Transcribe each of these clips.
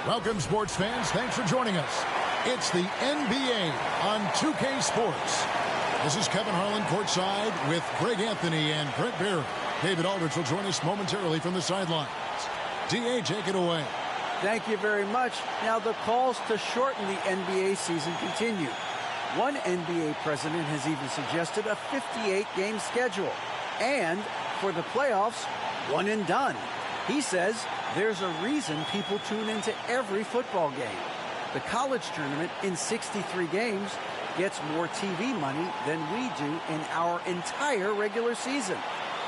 Welcome, sports fans. Thanks for joining us. It's the NBA on 2K Sports. This is Kevin Harlan courtside with Greg Anthony and Brent Barry. David Aldridge will join us momentarily from the sidelines. D.A., take it away. Thank you very much. Now, the calls to shorten the NBA season continue. One NBA president has even suggested a 58-game schedule. And for the playoffs, one and done. He says there's a reason people tune into every football game. The college tournament in 63 games gets more TV money than we do in our entire regular season.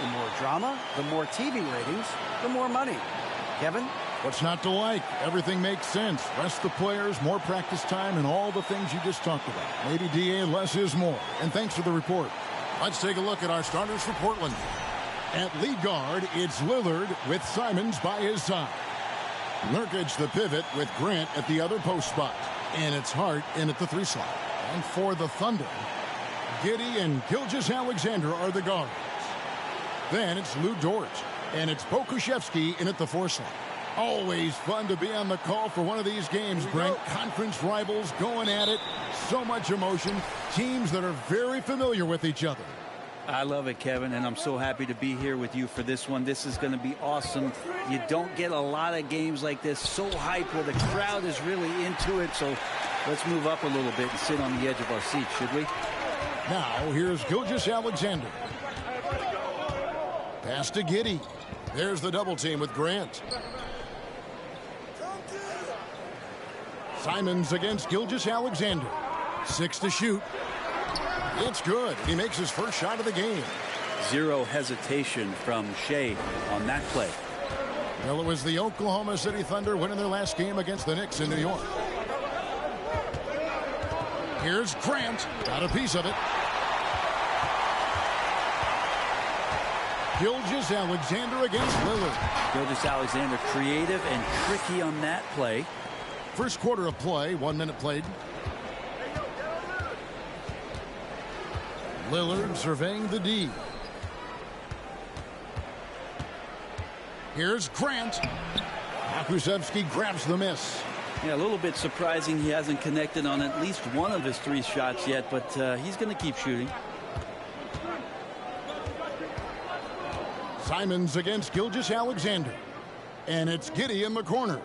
The more drama, the more TV ratings, the more money. Kevin? What's not to like? Everything makes sense. Rest the players, more practice time, and all the things you just talked about. Maybe, DA, less is more. And thanks for the report. Let's take a look at our starters for Portland. At lead guard, it's Lillard with Simons by his side. Nurki'c the pivot with Grant at the other post spot. And it's Hart in at the 3 slot. And for the Thunder, Giddey and Gilgeous-Alexander are the guards. Then it's Lou Dort. And it's Pokusevski in at the 4 slot. Always fun to be on the call for one of these games, Brent. Conference rivals going at it. So much emotion. Teams that are very familiar with each other. I love it, Kevin, and I'm so happy to be here with you for this one. This is going to be awesome. You don't get a lot of games like this so hyped where the crowd is really into it. So let's move up a little bit and sit on the edge of our seats, should we? Now, here's Gilgeous-Alexander. Pass to Giddey. There's the double team with Grant. Simons against Gilgeous-Alexander. 6 to shoot. It's good. He makes his first shot of the game. Zero hesitation from Shea on that play. Well, it was the Oklahoma City Thunder winning their last game against the Knicks in New York. Here's Grant. Got a piece of it. Gilgeous-Alexander against Lillard. Gilgeous-Alexander creative and tricky on that play. First quarter of play, 1 minute played. Lillard surveying the D. Here's Grant. Pokusevski grabs the miss. Yeah, a little bit surprising he hasn't connected on at least one of his 3 shots yet, but he's going to keep shooting. Simons against Gilgeous-Alexander. And it's Giddey in the corner.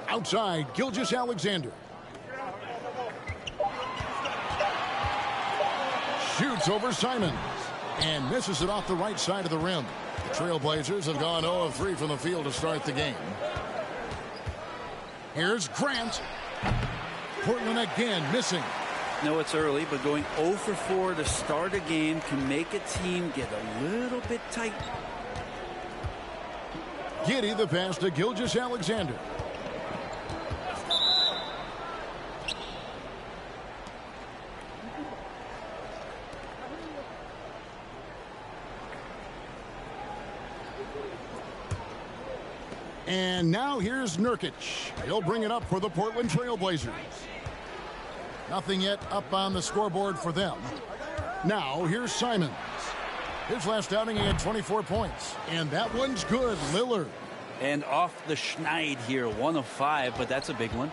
Outside, Gilgeous-Alexander. Shoots over Simons. And misses it off the right side of the rim. The Trailblazers have gone 0 of 3 from the field to start the game. Here's Grant. Portland again missing. No, it's early, but going 0 for 4 to start a game can make a team get a little bit tight. Giddey the pass to Gilgeous-Alexander. And now here's Nurkic. He'll bring it up for the Portland Trailblazers. Nothing yet up on the scoreboard for them. Now here's Simons. His last outing, he had 24 points. And that one's good. Lillard. And off the schneid here, 1 of 5, but that's a big one.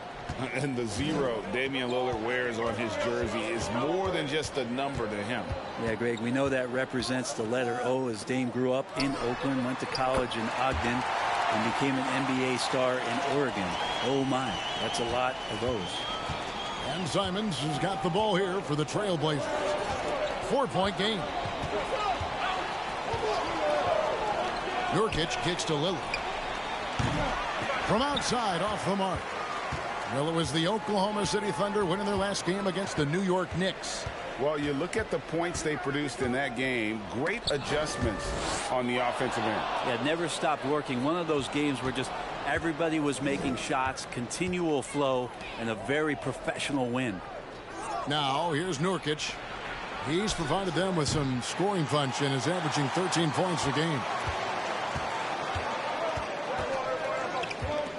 And the 0 Damian Lillard wears on his jersey is more than just a number to him. Yeah, Greg, we know that represents the letter O, as Dame grew up in Oakland, went to college in Ogden, and became an NBA star in Oregon. Oh my, that's a lot of those. And Simons has got the ball here for the Trailblazers. 4-point game. Nurkic kicks to Lillard. From outside, off the mark. Well, it was the Oklahoma City Thunder winning their last game against the New York Knicks. Well, you look at the points they produced in that game. Great adjustments on the offensive end. Yeah, never stopped working. One of those games where just everybody was making shots, continual flow, and a very professional win. Now, here's Nurkic. He's provided them with some scoring punch and is averaging 13 points a game.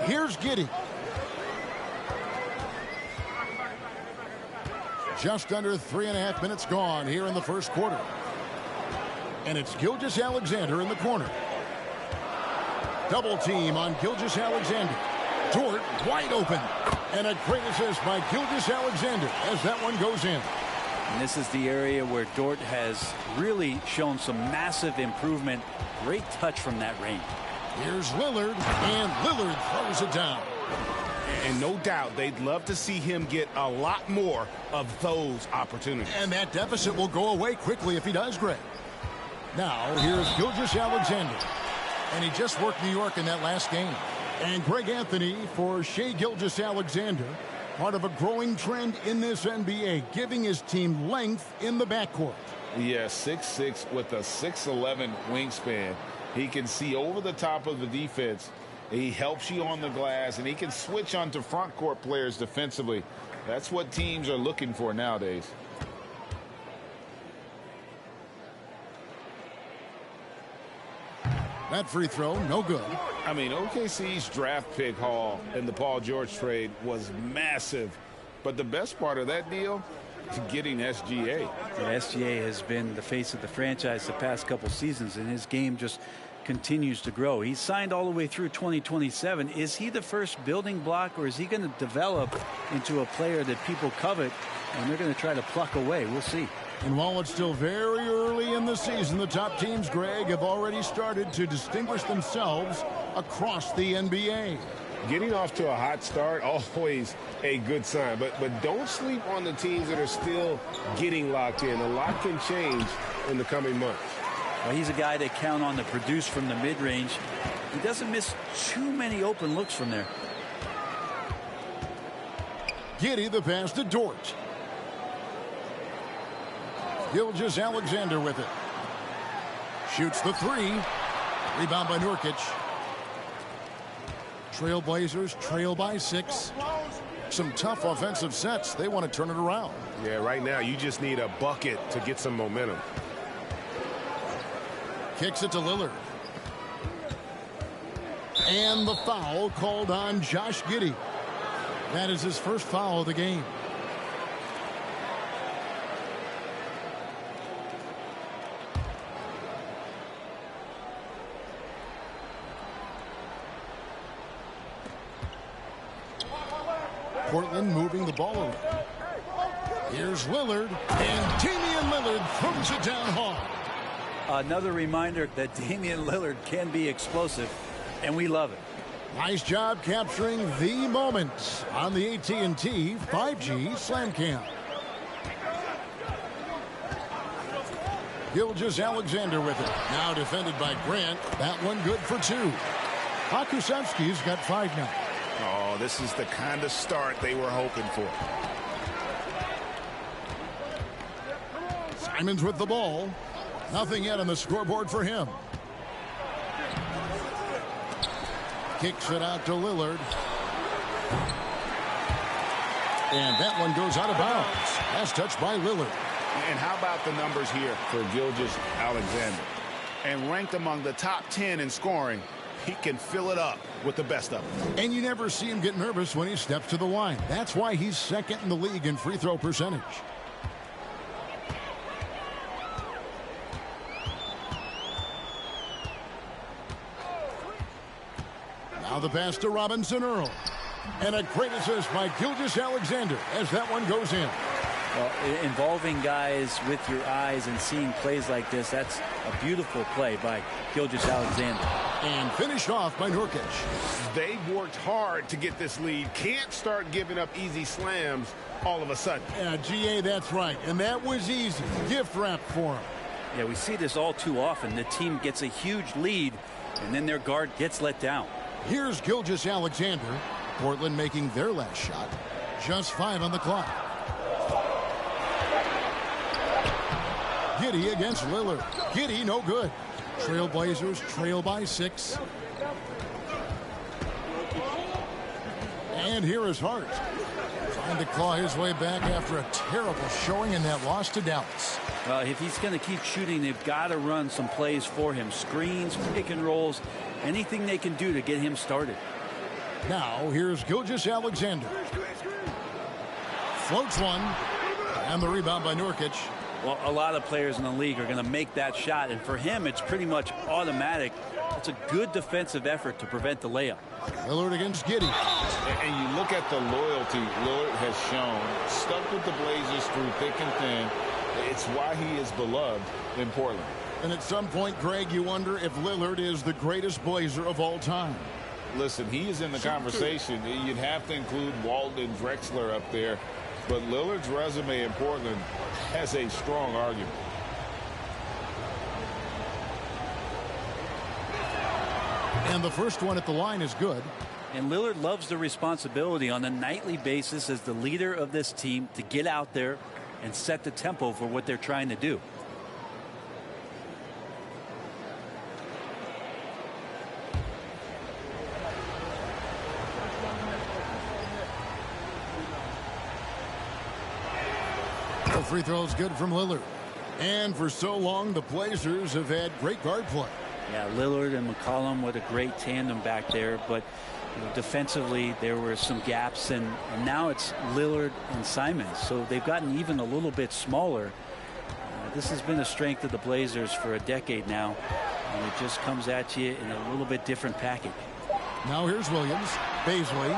Here's Giddey. Just under 3.5 minutes gone here in the first quarter. And it's Gilgeous-Alexander in the corner. Double team on Gilgeous-Alexander. Dort wide open. And a great assist by Gilgeous-Alexander as that one goes in. And this is the area where Dort has really shown some massive improvement. Great touch from that range. Here's Lillard, and Lillard throws it down. And no doubt they'd love to see him get a lot more of those opportunities. And that deficit will go away quickly if he does, Greg. Now, here's Gilgeous-Alexander. And he just worked New York in that last game. And Greg Anthony for Shai Gilgeous-Alexander, part of a growing trend in this NBA, giving his team length in the backcourt. Yeah, 6'6" with a 6'11" wingspan. He can see over the top of the defense. He helps you on the glass, and he can switch onto front court players defensively. That's what teams are looking for nowadays. That free throw, no good. I mean, OKC's draft pick haul in the Paul George trade was massive. But the best part of that deal is getting SGA. The SGA has been the face of the franchise the past couple seasons, and his game just continues to grow. He's signed all the way through 2027. Is he the first building block, or is he going to develop into a player that people covet and they're going to try to pluck away? We'll see. And while it's still very early in the season, the top teams, Greg, have already started to distinguish themselves across the NBA. Getting off to a hot start, always a good sign. But don't sleep on the teams that are still getting locked in. A lot can change in the coming months. Well, he's a guy they count on to produce from the mid-range. He doesn't miss too many open looks from there. Giddey the pass to Dort. Gilgeous-Alexander with it. Shoots the three. Rebound by Nurkic. Trailblazers trail by 6. Some tough offensive sets. They want to turn it around. Yeah, right now you just need a bucket to get some momentum. Kicks it to Lillard. And the foul called on Josh Giddey. That is his first foul of the game. Portland moving the ball around. Here's Lillard, and Damian Lillard throws it down hard. Another reminder that Damian Lillard can be explosive, and we love it. Nice job capturing the moments on the AT&T 5G Slam Cam. Gilgeous-Alexander with it. Now defended by Grant. That one good for 2. Hakusevsky's got 5 now. Oh, this is the kind of start they were hoping for. Simons with the ball. Nothing yet on the scoreboard for him. Kicks it out to Lillard. And that one goes out of bounds. Last touch by Lillard. And how about the numbers here for Gilgeous-Alexander? And ranked among the top 10 in scoring, he can fill it up with the best of them. And you never see him get nervous when he steps to the line. That's why he's second in the league in free throw percentage. Now the pass to Robinson Earl. And a great assist by Gilgeous-Alexander as that one goes in. Well, involving guys with your eyes and seeing plays like this, that's a beautiful play by Gilgeous-Alexander. And finished off by Nurki'c. They've worked hard to get this lead. Can't start giving up easy slams all of a sudden. Yeah, GA, that's right. And that was easy. Gift wrap for him. Yeah, we see this all too often. The team gets a huge lead, and then their guard gets let down. Here's Gilgeous-Alexander. Portland making their last shot. Just 5 on the clock. Giddey against Lillard. Giddey no good. Trailblazers trail by 6. And here is Hart. Trying to claw his way back after a terrible showing in that loss to Dallas. If he's going to keep shooting, they've got to run some plays for him. Screens, pick and rolls, anything they can do to get him started. Now here's Gilgeous-Alexander. Floats one. And the rebound by Nurki'c. Well, a lot of players in the league are going to make that shot, and for him, it's pretty much automatic. It's a good defensive effort to prevent the layup. Lillard against Giddey. And you look at the loyalty Lillard has shown. Stuck with the Blazers through thick and thin. It's why he is beloved in Portland. And at some point, Greg, you wonder if Lillard is the greatest Blazer of all time. Listen, he is in the conversation. You'd have to include Walton and Drexler up there. But Lillard's resume in Portland has a strong argument. And the first one at the line is good. And Lillard loves the responsibility on a nightly basis as the leader of this team to get out there and set the tempo for what they're trying to do. Free throws good from Lillard. And for so long, the Blazers have had great guard play. Yeah, Lillard and McCollum, what a great tandem back there. But defensively, there were some gaps, and now it's Lillard and Simons. So they've gotten even a little bit smaller. This has been a strength of the Blazers for a decade now, and it just comes at you in a little bit different package. Now here's Williams. Baisley.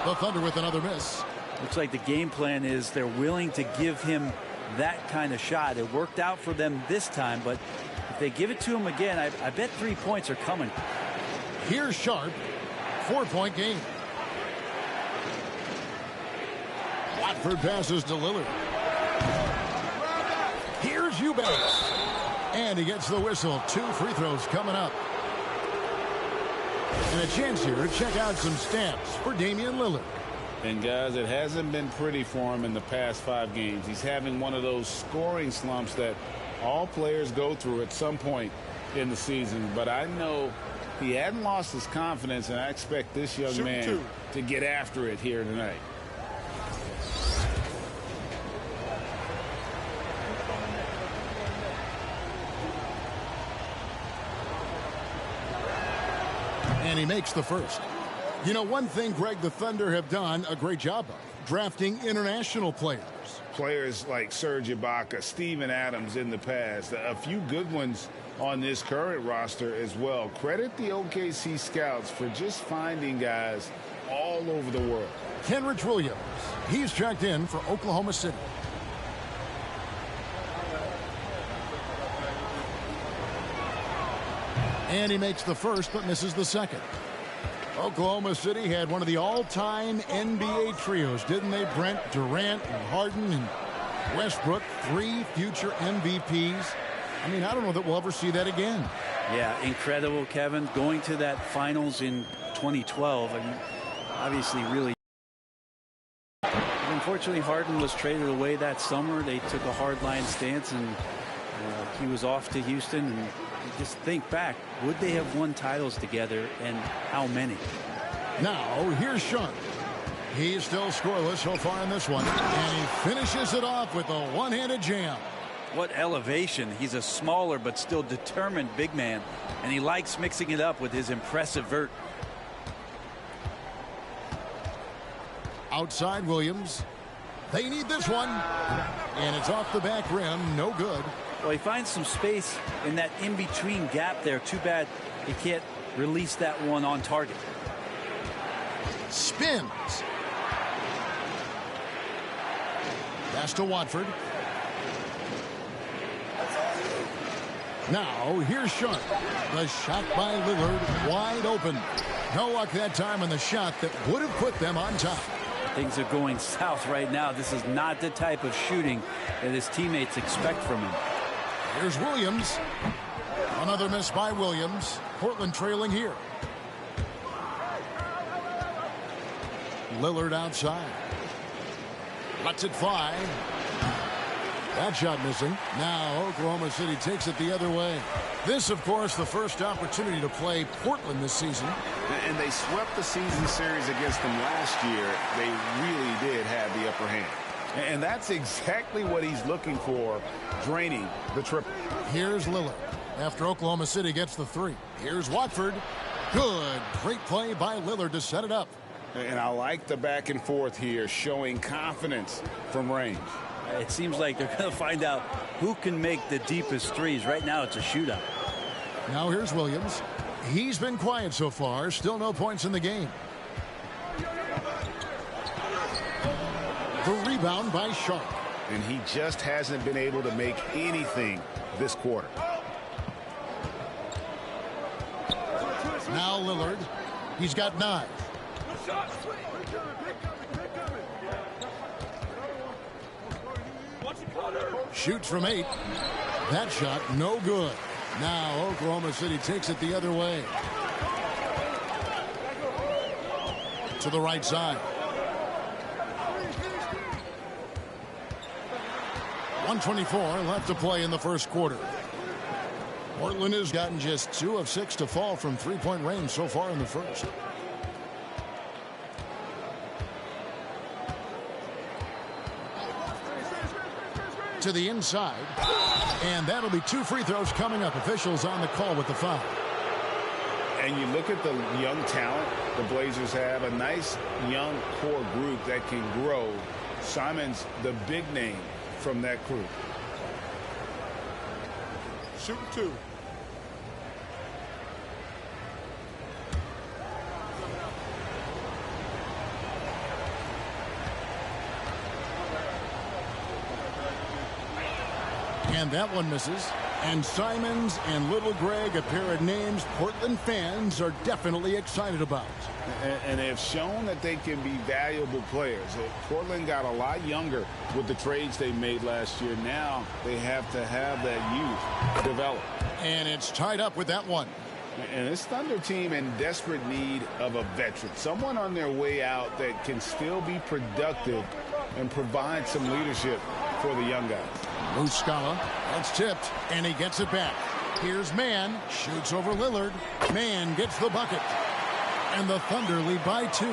The Thunder with another miss. Looks like the game plan is they're willing to give him that kind of shot. It worked out for them this time, but if they give it to him again, I bet 3 points are coming. Here's Sharp. 4-point game. Watford passes to Lillard. Here's Eubanks. And he gets the whistle. 2 free throws coming up. And a chance here to check out some stats for Damian Lillard. And guys, it hasn't been pretty for him in the past 5 games. He's having one of those scoring slumps that all players go through at some point in the season. But I know he hadn't lost his confidence, and I expect this young man to get after it here tonight. And he makes the first. You know, one thing, Greg, the Thunder have done a great job of drafting international players. Players like Serge Ibaka, Steven Adams in the past, a few good ones on this current roster as well. Credit the OKC scouts for just finding guys all over the world. Kenrich Williams. He's checked in for Oklahoma City. And he makes the first but misses the second. Oklahoma City had one of the all-time NBA trios, didn't they, Brent? Durant and Harden and Westbrook, 3 future MVPs. I mean, I don't know that we'll ever see that again. Yeah, incredible, Kevin. Going to that finals in 2012, I mean, obviously really. Unfortunately, Harden was traded away that summer. They took a hard-line stance, and he was off to Houston. And just think back, would they have won titles together, and how many? Now, here's Sean. He's still scoreless so far in this one, and he finishes it off with a one-handed jam. What elevation. He's a smaller but still determined big man, and he likes mixing it up with his impressive vert. Outside Williams. They need this one, and it's off the back rim. No good. Well, he finds some space in that in-between gap there. Too bad he can't release that one on target. Spins. Pass to Watford. Now, here's Sean. The shot by Lillard, wide open. No luck that time on the shot that would have put them on top. Things are going south right now. This is not the type of shooting that his teammates expect from him. Here's Williams. Another miss by Williams. Portland trailing here. Lillard outside. Lets it fly. That shot missing. Now Oklahoma City takes it the other way. This, of course, the first opportunity to play Portland this season. And they swept the season series against them last year. They really did have the upper hand. And that's exactly what he's looking for, draining the triple. Here's Lillard after Oklahoma City gets the 3. Here's Watford. Good. Great play by Lillard to set it up. And I like the back and forth here, showing confidence from range. It seems like they're going to find out who can make the deepest threes. Right now, it's a shootout. Now here's Williams. He's been quiet so far. Still no points in the game. The rebound by Sharp. And he just hasn't been able to make anything this quarter. Now Lillard. He's got 9. Shoots from 8. That shot no good. Now Oklahoma City takes it the other way. To the right side. 1:24 left to play in the first quarter. Portland has gotten just 2 of 6 to fall from three-point range so far in the first. To the inside, and that'll be 2 free throws coming up. Officials on the call with the foul. And you look at the young talent the Blazers have, a nice young core group that can grow. Simon's the big name from that group. Shooting 2. And that one misses. And Simons and Little Greg, a pair of names Portland fans are definitely excited about. And they have shown that they can be valuable players. Portland got a lot younger with the trades they made last year. Now they have to have that youth develop. And it's tied up with that one. And this Thunder team in desperate need of a veteran. Someone on their way out that can still be productive and provide some leadership for the young guys. Muscala, that's tipped, and he gets it back. Here's Mann, shoots over Lillard. Mann gets the bucket. And the Thunder lead by 2.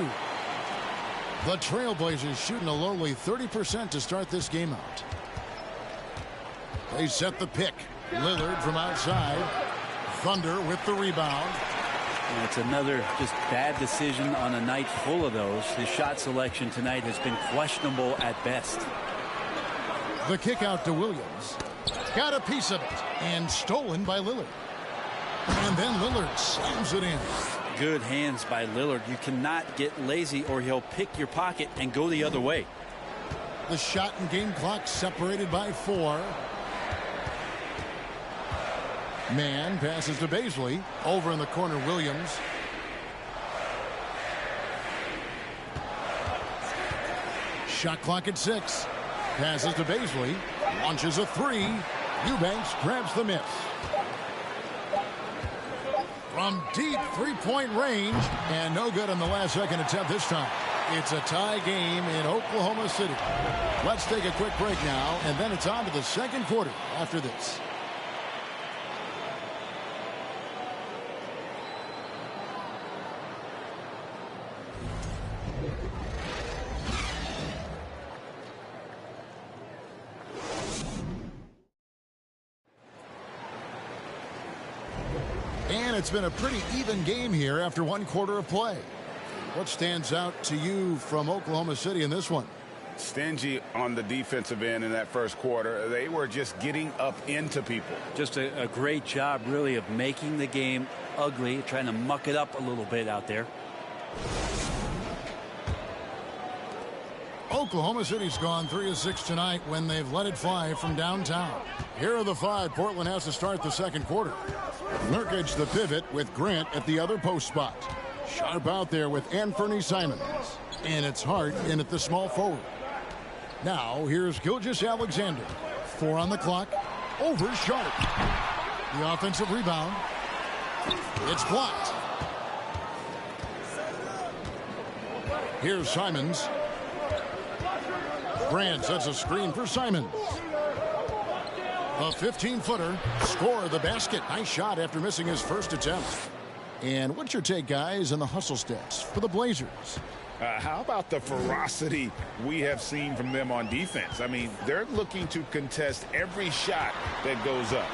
The Trailblazers shooting a lowly 30% to start this game out. They set the pick. Lillard from outside. Thunder with the rebound. And it's another just bad decision on a night full of those. His shot selection tonight has been questionable at best. The kick out to Williams. Got a piece of it. And stolen by Lillard. And then Lillard slams it in. Good hands by Lillard. You cannot get lazy or he'll pick your pocket and go the other way. The shot and game clock separated by 4. Man passes to Baisley. Over in the corner, Williams. Shot clock at 6. Passes to Baisley. Launches a 3. Eubanks grabs the miss. From deep three-point range, and no good on the last second attempt this time. It's a tie game in Oklahoma City. Let's take a quick break now, and then it's on to the second quarter after this. And it's been a pretty even game here after one quarter of play. What stands out to you from Oklahoma City in this one? Stingy on the defensive end in that first quarter. They were just getting up into people. Just a great job, really, of making the game ugly, trying to muck it up a little bit out there. Oklahoma City's gone 3 of 6 tonight when they've let it fly from downtown. Here are the 5 Portland has to start the second quarter. Nurki'c the pivot with Grant at the other post spot. Sharp out there with Anthony Simons. And it's Hart in at the small forward. Now here's Gilgeous-Alexander. 4 on the clock. Over Sharp. The offensive rebound. It's blocked. Here's Simons. Grant sets a screen for Simons. A 15-footer. Score the basket. Nice shot after missing his first attempt. And what's your take, guys, on the hustle stats for the Blazers? How about the ferocity we have seen from them on defense? I mean, they're looking to contest every shot that goes up.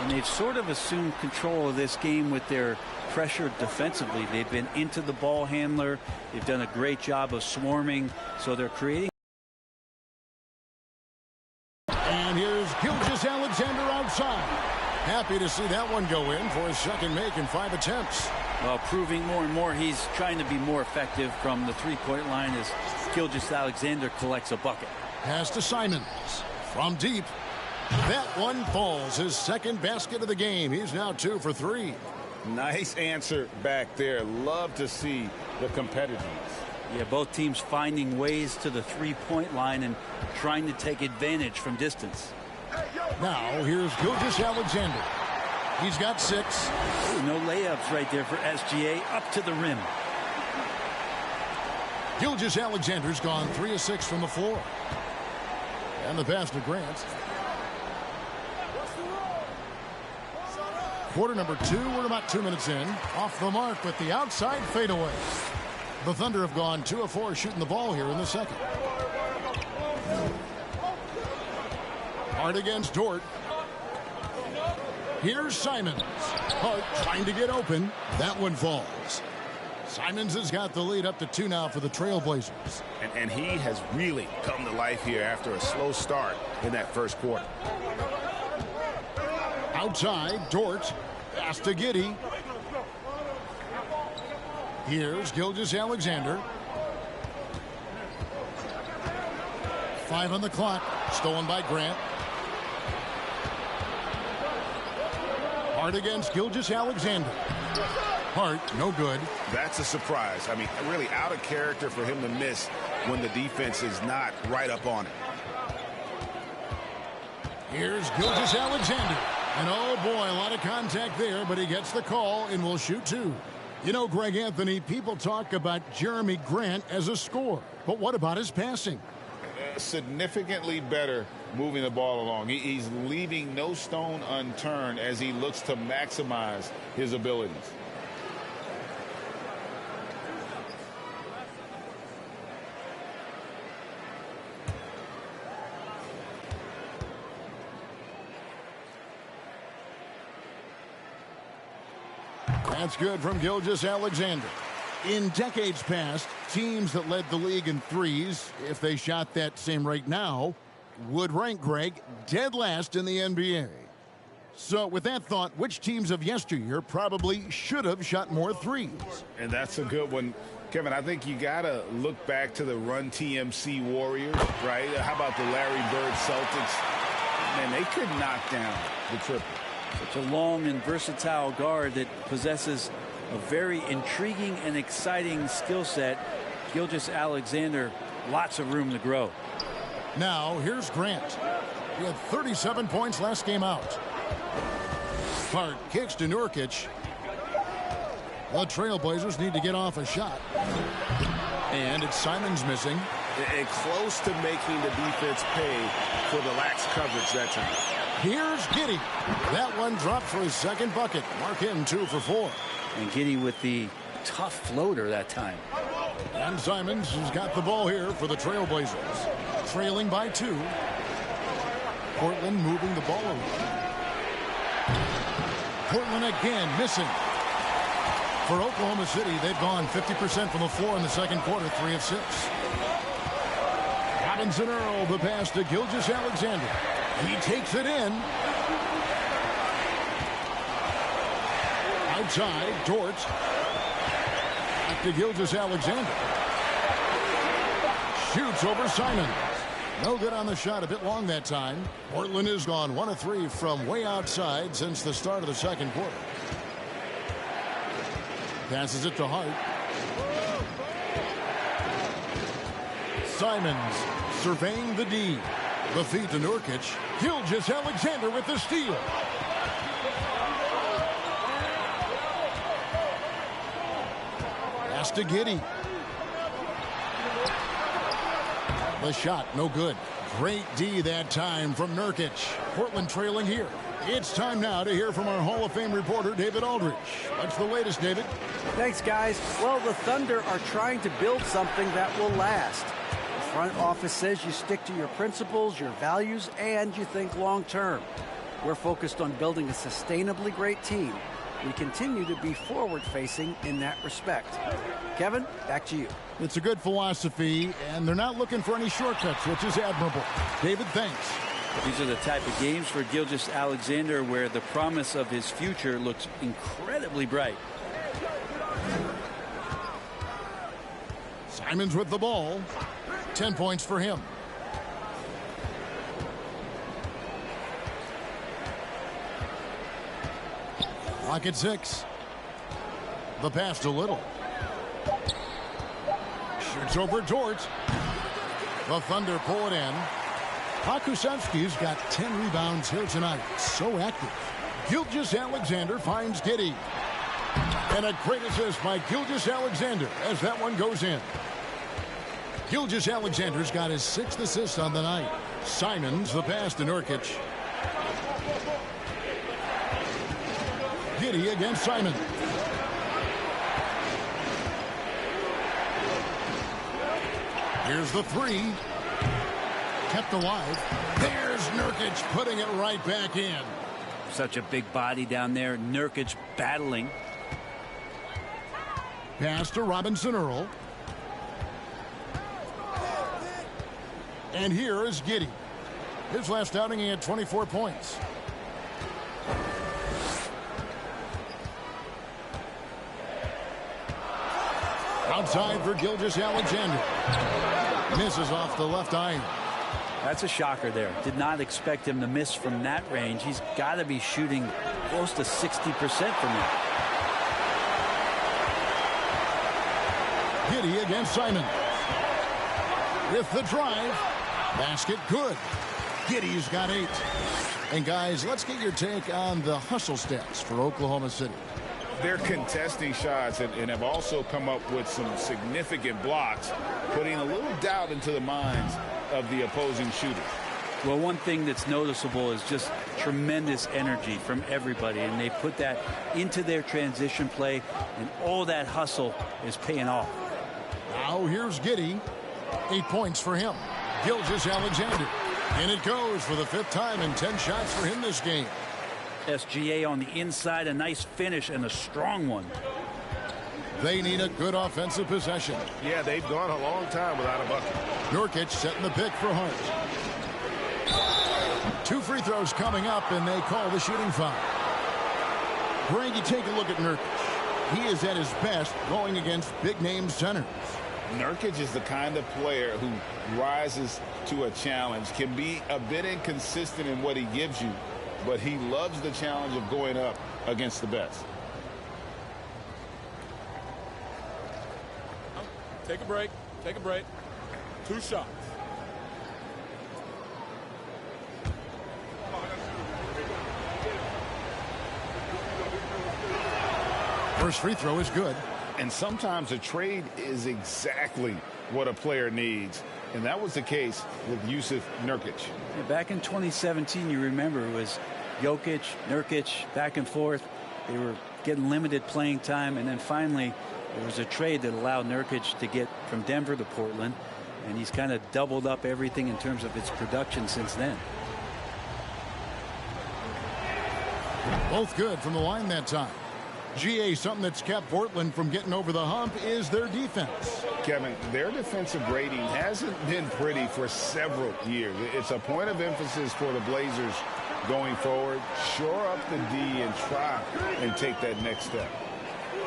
And they've sort of assumed control of this game with their pressure defensively. They've been into the ball handler. They've done a great job of swarming. So they're creating. And here's Gilgeous-Alexander outside. Happy to see that one go in for his second make in 5 attempts. Well, proving more and more he's trying to be more effective from the three-point line as Gilgeous-Alexander collects a bucket. Pass to Simons from deep. That one falls. His second basket of the game. He's now 2 for 3. Nice answer back there. Love to see the competitiveness. Yeah, both teams finding ways to the three-point line and trying to take advantage from distance. Now here's Gilgeous-Alexander. He's got 6. Ooh, no layups right there for SGA up to the rim. Gilgeous-Alexander's gone 3 of 6 from the floor. And the pass to Grant. Quarter number 2. We're about 2 minutes in. Off the mark with the outside fadeaway. The Thunder have gone 2 of 4 shooting the ball here in the second. Hart against Dort. Here's Simons. Hart trying to get open. That one falls. Simons has got the lead up to 2 now for the Trailblazers. And he has really come to life here after a slow start in that first quarter. Outside, Dort. Pass to Giddey. Here's Gilgeous-Alexander. 5 on the clock. Stolen by Grant. Hart against Gilgeous-Alexander. Hart, no good. That's a surprise. I mean, really out of character for him to miss when the defense is not right up on it. Here's Gilgeous-Alexander. And oh boy, a lot of contact there, but he gets the call and will shoot 2. You know, Greg Anthony, people talk about Jeremy Grant as a scorer, but what about his passing? Significantly better moving the ball along. He's leaving no stone unturned as he looks to maximize his abilities. That's good from Gilgeous-Alexander. In decades past, teams that led the league in threes, if they shot that same rate now, would rank, Greg, dead last in the NBA. So with that thought, which teams of yesteryear probably should have shot more threes? And that's a good one. Kevin, I think you got to look back to the Run TMC Warriors, right? How about the Larry Bird Celtics? Man, they could knock down the triple. Such a long and versatile guard that possesses a very intriguing and exciting skill set. Gilgeous-Alexander, lots of room to grow. Now, here's Grant. He had 37 points last game out. Hart kicks to Nurkic. The Trailblazers need to get off a shot. And it's Simons missing. And close to making the defense pay for the lax coverage that time. Here's Giddey. That one dropped for his second bucket. Mark him 2 for 4. And Giddey with the tough floater that time. And Simons has got the ball here for the Trailblazers. Trailing by 2. Portland moving the ball around. Portland again missing. For Oklahoma City, they've gone 50% from the floor in the second quarter, 3 of 6. Robinson Earl, the pass to Gilgeous-Alexander. He takes it in. Outside, Dort. Back to Gilgeous-Alexander. Shoots over Simons. No good on the shot, a bit long that time. Portland has gone 1 of 3 from way outside since the start of the second quarter. Passes it to Hart. Simons surveying the D. The feed to Nurkic. Gilgeous-Alexander with the steal. Pass to Giddey. The shot, no good. Great D that time from Nurkic. Portland trailing here. It's time now to hear from our Hall of Fame reporter, David Aldridge. What's the latest, David? Thanks, guys. Well, the Thunder are trying to build something that will last. The front office says you stick to your principles, your values, and you think long term. We're focused on building a sustainably great team. We continue to be forward-facing in that respect. Kevin, back to you. It's a good philosophy, and they're not looking for any shortcuts, which is admirable. David, thanks. These are the type of games for Gilgeous-Alexander where the promise of his future looks incredibly bright. Simons with the ball. 10 points for him. Clock at 6. The pass to Little. Shoots over Dort. The Thunder pull it in. Pakusevski's got 10 rebounds here tonight. So active. Gilgeous-Alexander finds Giddey. And a great assist by Gilgeous-Alexander as that one goes in. Gilgeous-Alexander's got his 6th assist on the night. Simons the pass to Nurkic. Giddey against Simons. Here's the 3. Kept alive. There's Nurkic putting it right back in. Such a big body down there. Nurkic battling. Pass to Robinson Earl. And here is Giddey. His last outing, he had 24 points. Outside for Gilgeous-Alexander. Misses off the left iron. That's a shocker there. Did not expect him to miss from that range. He's got to be shooting close to 60% from that. Giddey against Simons. With the drive. Basket good. Giddey's got 8. And guys, let's get your take on the hustle stats for Oklahoma City. They're contesting shots and have also come up with some significant blocks, putting a little doubt into the minds of the opposing shooter. Well, one thing that's noticeable is just tremendous energy from everybody, and they put that into their transition play, and all that hustle is paying off. Now here's Giddey. 8 points for him. Gilgeous-Alexander. And it goes for the 5th time, and 10 shots for him this game. SGA on the inside, a nice finish and a strong one. They need a good offensive possession. Yeah, they've gone a long time without a bucket. Nurkic setting the pick for Hart. 2 free throws coming up, and they call the shooting foul. Greg, you take a look at Nurkic. He is at his best going against big-name centers. Nurkic is the kind of player who rises to a challenge, can be a bit inconsistent in what he gives you, but he loves the challenge of going up against the best. Take a break. Take a break. 2 shots. First free throw is good. And sometimes a trade is exactly what a player needs. And that was the case with Yusuf Nurkic. Yeah, back in 2017, you remember, it was Jokic, Nurkic, back and forth. They were getting limited playing time. And then finally, there was a trade that allowed Nurkic to get from Denver to Portland. And he's kind of doubled up everything in terms of its production since then. Both good from the line that time. GA, something that's kept Portland from getting over the hump is their defense. Kevin, their defensive rating hasn't been pretty for several years. It's a point of emphasis for the Blazers going forward. Shore up the D and try and take that next step.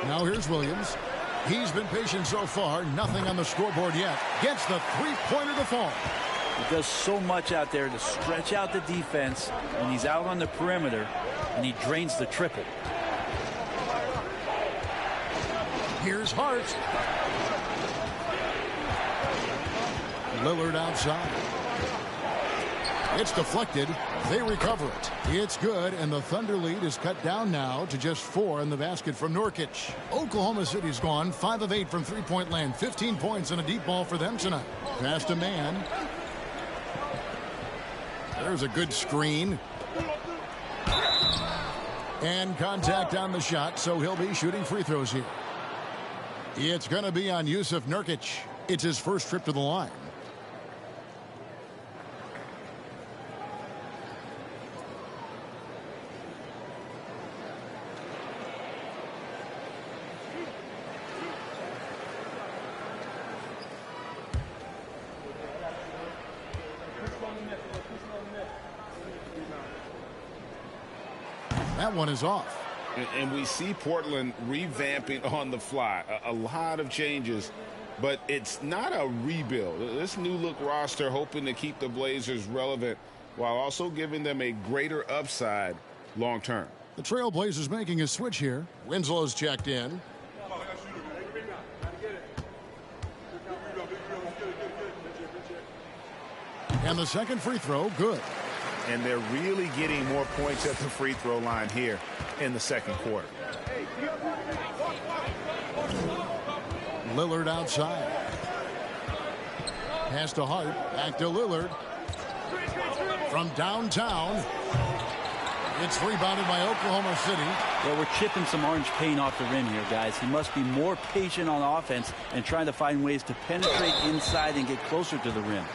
Now here's Williams. He's been patient so far. Nothing on the scoreboard yet. Gets the three-pointer to fall. He does so much out there to stretch out the defense when he's out on the perimeter, and he drains the triple. Here's Hart. Lillard outside. It's deflected. They recover it. It's good, and the Thunder lead is cut down now to just 4 in the basket from Nurkic. Oklahoma City's gone 5 of 8 from three-point land. 15 points and a deep ball for them tonight. Past a man. There's a good screen. And contact on the shot, so he'll be shooting free throws here. It's going to be on Yusuf Nurkic. It's his first trip to the line. That one is off. And we see Portland revamping on the fly. A lot of changes, but it's not a rebuild. This new look roster hoping to keep the Blazers relevant while also giving them a greater upside long term. The Trailblazers making a switch here. Winslow's checked in. And the second free throw, good. And they're really getting more points at the free throw line here in the second quarter. Lillard outside. Pass to Hart. Back to Lillard. From downtown. It's rebounded by Oklahoma City. Well, we're chipping some orange paint off the rim here, guys. He must be more patient on offense and trying to find ways to penetrate inside and get closer to the rim.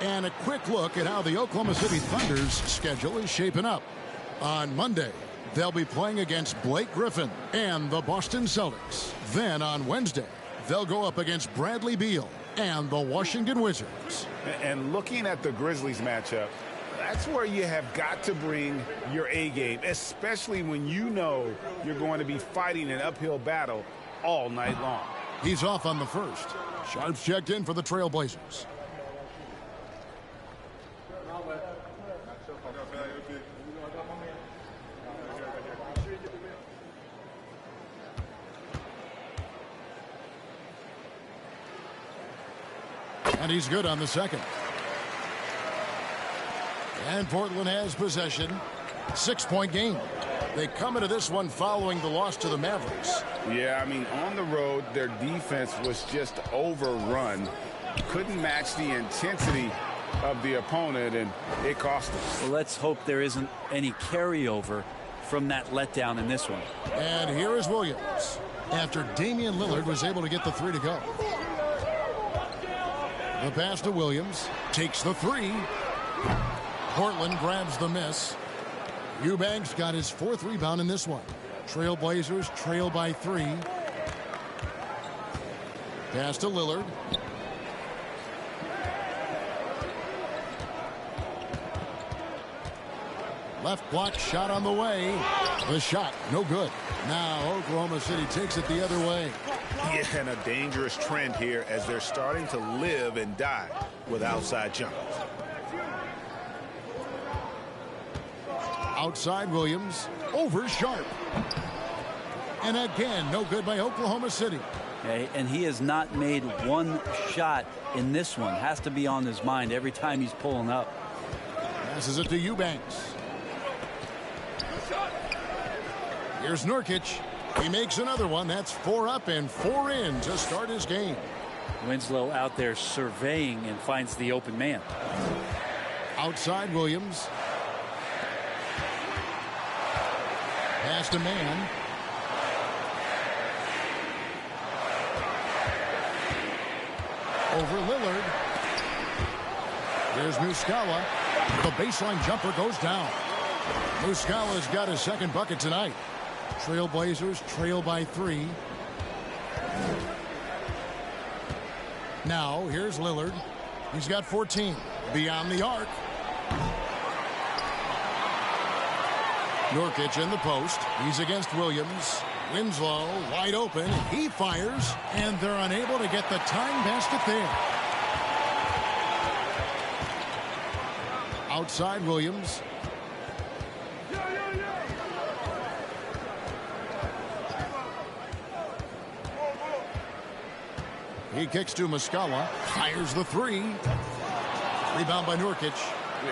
And a quick look at how the Oklahoma City Thunder's schedule is shaping up. On Monday, they'll be playing against Blake Griffin and the Boston Celtics. Then on Wednesday, they'll go up against Bradley Beal and the Washington Wizards. And looking at the Grizzlies matchup, that's where you have got to bring your A game, especially when you know you're going to be fighting an uphill battle all night long. He's off on the first. Sharps checked in for the Trailblazers. And he's good on the second. And Portland has possession. 6-point game. They come into this one following the loss to the Mavericks. Yeah, I mean, on the road, their defense was just overrun. Couldn't match the intensity of the opponent, and it cost them. Well, let's hope there isn't any carryover from that letdown in this one. And here is Williams. After Damian Lillard was able to get the three to go. The pass to Williams. Takes the three. Portland grabs the miss. Eubanks got his 4th rebound in this one. Trailblazers trail by 3. Pass to Lillard. Left block shot on the way. The shot, no good. Now Oklahoma City takes it the other way. Yeah, and a dangerous trend here as they're starting to live and die with outside jumpers. Outside Williams, over Sharp. And again, no good by Oklahoma City. Okay, and he has not made one shot in this one. Has to be on his mind every time he's pulling up. Passes it to Eubanks. Here's Nurkic. He makes another one. That's 4 up and 4 in to start his game. Winslow out there surveying and finds the open man. Outside Williams. Pass to man. Over Lillard. There's Muscala. The baseline jumper goes down. Muscala's got his second bucket tonight. Trailblazers trail by 3. Now here's Lillard. He's got 14. Beyond the arc. Nurkic in the post. He's against Williams. Winslow wide open. He fires, and they're unable to get the time basket there. Outside Williams. He kicks to Muscala. Fires the 3. Rebound by Nurkic.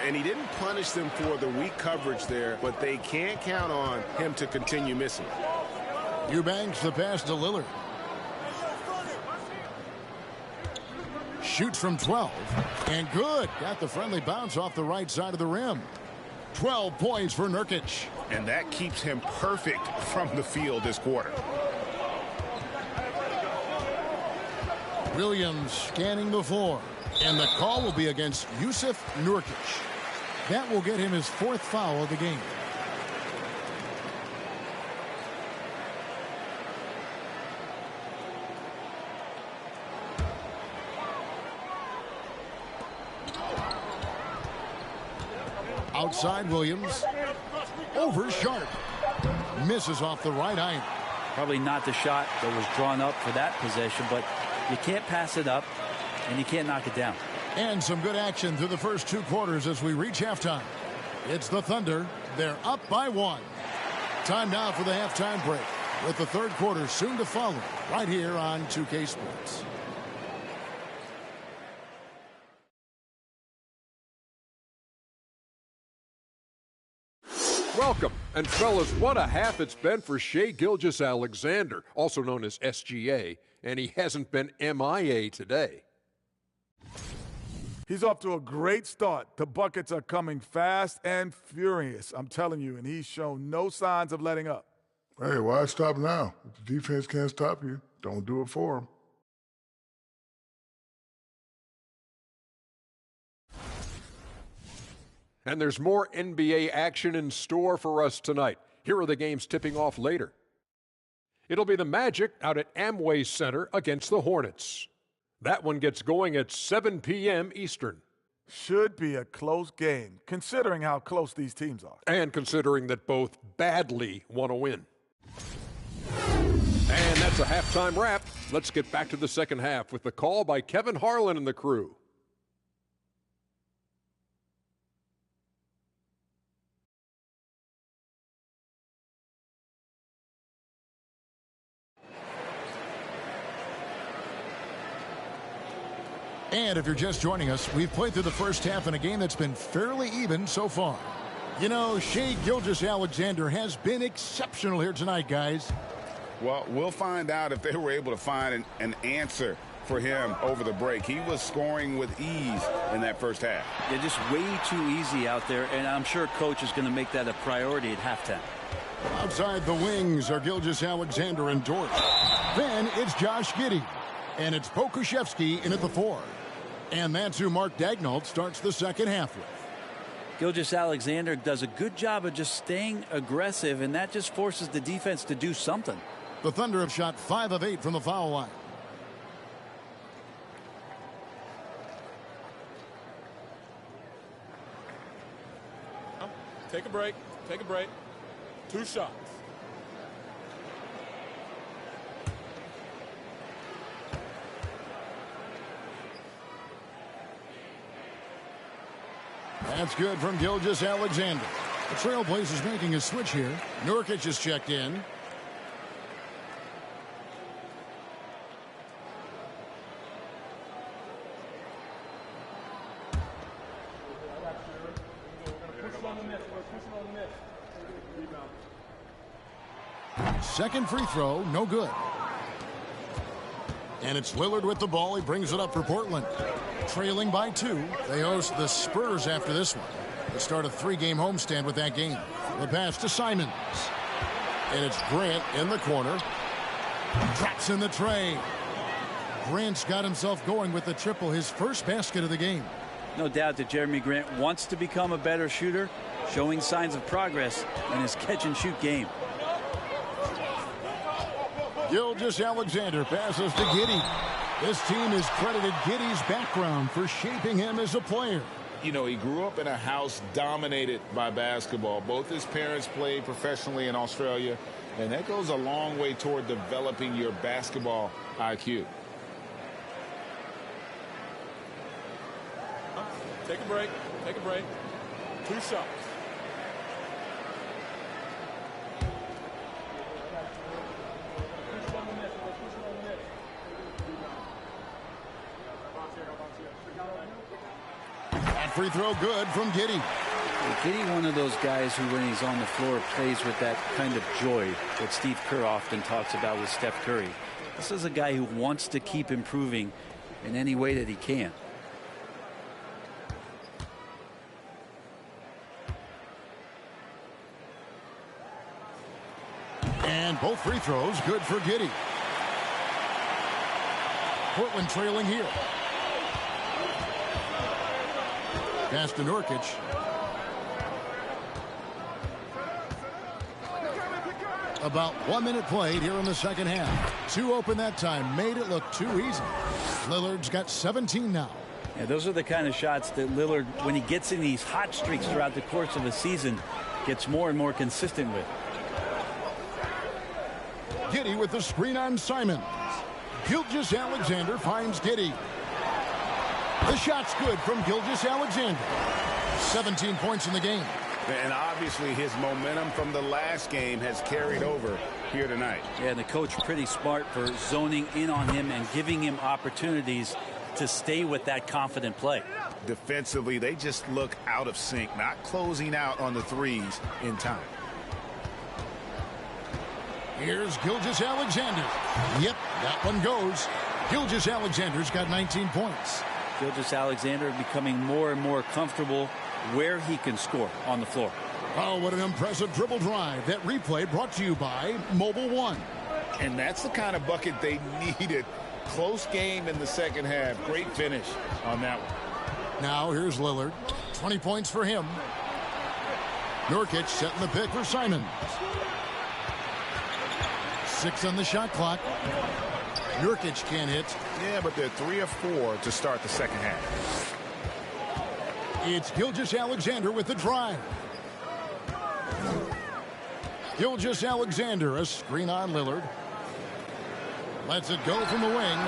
And he didn't punish them for the weak coverage there, but they can't count on him to continue missing. Eubanks the pass to Lillard. Shoots from 12. And good. Got the friendly bounce off the right side of the rim. 12 points for Nurkic. And that keeps him perfect from the field this quarter. Williams scanning the floor. And the call will be against Jusuf Nurkic. That will get him his 4th foul of the game. Outside Williams. Over Sharp. Misses off the right iron. Probably not the shot that was drawn up for that possession, but you can't pass it up and you can't knock it down. And some good action through the first 2 quarters as we reach halftime. It's the Thunder. They're up by 1. Time now for the halftime break, with the 3rd quarter soon to follow right here on 2K Sports. Welcome. And fellas, what a half it's been for Shai Gilgeous-Alexander, also known as SGA, and he hasn't been MIA today. He's off to a great start. The buckets are coming fast and furious, I'm telling you, and he's shown no signs of letting up. Hey, why stop now? If the defense can't stop you, don't do it for them. And there's more NBA action in store for us tonight. Here are the games tipping off later. It'll be the Magic out at Amway Center against the Hornets. That one gets going at 7 p.m. Eastern. Should be a close game, considering how close these teams are. And considering that both badly want to win. And that's a halftime wrap. Let's get back to the second half with the call by Kevin Harlan and the crew. And if you're just joining us, we've played through the first half in a game that's been fairly even so far. You know, Shai Gilgeous-Alexander has been exceptional here tonight, guys. Well, we'll find out if they were able to find an answer for him over the break. He was scoring with ease in that first half. Yeah, just way too easy out there, and I'm sure Coach is going to make that a priority at halftime. Outside the wings are Gilgeous-Alexander and Dort. Then it's Josh Giddey. And it's Pokusevski in at the 4. And that's who Mark Daigneault starts the second half with. Gilgeous-Alexander does a good job of just staying aggressive, and that just forces the defense to do something. The Thunder have shot 5 of 8 from the foul line. Take a break. Take a break. 2 shots. That's good from Gilgeous-Alexander. The Trailblazers making a switch here. Nurkic is checked in. Second free throw, no good. And it's Lillard with the ball. He brings it up for Portland. Trailing by 2. They host the Spurs after this one. They start a 3-game homestand with that game. The pass to Simons. And it's Grant in the corner. Drops in the tray. Grant's got himself going with the triple, his first basket of the game. No doubt that Jeremy Grant wants to become a better shooter, showing signs of progress in his catch-and-shoot game. Gilgeous-Alexander passes to Giddey. This team has credited Giddey's background for shaping him as a player. You know, he grew up in a house dominated by basketball. Both his parents played professionally in Australia, and that goes a long way toward developing your basketball IQ. Take a break. Take a break. 2 shots. That free throw good from Giddey. Giddey, one of those guys who, when he's on the floor, plays with that kind of joy that Steve Kerr often talks about with Steph Curry. This is a guy who wants to keep improving in any way that he can. And both free throws good for Giddey. Portland trailing here. Pass to Nurkic. About 1 minute played here in the second half. 2 open that time. Made it look too easy. Lillard's got 17 now. Yeah, those are the kind of shots that Lillard, when he gets in these hot streaks throughout the course of a season, gets more and more consistent with. Giddey with the screen on Simons. Gilgeous-Alexander finds Giddey. The shot's good from Gilgeous-Alexander. 17 points in the game. And obviously his momentum from the last game has carried over here tonight. Yeah, and the coach pretty smart for zoning in on him and giving him opportunities to stay with that confident play. Defensively, they just look out of sync, not closing out on the threes in time. Here's Gilgeous-Alexander. Yep, that one goes. Gilgeous-Alexander's got 19 points. Gilgeous-Alexander becoming more and more comfortable where he can score on the floor. Oh, what an impressive dribble drive. That replay brought to you by Mobile One. And that's the kind of bucket they needed. Close game in the second half. Great finish on that one. Now here's Lillard. 20 points for him. Nurkic setting the pick for Simons. 6 on the shot clock. Nurkic can't hit. Yeah, but they're 3 of 4 to start the second half. It's Gilgeous-Alexander with the drive. Gilgeous-Alexander, a screen on Lillard. Lets it go from the wing.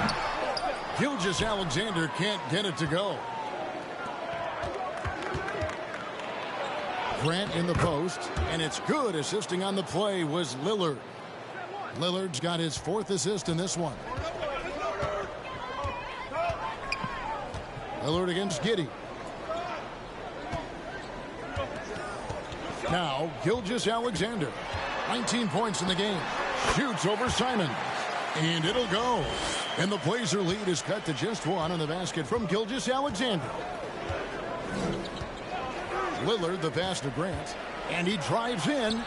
Gilgeous-Alexander can't get it to go. Grant in the post, and it's good. Assisting on the play was Lillard. Lillard's got his 4th assist in this one. Lillard against Giddey. Now, Gilgeous-Alexander. 19 points in the game. Shoots over Simons. And it'll go. And the Blazer lead is cut to just 1 on the basket from Gilgeous-Alexander. Lillard, the pass to Grant. And he drives in.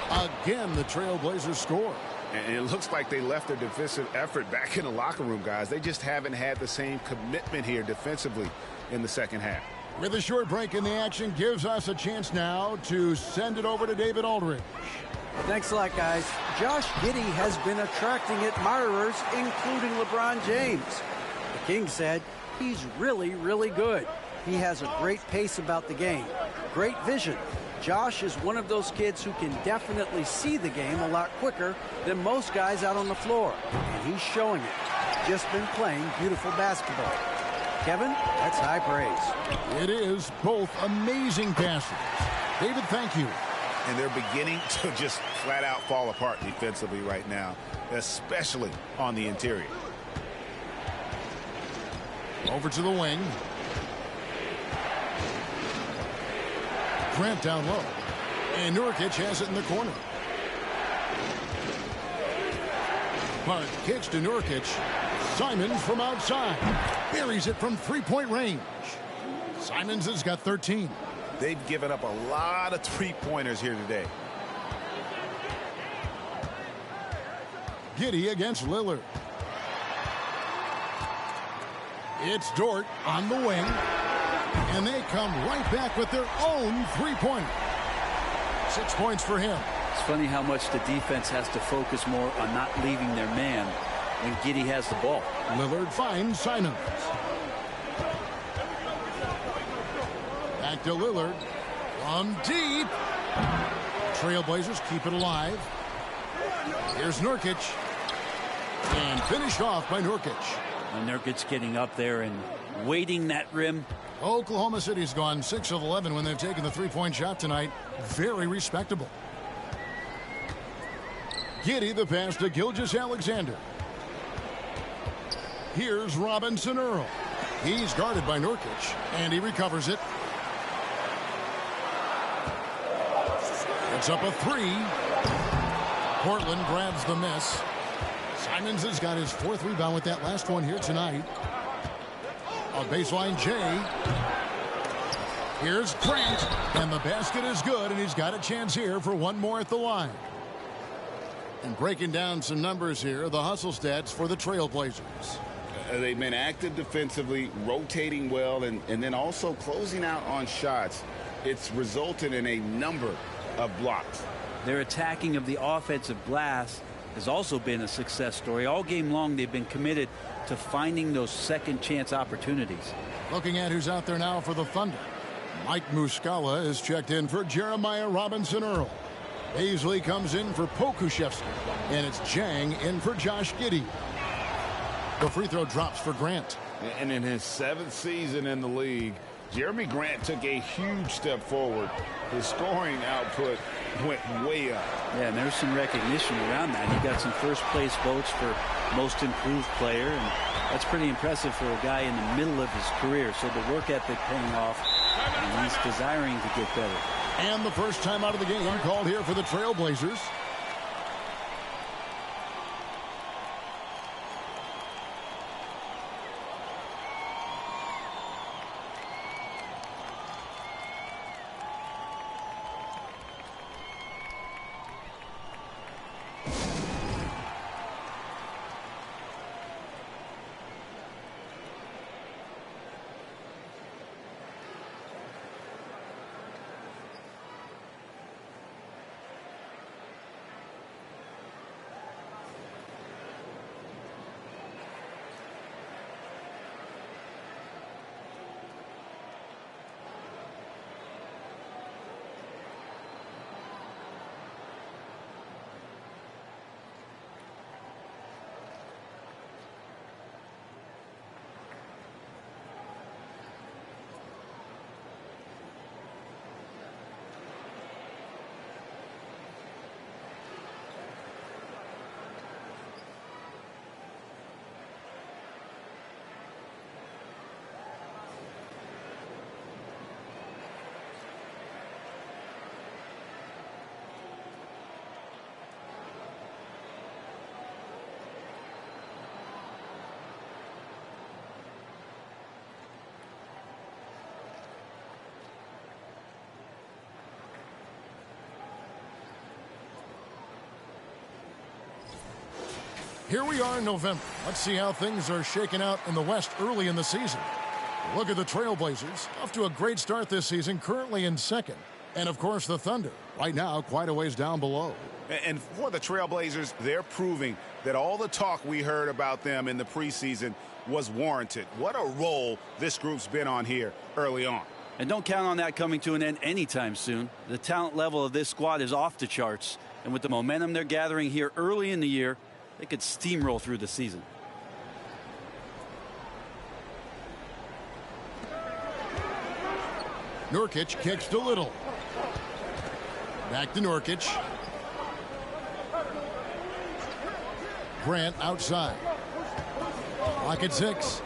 Again, the Trailblazers score. And it looks like they left their defensive effort back in the locker room, guys. They just haven't had the same commitment here defensively in the second half. With a short break in the action, gives us a chance now to send it over to David Aldridge. Thanks a lot, guys. Josh Giddey has been attracting admirers, including LeBron James. The King said he's really, really good. He has a great pace about the game, great vision. Josh is one of those kids who can definitely see the game a lot quicker than most guys out on the floor. And he's showing it. Just been playing beautiful basketball. Kevin, that's high praise. It is. Both amazing passes. David, thank you. And they're beginning to just flat out fall apart defensively right now, especially on the interior. Over to the wing. Grant down low. And Nurki'c has it in the corner. Hart kicks to Nurki'c. Simons from outside. Buries it from three-point range. Simons has got 13. They've given up a lot of three-pointers here today. Giddey against Lillard. It's Dort on the wing. And they come right back with their own three-pointer. 6 points for him. It's funny how much the defense has to focus more on not leaving their man when Giddey has the ball. Lillard finds Simons. Back to Lillard. From deep. Trailblazers keep it alive. Here's Nurki'c. And finished off by Nurki'c. And Nurkic getting up there and waiting that rim. Oklahoma City's gone 6 of 11 when they've taken the three-point shot tonight. Very respectable. Giddey the pass to Gilgeous-Alexander. Here's Robinson Earl. He's guarded by Nurkic, and he recovers it. It's up a three. Portland grabs the miss. Simons has got his 4th rebound with that last one here tonight. A baseline J. Here's Grant, and the basket is good, and he's got a chance here for one more at the line. And breaking down some numbers here, the hustle stats for the Trailblazers. They've been active defensively, rotating well, and then also closing out on shots. It's resulted in a number of blocks. Their attacking of the offensive glass has also been a success story. All game long, they've been committed to finding those second chance opportunities. Looking at who's out there now for the Thunder. Mike Muscala is checked in for Jeremiah Robinson Earl. Paisley comes in for Pokuševski, and it's Jang in for Josh Giddey. The free throw drops for Grant. And in his 7th season in the league, Jeremy Grant took a huge step forward. His scoring output went way up. Yeah, and there's some recognition around that. He got some first place votes for most improved player, and that's pretty impressive for a guy in the middle of his career. So the work ethic paying off, and he's desiring to get better. And the first time out of the game called here for the Trailblazers. Here we are in November. Let's see how things are shaking out in the West early in the season. Look at the Trailblazers. Off to a great start this season, currently in 2nd. And, of course, the Thunder, right now quite a ways down below. And for the Trailblazers, they're proving that all the talk we heard about them in the preseason was warranted. What a role this group's been on here early on. And don't count on that coming to an end anytime soon. The talent level of this squad is off the charts. And with the momentum they're gathering here early in the year, they could steamroll through the season. Nurkic kicks to Little. Back to Nurkic. Grant outside. Clock at 6.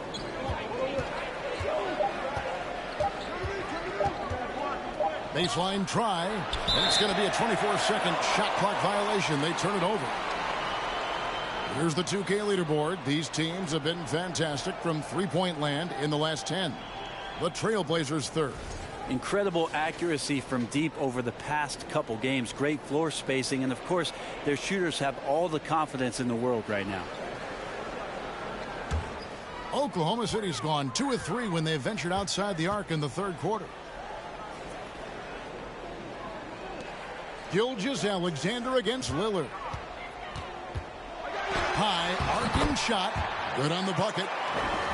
Baseline try, and it's going to be a 24-second shot clock violation. They turn it over. Here's the 2K leaderboard. These teams have been fantastic from three-point land in the last 10. The Trailblazers third. Incredible accuracy from deep over the past couple games. Great floor spacing, and of course their shooters have all the confidence in the world right now. Oklahoma City's gone 2 of 3 when they ventured outside the arc in the third quarter. Gilgeous-Alexander against Lillard. High arcing shot. Good on the bucket.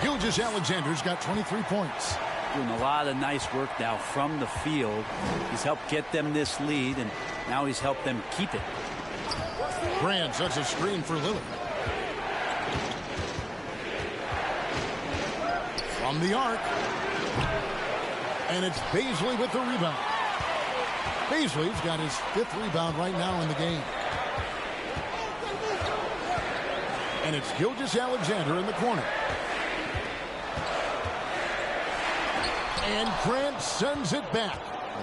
Gilgeous-Alexander's got 23 points. Doing a lot of nice work now from the field. He's helped get them this lead, and now he's helped them keep it. Grant sets a screen for Lillard. From the arc. And it's Bazley with the rebound. Bazley's got his 5th rebound right now in the game. And it's Gilgeous-Alexander in the corner. And Grant sends it back.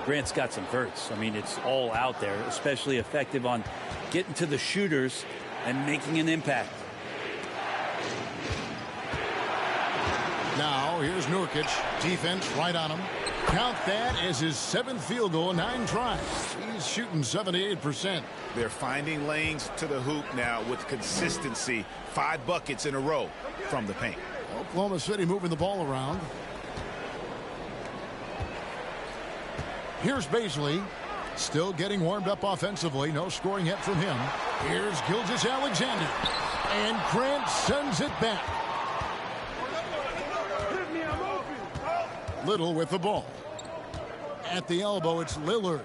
Grant's got some verts. I mean, it's all out there, especially effective on getting to the shooters and making an impact. Now, here's Nurkic. Defense right on him. Count that as his 7th field goal in 9 tries. He's shooting 78%. They're finding lanes to the hoop now with consistency. 5 buckets in a row from the paint. Oklahoma City moving the ball around. Here's Bazley. Still getting warmed up offensively. No scoring yet from him. Here's Gilgeous-Alexander. And Grant sends it back. Little with the ball. At the elbow, it's Lillard.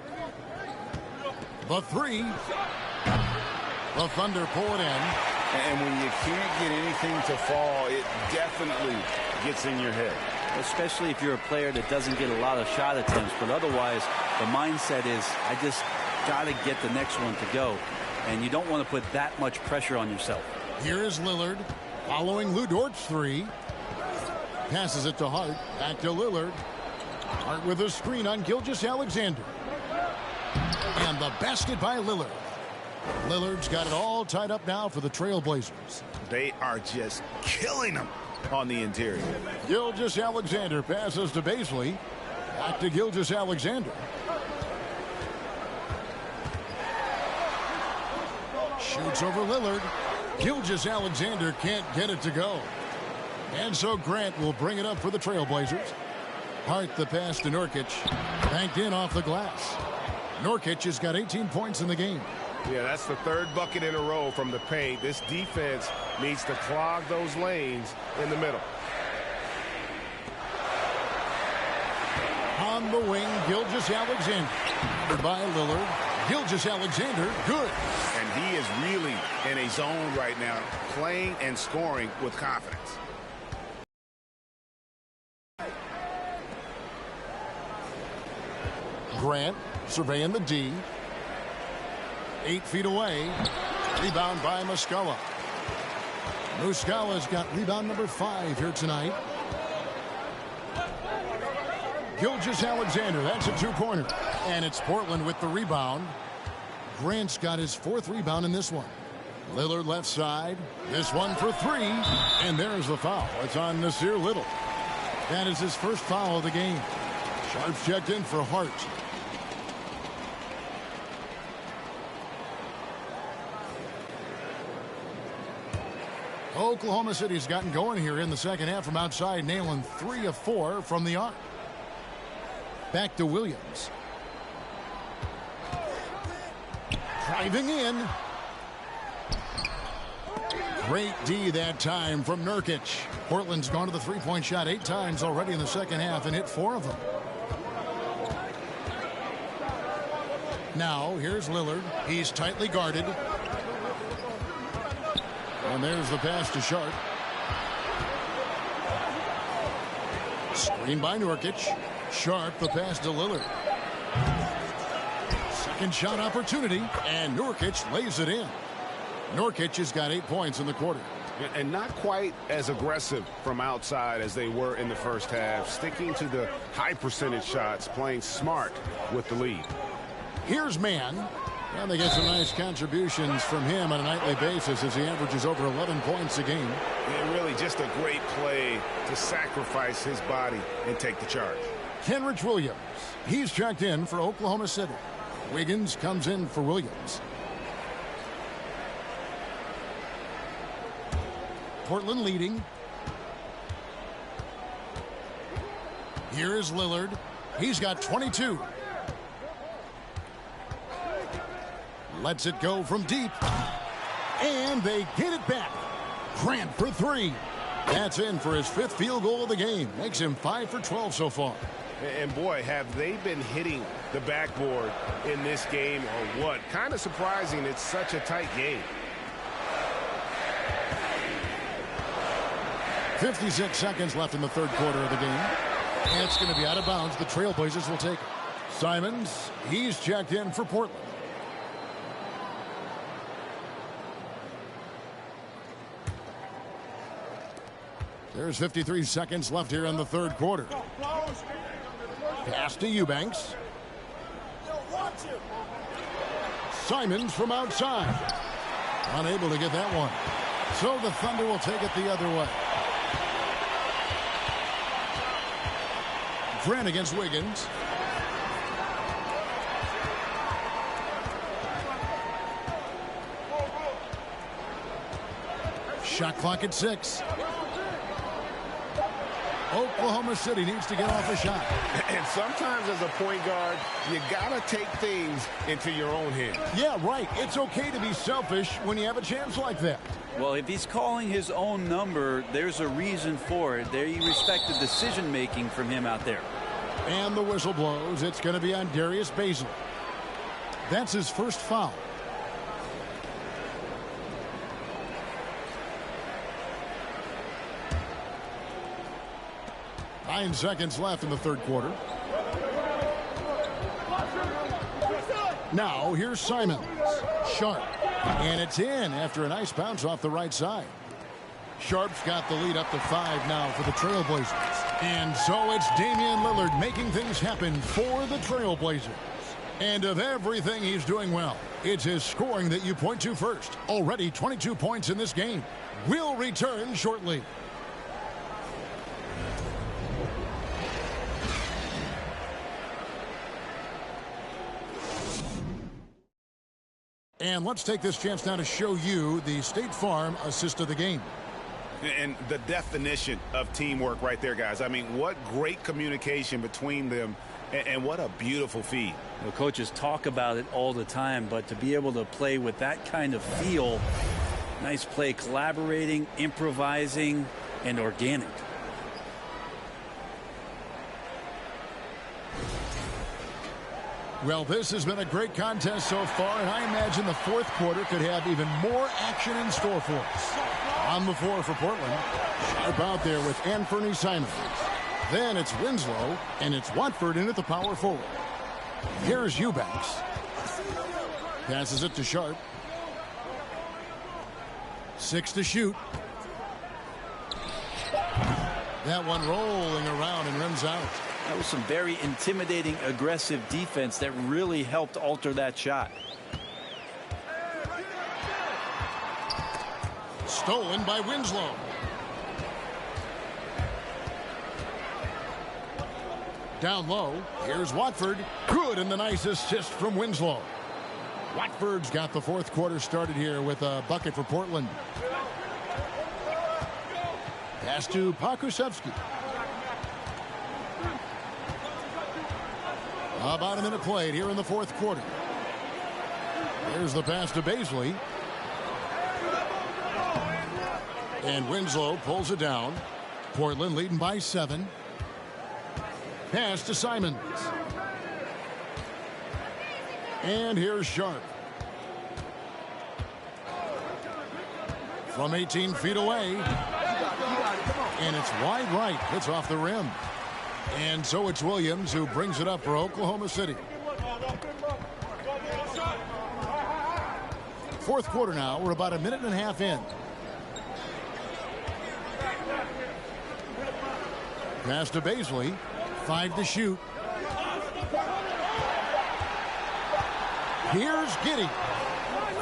The 3. The Thunder pull it in. And when you can't get anything to fall, it definitely gets in your head. Especially if you're a player that doesn't get a lot of shot attempts. But otherwise, the mindset is, I just got to get the next one to go. And you don't want to put that much pressure on yourself. Here is Lillard following Lou Dort's 3. Passes it to Hart. Back to Lillard. Hart with a screen on Gilgeous-Alexander. And the basket by Lillard. Lillard's got it all tied up now for the Trailblazers. They are just killing them on the interior. Gilgeous-Alexander passes to Bazley. Back to Gilgeous-Alexander. Shoots over Lillard. Gilgeous-Alexander can't get it to go. And so Grant will bring it up for the Trailblazers. Hart the pass to Nurkic. Banked in off the glass. Nurkic has got 18 points in the game. Yeah, that's the 3rd bucket in a row from the paint. This defense needs to clog those lanes in the middle. On the wing, Gilgeous-Alexander. By Lillard. Gilgeous-Alexander, good. And he is really in a zone right now, playing and scoring with confidence. Grant surveying the D. 8 feet away. Rebound by Muscala. Muscala's got rebound number 5 here tonight. Gilgeous-Alexander, that's a 2-pointer. And it's Portland with the rebound. Grant's got his 4th rebound in this one. Lillard left side. This one for 3. And there's the foul. It's on Nasir Little. That is his first foul of the game. Sharps checked in for Hart. Oklahoma City's gotten going here in the second half from outside, nailing 3 of 4 from the arc. Back to Williams. Driving in. Great D that time from Nurki'c. Portland's gone to the three-point shot 8 times already in the second half and hit 4 of them. Now, here's Lillard. He's tightly guarded. And there's the pass to Sharp. Screen by Nurki'c. Sharp, the pass to Lillard. Second shot opportunity, and Nurki'c lays it in. Nurki'c has got 8 points in the quarter. And not quite as aggressive from outside as they were in the first half. Sticking to the high percentage shots, playing smart with the lead. Here's Mann. And they get some nice contributions from him on a nightly basis as he averages over 11 points a game. And really just a great play to sacrifice his body and take the charge. Kenrich Williams. He's checked in for Oklahoma City. Wiggins comes in for Williams. Portland leading. Here is Lillard. He's got 22. Lets it go from deep. And they get it back. Grant for 3. That's in for his 5th field goal of the game. Makes him 5 for 12 so far. And boy, have they been hitting the backboard in this game or what? Kind of surprising it's such a tight game. 56 seconds left in the third quarter of the game. And it's going to be out of bounds. The Trailblazers will take it. Simons, he's checked in for Portland. There's 53 seconds left here in the third quarter. Pass to Eubanks. Simons from outside. Unable to get that one. So the Thunder will take it the other way. Grant against Wiggins. Shot clock at 6. Oklahoma City needs to get off a shot. And sometimes as a point guard, you got to take things into your own hands. Yeah, right. It's okay to be selfish when you have a chance like that. Well, if he's calling his own number, there's a reason for it. There you respect the decision-making from him out there. And the whistle blows. It's going to be on Darius Bazley. That's his first foul. Nine seconds left in the third quarter. Now here's Simons. Sharp. And it's in after a nice bounce off the right side. Sharp's got the lead up to 5 now for the Trailblazers. And so it's Damian Lillard making things happen for the Trailblazers. And of everything he's doing well, it's his scoring that you point to first. Already 22 points in this game. We'll return shortly. And let's take this chance now to show you the State Farm assist of the game. And the definition of teamwork right there, guys. I mean, what great communication between them, and what a beautiful feed. The coaches talk about it all the time, but to be able to play with that kind of feel, nice play, collaborating, improvising, and organic. Well, this has been a great contest so far, and I imagine the fourth quarter could have even more action in store for us. On the floor for Portland, Sharp out there with Anthony Simons. Then it's Winslow, and it's Watford in at the power forward. Here's Eubanks. Passes it to Sharp. 6 to shoot. That one rolling around and rims out. That was some very intimidating, aggressive defense that really helped alter that shot. Stolen by Winslow. Down low, here's Watford. Good, and the nice assist from Winslow. Watford's got the fourth quarter started here with a bucket for Portland. Pass to Pokusevski. About a minute played here in the fourth quarter. Here's the pass to Baisley. And Winslow pulls it down. Portland leading by 7. Pass to Simons. And here's Sharp. From 18 feet away. And it's wide right. It's off the rim. And so it's Williams who brings it up for Oklahoma City. Fourth quarter now. We're about a minute and a half in. Pass to Baisley. 5 to shoot. Here's Giddey.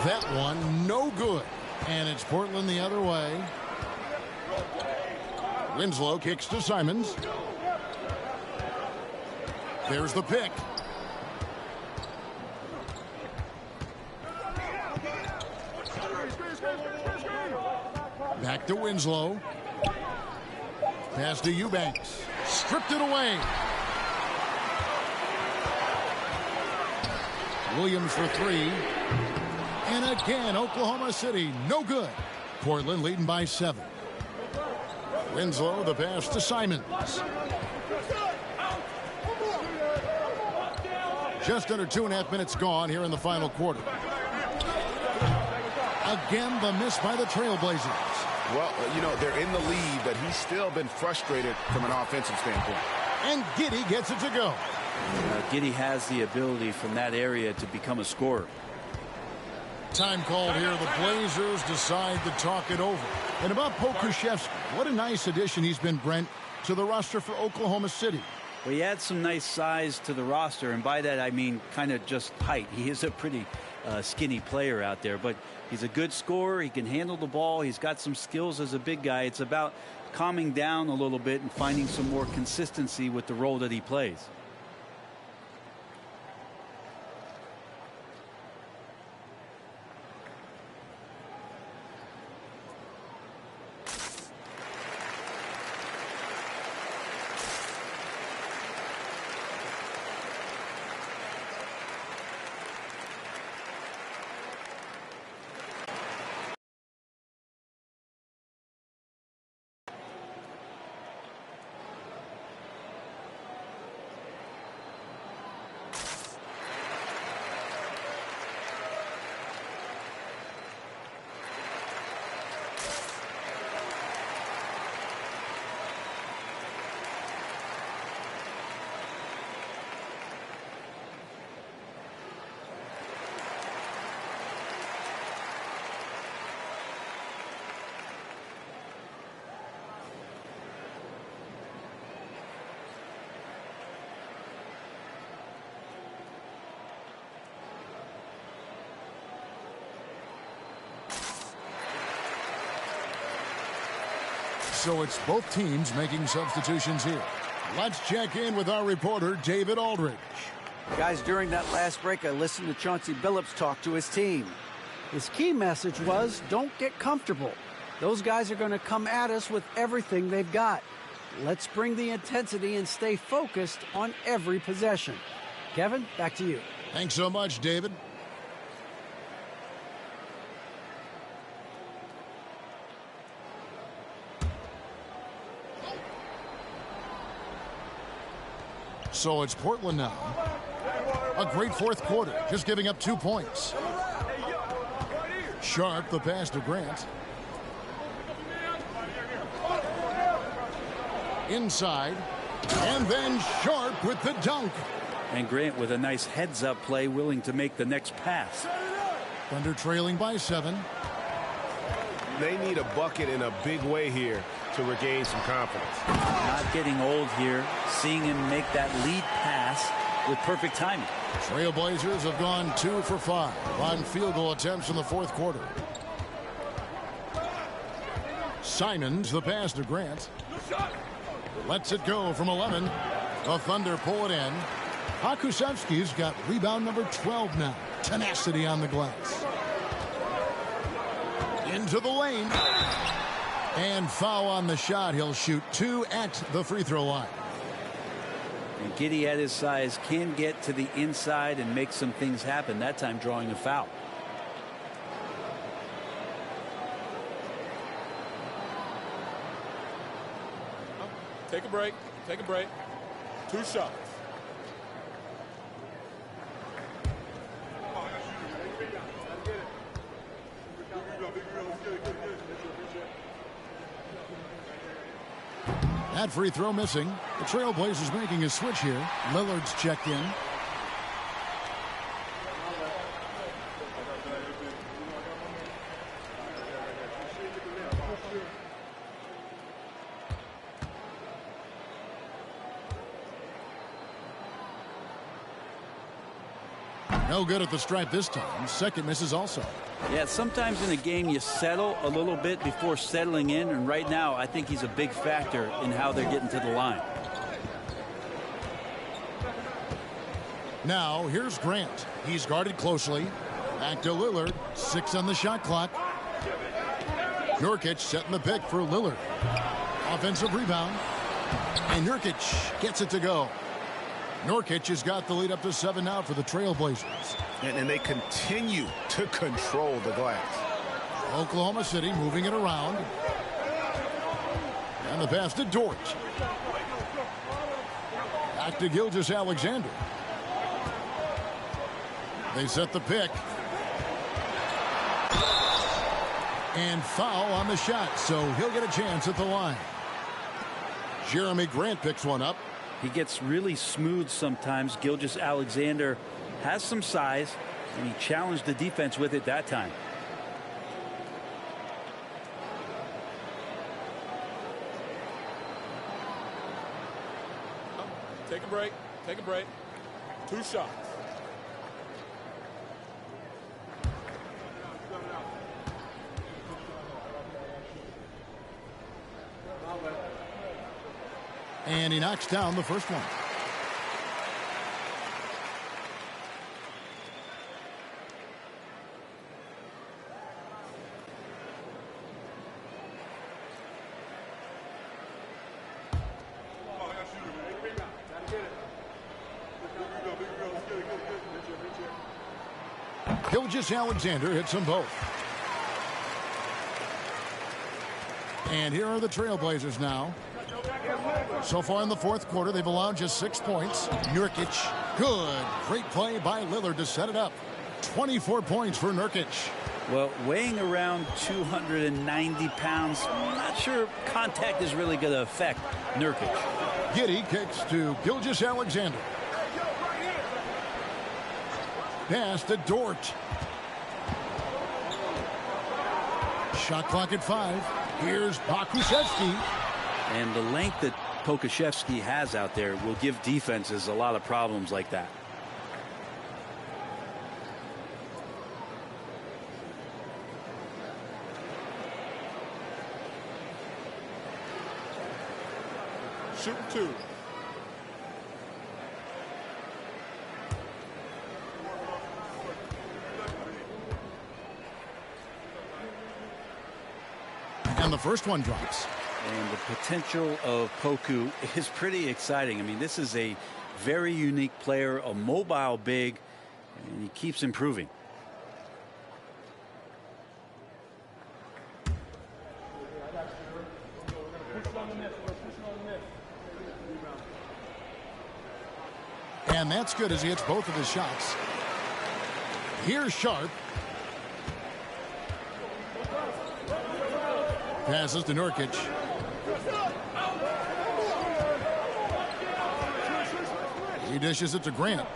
That one no good. And it's Portland the other way. Winslow kicks to Simons. There's the pick. Back to Winslow. Pass to Eubanks. Stripped it away. Williams for 3. And again, Oklahoma City, no good. Portland leading by 7. Winslow, the pass to Simons. Just under 2.5 minutes gone here in the final quarter. Again, the miss by the Trailblazers. Well, you know, they're in the lead, but he's still been frustrated from an offensive standpoint. And Giddey gets it to go. Giddey has the ability from that area to become a scorer. Time called here. The Blazers decide to talk it over. And about Pokusevski, what a nice addition he's been, Brent, to the roster for Oklahoma City. Well, he adds some nice size to the roster, and by that I mean kind of just height. He is a pretty skinny player out there, but he's a good scorer. He can handle the ball. He's got some skills as a big guy. It's about calming down a little bit and finding some more consistency with the role that he plays. So it's both teams making substitutions here. Let's check in with our reporter, David Aldridge. Guys, during that last break, I listened to Chauncey Billups talk to his team. His key message was, don't get comfortable. Those guys are going to come at us with everything they've got. Let's bring the intensity and stay focused on every possession. Kevin, back to you. Thanks so much, David. So it's Portland now. A great fourth quarter, just giving up 2 points. Sharp, the pass to Grant. Inside. And then Sharp with the dunk. And Grant with a nice heads-up play, willing to make the next pass. Thunder trailing by 7. They need a bucket in a big way here to regain some confidence. Not getting old here, seeing him make that lead pass with perfect timing. Trailblazers have gone 2 for 5 on field goal attempts in the fourth quarter. Simons, the pass to Grant. Lets it go from 11. The Thunder pull it in. Pokusevski's got rebound number 12 now. Tenacity on the glass. Into the lane. And foul on the shot. He'll shoot 2 at the free throw line. And Giddey at his size can get to the inside and make some things happen, that time drawing a foul. Take a break. Take a break. 2 shots. That free throw missing. The Trailblazers making a switch here. Lillard's checked in. No good at the stripe this time. Second misses also. Yeah, sometimes in a game you settle a little bit before settling in, and right now I think he's a big factor in how they're getting to the line. Now here's Grant. He's guarded closely. Back to Lillard. 6 on the shot clock. Nurki'c setting the pick for Lillard. Offensive rebound. And Nurki'c gets it to go. Nurki'c has got the lead up to 7 now for the Trailblazers. And they continue to control the glass. Oklahoma City moving it around. And the pass to Dort. Back to Gilgeous-Alexander. They set the pick. And foul on the shot, so he'll get a chance at the line. Jeremy Grant picks one up. He gets really smooth sometimes. Gilgeous-Alexander has some size, and he challenged the defense with it that time. Take a break. Take a break. 2 shots. And he knocks down the first one. Gilgeous-Alexander hits them both. And here are the Trailblazers now. So far in the fourth quarter, they've allowed just 6 points. Nurki'c, good. Great play by Lillard to set it up. 24 points for Nurki'c. Well, weighing around 290 pounds, I'm not sure contact is really going to affect Nurki'c. Giddey kicks to Gilgeous-Alexander. Pass to Dort. Shot clock at 5. Here's Pokusevski. And the length that Pokusevski has out there will give defenses a lot of problems like that. Shoot 2. And the first one drops. And the potential of Poku is pretty exciting. I mean, this is a very unique player, a mobile big, and he keeps improving. And that's good as he hits both of his shots. Here's Sharp. Passes to Nurki'c. He dishes it to Grant.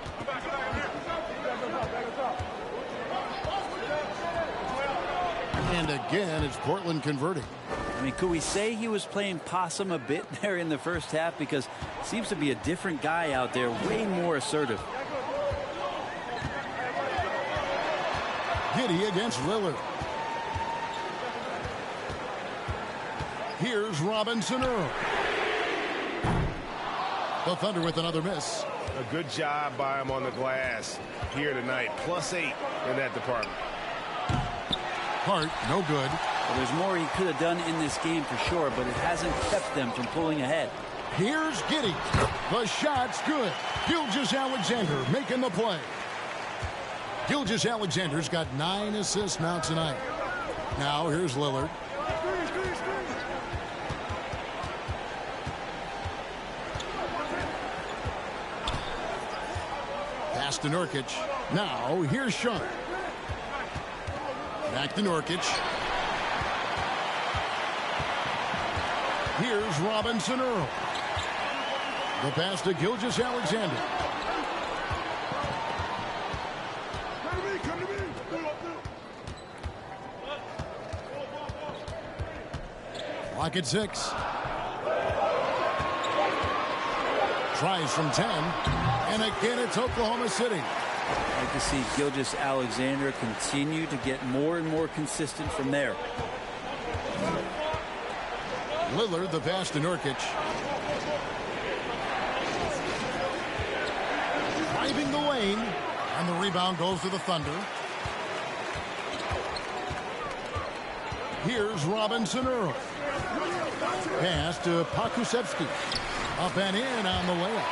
And again, it's Portland converting. I mean, could we say he was playing possum a bit there in the first half? Because it seems to be a different guy out there, way more assertive. Giddey against Lillard. Here's Robinson Earl. The Thunder with another miss. A good job by him on the glass here tonight. +8 in that department. Hart, no good. Well, there's more he could have done in this game for sure, but it hasn't kept them from pulling ahead. Here's Giddey. The shot's good. Gilgeous-Alexander making the play. Gilgeous-Alexander's got 9 assists now tonight. Now here's Lillard. Pass to Nurkic. Now, here's Sharp. Back to Nurkic. Here's Robinson Earl. The pass to Gilgeous-Alexander. Clock at 6. Tries from 10. And again, it's Oklahoma City. I'd like to see Gilgeous-Alexander continue to get more and more consistent from there. Lillard, the pass to Nurkic. Driving the lane. And the rebound goes to the Thunder. Here's Robinson Earl. Pass to Pokusevski. Up and in on the layup.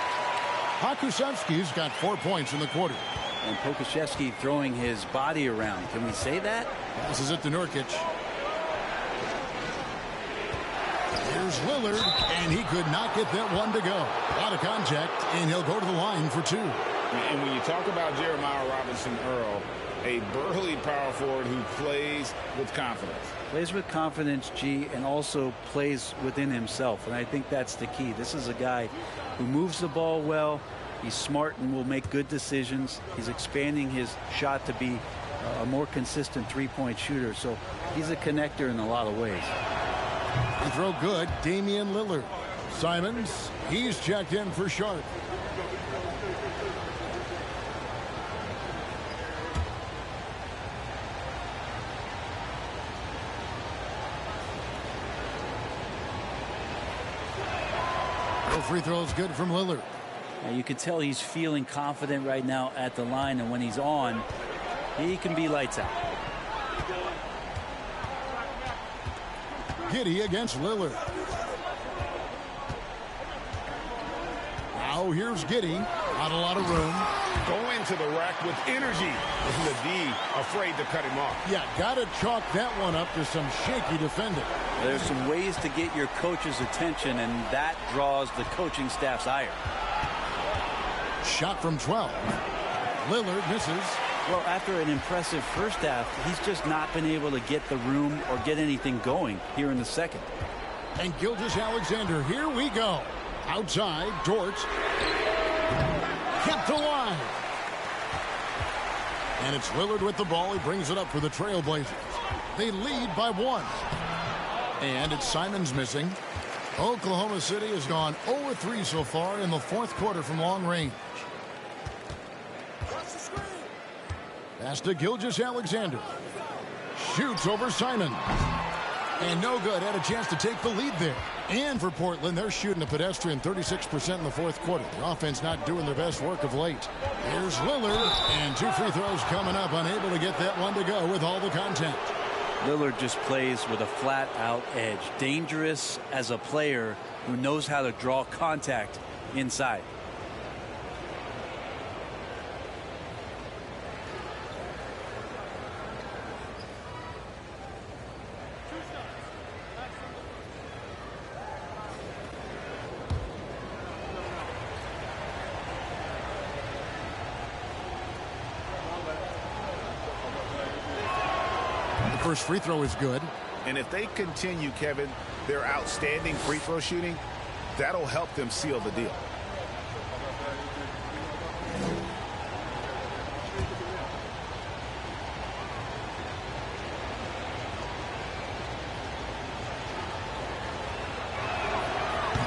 Pokusevski's got 4 points in the quarter. And Pokusevski throwing his body around. Can we say that? Passes it to Nurkic. Here's Lillard, and he could not get that one to go. A lot of contact, and he'll go to the line for 2. And when you talk about Jeremiah Robinson Earl, a burly power forward who plays with confidence. Plays with confidence, G, and also plays within himself. And I think that's the key. This is a guy who moves the ball well. He's smart and will make good decisions. He's expanding his shot to be a more consistent three-point shooter. So he's a connector in a lot of ways. He throw good. Damian Lillard. Simons, he's checked in for Sharp. No free throws good from Lillard. Now you can tell he's feeling confident right now at the line, and when he's on, he can be lights out. Giddey against Lillard. Now here's Giddey. Not a lot of room. Go into the rack with energy. Isn't the D afraid to cut him off? Yeah, got to chalk that one up to some shaky defending. There's some ways to get your coach's attention, and that draws the coaching staff's ire. Shot from 12. Lillard misses. Well, after an impressive first half, he's just not been able to get the room or get anything going here in the second. And Gilgeous-Alexander, here we go. Outside, Dort. Kept alive. And it's Lillard with the ball. He brings it up for the Trailblazers. They lead by 1. And it's Simons missing. Oklahoma City has gone 0-3 so far in the fourth quarter from long range. Pass to Gilgeous-Alexander. Shoots over Simon. And no good. Had a chance to take the lead there. And for Portland, they're shooting a pedestrian 36% in the fourth quarter. The offense not doing their best work of late. Here's Lillard. And 2 free throws coming up. Unable to get that one to go with all the contact. Lillard just plays with a flat-out edge. Dangerous as a player who knows how to draw contact inside. First free throw is good. And if they continue, Kevin, their outstanding free throw shooting, that'll help them seal the deal.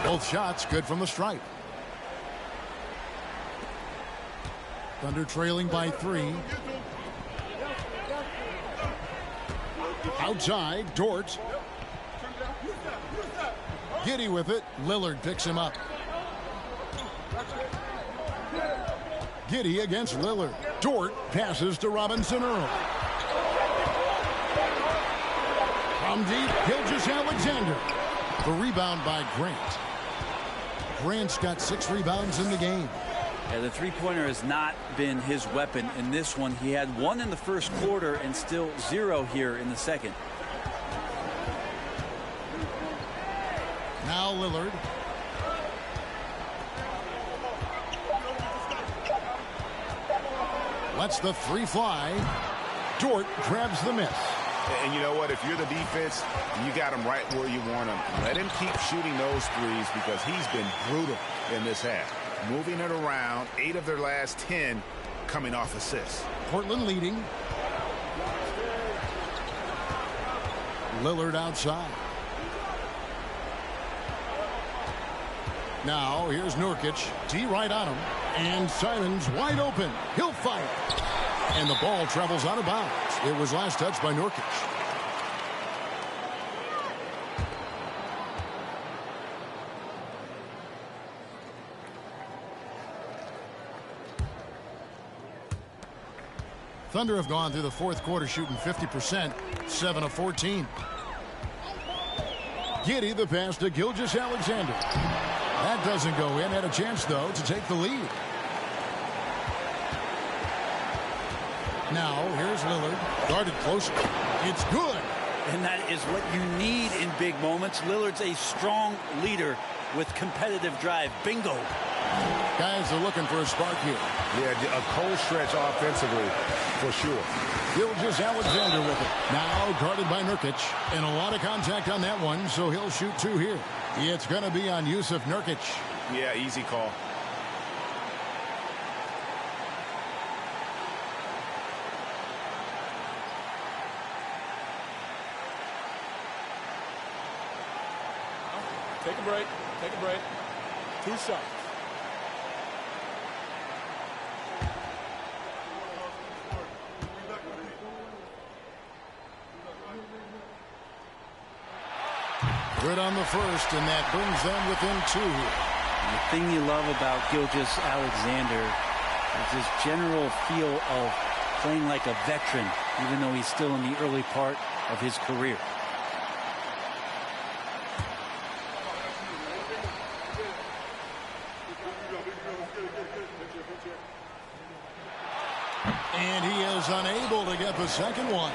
Both shots good from the stripe. Thunder trailing by 3. Outside, Dort. Giddey with it. Lillard picks him up. Giddey against Lillard. Dort passes to Robinson Earl. From deep, Gilgeous-Alexander. The rebound by Grant. Grant's got 6 rebounds in the game. Yeah, the three-pointer has not been his weapon in this one. He had 1 in the first quarter and still 0 here in the second. Now Lillard. Lets the three fly. Dort grabs the miss. And you know what? If you're the defense, you got him right where you want him. Let him keep shooting those threes because he's been brutal in this half. Moving it around, 8 of their last 10 coming off assists. Portland leading. Lillard outside. Now here's Nurkic. D right on him. And Simons wide open. He'll fire. And the ball travels out of bounds. It was last touched by Nurkic. Thunder have gone through the fourth quarter shooting 50%, 7 of 14. Giddey the pass to Gilgeous-Alexander. That doesn't go in. Had a chance, though, to take the lead. Now, here's Lillard. Guarded closer. It's good. And that is what you need in big moments. Lillard's a strong leader with competitive drive. Bingo. Guys are looking for a spark here. Yeah, a cold stretch offensively, for sure. Gilgeous-Alexander with it. Now guarded by Nurkic. And a lot of contact on that one, so he'll shoot 2 here. It's going to be on Jusuf Nurkic. Yeah, easy call. Take a break. Take a break. 2 shots. Good on the first, and that brings them within 2 here. The thing you love about Gilgeous-Alexander is his general feel of playing like a veteran, even though he's still in the early part of his career. And he is unable to get the second one.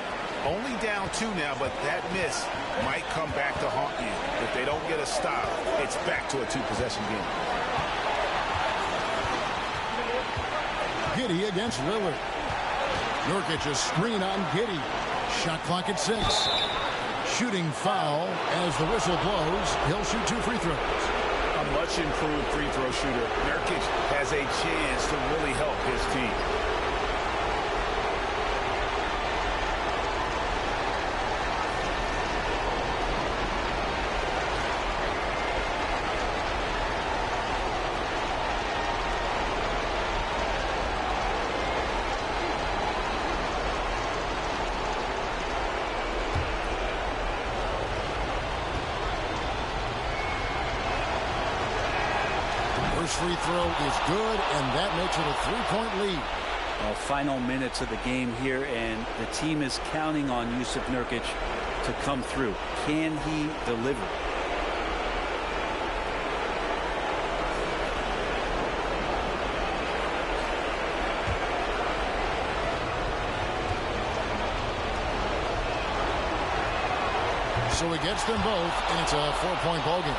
Only down 2 now, but that miss might come back to haunt you. If they don't get a stop, it's back to a 2-possession game. Giddey against Lillard. Nurkic a screen on Giddey. Shot clock at 6. Shooting foul as the whistle blows. He'll shoot 2 free throws. A much improved free throw shooter. Nurkic has a chance to really help his team. Free throw is good, and that makes it a 3-point lead. Well, final minutes of the game here, and the team is counting on Jusuf Nurkic to come through. Can he deliver? So he gets them both, and it's a 4-point ball game.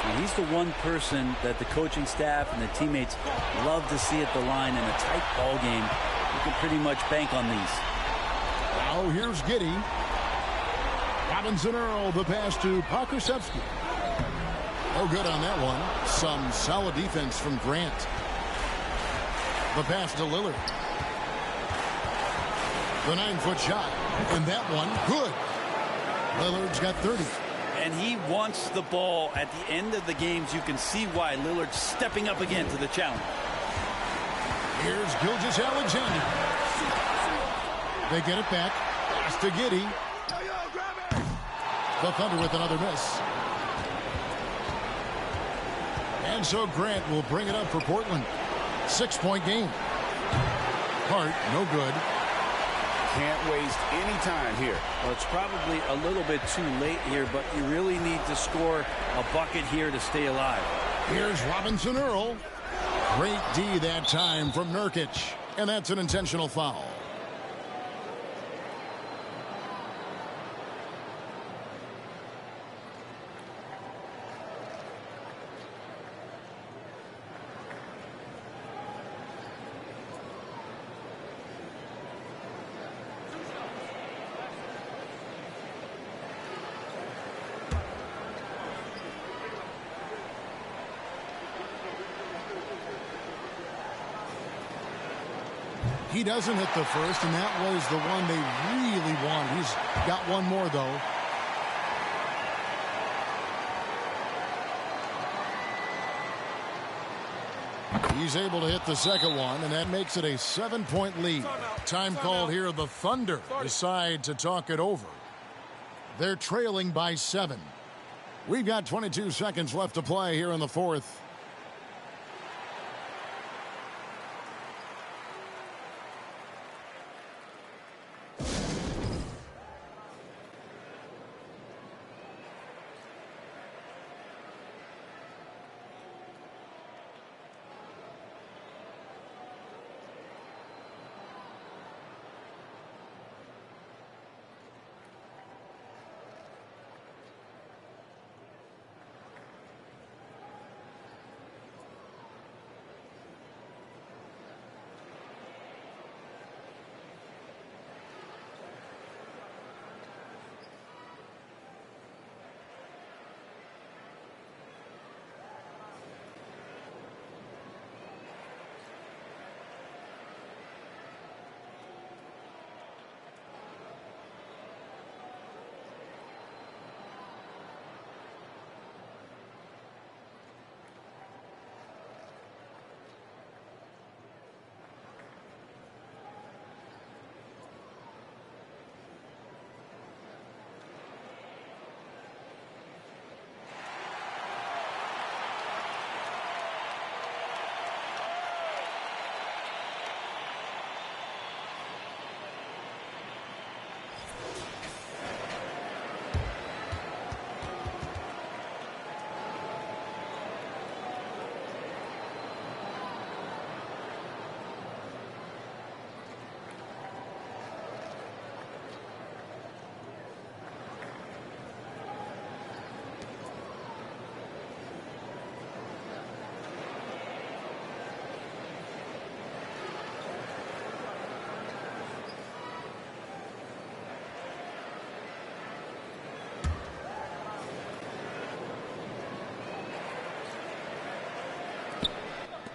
And he's the one person that the coaching staff and the teammates love to see at the line in a tight ball game. You can pretty much bank on these. Now here's Giddey. Robinson Earl, the pass to Pokusevski. No good on that one. Some solid defense from Grant. The pass to Lillard. The 9-foot shot. And that one, good. Lillard's got 30. And he wants the ball at the end of the games. You can see why Lillard's stepping up again to the challenge. Here's Gilgeous-Alexander. They get it back. Pass to Giddey. The Thunder with another miss. And so Grant will bring it up for Portland. 6-point game. Hart, no good. Can't waste any time here. Well, it's probably a little bit too late here, but you really need to score a bucket here to stay alive. Here's Robinson Earl. Great D that time from Nurkic. And that's an intentional foul. He doesn't hit the first, and that was the one they really wanted. He's got one more, though. He's able to hit the second one, and that makes it a 7-point lead. Time called here. The Thunder decide to talk it over. They're trailing by 7. We've got 22 seconds left to play here in the fourth.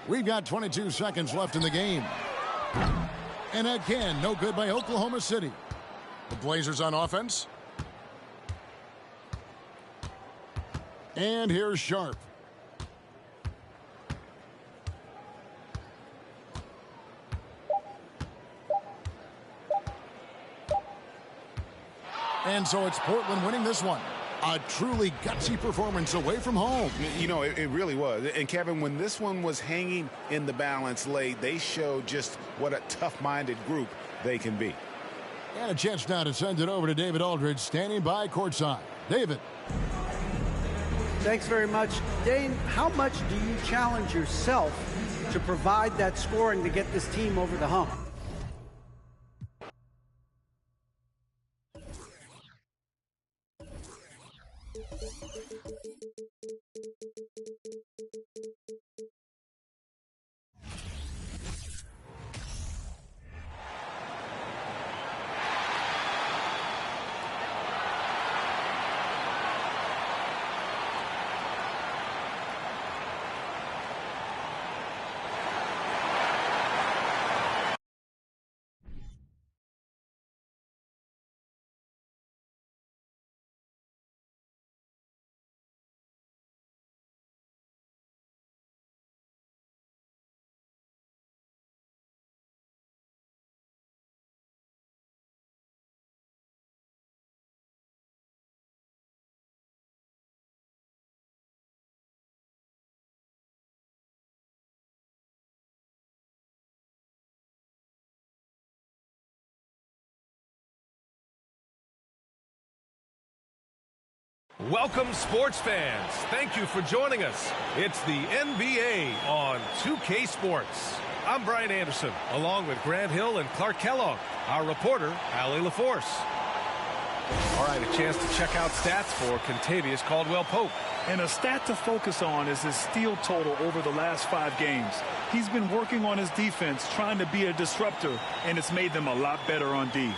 We've got 22 seconds left in the game. And again, no good by Oklahoma City. The Blazers on offense. And here's Sharp. And so it's Portland winning this one. A truly gutsy performance away from home. You know, it really was. And, Kevin, when this one was hanging in the balance late, they showed just what a tough-minded group they can be. And a chance now to send it over to David Aldridge, standing by courtside. David. Thanks very much. Dane, how much do you challenge yourself to provide that scoring to get this team over the hump? Welcome, sports fans. Thank you for joining us. It's the NBA on 2K Sports. I'm Brian Anderson, along with Grant Hill and Clark Kellogg, our reporter, Allie LaForce. All right, a chance to check out stats for Kentavious Caldwell-Pope. And a stat to focus on is his steal total over the last 5 games. He's been working on his defense, trying to be a disruptor, and it's made them a lot better on D.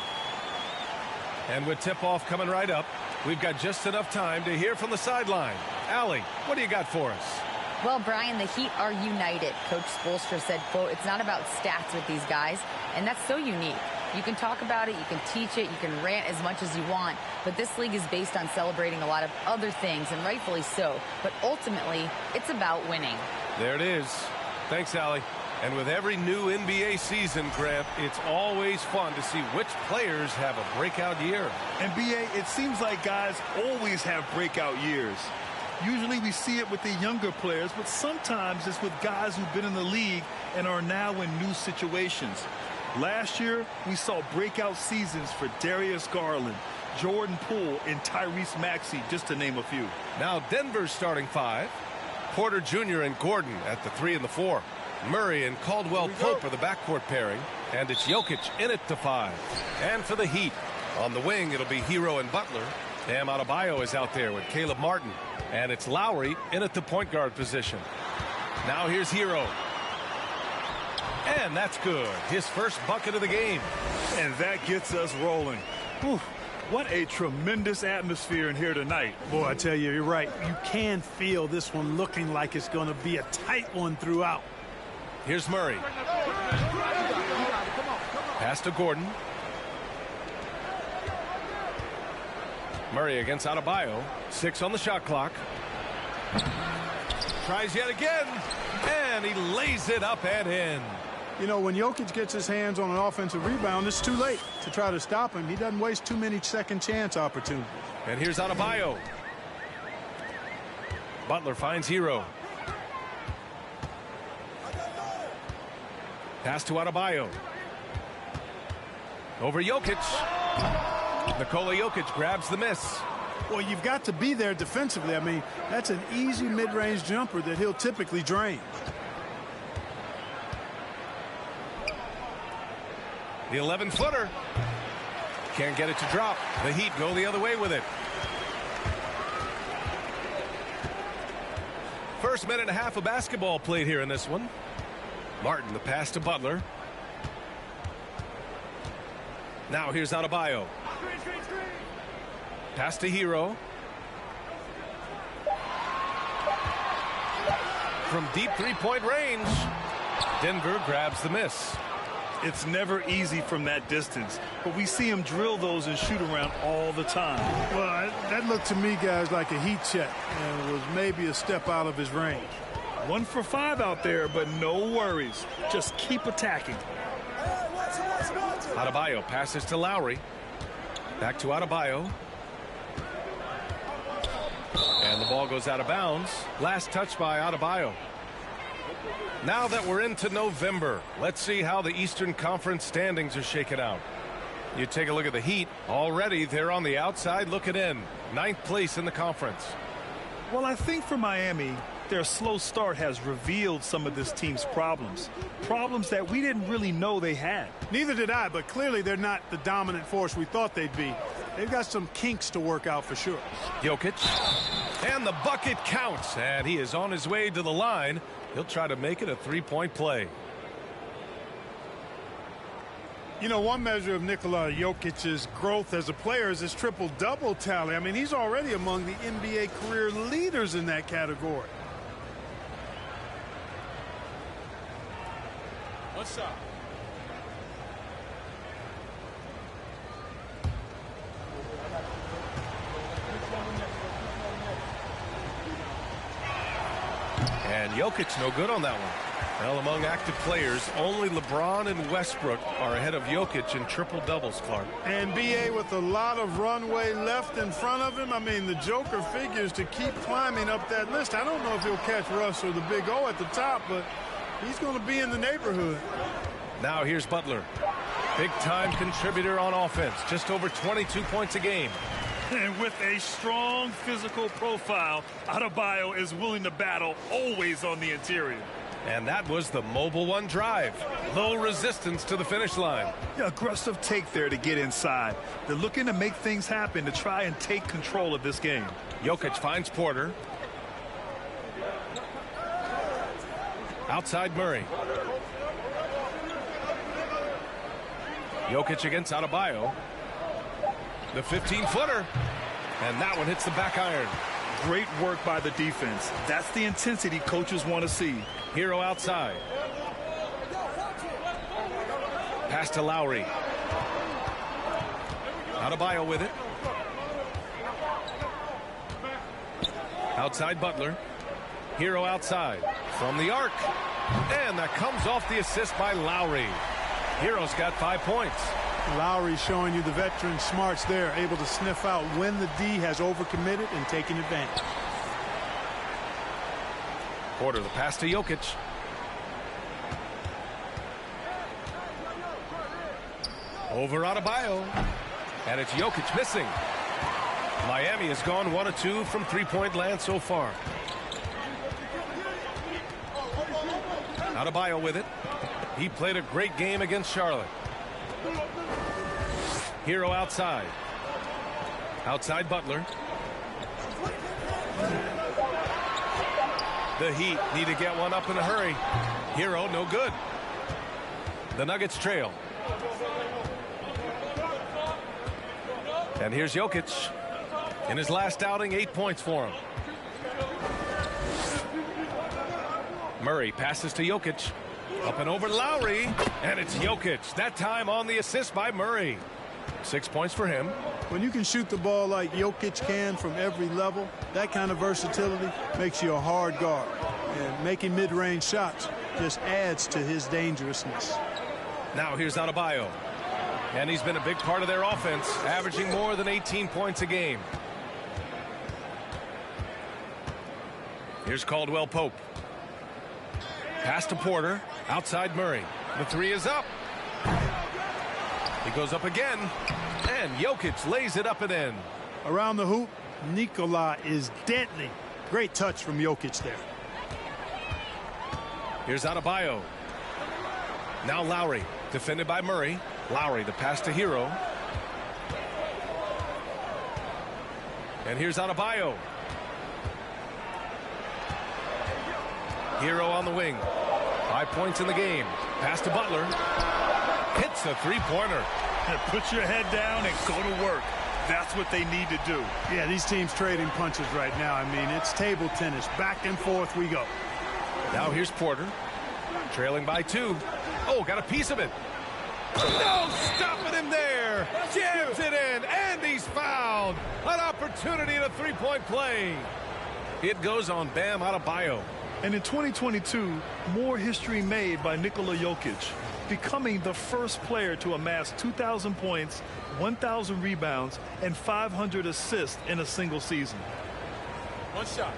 And with tip-off coming right up, we've got just enough time to hear from the sideline. Allie, what do you got for us? Well, Brian, the Heat are united. Coach Spoelstra said, quote, "It's not about stats with these guys," and that's so unique. You can talk about it, you can teach it, you can rant as much as you want, but this league is based on celebrating a lot of other things, and rightfully so. But ultimately, it's about winning. There it is. Thanks, Allie. And with every new NBA season, Grant, it's always fun to see which players have a breakout year. NBA, it seems like guys always have breakout years. Usually we see it with the younger players, but sometimes it's with guys who've been in the league and are now in new situations. Last year, we saw breakout seasons for Darius Garland, Jordan Poole, and Tyrese Maxey, just to name a few. Now Denver's starting 5. Porter Jr. and Gordon at the 3 and the 4. Murray and Caldwell Pope are the backcourt pairing. And it's Nurki'c in it to 5. And for the Heat, on the wing, it'll be Hero and Butler. Bam Adebayo is out there with Caleb Martin. And it's Lowry in at the point guard position. Now here's Hero. And that's good. His first bucket of the game. And that gets us rolling. Whew. What a tremendous atmosphere in here tonight. Boy, I tell you, you're right. You can feel this one looking like it's going to be a tight one throughout. Here's Murray. Pass to Gordon. Murray against Adebayo. 6 on the shot clock. Tries yet again. And he lays it up and in. You know, when Nurki'c gets his hands on an offensive rebound, it's too late to try to stop him. He doesn't waste too many second chance opportunities. And here's Adebayo. Butler finds Hero. Pass to Adebayo. Over Nurki'c. Nikola Jokic grabs the miss. Well, you've got to be there defensively. I mean, that's an easy mid-range jumper that he'll typically drain. The 11-footer. Can't get it to drop. The Heat go the other way with it. First minute and a half of basketball played here in this one. Martin, the pass to Butler. Now here's Adebayo. Pass to Hero. From deep three-point range. Denver grabs the miss. It's never easy from that distance, but we see him drill those and shoot around all the time. Well, that looked to me, guys, like a heat check, and it was maybe a step out of his range. 1 for 5 out there, but no worries. Just keep attacking. Adebayo passes to Lowry. Back to Adebayo. And the ball goes out of bounds. Last touch by Adebayo. Now that we're into November, let's see how the Eastern Conference standings are shaken out. You take a look at the Heat. Already they're on the outside looking in. 9th place in the conference. Well, I think for Miami, their slow start has revealed some of this team's problems. Problems that we didn't really know they had. Neither did I, but clearly they're not the dominant force we thought they'd be. They've got some kinks to work out for sure. Nurki'c. And the bucket counts. And he is on his way to the line. He'll try to make it a three-point play. You know, one measure of Nikola Jokic's growth as a player is his triple-double tally. I mean, he's already among the NBA career leaders in that category. What's up? And Jokic no good on that one. Well, among active players, only LeBron and Westbrook are ahead of Jokic in triple-doubles, Clark. And B.A. with a lot of runway left in front of him. I mean, the Joker figures to keep climbing up that list. I don't know if he'll catch Russ or the Big O at the top, but he's going to be in the neighborhood. Now here's Butler. Big-time contributor on offense. Just over 22 points a game. And with a strong physical profile, Adebayo is willing to battle, always on the interior. And that was the mobile one drive. Low resistance to the finish line. Yeah, aggressive take there to get inside. They're looking to make things happen to try and take control of this game. Jokic finds Porter. Outside Murray. Jokic against Adebayo. The 15-footer. And that one hits the back iron. Great work by the defense. That's the intensity coaches want to see. Hero outside. Pass to Lowry. Adebayo with it. Outside Butler. Hero outside. From the arc. And that comes off the assist by Lowry. Hero's got 5 points. Lowry showing you the veteran smarts there, able to sniff out when the D has overcommitted and taking advantage. Porter, the pass to Nurki'c. Over Adebayo. And it's Nurki'c missing. Miami has gone 1 of 2 from three-point land so far. Adebayo with it. He played a great game against Charlotte. Hero outside. Outside Butler. The Heat need to get one up in a hurry. Hero no good. The Nuggets trail. And here's Nurki'c. In his last outing, 8 points for him. Murray passes to Nurki'c. Up and over Lowry. And it's Nurki'c. That time on the assist by Murray. 6 points for him. When you can shoot the ball like Nurkic can from every level, that kind of versatility makes you a hard guard. And making mid-range shots just adds to his dangerousness. Now here's Adebayo. And he's been a big part of their offense, averaging more than 18 points a game. Here's Caldwell Pope. Pass to Porter. Outside Murray. The three is up. He goes up again. And Nurkic lays it up and in. Around the hoop, Nikola is deadly. Great touch from Nurkic there. Here's Adebayo. Now Lowry. Defended by Murray. Lowry, the pass to Hero. And here's Adebayo. Hero on the wing. 5 points in the game. Pass to Butler. Hits a three-pointer. Put your head down and go to work. That's what they need to do. Yeah, these teams trading punches right now. I mean, it's table tennis. Back and forth we go. Now here's Porter. Trailing by 2. Oh, got a piece of it. No, stopping him there. Jams it in, and he's fouled. An opportunity at a three-point play. It goes on Bam Adebayo. And in 2022, more history made by Nikola Jokic, becoming the first player to amass 2,000 points, 1,000 rebounds, and 500 assists in a single season. One shot.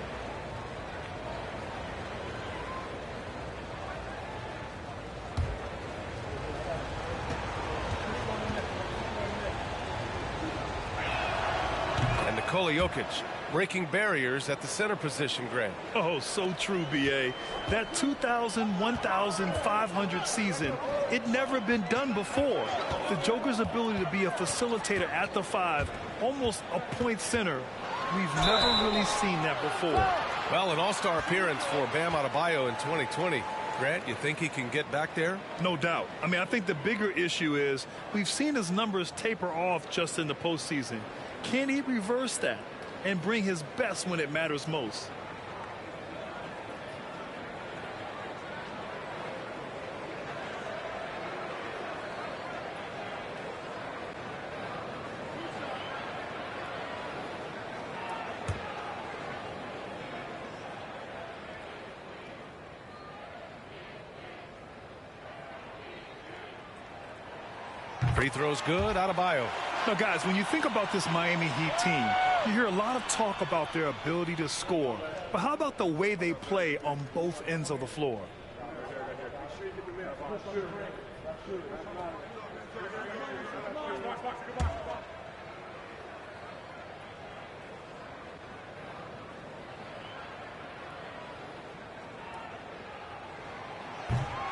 And Nikola Jokic breaking barriers at the center position, Grant. Oh, so true, B.A. That 2,000, 1,500 season, it never been done before. The Joker's ability to be a facilitator at the 5, almost a point center, we've never really seen that before. Well, an all-star appearance for Bam Adebayo in 2020. Grant, you think he can get back there? No doubt. I mean, I think the bigger issue is we've seen his numbers taper off just in the postseason. Can he reverse that and bring his best when it matters most? Free throws good. Adebayo. Now, guys, when you think about this Miami Heat team, you hear a lot of talk about their ability to score. But how about the way they play on both ends of the floor?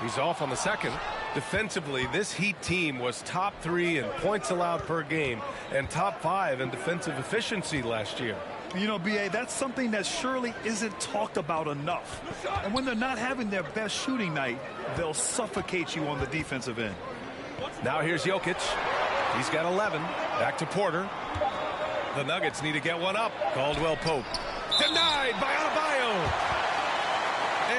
He's off on the second. Defensively, this Heat team was top 3 in points allowed per game and top 5 in defensive efficiency last year. You know, B.A., that's something that surely isn't talked about enough. And when they're not having their best shooting night, they'll suffocate you on the defensive end. Now here's Nurkic. He's got 11. Back to Porter. The Nuggets need to get one up. Caldwell Pope. Denied by Adebayo.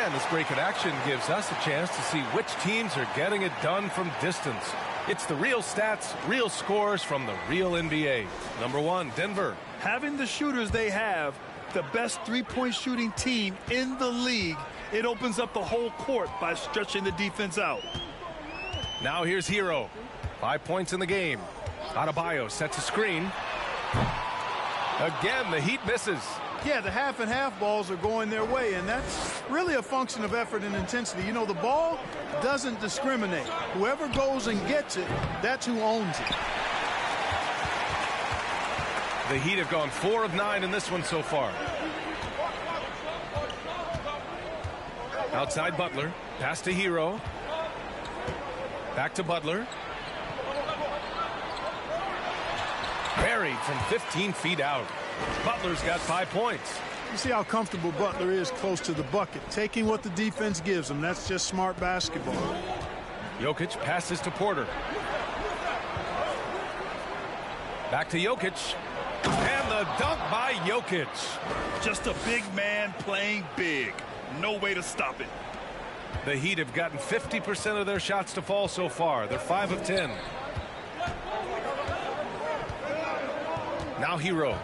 And this break in action gives us a chance to see which teams are getting it done from distance. It's the real stats, real scores from the real NBA. Number 1, Denver. Having the shooters they have, the best three-point shooting team in the league, it opens up the whole court by stretching the defense out. Now here's Hero. 5 points in the game. Adebayo sets a screen. Again, the Heat misses. Yeah, the half and half balls are going their way, and that's really a function of effort and intensity. You know, the ball doesn't discriminate. Whoever goes and gets it, that's who owns it. The Heat have gone 4 of 9 in this one so far. Outside Butler. Pass to Hero. Back to Butler. Buried from 15 feet out. Butler's got 5 points. You see how comfortable Butler is close to the bucket, taking what the defense gives him. That's just smart basketball. Nurki'c passes to Porter. Back to Nurki'c. And the dunk by Nurki'c. Just a big man playing big. No way to stop it. The Heat have gotten 50% of their shots to fall so far. They're 5 of 10. Now Hero.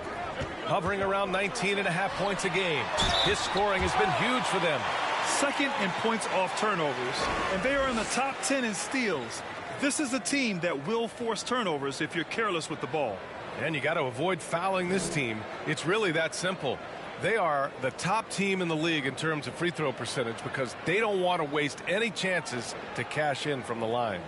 Hovering around 19.5 points a game. His scoring has been huge for them. Second in points off turnovers, and they are in the top 10 in steals. This is a team that will force turnovers if you're careless with the ball. And you got to avoid fouling this team. It's really that simple. They are the top team in the league in terms of free throw percentage because they don't want to waste any chances to cash in from the line.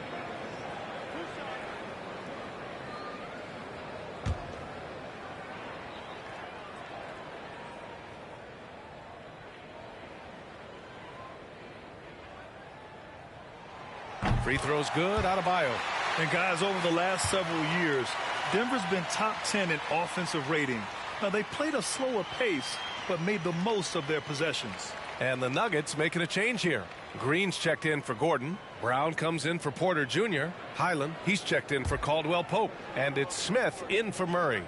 Free throws good. Adebayo. And guys, over the last several years, Denver's been top 10 in offensive rating. Now, they played a slower pace, but made the most of their possessions. And the Nuggets making a change here. Green's checked in for Gordon. Brown comes in for Porter Jr. Highland, he's checked in for Caldwell Pope. And it's Smith in for Murray.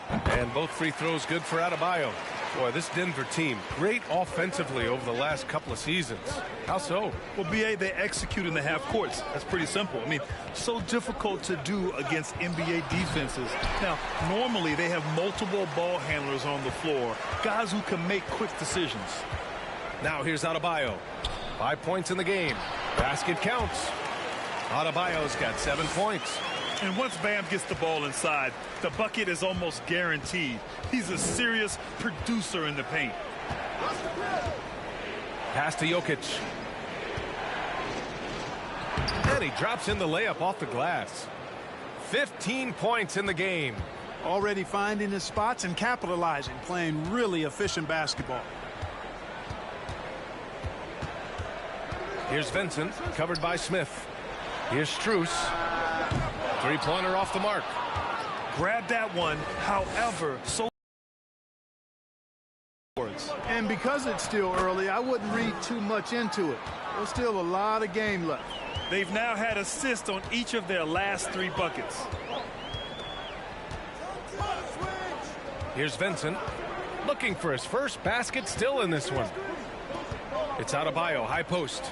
And both free throws good for Adebayo. Boy, this Denver team, great offensively over the last couple of seasons. How so? Well, BA, they execute in the half courts. That's pretty simple. I mean, so difficult to do against NBA defenses. Now, normally they have multiple ball handlers on the floor, guys who can make quick decisions. Now here's Adebayo. 5 points in the game. Basket counts. Adebayo's got 7 points. And once Bam gets the ball inside, the bucket is almost guaranteed. He's a serious producer in the paint. Pass to Nurki'c. And he drops in the layup off the glass. 15 points in the game. Already finding his spots and capitalizing, playing really efficient basketball. Here's Vincent, covered by Smith. Here's Strus. Three-pointer off the mark. Grab that one, however, so. And because it's still early, I wouldn't read too much into it. There's still a lot of game left. They've now had assists on each of their last 3 buckets. Here's Vincent, looking for his first basket still in this one. It's Adebayo, high post.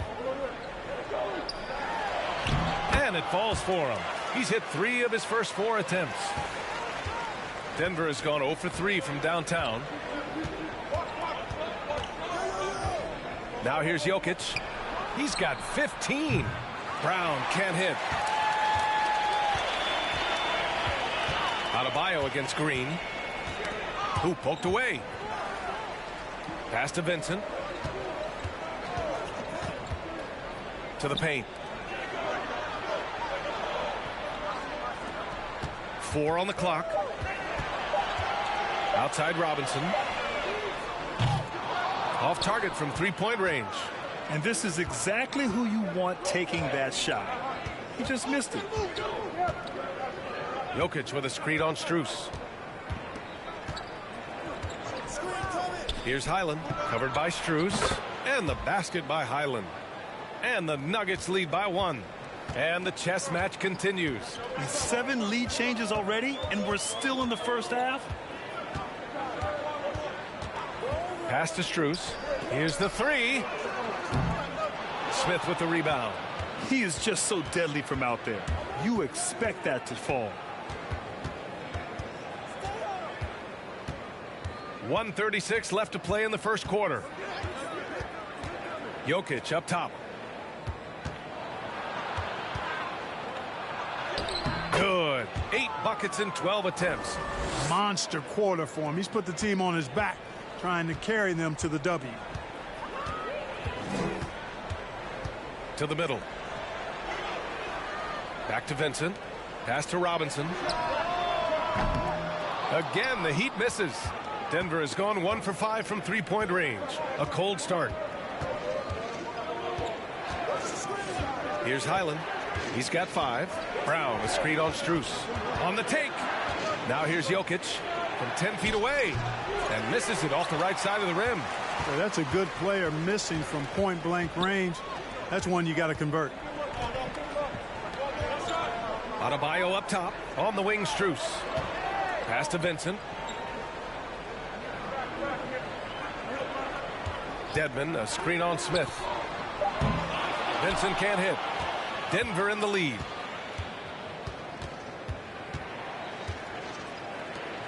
And it falls for him. He's hit 3 of his first 4 attempts. Denver has gone 0 for 3 from downtown. Now here's Nurki'c. He's got 15. Brown can't hit. Adebayo against Green. Who poked away. Pass to Vincent. To the paint. 4 on the clock. Outside Robinson. Off target from 3-point range. And this is exactly who you want taking that shot. He just missed it. Nurki'c with a screen on Strus. Here's Highland, covered by Strus. And the basket by Highland. And the Nuggets lead by 1. And the chess match continues. 7 lead changes already, and we're still in the first half. Pass to Strus. Here's the 3. Smith with the rebound. He is just so deadly from out there. You expect that to fall. 1:36 left to play in the first quarter. Nurki'c up top. Good. 8 buckets in 12 attempts. Monster quarter for him. He's put the team on his back, trying to carry them to the W. To the middle. Back to Vincent. Pass to Robinson. Again, the Heat misses. Denver has gone 1 for 5 from three-point range. A cold start. Here's Highland. He's got 5. Brown, a screen on Strus. On the take. Now here's Nurki'c from 10 feet away. And misses it off the right side of the rim. Well, that's a good player missing from point-blank range. That's one you got to convert. Adebayo up top. On the wing, Strus. Pass to Vincent. Dedmon, a screen on Smith. Vincent can't hit. Denver in the lead.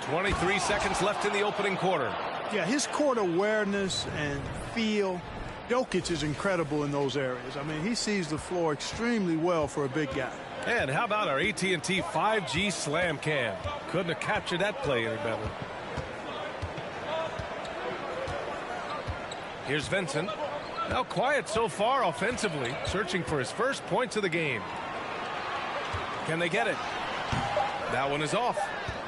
23 seconds left in the opening quarter. Yeah, his court awareness and feel. Nurkic is incredible in those areas. I mean, he sees the floor extremely well for a big guy. And how about our AT&T 5G slam cam? Couldn't have captured that play any better. Here's Vincent. Now quiet so far offensively, searching for his first points of the game. Can they get it? That one is off.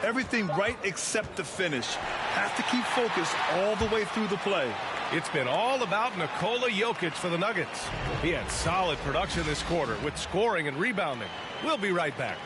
Everything right except the finish. Have to keep focused all the way through the play. It's been all about Nikola Jokic for the Nuggets. He had solid production this quarter with scoring and rebounding. We'll be right back.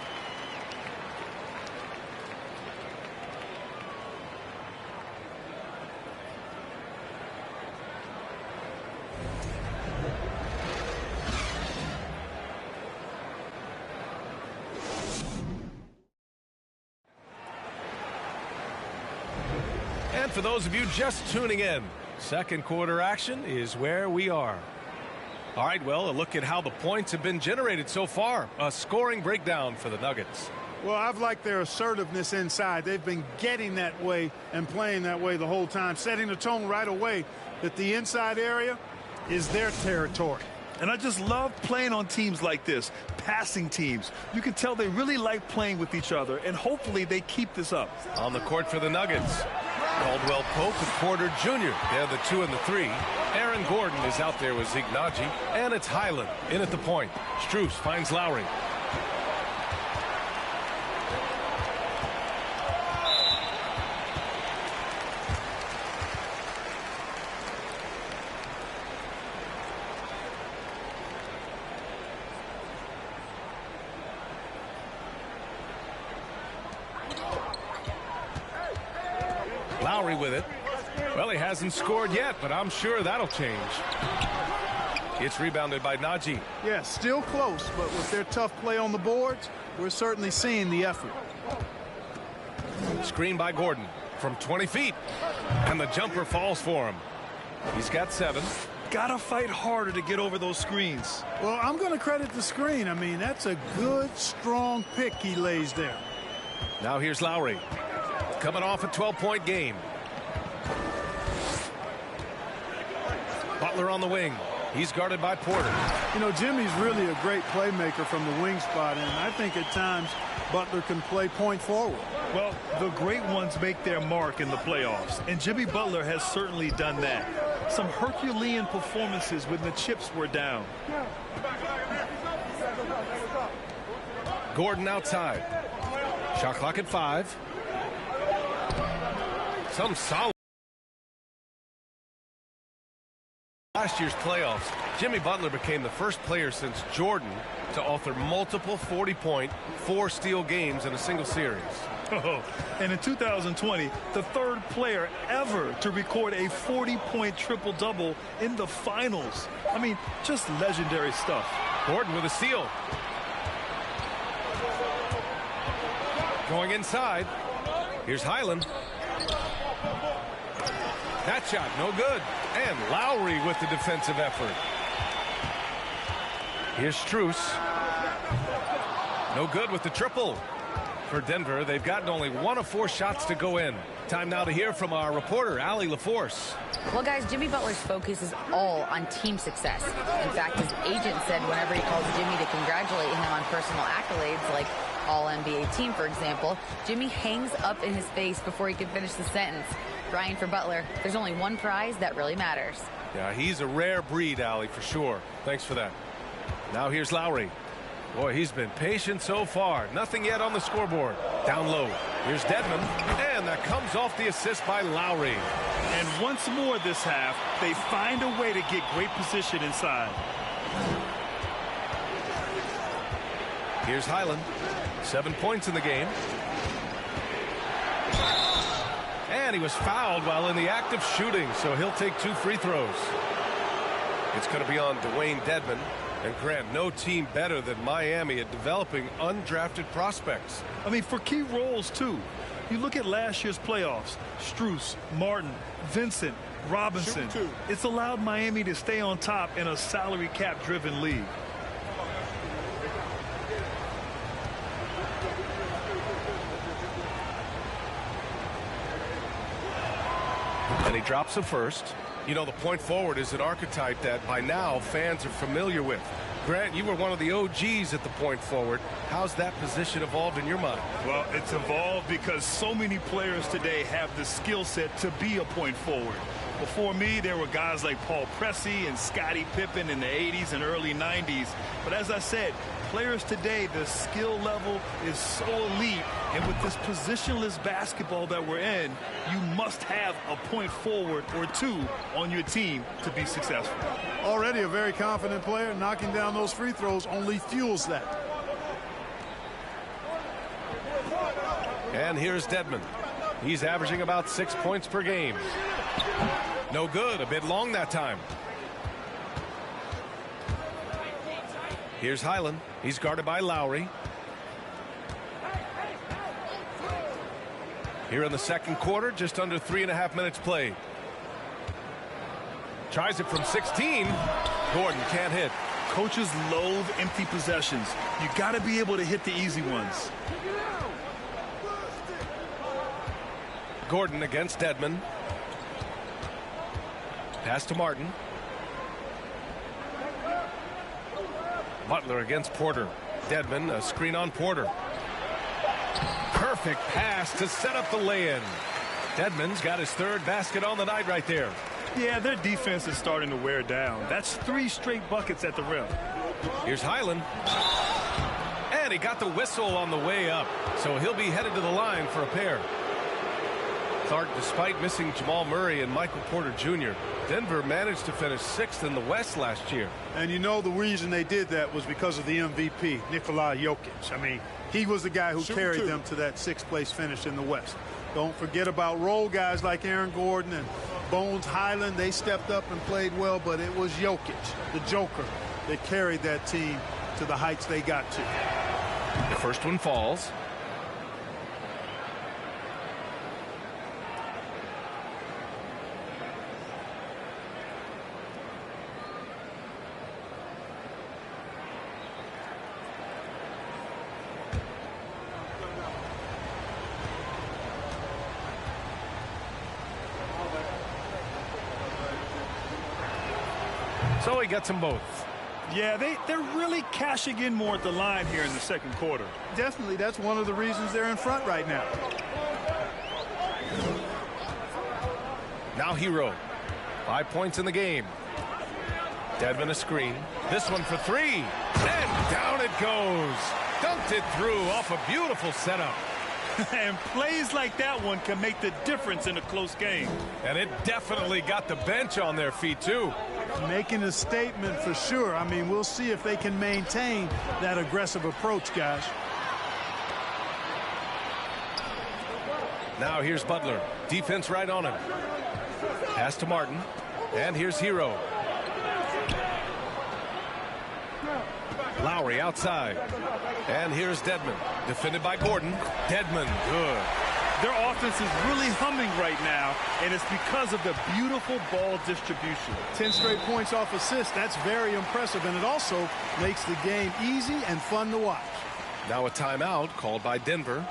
And for those of you just tuning in, second quarter action is where we are. All right, well, a look at how the points have been generated so far. A scoring breakdown for the Nuggets. Well, I've liked their assertiveness inside. They've been getting that way and playing that way the whole time, setting the tone right away that the inside area is their territory. And I just love playing on teams like this, passing teams. You can tell they really like playing with each other, and hopefully they keep this up. On the court for the Nuggets, Caldwell Pope and Porter Jr. They're the 2 and the 3. Aaron Gordon is out there with Ignaji, and it's Highland in at the point. Strus finds Lowry. Lowry with it. Well, he hasn't scored yet, but I'm sure that'll change. It's rebounded by Naji. Yeah, still close, but with their tough play on the boards, we're certainly seeing the effort. Screen by Gordon from 20 feet. And the jumper falls for him. He's got 7. Gotta fight harder to get over those screens. Well, I'm going to credit the screen. I mean, that's a good, strong pick he lays there. Now here's Lowry. Coming off a 12-point game. Butler on the wing. He's guarded by Porter. You know, Jimmy's really a great playmaker from the wing spot, and I think at times Butler can play point forward. Well, the great ones make their mark in the playoffs, and Jimmy Butler has certainly done that. Some Herculean performances when the chips were down. Gordon outside. Shot clock at 5. Some solid. Last year's playoffs, Jimmy Butler became the first player since Jordan to author multiple 40-point, 4-steal games in a single series. Oh, and in 2020, the third player ever to record a 40-point triple-double in the finals. I mean, just legendary stuff. Gordon with a steal. Going inside. Here's Highland. That shot, no good. And Lowry with the defensive effort. Here's Strus. No good with the triple. For Denver, they've gotten only 1 of 4 shots to go in. Time now to hear from our reporter, Allie LaForce. Well, guys, Jimmy Butler's focus is all on team success. In fact, his agent said whenever he calls Jimmy to congratulate him on personal accolades, like All-NBA team, for example, Jimmy hangs up in his face before he can finish the sentence. Brian, for Butler, there's only one prize that really matters. Yeah, he's a rare breed, Allie, for sure. Thanks for that. Now here's Lowry. Boy, he's been patient so far. Nothing yet on the scoreboard. Down low. Here's Dedmon. And that comes off the assist by Lowry. And once more this half, they find a way to get great position inside. Here's Highland. 7 points in the game. And he was fouled while in the act of shooting, so he'll take 2 free throws. It's going to be on Dwayne Dedmon. And Grant, no team better than Miami at developing undrafted prospects. I mean, for key roles, too. You look at last year's playoffs, Strus, Martin, Vincent, Robinson. It's allowed Miami to stay on top in a salary cap-driven league. And he drops the first. You know, the point forward is an archetype that by now fans are familiar with. Grant, you were one of the OGs at the point forward. How's that position evolved in your mind? Well, it's evolved because so many players today have the skill set to be a point forward. Before me, there were guys like Paul Pressey and Scottie Pippen in the 80s and early 90s. But as I said, players today, the skill level is so elite. And with this positionless basketball that we're in, you must have a point forward or 2 on your team to be successful. Already a very confident player. Knocking down those free throws only fuels that. And here's Dedmon. He's averaging about 6 points per game. No good. A bit long that time. Here's Highland. He's guarded by Lowry. Here in the second quarter, just under 3.5 minutes played. Tries it from 16. Gordon can't hit. Coaches loathe empty possessions. You got to be able to hit the easy ones. Gordon against Dedmon. Pass to Martin. Butler against Porter. Dedmon, a screen on Porter. Perfect pass to set up the lay-in. Dedmon's got his 3rd basket on the night right there. Yeah, their defense is starting to wear down. That's 3 straight buckets at the rim. Here's Highland. And he got the whistle on the way up, so he'll be headed to the line for a pair. Clark, despite missing Jamal Murray and Michael Porter Jr., Denver managed to finish 6th in the West last year. And you know the reason they did that was because of the MVP, Nikola Jokic. I mean, he was the guy who carried them to that 6th place finish in the West. Don't forget about role guys like Aaron Gordon and Bones Highland. They stepped up and played well, but it was Jokic, the Joker, that carried that team to the heights they got to. The first one falls. So he gets them both. Yeah, they're really cashing in more at the line here in the second quarter. Definitely, that's one of the reasons they're in front right now. Now Hero. 5 points in the game. Dedmon a screen. This one for 3. And down it goes. Dunked it through off a beautiful setup. And plays like that one can make the difference in a close game. And it definitely got the bench on their feet, too. Making a statement for sure. I mean, we'll see if they can maintain that aggressive approach, guys. Now here's Butler. Defense right on him. Pass to Martin. And here's Hero. Lowry outside. And here's Dedmon. Defended by Gordon. Dedmon, good. Their offense is really humming right now, and it's because of the beautiful ball distribution. 10 straight points off assists. That's very impressive, and it also makes the game easy and fun to watch. Now a timeout called by Denver.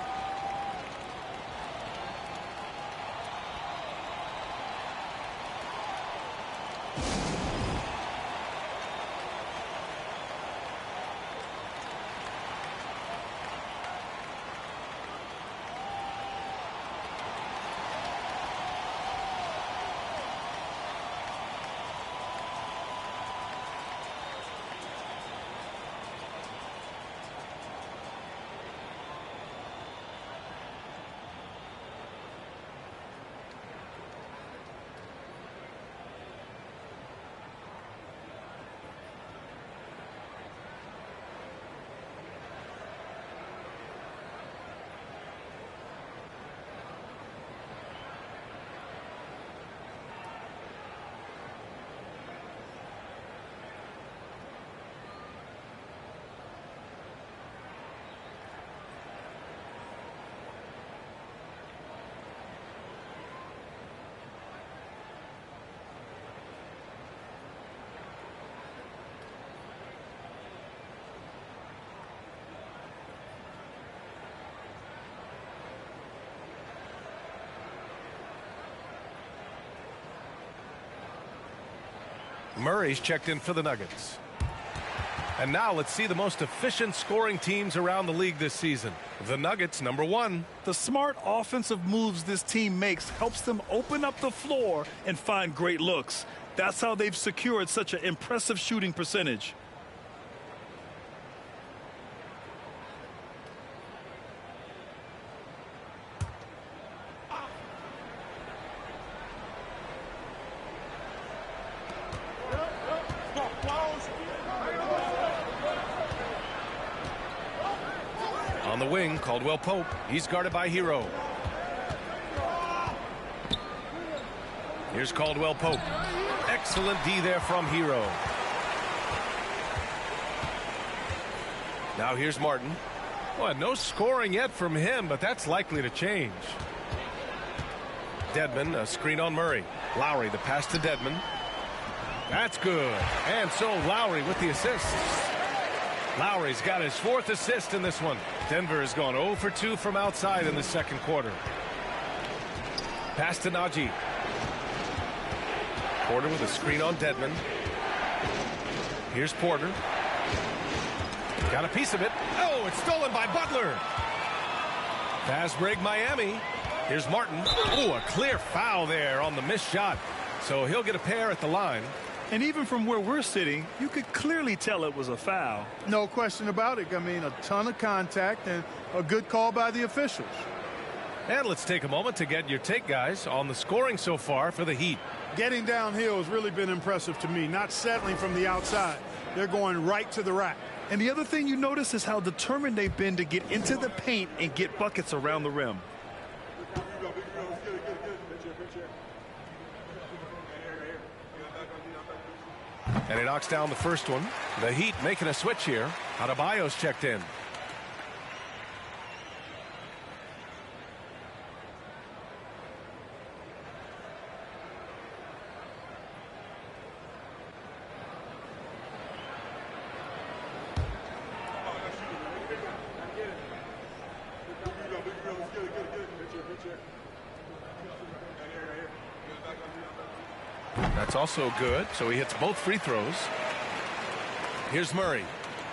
Murray's checked in for the Nuggets. And now let's see the most efficient scoring teams around the league this season. The Nuggets, number 1. The smart offensive moves this team makes helps them open up the floor and find great looks. That's how they've secured such an impressive shooting percentage. On the wing, Caldwell Pope. He's guarded by Hero. Here's Caldwell Pope. Excellent D there from Hero. Now here's Martin. Well, no scoring yet from him, but that's likely to change. Dedmon, a screen on Murray. Lowry, the pass to Dedmon. That's good. And so Lowry with the assists. Lowry's got his 4th assist in this one. Denver has gone 0 for 2 from outside in the second quarter. Pass to Najee. Porter with a screen on Dedmon. Here's Porter. Got a piece of it. Oh, it's stolen by Butler. Fast break Miami. Here's Martin. Oh, a clear foul there on the missed shot. So he'll get a pair at the line. And even from where we're sitting, you could clearly tell it was a foul. No question about it. I mean, a ton of contact and a good call by the officials. And let's take a moment to get your take, guys, on the scoring so far for the Heat. Getting downhill has really been impressive to me, not settling from the outside. They're going right to the rack. And the other thing you notice is how determined they've been to get into the paint and get buckets around the rim. And he knocks down the first one. The Heat making a switch here. Adebayo's checked in. That's also good, so he hits both free throws. Here's Murray.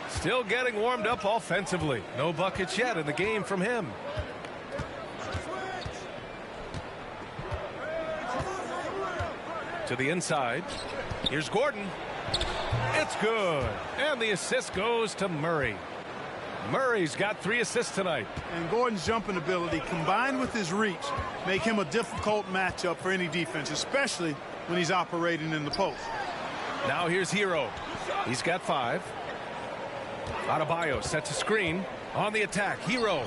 Still getting warmed up offensively. No buckets yet in the game from him. To the inside. Here's Gordon. It's good. And the assist goes to Murray. Murray's got 3 assists tonight. And Gordon's jumping ability combined with his reach make him a difficult matchup for any defense, especially when he's operating in the post. Now here's Hero. He's got 5. Adebayo sets a screen on the attack. Hero.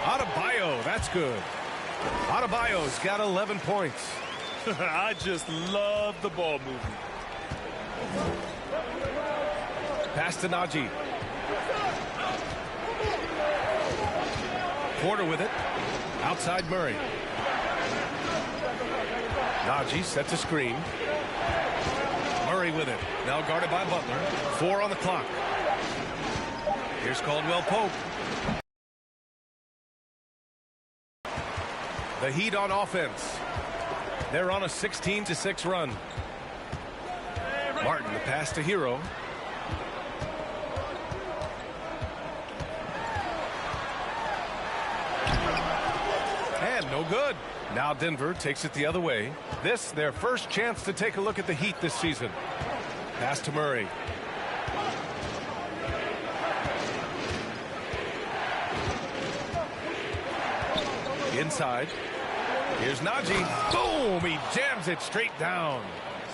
Adebayo, that's good. Adebayo's got 11 points. I just love the ball movement. Pass to Nurki'c. Porter with it. Outside Murray. Nurki'c sets a screen. Murray with it. Now guarded by Butler. 4 on the clock. Here's Caldwell Pope. The Heat on offense. They're on a 16-6 run. Martin, the pass to Hero. And no good. Now Denver takes it the other way. This, their first chance to take a look at the Heat this season. Pass to Murray. Inside. Here's Nurki'c. Boom! He jams it straight down.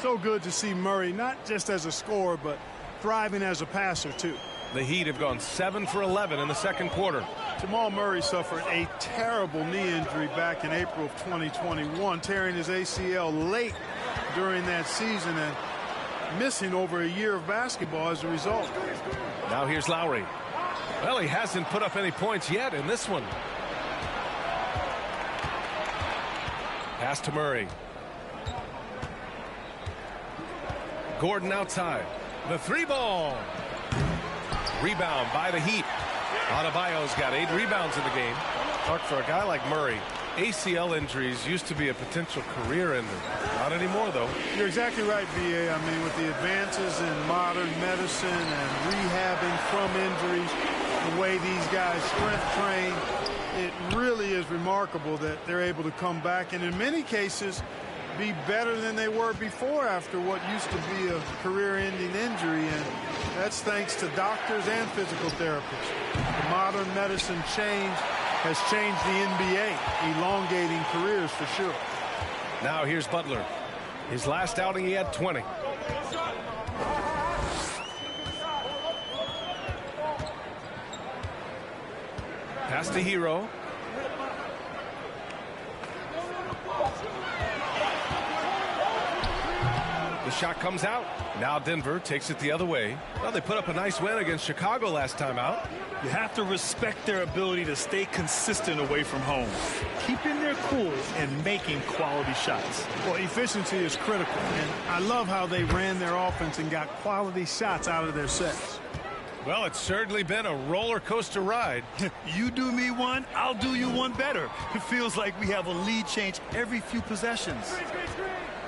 So good to see Murray, not just as a scorer, but thriving as a passer, too. The Heat have gone 7 for 11 in the second quarter. Jamal Murray suffered a terrible knee injury back in April of 2021, tearing his ACL late during that season and missing over a year of basketball as a result. Now here's Lowry. Well, he hasn't put up any points yet in this one. Pass to Murray. Gordon outside. The 3-ball. Rebound by the Heat. Adebayo's got 8 rebounds in the game. Clark, for a guy like Murray, ACL injuries used to be a potential career ender. Not anymore, though. You're exactly right, B.A. I mean, with the advances in modern medicine and rehabbing from injuries, the way these guys strength train, it really is remarkable that they're able to come back and in many cases be better than they were before after what used to be a career-ending injury, and that's thanks to doctors and physical therapists. The modern medicine change has changed the NBA, elongating careers for sure. Now here's Butler. His last outing he had 20. Pass to Hero. The shot comes out. Now Denver takes it the other way. Well, they put up a nice win against Chicago last time out. You have to respect their ability to stay consistent away from home, keeping their cool and making quality shots. Well, efficiency is critical, and I love how they ran their offense and got quality shots out of their sets. Well, it's certainly been a roller coaster ride. You do me one, I'll do you one better. It feels like we have a lead change every few possessions.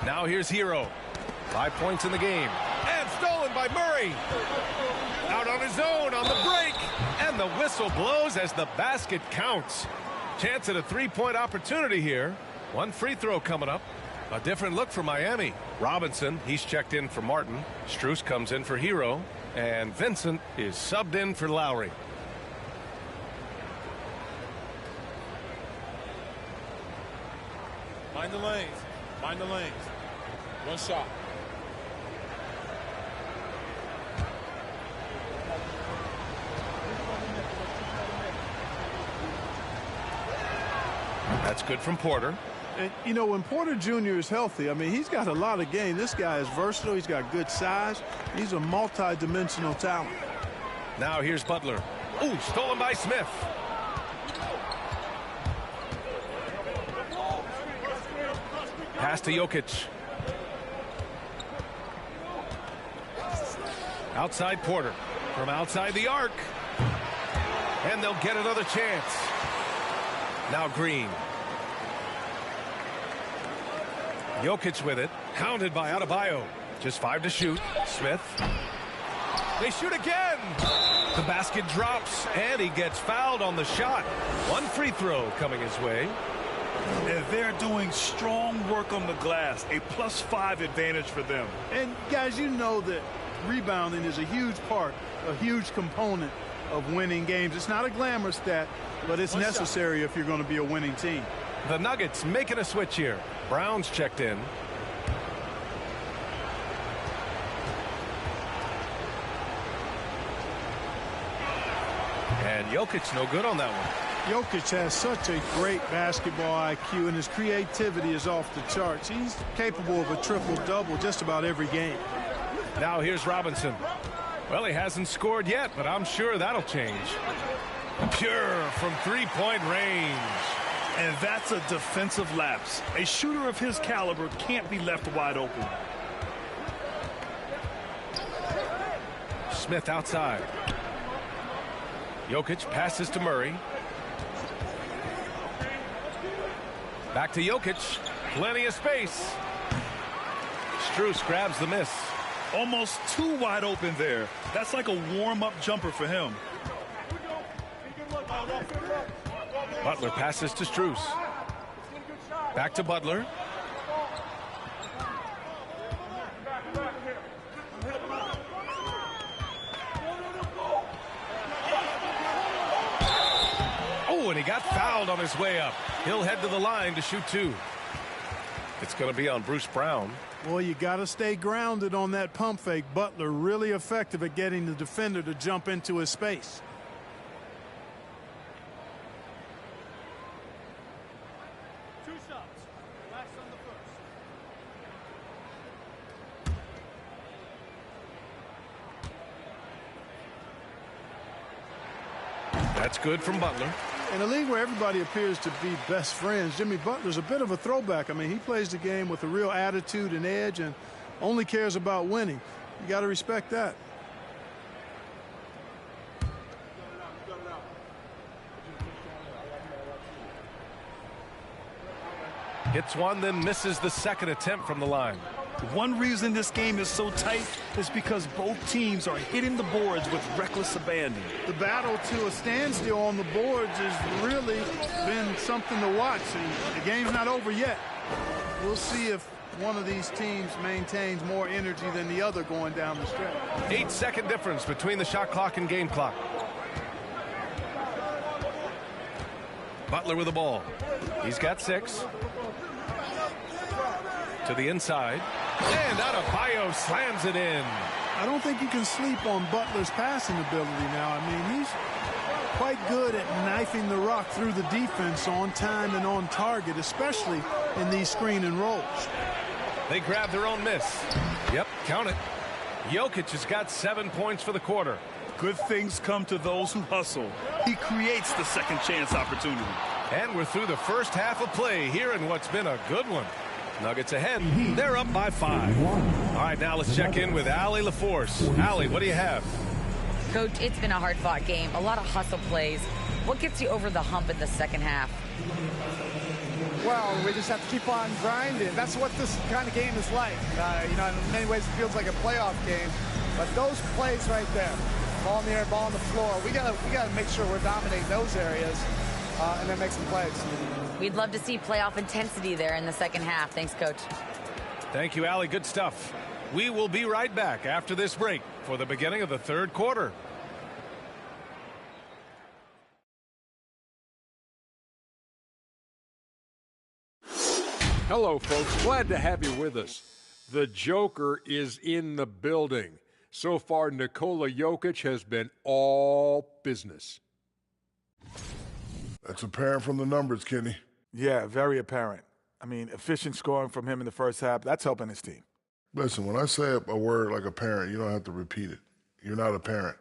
Now here's Hero. 5 points in the game. And stolen by Murray. Out on his own on the break. And the whistle blows as the basket counts. Chance at a 3-point opportunity here. 1 free throw coming up. A different look for Miami. Robinson, he's checked in for Martin. Strus comes in for Hero. And Vincent is subbed in for Lowry. Mind the lanes. Mind the lanes. 1 shot. That's good from Porter. And, you know, when Porter Jr. is healthy, I mean, he's got a lot of game. This guy is versatile. He's got good size. He's a multi-dimensional talent. Now here's Butler. Ooh, stolen by Smith. Pass to Nurki'c. Outside Porter. From outside the arc. And they'll get another chance. Now Green. Nurki'c with it. Hounded by Adebayo. Just 5 to shoot. Smith. They shoot again. The basket drops, and he gets fouled on the shot. 1 free throw coming his way. And they're doing strong work on the glass. A +5 advantage for them. And, guys, you know that rebounding is a huge part, a huge component of winning games. It's not a glamour stat, but it's necessary if you're going to be a winning team. The Nuggets making a switch here. Brown's checked in. And Nurki'c no good on that one. Nurki'c has such a great basketball IQ, and his creativity is off the charts. He's capable of a triple-double just about every game. Now here's Robinson. Well, he hasn't scored yet, but I'm sure that'll change. Pure from three-point range. And that's a defensive lapse. A shooter of his caliber can't be left wide open. Smith outside. Nurki'c passes to Murray. Back to Nurki'c. Plenty of space. Strus grabs the miss. Almost too wide open there. That's like a warm-up jumper for him. Butler passes to Strus. Back to Butler. Oh, and he got fouled on his way up. He'll head to the line to shoot two. It's going to be on Bruce Brown. Well, you got to stay grounded on that pump fake. Butler really effective at getting the defender to jump into his space. That's good from Butler. In a league where everybody appears to be best friends, Jimmy Butler's a bit of a throwback. I mean, he plays the game with a real attitude and edge and only cares about winning. You got to respect that. Hits one, then misses the second attempt from the line. One reason this game is so tight is because both teams are hitting the boards with reckless abandon. The battle to a standstill on the boards has really been something to watch, and the game's not over yet. We'll see if one of these teams maintains more energy than the other going down the stretch. 8-second difference between the shot clock and game clock. Butler with the ball. He's got 6. To the inside. And Adebayo slams it in. I don't think you can sleep on Butler's passing ability now. I mean, he's quite good at knifing the rock through the defense on time and on target, especially in these screen and rolls. They grab their own miss. Yep, count it. Nurkic has got 7 points for the quarter. Good things come to those who hustle. He creates the second chance opportunity. And we're through the first half of play here in what's been a good one. Nuggets ahead. They're up by 5. All right, now let's check in with Allie LaForce. Allie, what do you have? Coach, it's been a hard-fought game. A lot of hustle plays. What gets you over the hump in the second half? Well, we just have to keep on grinding. That's what this kind of game is like. You know, in many ways it feels like a playoff game. But those plays right there, ball in the air, ball on the floor, we gotta make sure we're dominating those areas and then make some plays. We'd love to see playoff intensity there in the second half. Thanks, Coach. Thank you, Allie. Good stuff. We will be right back after this break for the beginning of the third quarter. Hello, folks. Glad to have you with us. The Joker is in the building. So far, Nikola Jokic has been all business. That's apparent from the numbers, Kenny. Yeah, very apparent. I mean, efficient scoring from him in the first half, that's helping his team. Listen, when I say a word like apparent, you don't have to repeat it. You're not a parent.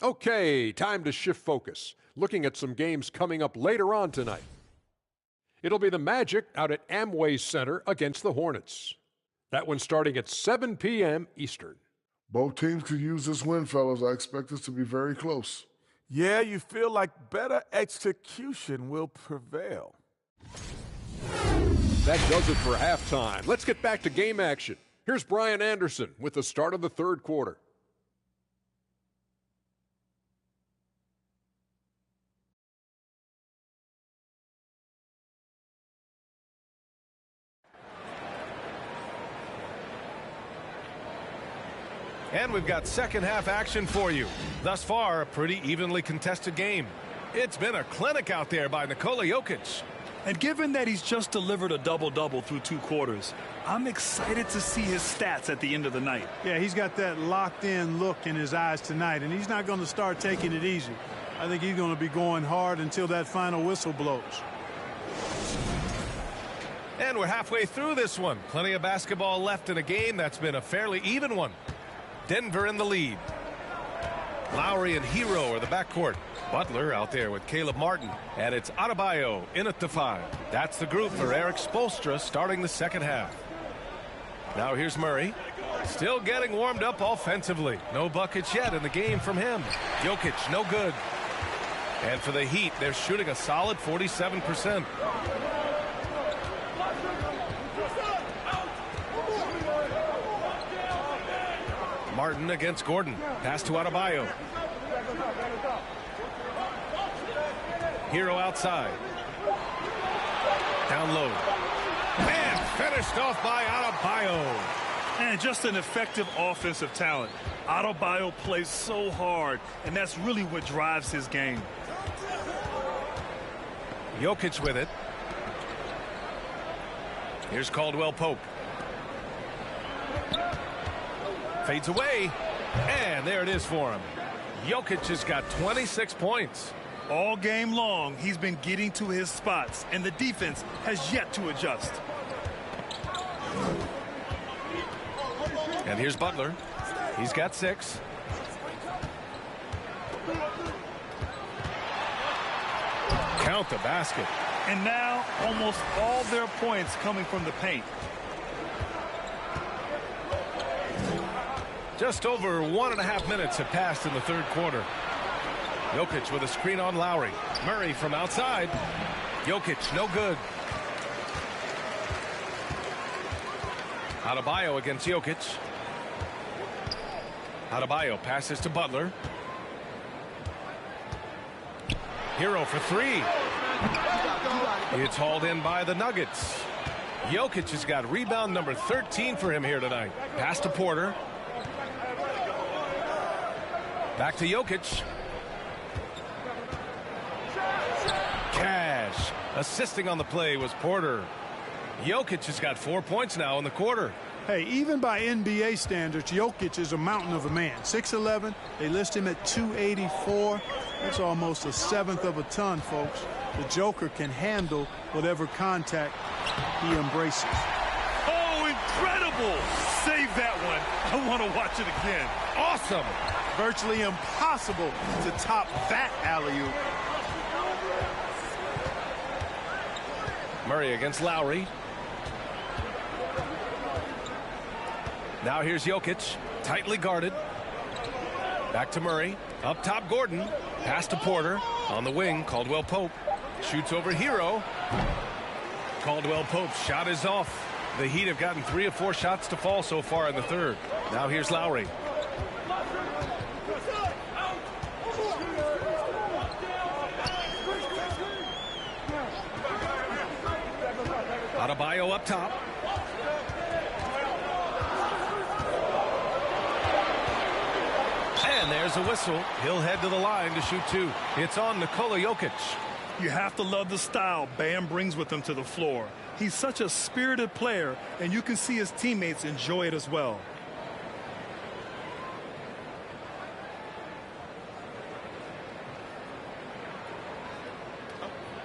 Okay, time to shift focus. Looking at some games coming up later on tonight. It'll be the Magic out at Amway Center against the Hornets. That one starting at 7 p.m. Eastern. Both teams could use this win, fellas. I expect this to be very close. Yeah, you feel like better execution will prevail. That does it for halftime. Let's get back to game action. Here's Brian Anderson with the start of the third quarter. And we've got second half action for you. Thus far, a pretty evenly contested game. It's been a clinic out there by Nikola Jokic. And given that he's just delivered a double-double through 2 quarters, I'm excited to see his stats at the end of the night. Yeah, he's got that locked-in look in his eyes tonight, and he's not going to start taking it easy. I think he's going to be going hard until that final whistle blows. And we're halfway through this one. Plenty of basketball left in a game that's been a fairly even one. Denver in the lead. Lowry and Hero are the backcourt. Butler out there with Caleb Martin. And it's Adebayo in at the 5. That's the group for Eric Spoelstra starting the second half. Now here's Murray. Still getting warmed up offensively. No buckets yet in the game from him. Jokic, no good. And for the Heat, they're shooting a solid 47%. Martin against Gordon. Pass to Adebayo. Hero outside. Down low. And finished off by Adebayo. And just an effective offensive talent. Adebayo plays so hard, and that's really what drives his game. Jokic with it. Here's Caldwell Pope. Fades away. And there it is for him. Jokic has got 26 points. All game long, he's been getting to his spots, and the defense has yet to adjust. And here's Butler. He's got 6. Count the basket. And now almost all their points coming from the paint. Just over 1.5 minutes have passed in the third quarter. Jokic with a screen on Lowry. Murray from outside. Jokic, no good. Adebayo against Jokic. Adebayo passes to Butler. Hero for 3. It's hauled in by the Nuggets. Jokic has got rebound number 13 for him here tonight. Pass to Porter. Back to Jokic. Cash. Assisting on the play was Porter. Jokic has got 4 points now in the quarter. Hey, even by NBA standards, Jokic is a mountain of a man. 6'11", they list him at 284. That's almost a seventh of a ton, folks. The Joker can handle whatever contact he embraces. Oh, incredible! Save that one. I want to watch it again. Awesome! Virtually impossible to top that alley-oop. Murray against Lowry. Now here's Jokic, tightly guarded. Back to Murray. Up top, Gordon. Pass to Porter. On the wing, Caldwell Pope. Shoots over Hero. Caldwell Pope's shot is off. The Heat have gotten 3 of 4 shots to fall so far in the third. Now here's Lowry. Adebayo up top. And there's a whistle. He'll head to the line to shoot 2. It's on Nikola Jokic. You have to love the style Bam brings with him to the floor. He's such a spirited player, and you can see his teammates enjoy it as well.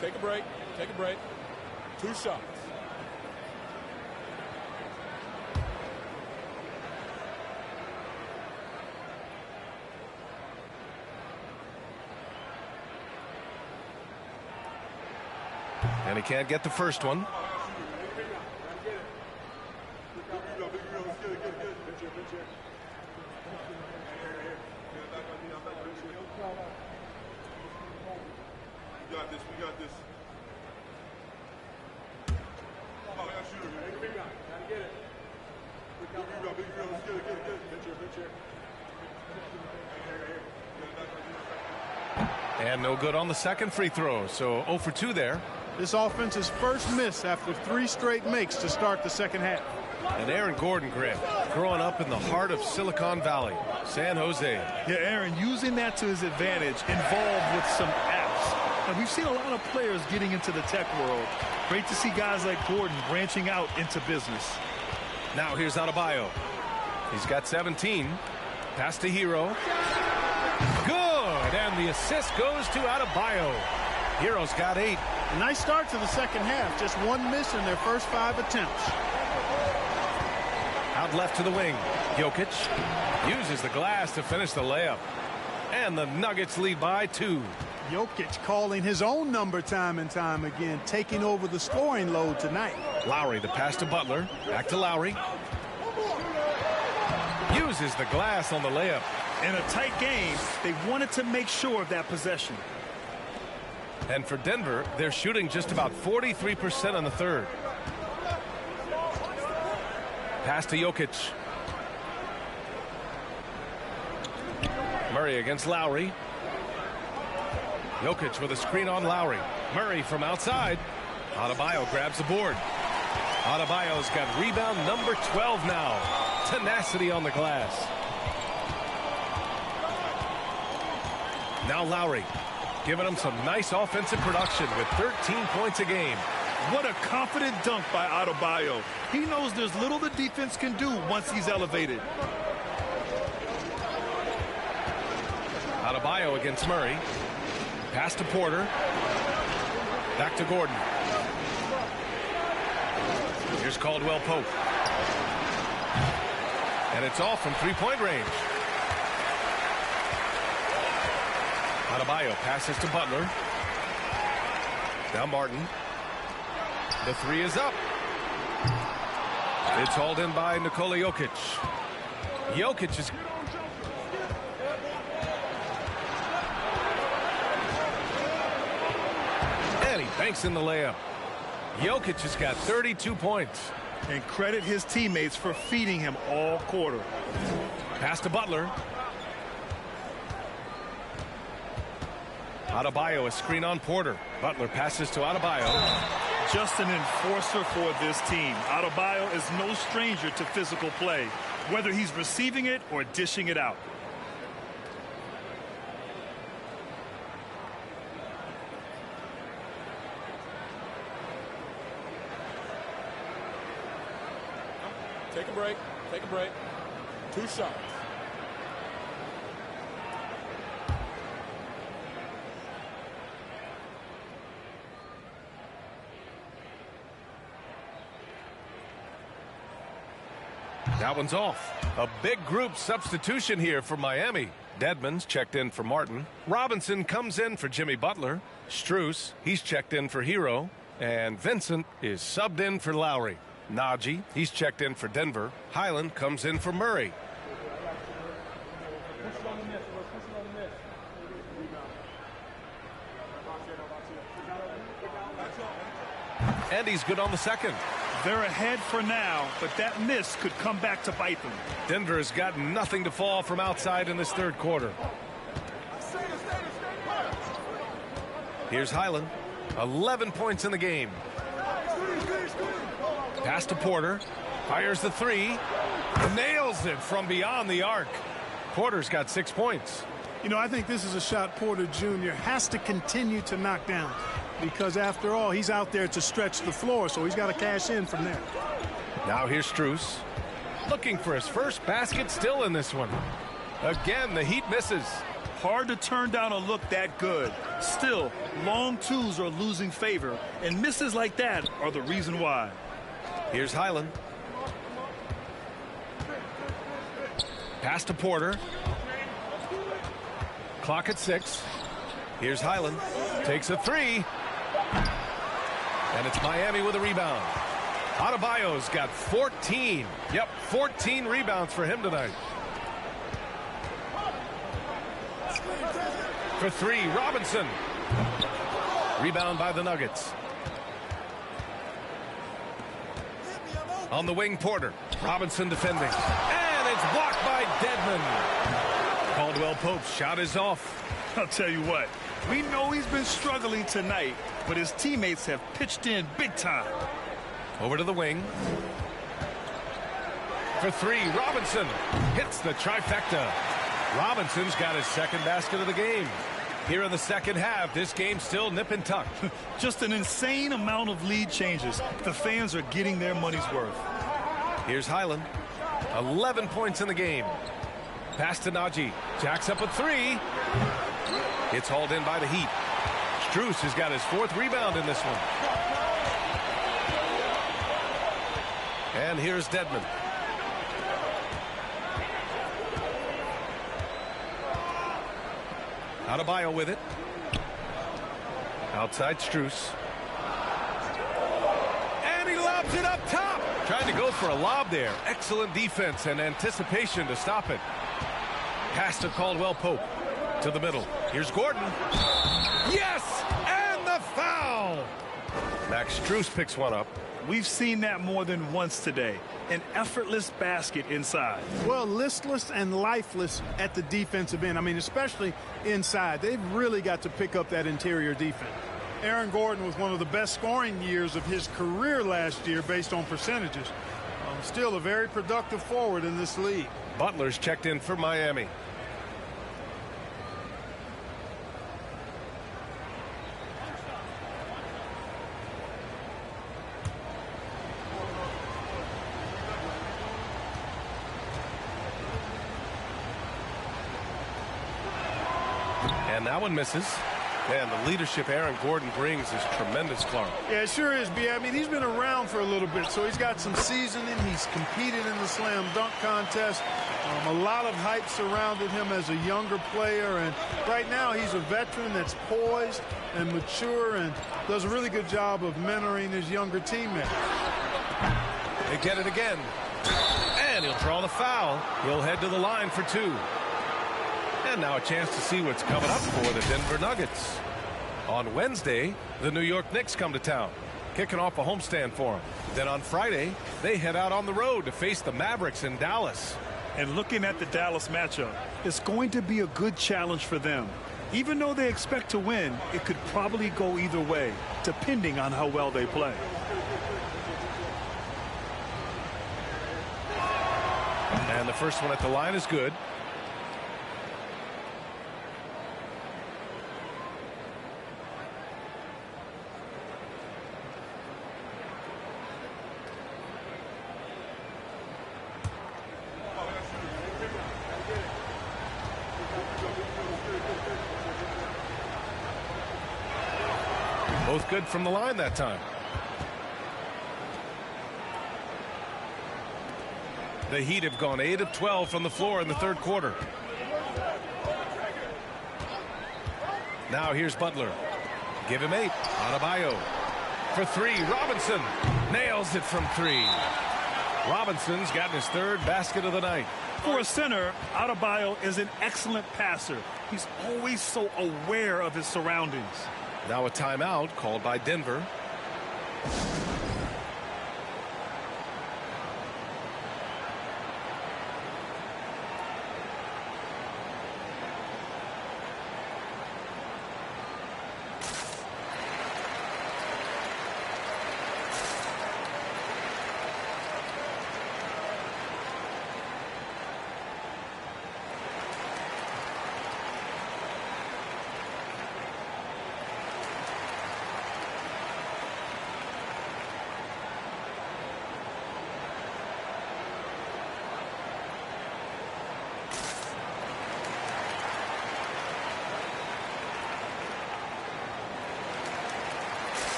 Take a break. Take a break. 2 shots. And he can't get the first one. We got this. And no good on the second free throw. So 0 for 2 there. This offense's first miss after 3 straight makes to start the second half. And Aaron Gordon, Grant, growing up in the heart of Silicon Valley, San Jose. Yeah, Aaron, using that to his advantage, involved with some apps. And we've seen a lot of players getting into the tech world. Great to see guys like Gordon branching out into business. Now here's Adebayo. He's got 17. Pass to Hero. Good! And the assist goes to Adebayo. Hero's got 8. A nice start to the second half. Just one miss in their first 5 attempts. Out left to the wing. Nurki'c uses the glass to finish the layup. And the Nuggets lead by 2. Nurki'c calling his own number time and time again, taking over the scoring load tonight. Lowry, the pass to Butler. Back to Lowry. Uses the glass on the layup. In a tight game, they wanted to make sure of that possession. And for Denver, they're shooting just about 43% in the third. Pass to Nurki'c. Murray against Lowry. Nurki'c with a screen on Lowry. Murray from outside. Adebayo grabs the board. Adebayo's got rebound number 12 now. Tenacity on the glass. Now Lowry giving him some nice offensive production with 13 points a game. What a confident dunk by Adebayo. He knows there's little the defense can do once he's elevated. Adebayo against Murray. Pass to Porter. Back to Gordon. Here's Caldwell Pope. And it's off from three-point range. Adebayo passes to Butler. Now Martin. The three is up. It's hauled in by Nikola Jokic. Jokic is... And he banks in the layup. Jokic has got 32 points. And credit his teammates for feeding him all quarter. Pass to Butler. Adebayo, a screen on Porter. Butler passes to Adebayo. Just an enforcer for this team. Adebayo is no stranger to physical play, whether he's receiving it or dishing it out. Take a break. Take a break. 2 shots. That one's off. A big group substitution here for Miami. Dedmon's checked in for Martin. Robinson comes in for Jimmy Butler. Strus, he's checked in for Hero. And Vincent is subbed in for Lowry. Nurki'c, he's checked in for Denver. Highland comes in for Murray. And he's good on the second. They're ahead for now, but that miss could come back to bite them. Denver has got nothing to fall from outside in this third quarter. Here's Highland. 11 points in the game. Pass to Porter. Fires the three. Nails it from beyond the arc. Porter's got 6 points. You know, I think this is a shot Porter Jr. has to continue to knock down, because after all, he's out there to stretch the floor, so he's got to cash in from there. Now here's Strus. Looking for his first basket still in this one. Again, the Heat misses. Hard to turn down a look that good. Still, long twos are losing favor, and misses like that are the reason why. Here's Highland. Pass to Porter. Clock at 6. Here's Highland. Takes a three. And it's Miami with a rebound. Adebayo's got 14. Yep, 14 rebounds for him tonight. For three, Robinson. Rebound by the Nuggets. On the wing, Porter. Robinson defending. And it's blocked by Dedmon. Caldwell Pope's shot is off. I'll tell you what, we know he's been struggling tonight, but his teammates have pitched in big time. Over to the wing. For three, Robinson hits the trifecta. Robinson's got his second basket of the game. Here in the second half, this game's still nip and tuck. Just an insane amount of lead changes. The fans are getting their money's worth. Here's Highland. 11 points in the game. Pass to Nurki'c. Jacks up a three. It's hauled in by the Heat. Strus has got his 4th rebound in this one. And here's Dedmon. Adebayo with it. Outside Strus. And he lobs it up top. Trying to go for a lob there. Excellent defense and anticipation to stop it. Pass to Caldwell Pope. To the middle. Here's Gordon. Yes! And the foul! Max Strus picks one up. We've seen that more than once today. An effortless basket inside. Well, listless and lifeless at the defensive end. I mean, especially inside. They've really got to pick up that interior defense. Aaron Gordon was one of the best scoring years of his career last year based on percentages. Still a very productive forward in this league. Butler's checked in for Miami. And that one misses. And the leadership Aaron Gordon brings is tremendous, Clark. Yeah, it sure is, B. I mean, he's been around for a little bit, so he's got some seasoning. He's competed in the slam dunk contest. A lot of hype surrounded him as a younger player, and right now he's a veteran that's poised and mature and does a really good job of mentoring his younger teammates. They get it again. And he'll draw the foul. He'll head to the line for 2. And now a chance to see what's coming up for the Denver Nuggets. On Wednesday, the New York Knicks come to town, kicking off a homestand for them. Then on Friday, they head out on the road to face the Mavericks in Dallas. And looking at the Dallas matchup, it's going to be a good challenge for them. Even though they expect to win, it could probably go either way, depending on how well they play. And the first one at the line is good. Both good from the line that time. The Heat have gone 8 of 12 from the floor in the 3rd quarter. Now here's Butler. Give him 8. Adebayo for 3. Robinson nails it from 3. Robinson's gotten his 3rd basket of the night. For a center, Adebayo is an excellent passer. He's always so aware of his surroundings. Now a timeout called by Denver.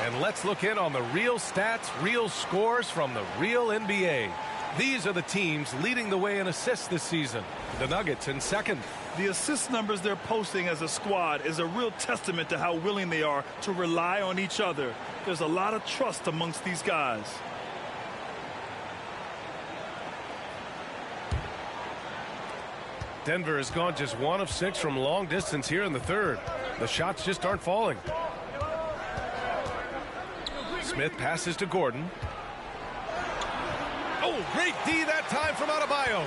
And let's look in on the real stats, real scores from the real NBA. These are the teams leading the way in assists this season. The Nuggets in 2nd. The assist numbers they're posting as a squad is a real testament to how willing they are to rely on each other. There's a lot of trust amongst these guys. Denver has gone just 1 of 6 from long distance here in the 3rd. The shots just aren't falling. Smith passes to Gordon. Oh, great D that time from Adebayo.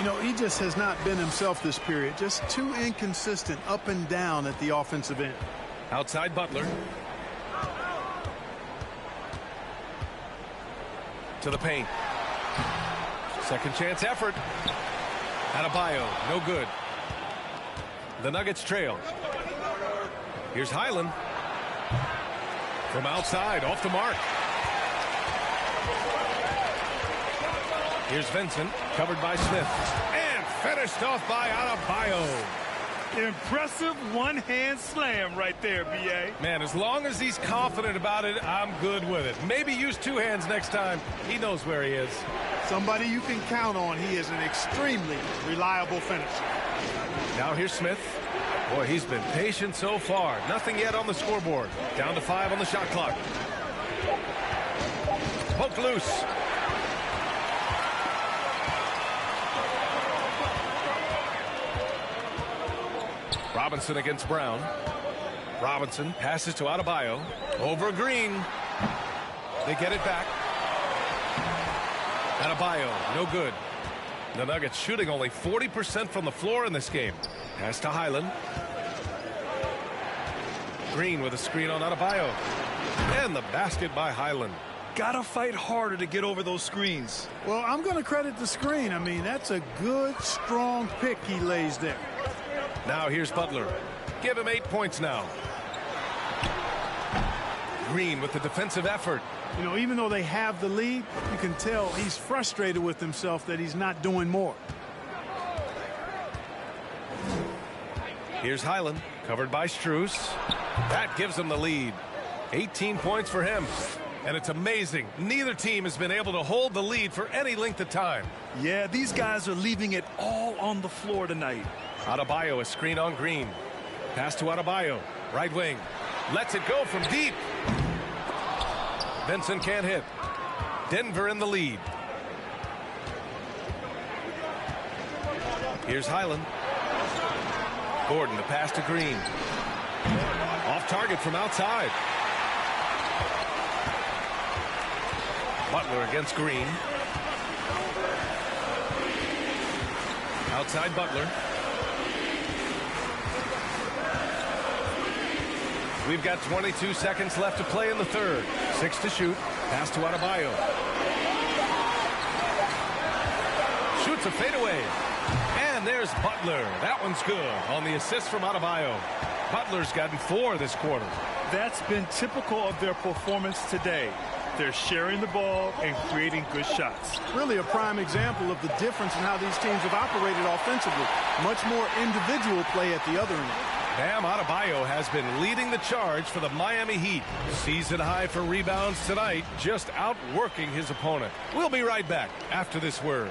You know, he just has not been himself this period. Just too inconsistent up and down at the offensive end. Outside Butler. To the paint. Second chance effort. Adebayo, no good. The Nuggets trail. Here's Highland. From outside, off the mark. Here's Vincent, covered by Smith. And finished off by Adebayo. Impressive one-hand slam right there, B.A. Man, as long as he's confident about it, I'm good with it. Maybe use two hands next time. He knows where he is. Somebody you can count on. He is an extremely reliable finisher. Now here's Smith. Boy, he's been patient so far. Nothing yet on the scoreboard. Down to 5 on the shot clock. Poked loose. Robinson against Brown. Robinson passes to Adebayo. Over Green. They get it back. Adebayo, no good. The Nuggets shooting only 40% from the floor in this game. Pass to Highland. Green with a screen on Adebayo. And the basket by Highland. Gotta fight harder to get over those screens. Well, I'm going to credit the screen. I mean, that's a good, strong pick he lays there. Now here's Butler. Give him 8 points now. Green with the defensive effort. You know, even though they have the lead, you can tell he's frustrated with himself that he's not doing more. Here's Highland, covered by Strus. That gives him the lead. 18 points for him. And it's amazing. Neither team has been able to hold the lead for any length of time. Yeah, these guys are leaving it all on the floor tonight. Adebayo, a screen on Green. Pass to Adebayo. Right wing. Lets it go from deep. Vincent can't hit. Denver in the lead. Here's Highland. Gordon, the pass to Green. Off target from outside. Butler against Green. Outside Butler. We've got 22 seconds left to play in the third. 6 to shoot. Pass to Adebayo. Shoots a fadeaway. And there's Butler. That one's good on the assist from Adebayo. Butler's gotten 4 this quarter. That's been typical of their performance today. They're sharing the ball and creating good shots. Really a prime example of the difference in how these teams have operated offensively. Much more individual play at the other end. Bam Adebayo has been leading the charge for the Miami Heat. Season high for rebounds tonight, just outworking his opponent. We'll be right back after this word.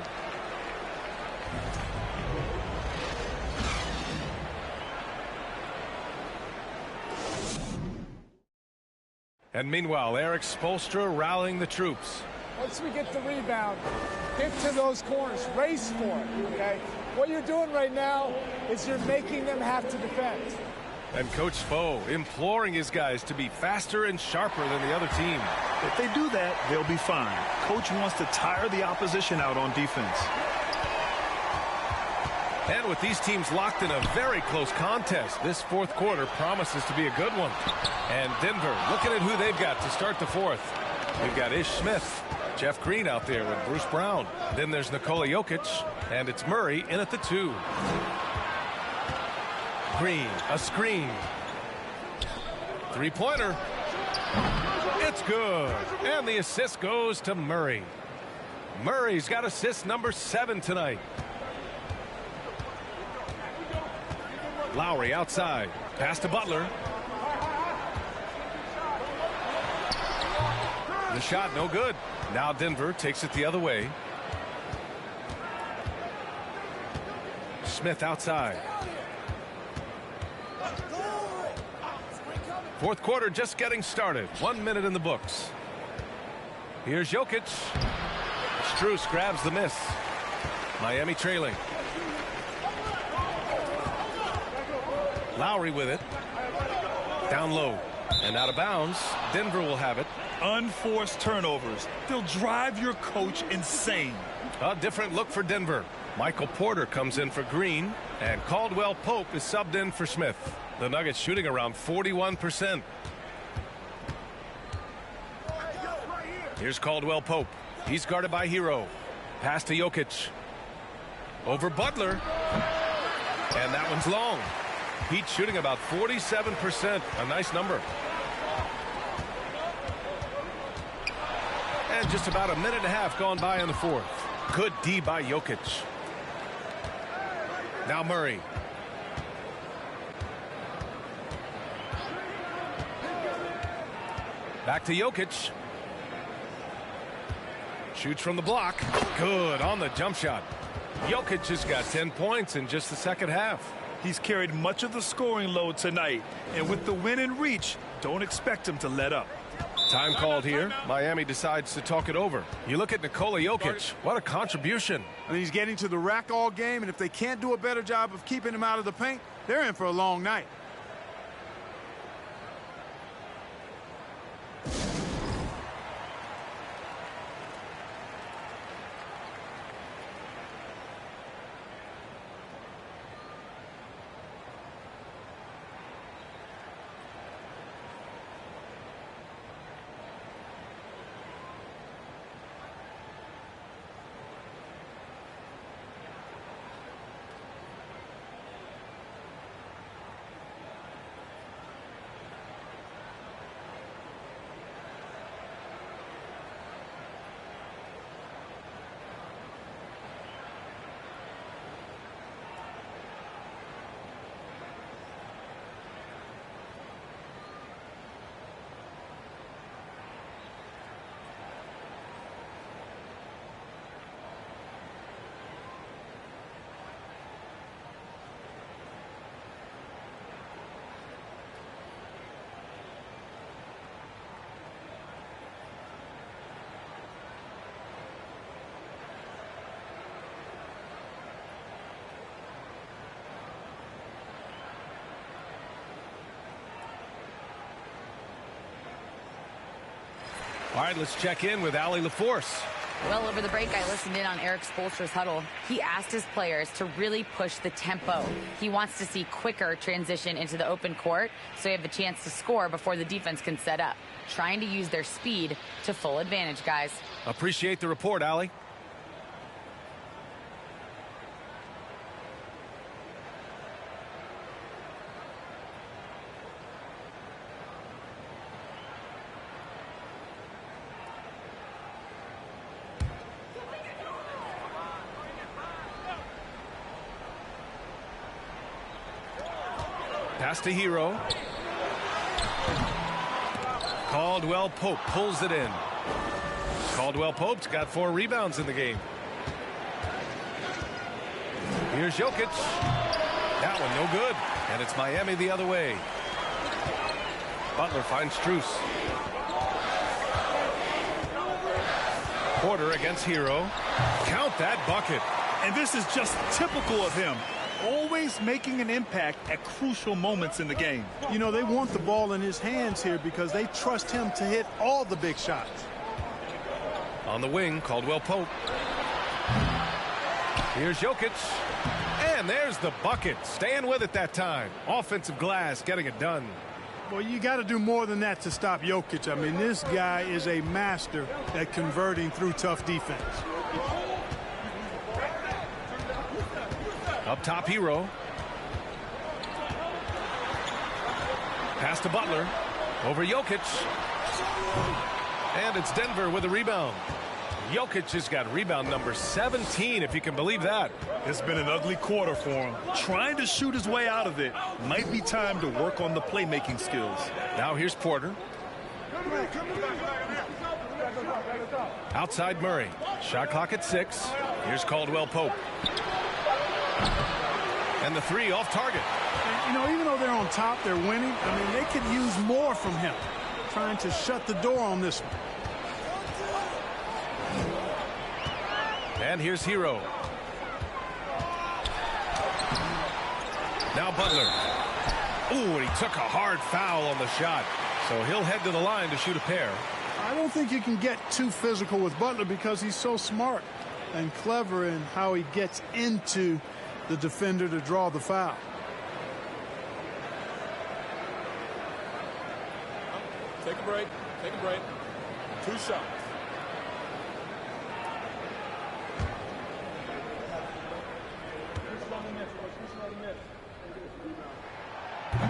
And meanwhile, Eric Spoelstra rallying the troops. Once we get the rebound, get to those corners, race for it, okay? What you're doing right now is you're making them have to defend. And Coach Spo imploring his guys to be faster and sharper than the other team. If they do that, they'll be fine. Coach wants to tire the opposition out on defense. And with these teams locked in a very close contest, this fourth quarter promises to be a good one. And Denver looking at who they've got to start the fourth. We've got Ish Smith, Jeff Green out there with Bruce Brown. Then there's Nikola Jokic, and it's Murray in at the 2. Green, a screen. Three-pointer. It's good. And the assist goes to Murray. Murray's got assist number 7 tonight. Lowry outside. Pass to Butler. The shot no good. Now Denver takes it the other way. Smith outside. Fourth quarter just getting started. 1 minute in the books. Here's Jokic. Strus grabs the miss. Miami trailing. Lowry with it. Down low. And out of bounds. Denver will have it. Unforced turnovers. They'll drive your coach insane. A different look for Denver. Michael Porter comes in for Green, and Caldwell Pope is subbed in for Smith. The Nuggets shooting around 41%. Here's Caldwell Pope. He's guarded by Hero. Pass to Nurki'c. Over Butler. And that one's long. Heat shooting about 47%. A nice number. And just about a minute and a half gone by in the fourth. Good D by Nurki'c. Now Murray. Back to Nurki'c. Shoots from the block. Good on the jump shot. Nurki'c has got 10 points in just the second half. He's carried much of the scoring load tonight. And with the win in reach, don't expect him to let up. Time called here. Miami decides to talk it over. You look at Nikola Jokic. What a contribution. I mean, he's getting to the rack all game, and if they can't do a better job of keeping him out of the paint, they're in for a long night. All right, let's check in with Allie LaForce. Well, over the break, I listened in on Eric Spoelstra's huddle. He asked his players to really push the tempo. He wants to see quicker transition into the open court so they have the chance to score before the defense can set up. Trying to use their speed to full advantage, guys. Appreciate the report, Allie. Pass to Hero. Caldwell Pope pulls it in. Caldwell Pope's got 4 rebounds in the game. Here's Jokic. That one no good. And it's Miami the other way. Butler finds Strus. Porter against Hero. Count that bucket. And this is just typical of him. Always making an impact at crucial moments in the game. You know, they want the ball in his hands here because they trust him to hit all the big shots. On the wing, Caldwell Pope. Here's Jokic. And there's the bucket. Staying with it that time. Offensive glass getting it done. Well, you got to do more than that to stop Jokic. I mean, this guy is a master at converting through tough defense. Up top, Hero. Pass to Butler. Over Jokic. And it's Denver with a rebound. Jokic has got rebound number 17, if you can believe that. It's been an ugly quarter for him. Trying to shoot his way out of it. Might be time to work on the playmaking skills. Now here's Porter. Outside Murray. Shot clock at 6. Here's Caldwell Pope. And the 3 off target. You know, even though they're on top, they're winning. I mean, they could use more from him. Trying to shut the door on this one. And here's Hero. Now Butler. Ooh, and he took a hard foul on the shot. So he'll head to the line to shoot a pair. I don't think you can get too physical with Butler because he's so smart. and clever in how he gets into the defender to draw the foul. Take a break. Take a break. 2 shots.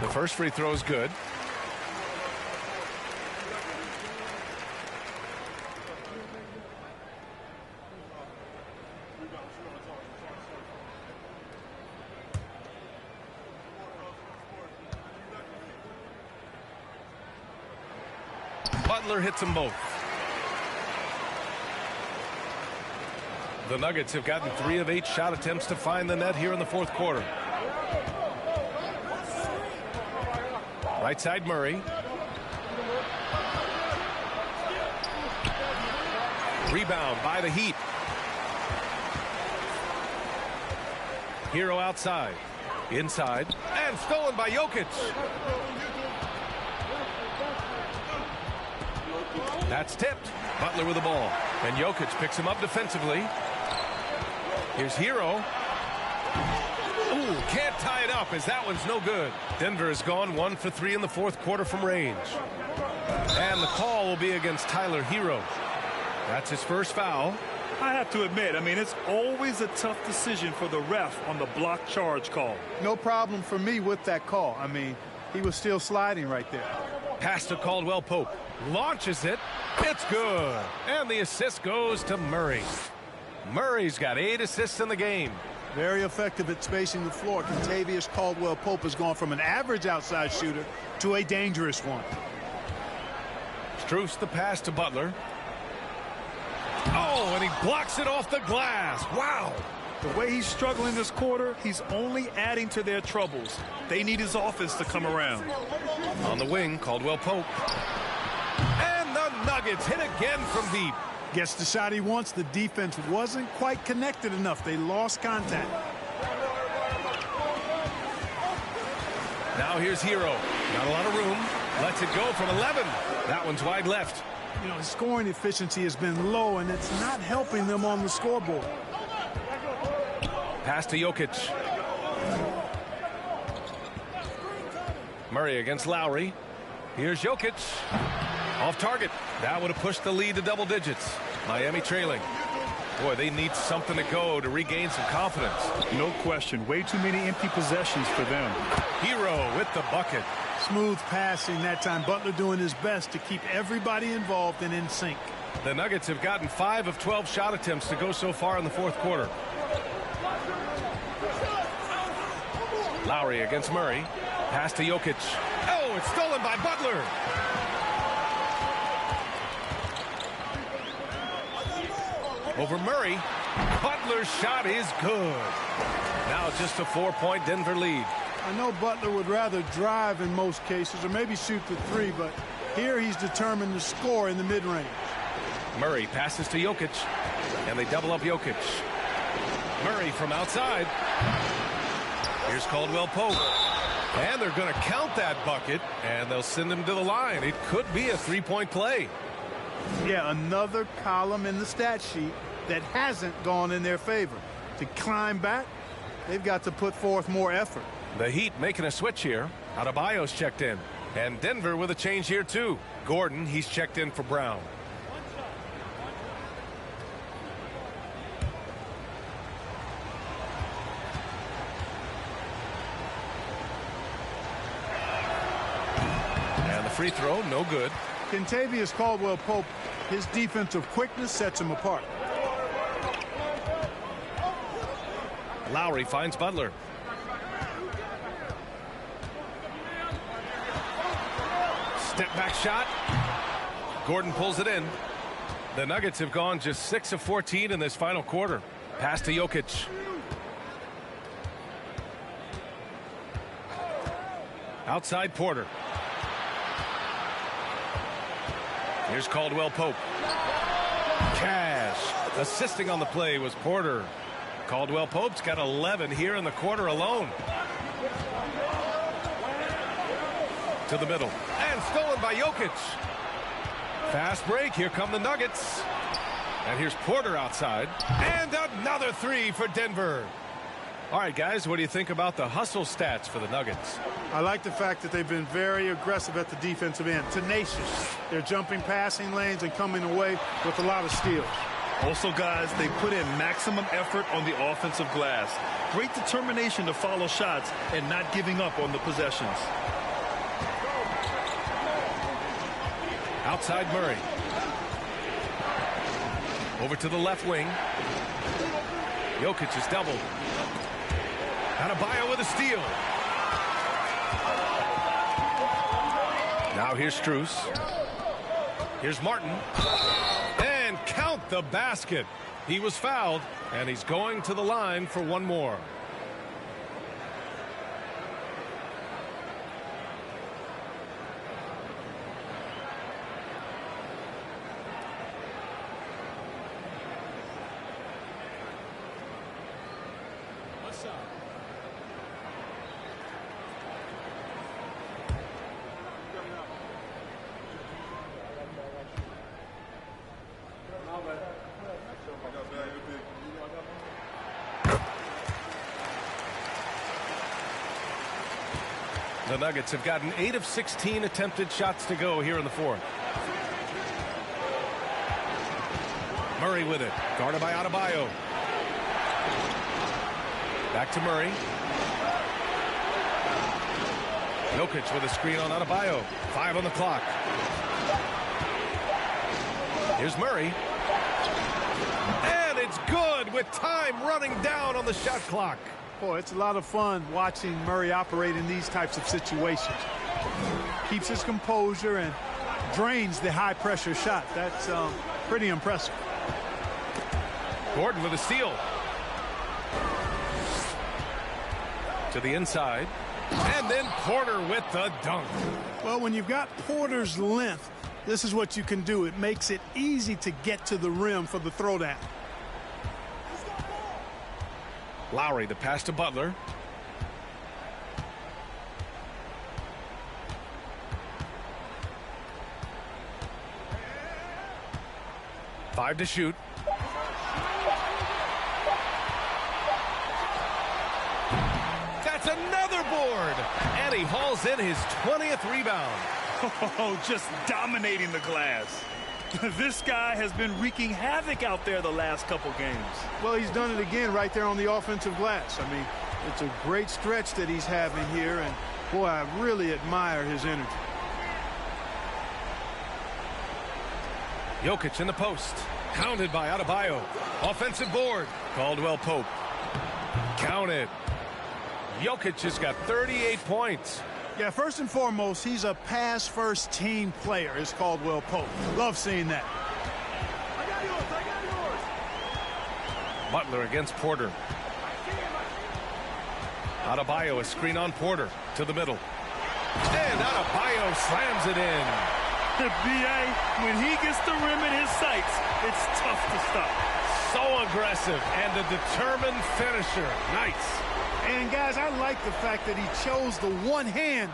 The first free throw is good. Butler hits them both. The Nuggets have gotten 3 of 8 shot attempts to find the net here in the fourth quarter. Right side Murray. Rebound by the Heat. Hero outside. Inside. And stolen by Nurki'c. That's tipped. Butler with the ball. And Nurki'c picks him up defensively. Here's Hero. Ooh, can't tie it up as that one's no good. Denver has gone 1 for 3 in the fourth quarter from range. And the call will be against Tyler Hero. That's his first foul. I have to admit, I mean, it's always a tough decision for the ref on the block charge call. No problem for me with that call. I mean, he was still sliding right there. Pass to Caldwell Pope. Launches it. It's good. And the assist goes to Murray. Murray's got 8 assists in the game. Very effective at spacing the floor. Kentavious Caldwell-Pope has gone from an average outside shooter to a dangerous one. Strus the pass to Butler. Oh, and he blocks it off the glass. Wow. The way he's struggling this quarter, he's only adding to their troubles. They need his offense to come around. On the wing, Caldwell-Pope. And the Nuggets hit again from deep. Gets the shot he wants. The defense wasn't quite connected enough. They lost contact. Now here's Hero. Not a lot of room. Lets it go from 11. That one's wide left. You know, his scoring efficiency has been low, and it's not helping them on the scoreboard. Pass to Nurki'c. Murray against Lowry. Here's Nurki'c. Off target. That would have pushed the lead to double digits. Miami trailing. Boy, they need something to go to regain some confidence. No question. Way too many empty possessions for them. Hero with the bucket. Smooth passing that time. Butler doing his best to keep everybody involved and in sync. The Nuggets have gotten 5 of 12 shot attempts to go so far in the fourth quarter. Lowry against Murray. Pass to Nurki'c. Oh, it's stolen by Butler. Over Murray. Butler's shot is good. Now just a 4-point Denver lead. I know Butler would rather drive in most cases or maybe shoot the 3, but here he's determined to score in the mid-range. Murray passes to Nurki'c, and they double up Nurki'c. Murray from outside. Here's Caldwell Pope. And they're going to count that bucket, and they'll send him to the line. It could be a 3-point play. Yeah, another column in the stat sheet that hasn't gone in their favor. To climb back, they've got to put forth more effort. The Heat making a switch here. Adebayo's checked in. And Denver with a change here, too. Gordon, he's checked in for Brown. And the free throw, no good. Kentavious Caldwell-Pope, his defensive quickness sets him apart. Lowry finds Butler. Step back shot. Gordon pulls it in. The Nuggets have gone just 6 of 14 in this final quarter. Pass to Nurki'c. Outside Porter. Here's Caldwell Pope. Cash. Assisting on the play was Porter. Caldwell Pope's got 11 here in the quarter alone. To the middle. And stolen by Nurki'c. Fast break. Here come the Nuggets. And here's Porter outside. And another three for Denver. All right, guys, what do you think about the hustle stats for the Nuggets? I like the fact that they've been very aggressive at the defensive end. Tenacious. They're jumping passing lanes and coming away with a lot of steals. Also, guys, they put in maximum effort on the offensive glass. Great determination to follow shots and not giving up on the possessions. Outside Murray. Over to the left wing. Nurkic is doubled. Adebayo with a steal. Now here's Strus. Here's Martin. And count the basket. He was fouled, and he's going to the line for one more. The Nuggets have gotten 8 of 16 attempted shots to go here in the fourth. Murray with it. Guarded by Adebayo. Back to Murray. Nurkic with a screen on Adebayo. 5 on the clock. Here's Murray. And it's good with time running down on the shot clock. Boy, it's a lot of fun watching Murray operate in these types of situations. Keeps his composure and drains the high-pressure shot. That's pretty impressive. Gordon with a steal. To the inside. And then Porter with the dunk. Well, when you've got Porter's length, this is what you can do. It makes it easy to get to the rim for the throwdown. Lowry, the pass to Butler. Five to shoot. That's another board. And he hauls in his 20th rebound. Oh, just dominating the glass. This guy has been wreaking havoc out there the last couple games. Well, he's done it again right there on the offensive glass. I mean, it's a great stretch that he's having here, and boy, I really admire his energy. Nurkic in the post. Counted by Adebayo. Offensive board. Caldwell Pope. Counted. Nurkic has got 38 points. Yeah, first and foremost, he's a pass-first team player, is Caldwell Pope. Love seeing that. Butler against Porter. Adebayo, a screen on Porter to the middle. And Adebayo slams it in. B.A., when he gets the rim in his sights, it's tough to stop. So aggressive and a determined finisher. Nice. And, guys, I like the fact that he chose the one-hand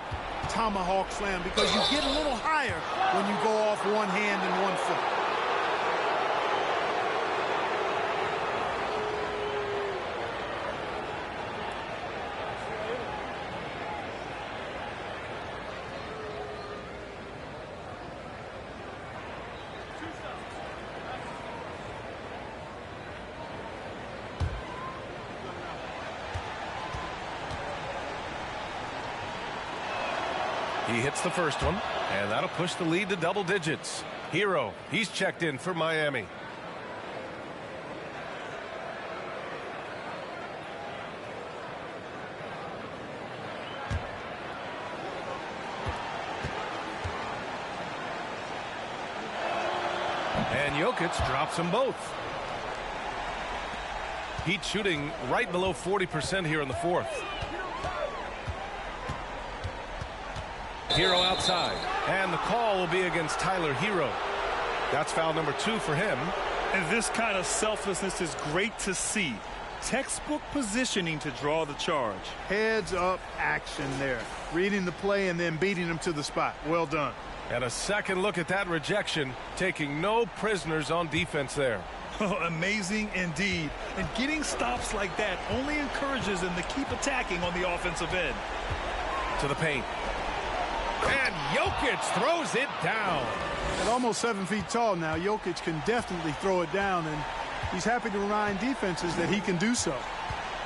tomahawk slam because you get a little higher when you go off one hand and one foot. He hits the first one, and that'll push the lead to double digits. Hero, he's checked in for Miami. And Nurkic drops them both. Heat shooting right below 40% here in the fourth. Hero outside, and the call will be against Tyler Hero. That's foul number 2 for him. And this kind of selflessness is great to see. Textbook positioning to draw the charge. Heads up action there. Reading the play and then beating him to the spot. Well done. And a second look at that rejection, taking no prisoners on defense there. Oh, amazing indeed. And getting stops like that only encourages them to keep attacking on the offensive end. To the paint. And Nurki'c throws it down. At almost 7 feet tall now, Nurki'c can definitely throw it down, and he's happy to remind defenses that he can do so.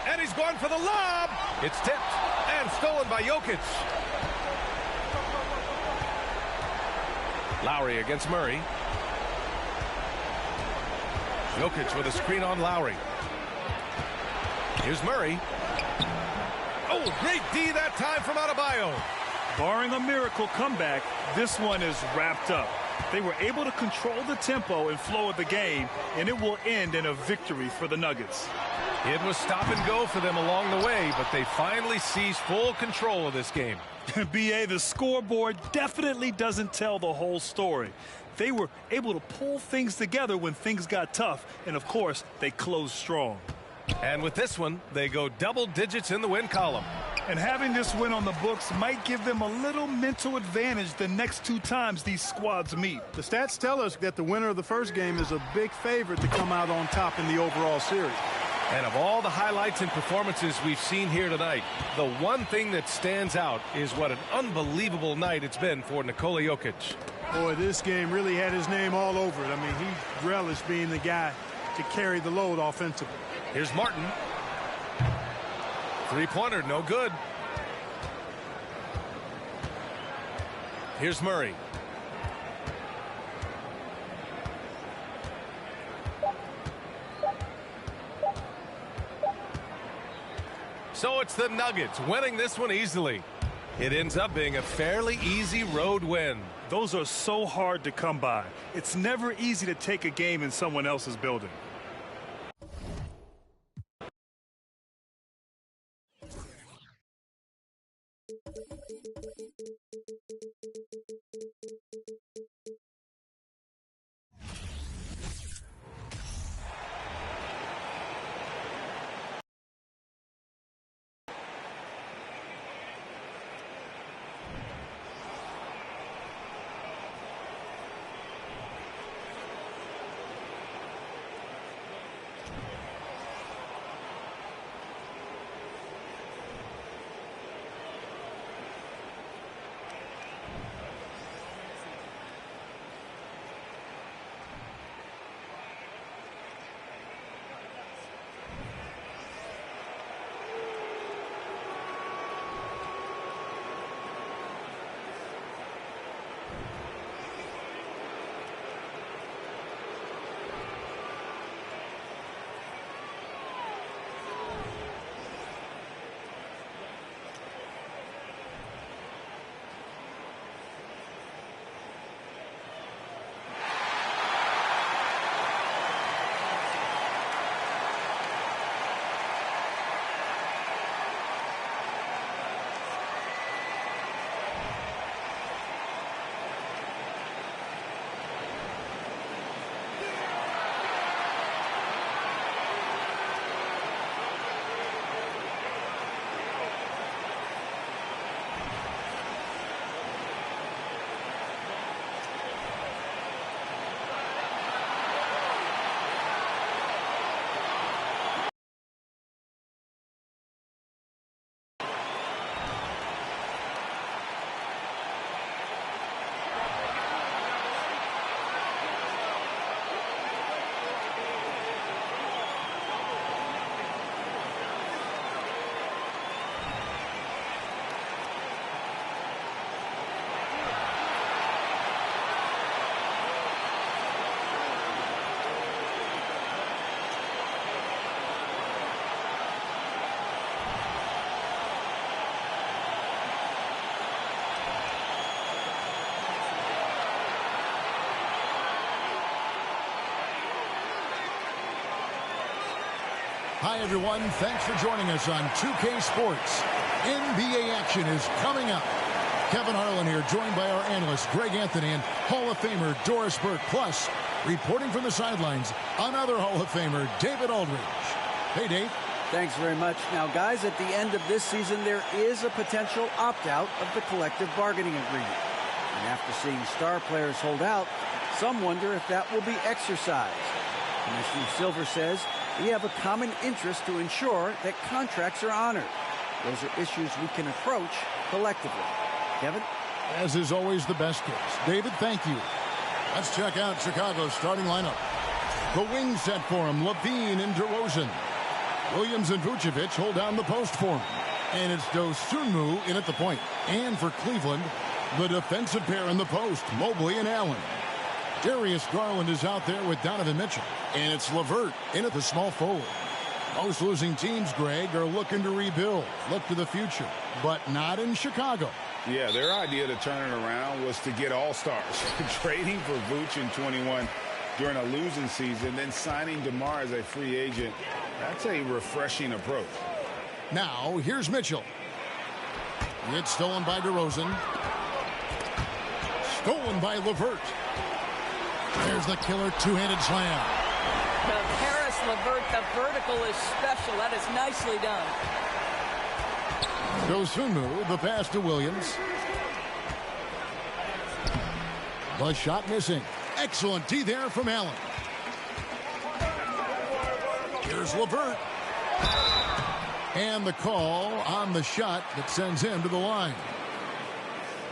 And he's going for the lob. It's tipped and stolen by Nurki'c. Lowry against Murray. Nurki'c with a screen on Lowry. Here's Murray. Oh, great D that time from Adebayo. Barring a miracle comeback, this one is wrapped up. They were able to control the tempo and flow of the game, and it will end in a victory for the Nuggets. It was stop and go for them along the way, but they finally seized full control of this game. B.A., the scoreboard definitely doesn't tell the whole story. They were able to pull things together when things got tough, and of course, they closed strong. And with this one, they go double digits in the win column. And having this win on the books might give them a little mental advantage the next 2 times these squads meet. The stats tell us that the winner of the first game is a big favorite to come out on top in the overall series. And of all the highlights and performances we've seen here tonight, the one thing that stands out is what an unbelievable night it's been for Nikola Jokic. Boy, this game really had his name all over it. I mean, he relished being the guy to carry the load offensively. Here's Martin. Three-pointer, no good. Here's Murray. So it's the Nuggets winning this one easily. It ends up being a fairly easy road win. Those are so hard to come by. It's never easy to take a game in someone else's building. Hi, everyone. Thanks for joining us on 2K Sports. NBA action is coming up. Kevin Harlan here, joined by our analyst, Greg Anthony, and Hall of Famer Doris Burke. Plus, reporting from the sidelines, another Hall of Famer, David Aldridge. Hey, Dave. Thanks very much. Now, guys, at the end of this season, there is a potential opt-out of the collective bargaining agreement. And after seeing star players hold out, some wonder if that will be exercised. Commissioner Silver says we have a common interest to ensure that contracts are honored. Those are issues we can approach collectively. Kevin? As is always the best case. David, thank you. Let's check out Chicago's starting lineup. The wings set for him, Levine and DeRozan. Williams and Vucevic hold down the post for him. And it's Dosunmu in at the point. And for Cleveland, the defensive pair in the post, Mobley and Allen. Darius Garland is out there with Donovan Mitchell. And it's LeVert in at the small forward. Most losing teams, Greg, are looking to rebuild, look to the future, but not in Chicago. Yeah, their idea to turn it around was to get all-stars. Trading for Vooch in 21 during a losing season, then signing DeMar as a free agent. That's a refreshing approach. Now, here's Mitchell. It's stolen by DeRozan. Stolen by LeVert. There's the killer two-handed slam. Harris LeVert, the vertical is special. That is nicely done. Dosunmu, the pass to Williams. The shot missing. Excellent D there from Allen. Here's LeVert. And the call on the shot that sends him to the line.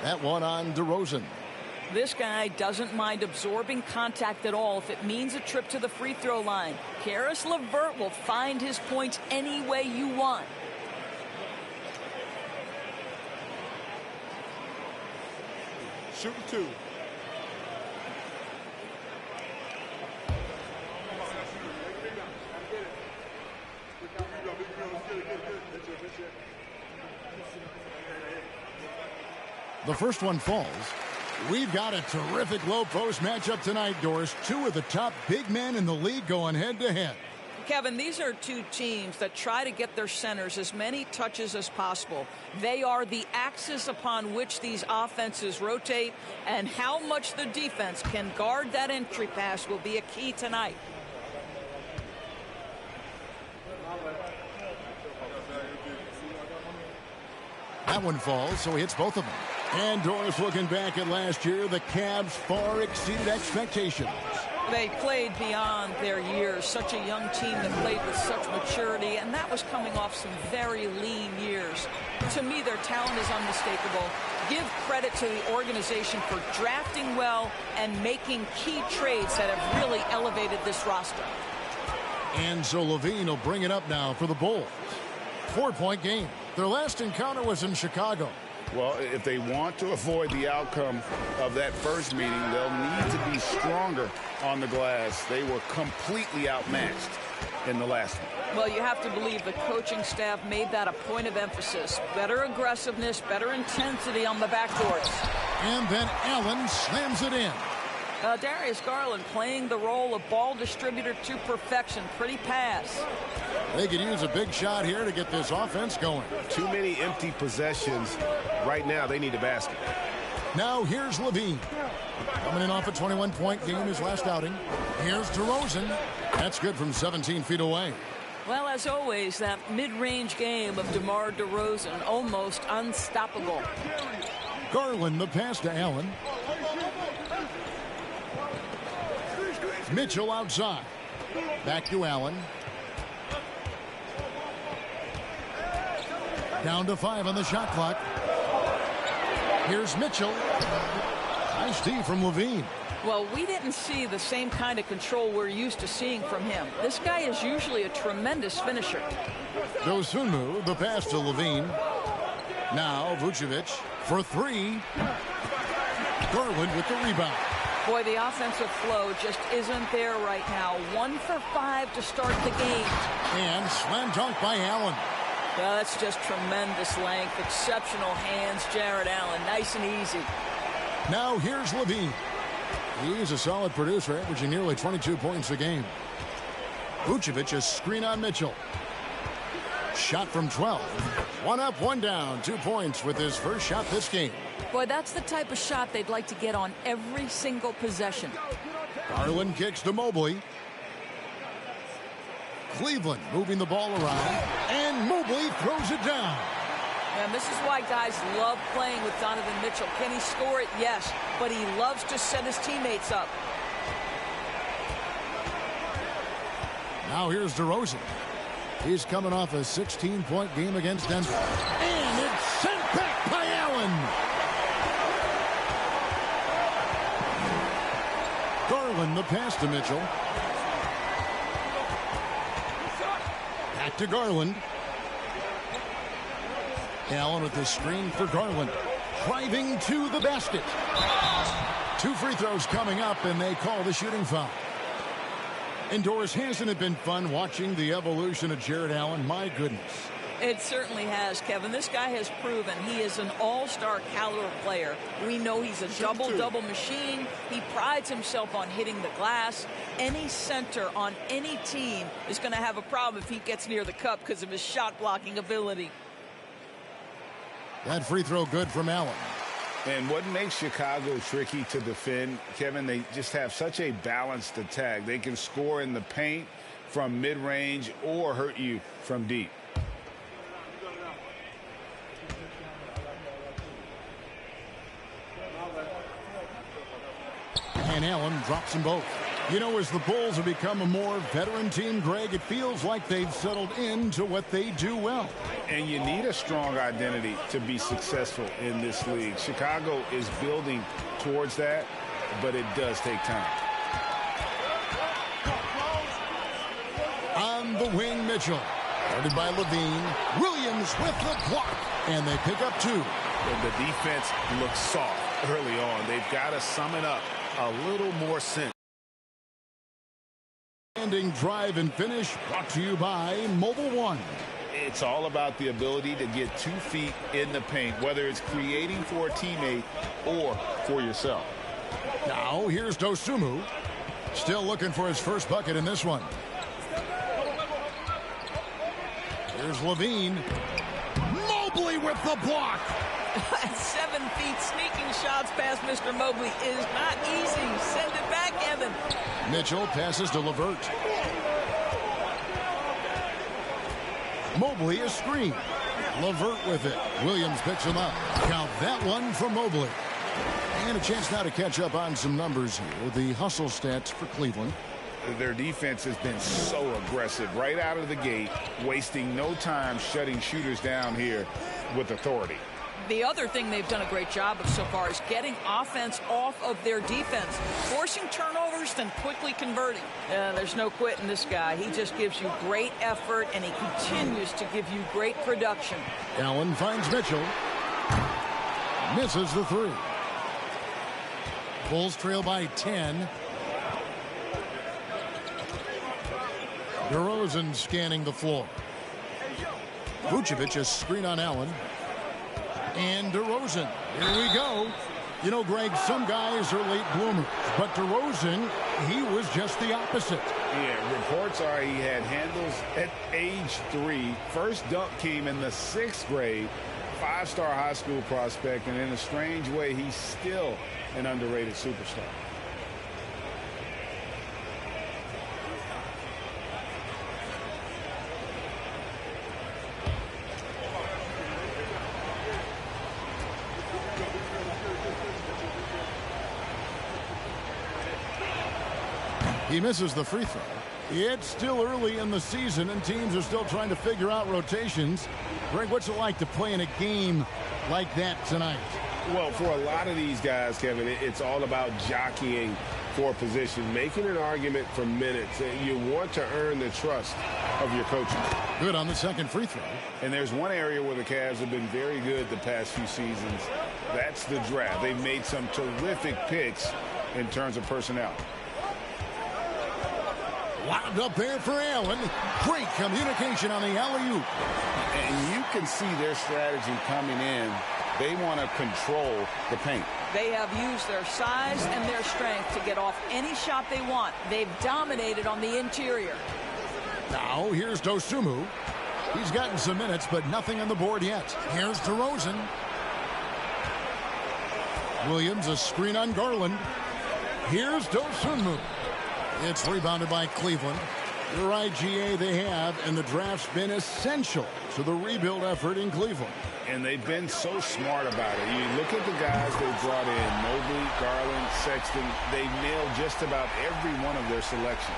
That one on DeRozan. This guy doesn't mind absorbing contact at all if it means a trip to the free throw line. Caris LeVert will find his points any way you want. Shooting two. The first one falls. We've got a terrific low post matchup tonight, Doris. Two of the top big men in the league going head-to-head. Kevin, these are two teams that try to get their centers as many touches as possible. They are the axis upon which these offenses rotate, and how much the defense can guard that entry pass will be a key tonight. That one falls, so he hits both of them. And Doris, looking back at last year, the Cavs far exceeded expectations. They played beyond their years. Such a young team that played with such maturity, and that was coming off some very lean years. To me, their talent is unmistakable. Give credit to the organization for drafting well and making key trades that have really elevated this roster. And so Levine will bring it up now for the Bulls. 4-point game. Their last encounter was in Chicago. Well, if they want to avoid the outcome of that first meeting, they'll need to be stronger on the glass. They were completely outmatched in the last one. Well, you have to believe the coaching staff made that a point of emphasis. Better aggressiveness, better intensity on the backdoors. And then Allen slams it in. Darius Garland playing the role of ball distributor to perfection. Pretty pass. They could use a big shot here to get this offense going. Too many empty possessions. Right now, they need a basket. Now here's Levine. Coming in off a 21-point game his last outing. Here's DeRozan. That's good from 17 feet away. Well, as always, that mid-range game of DeMar DeRozan, almost unstoppable. Garland, the pass to Allen. Mitchell outside. Back to Allen. Down to 5 on the shot clock. Here's Mitchell. Nice D from Levine. Well, we didn't see the same kind of control we're used to seeing from him. This guy is usually a tremendous finisher. Dosunmu, the pass to Levine. Now Vucevic for 3. Garland with the rebound. Boy, the offensive flow just isn't there right now. 1 for 5 to start the game. And slam dunk by Allen. Well, that's just tremendous length, exceptional hands, Jared Allen. Nice and easy. Now here's Levine. He's a solid producer, averaging nearly 22 points a game. Vucevic a screen on Mitchell. Shot from 12. 1 up, 1 down. 2 points with his first shot this game. Boy, that's the type of shot they'd like to get on every single possession. Garland kicks to Mobley. Cleveland moving the ball around. And Mobley throws it down. And this is why guys love playing with Donovan Mitchell. Can he score it? Yes. But he loves to set his teammates up. Now here's DeRozan. He's coming off a 16-point game against Denver. And it's sent back by Allen. Garland the pass to Mitchell. Back to Garland. Allen with the screen for Garland. Driving to the basket. 2 free throws coming up, and they call the shooting foul. Indoors, hasn't it been fun watching the evolution of Jared Allen? My goodness. It certainly has, Kevin. This guy has proven he is an all-star caliber player. We know he's a double-double machine. He prides himself on hitting the glass. Any center on any team is going to have a problem if he gets near the cup because of his shot-blocking ability. That free throw good from Allen. And what makes Chicago tricky to defend, Kevin, they just have such a balanced attack. They can score in the paint from mid-range or hurt you from deep. And Allen drops them both. You know, as the Bulls have become a more veteran team, Greg, it feels like they've settled into what they do well. And you need a strong identity to be successful in this league. Chicago is building towards that, but it does take time. On the wing, Mitchell. Guarded by Levine. Williams with the block. And they pick up 2. And the defense looks soft early on. They've got to sum it up a little more sense. Ending drive and finish brought to you by Mobile One. It's all about the ability to get 2 feet in the paint, whether it's creating for a teammate or for yourself. Now here's Dosunmu. Still looking for his first bucket in this one. Here's Levine. Mobley with the block. 7 feet sneaking shots past Mr. Mobley is not easy. Send it back, Evan. Mitchell passes to LeVert. Mobley is screened. LeVert with it. Williams picks him up. Count that one from Mobley. And a chance now to catch up on some numbers here. The hustle stats for Cleveland. Their defense has been so aggressive right out of the gate, wasting no time shutting shooters down here with authority. The other thing they've done a great job of so far is getting offense off of their defense, forcing turnovers, then quickly converting. There's no quitting this guy. He just gives you great effort, and he continues to give you great production. Allen finds Mitchell. Misses the 3. Bulls trail by 10. DeRozan scanning the floor. Vucevic a screen on Allen. And DeRozan. Here we go. You know, Greg, some guys are late bloomers, but DeRozan, he was just the opposite. Yeah, reports are he had handles at age 3. First dunk came in the 6th grade. 5-star high school prospect, and in a strange way, he's still an underrated superstar. He misses the free throw. It's still early in the season, and teams are still trying to figure out rotations. Greg, what's it like to play in a game like that tonight? Well, for a lot of these guys, Kevin, it's all about jockeying for position, making an argument for minutes. You want to earn the trust of your coaches. Good on the second free throw. And there's one area where the Cavs have been very good the past few seasons. That's the draft. They've made some terrific picks in terms of personnel. Wound up there for Allen. Great communication on the alley-oop. And you can see their strategy coming in. They want to control the paint. They have used their size and their strength to get off any shot they want. They've dominated on the interior. Now here's Dosunmu. He's gotten some minutes, but nothing on the board yet. Here's DeRozan. Williams a screen on Garland. Here's Dosunmu. It's rebounded by Cleveland. You're right, GA, they have, and the draft's been essential to the rebuild effort in Cleveland. And they've been so smart about it. You look at the guys they brought in, Mobley, Garland, Sexton. They've nailed just about every one of their selections.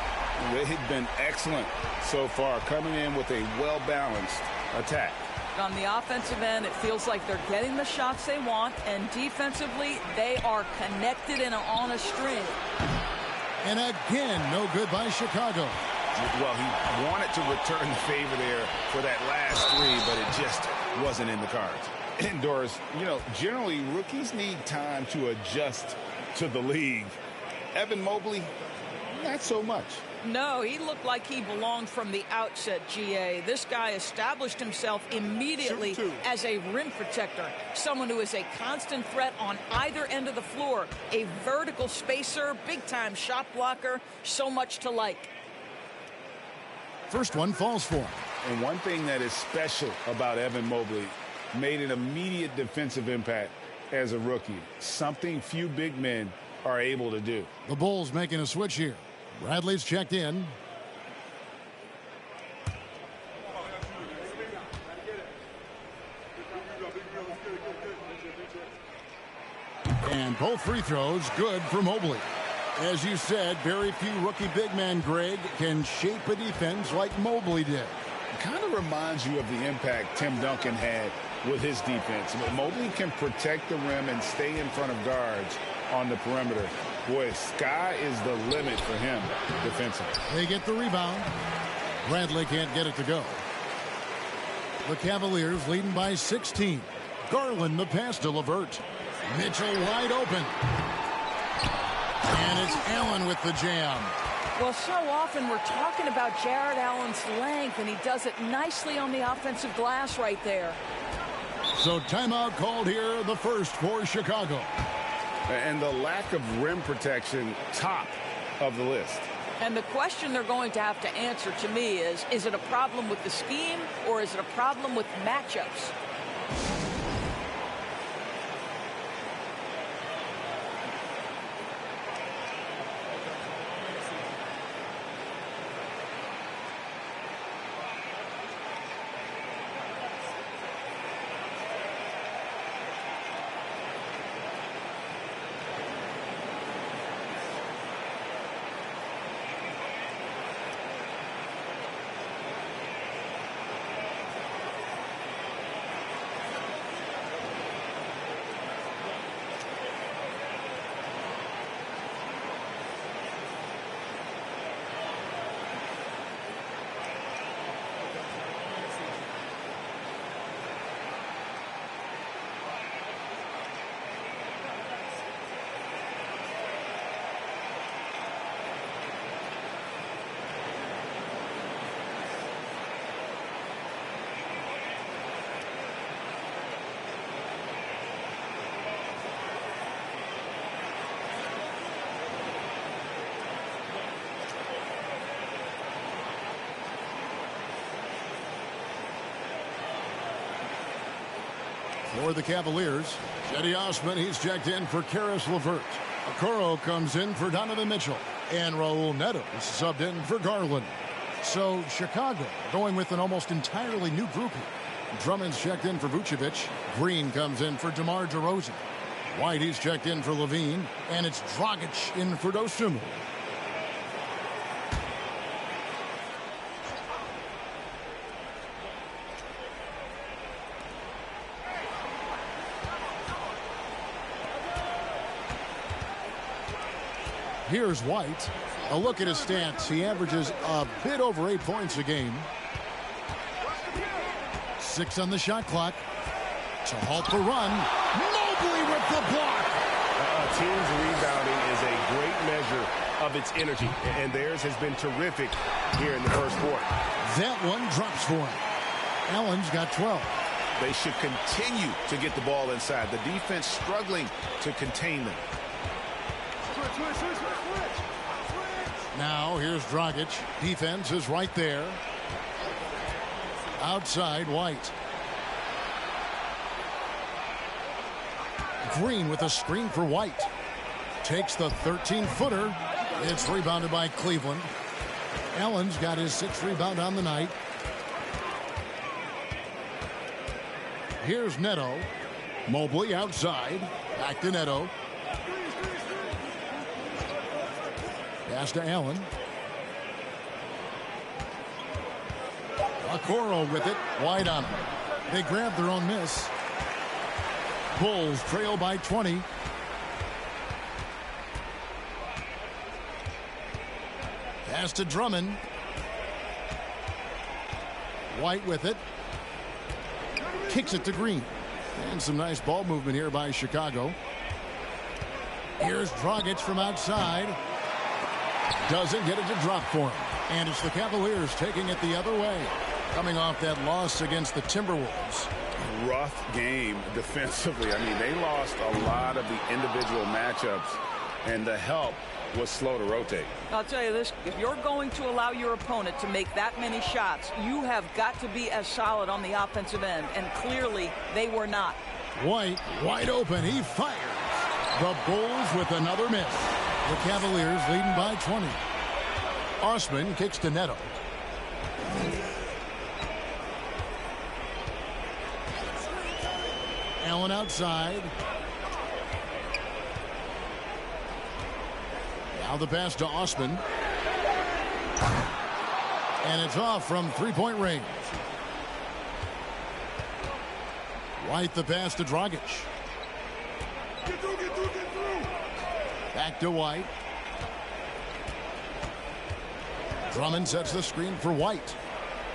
They've been excellent so far, coming in with a well-balanced attack. On the offensive end, it feels like they're getting the shots they want, and defensively, they are connected and on a string. And again, no good by Chicago. Well, he wanted to return the favor there for that last three, but it just wasn't in the cards. And Doris, you know, generally rookies need time to adjust to the league. Evan Mobley, not so much. No, he looked like he belonged from the outset, GA. This guy established himself immediately as a rim protector, someone who is a constant threat on either end of the floor, a vertical spacer, big-time shot blocker, so much to like. First one falls for him. And one thing that is special about Evan Mobley, made an immediate defensive impact as a rookie, something few big men are able to do. The Bulls making a switch here. Bradley's checked in. And both free throws good for Mobley. As you said, very few rookie big men, Greg, can shape a defense like Mobley did. It kind of reminds you of the impact Tim Duncan had with his defense. But Mobley can protect the rim and stay in front of guards on the perimeter. Boy, sky is the limit for him defensively. They get the rebound. Bradley can't get it to go. The Cavaliers leading by 16. Garland the pass to LeVert. Mitchell wide open. And it's Allen with the jam. Well, so often we're talking about Jared Allen's length, and he does it nicely on the offensive glass right there. So timeout called here, the first for Chicago. And the lack of rim protection, top of the list. And the question they're going to have to answer to me is it a problem with the scheme or is it a problem with matchups? For the Cavaliers, Cedi Osman, he's checked in for Karis LeVert. Okoro comes in for Donovan Mitchell. And Raul Neto is subbed in for Garland. So Chicago going with an almost entirely new grouping. Drummond's checked in for Vucevic. Green comes in for DeMar DeRozan. White, he's checked in for Levine. And it's Dragic in for Dosunmu. Here's White. A look at his stats. He averages a bit over 8 points a game. 6 on the shot clock. To halt the run. Mobley with the block. A team's rebounding is a great measure of its energy, and theirs has been terrific here in the first quarter. That one drops for him. Allen's got 12. They should continue to get the ball inside. The defense struggling to contain them. Now here's Dragic. Defense is right there. Outside White. Green with a screen for White. Takes the 13-footer. It's rebounded by Cleveland. Allen's got his 6th rebound on the night. Here's Neto. Mobley outside. Back to Neto. Pass to Allen. Okoro with it. Wide on him. They grab their own miss. Bulls trail by 20. Pass to Drummond. White with it. Kicks it to Green. And some nice ball movement here by Chicago. Here's Dragic from outside. Doesn't get it to drop for him. And it's the Cavaliers taking it the other way. Coming off that loss against the Timberwolves. Rough game defensively. I mean, they lost a lot of the individual matchups, and the help was slow to rotate. I'll tell you this, if you're going to allow your opponent to make that many shots, you have got to be as solid on the offensive end, and clearly they were not. White, wide open, he fires. The Bulls with another miss. The Cavaliers leading by 20. Osman kicks to Neto. Allen outside. Now the pass to Osman. And it's off from three-point range. White the pass to Dragic. Back to White. Drummond sets the screen for White.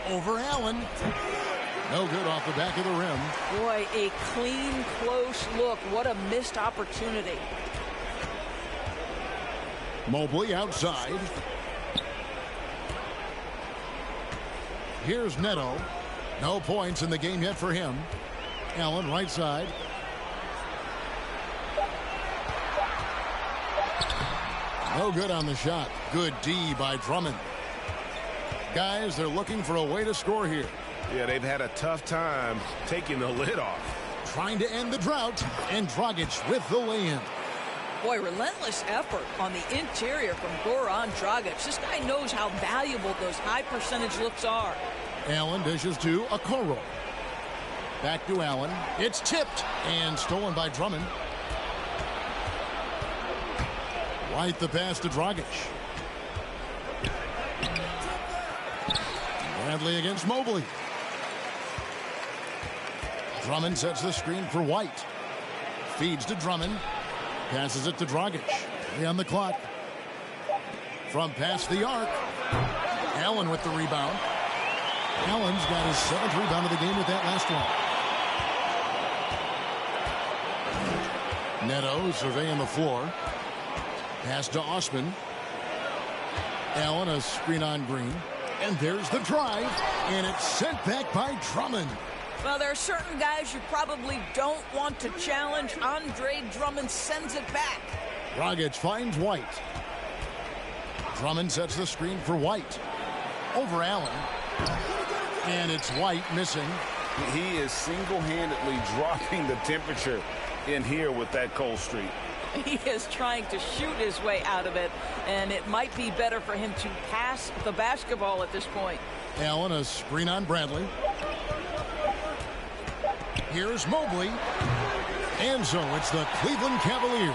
Over Allen. No good off the back of the rim. Boy, a clean, close look. What a missed opportunity. Mobley outside. Here's Neto. No points in the game yet for him. Allen right side. No good on the shot. Good D by Drummond. Guys, they're looking for a way to score here. Yeah, they've had a tough time taking the lid off. Trying to end the drought, and Dragic with the lay-in. Boy, relentless effort on the interior from Goran Dragic. This guy knows how valuable those high percentage looks are. Allen dishes to Okoro. Back to Allen. It's tipped and stolen by Drummond. White the pass to Dragic. Bradley against Mobley. Drummond sets the screen for White. Feeds to Drummond. Passes it to Dragic. 3 on the clock. From past the arc. Allen with the rebound. Allen's got his 7th rebound of the game with that last one. Neto surveying the floor. Pass to Osman. Allen a screen on Green. And there's the drive. And it's sent back by Drummond. Well, there are certain guys you probably don't want to challenge. Andre Drummond sends it back. Dragic finds White. Drummond sets the screen for White. Over Allen. And it's White missing. He is single-handedly dropping the temperature in here with that cold streak. He is trying to shoot his way out of it, and it might be better for him to pass the basketball at this point. Allen a screen on Bradley. Here's Mobley. And so it's the Cleveland Cavaliers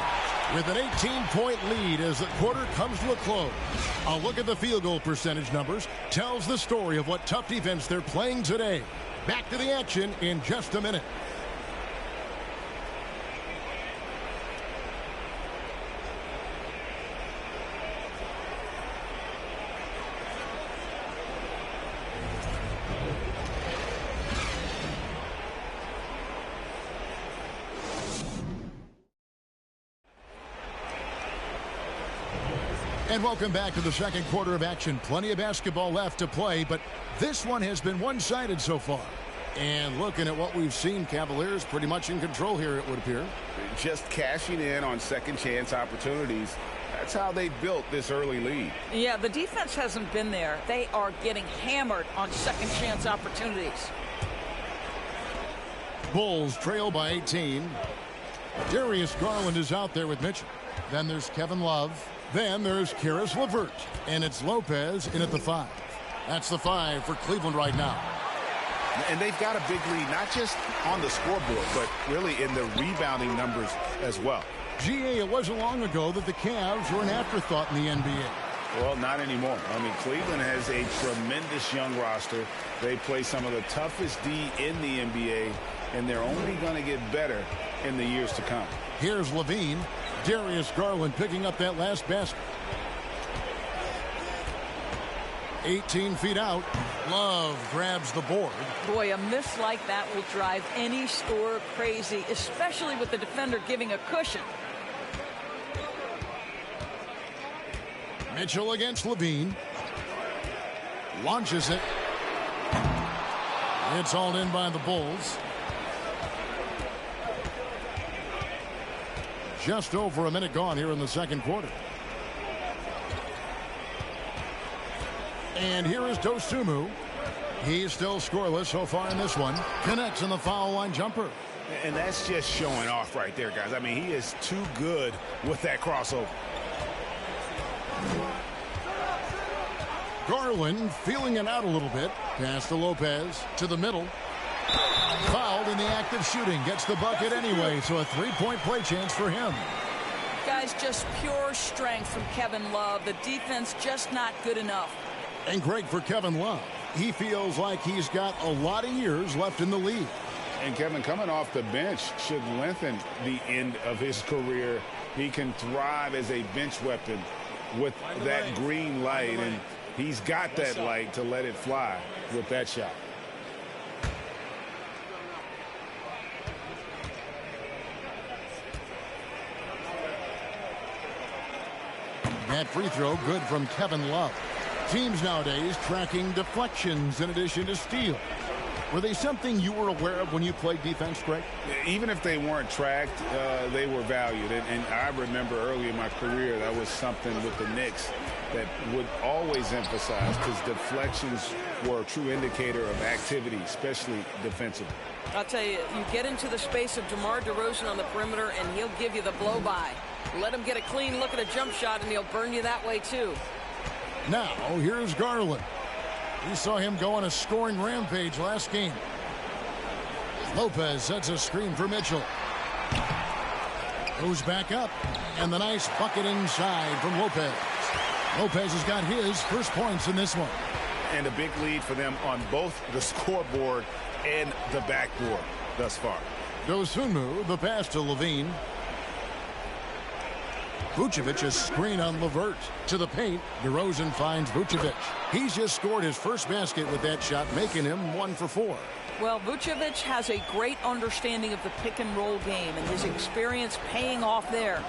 with an 18-point lead as the quarter comes to a close. A look at the field goal percentage numbers tells the story of what tough defense they're playing today. Back to the action in just a minute. And welcome back to the second quarter of action. Plenty of basketball left to play, but this one has been one-sided so far. And looking at what we've seen, Cavaliers pretty much in control here, it would appear. Just cashing in on second-chance opportunities. That's how they built this early lead. Yeah, the defense hasn't been there. They are getting hammered on second-chance opportunities. Bulls trail by 18. Darius Garland is out there with Mitchell. Then there's Kevin Love. Then there's Karis LeVert, and it's Lopez in at the 5. That's the 5 for Cleveland right now. And they've got a big lead, not just on the scoreboard, but really in the rebounding numbers as well. GA, it wasn't long ago that the Cavs were an afterthought in the NBA. Well, not anymore. I mean, Cleveland has a tremendous young roster. They play some of the toughest D in the NBA, and they're only going to get better in the years to come. Here's Levine. Darius Garland picking up that last basket. 18 feet out. Love grabs the board. Boy, a miss like that will drive any scorer crazy, especially with the defender giving a cushion. Mitchell against Levine. Launches it. It's hauled in by the Bulls. Just over a minute gone here in the second quarter. And here is Dosunmu. He's still scoreless so far in this one. Connects in the foul line jumper. And that's just showing off right there, guys. I mean, he is too good with that crossover. Garland feeling it out a little bit. Pass to Lopez to the middle. Fouled in the act of shooting. Gets the bucket anyway, so a three-point play chance for him. Guys, just pure strength from Kevin Love. The defense just not good enough. And great for Kevin Love. He feels like he's got a lot of years left in the league. And Kevin, coming off the bench should lengthen the end of his career. He can thrive as a bench weapon with that green light, and he's got that light to let it fly with that shot. That free throw good from Kevin Love. Teams nowadays tracking deflections in addition to steals. Were they something you were aware of when you played defense, Greg? Even if they weren't tracked, they were valued. And I remember early in my career, that was something with the Knicks that would always emphasize, because deflections were a true indicator of activity, especially defensively. I'll tell you, you get into the space of DeMar DeRozan on the perimeter, and he'll give you the blow-by. Let him get a clean look at a jump shot, and he'll burn you that way, too. Now, here's Garland. We saw him go on a scoring rampage last game. Lopez sets a screen for Mitchell. Goes back up, and the nice bucket inside from Lopez. Lopez has got his first points in this one. And a big lead for them on both the scoreboard and the backboard thus far. Dosunmu, the pass to Levine. Vucevic a screen on LeVert. To the paint, DeRozan finds Vucevic. He's just scored his first basket with that shot, making him 1 for 4. Well, Vucevic has a great understanding of the pick-and-roll game, and his experience paying off there.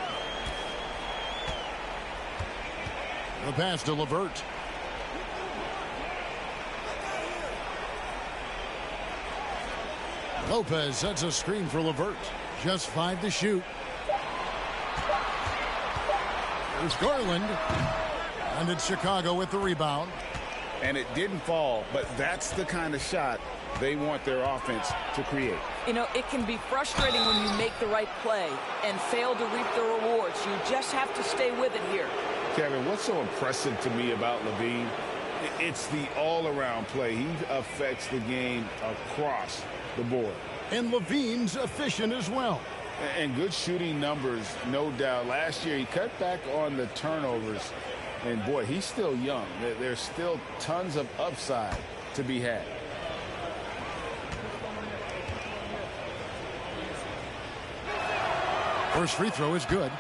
The pass to LeVert. Lopez sets a screen for LeVert. Just 5 to shoot. There's Garland. And it's Chicago with the rebound. And it didn't fall, but that's the kind of shot they want their offense to create. You know, it can be frustrating when you make the right play and fail to reap the rewards. You just have to stay with it here. Kevin, what's so impressive to me about Levine? It's the all-around play. He affects the game across the board. And Levine's efficient as well. And good shooting numbers, no doubt. Last year, he cut back on the turnovers. And, boy, he's still young. There's still tons of upside to be had. First free throw is good.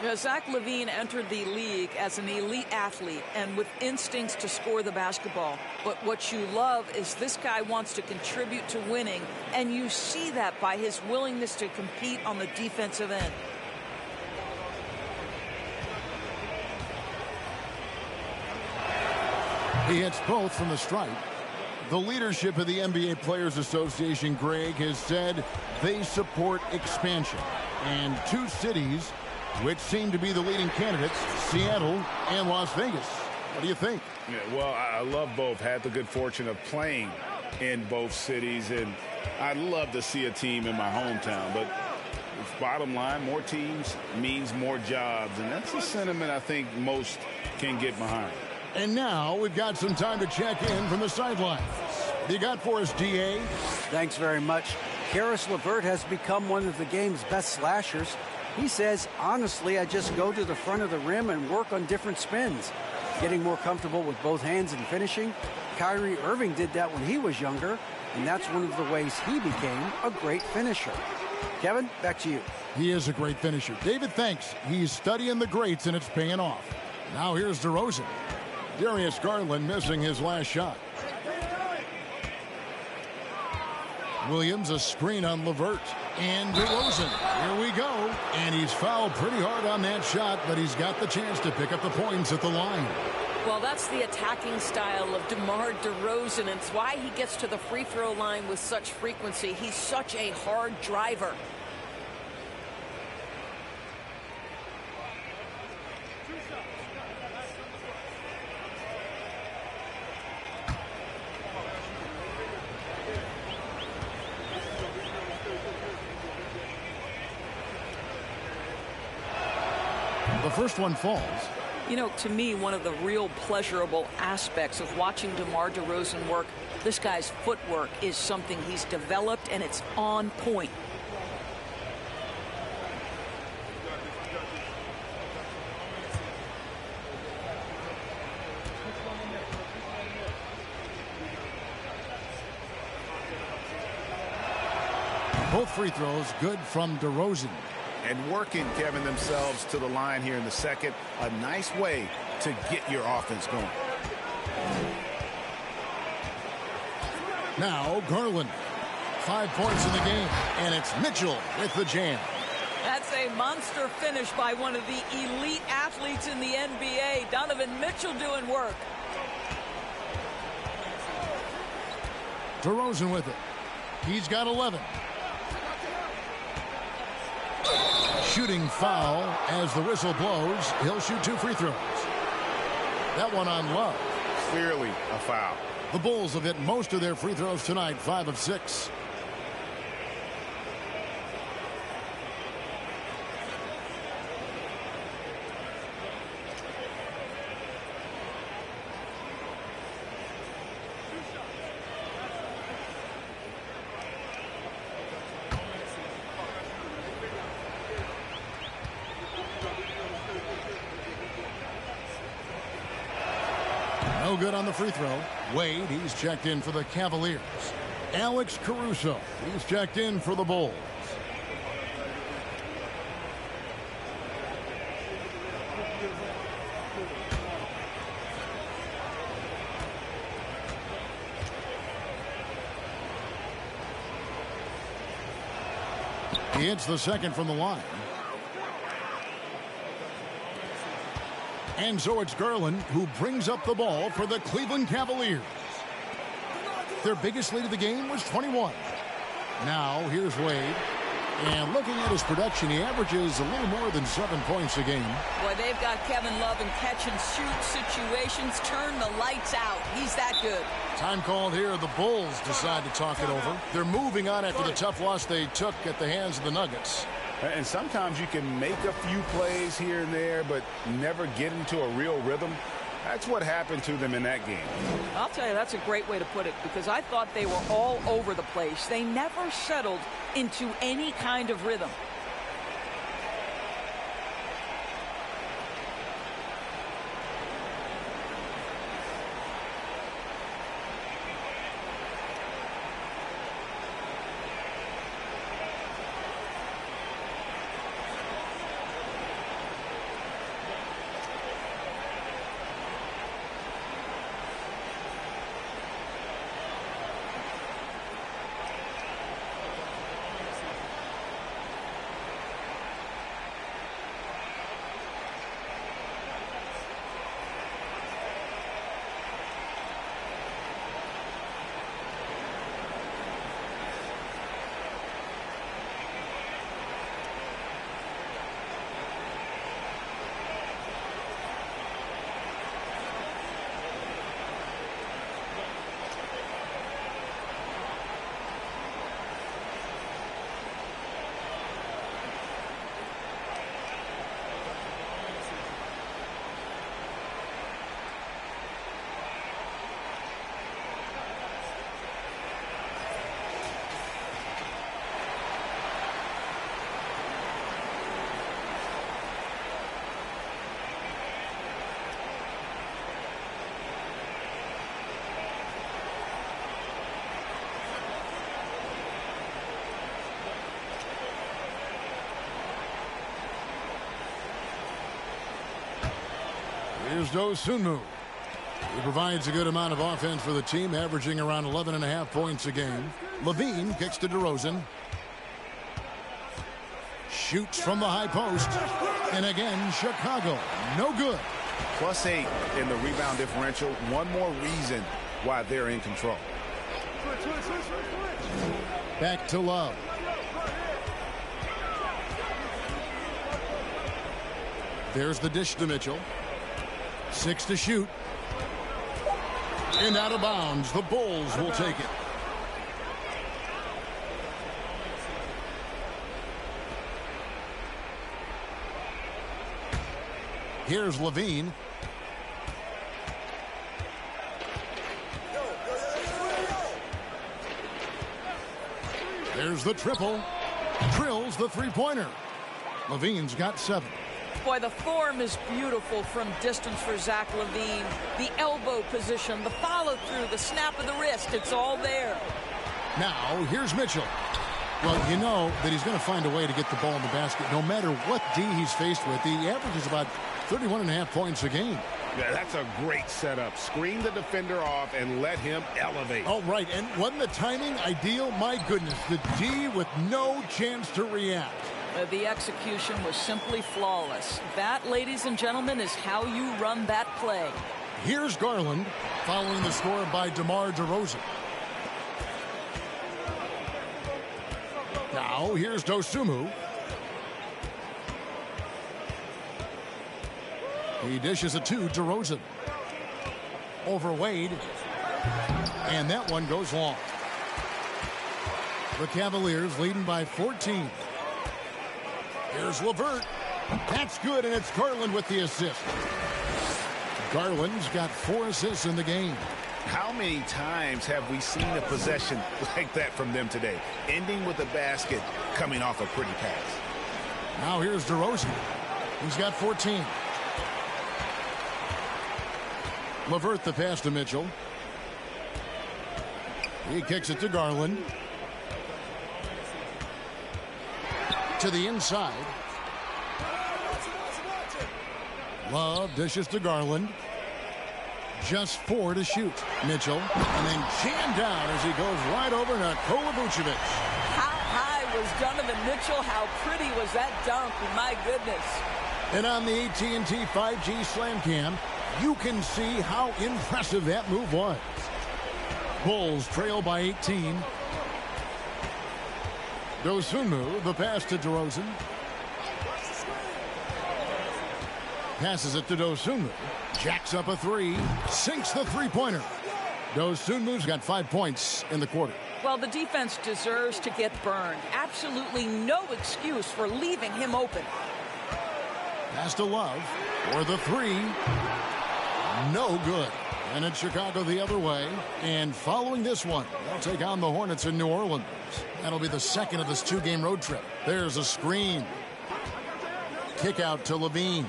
Now, Zach LaVine entered the league as an elite athlete and with instincts to score the basketball. But what you love is this guy wants to contribute to winning, and you see that by his willingness to compete on the defensive end. He hits both from the stripe. The leadership of the NBA Players Association, Greg, has said they support expansion. And 2 cities which seem to be the leading candidates, Seattle and Las Vegas. What do you think? Yeah, well, I love both. Had the good fortune of playing in both cities, and I'd love to see a team in my hometown. But bottom line, more teams means more jobs, and that's a sentiment I think most can get behind. And now we've got some time to check in from the sidelines. What you got for us, D.A.? Thanks very much. Karis LeVert has become one of the game's best slashers. He says, honestly, I just go to the front of the rim and work on different spins. Getting more comfortable with both hands and finishing. Kyrie Irving did that when he was younger, and that's one of the ways he became a great finisher. Kevin, back to you. He is a great finisher. David, thanks. He's studying the greats, and it's paying off. Now here's DeRozan. Darius Garland missing his last shot. Williams, a screen on LeVert. And DeRozan. Here we go. And he's fouled pretty hard on that shot, but he's got the chance to pick up the points at the line. Well, that's the attacking style of DeMar DeRozan. And it's why he gets to the free throw line with such frequency. He's such a hard driver. The first one falls. You know, to me, one of the real pleasurable aspects of watching DeMar DeRozan work, this guy's footwork is something he's developed, and it's on point. Both free throws good from DeRozan. And working, Kevin, themselves to the line here in the second. A nice way to get your offense going. Now Garland. 5 points in the game. And it's Mitchell with the jam. That's a monster finish by one of the elite athletes in the NBA. Donovan Mitchell doing work. DeRozan with it. He's got 11. Shooting foul as the whistle blows. He'll shoot 2 free throws. That one on Love. Clearly a foul. The Bulls have hit most of their free throws tonight, 5 of 6. No good on the free throw. Wade, he's checked in for the Cavaliers. Alex Caruso, he's checked in for the Bulls. He hits the second from the line. And so it's Garland who brings up the ball for the Cleveland Cavaliers. Their biggest lead of the game was 21. Now here's Wade. And looking at his production, he averages a little more than 7 points a game. Boy, they've got Kevin Love in catch-and-shoot situations. Turn the lights out. He's that good. Time called here. The Bulls decide to talk it over. They're moving on after the tough loss they took at the hands of the Nuggets. And sometimes you can make a few plays here and there, but never get into a real rhythm. That's what happened to them in that game. I'll tell you, that's a great way to put it, because I thought they were all over the place. They never settled into any kind of rhythm. Here's Dosunmu. He provides a good amount of offense for the team, averaging around 11.5 points a game. Levine kicks to DeRozan. Shoots from the high post. And again, Chicago. No good. +8 in the rebound differential. One more reason why they're in control. Back to Love. There's the dish to Mitchell. 6 to shoot. And out of bounds. The Bulls will take it. Here's Levine. There's the triple. Drills the three-pointer. Levine's got 7. Boy, the form is beautiful from distance for Zach Levine. The elbow position, the follow-through, the snap of the wrist, it's all there. Now, here's Mitchell. Well, you know that he's going to find a way to get the ball in the basket. No matter what D he's faced with, he averages about 31.5 points a game. Yeah, that's a great setup. Screen the defender off and let him elevate. Oh, right. And wasn't the timing ideal? My goodness, the D with no chance to react. The execution was simply flawless. That, ladies and gentlemen, is how you run that play. Here's Garland, following the score by DeMar DeRozan. Now, here's Dosunmu. He dishes it to DeRozan. Over Wade. And that one goes long. The Cavaliers leading by 14. Here's LeVert. That's good, and it's Garland with the assist. Garland's got 4 assists in the game. How many times have we seen a possession like that from them today? Ending with a basket, coming off a pretty pass. Now here's DeRozan. He's got 14. LeVert the pass to Mitchell. He kicks it to Garland. To the inside. Love dishes to Garland. Just 4 to shoot. Mitchell. And then jammed down as he goes right over Nikola Vucevic. How high was Donovan Mitchell? How pretty was that dunk? My goodness. And on the AT&T 5G Slam Cam, you can see how impressive that move was. Bulls trail by 18. Dosunmu, the pass to DeRozan. Passes it to Dosunmu. Jacks up a 3. Sinks the three-pointer. Dosunmu's got 5 points in the quarter. Well, the defense deserves to get burned. Absolutely no excuse for leaving him open. Pass to Love for the 3. No good. And it's Chicago the other way. And following this one, they'll take on the Hornets in New Orleans. That'll be the second of this 2-game road trip. There's a screen. Kick out to Levine.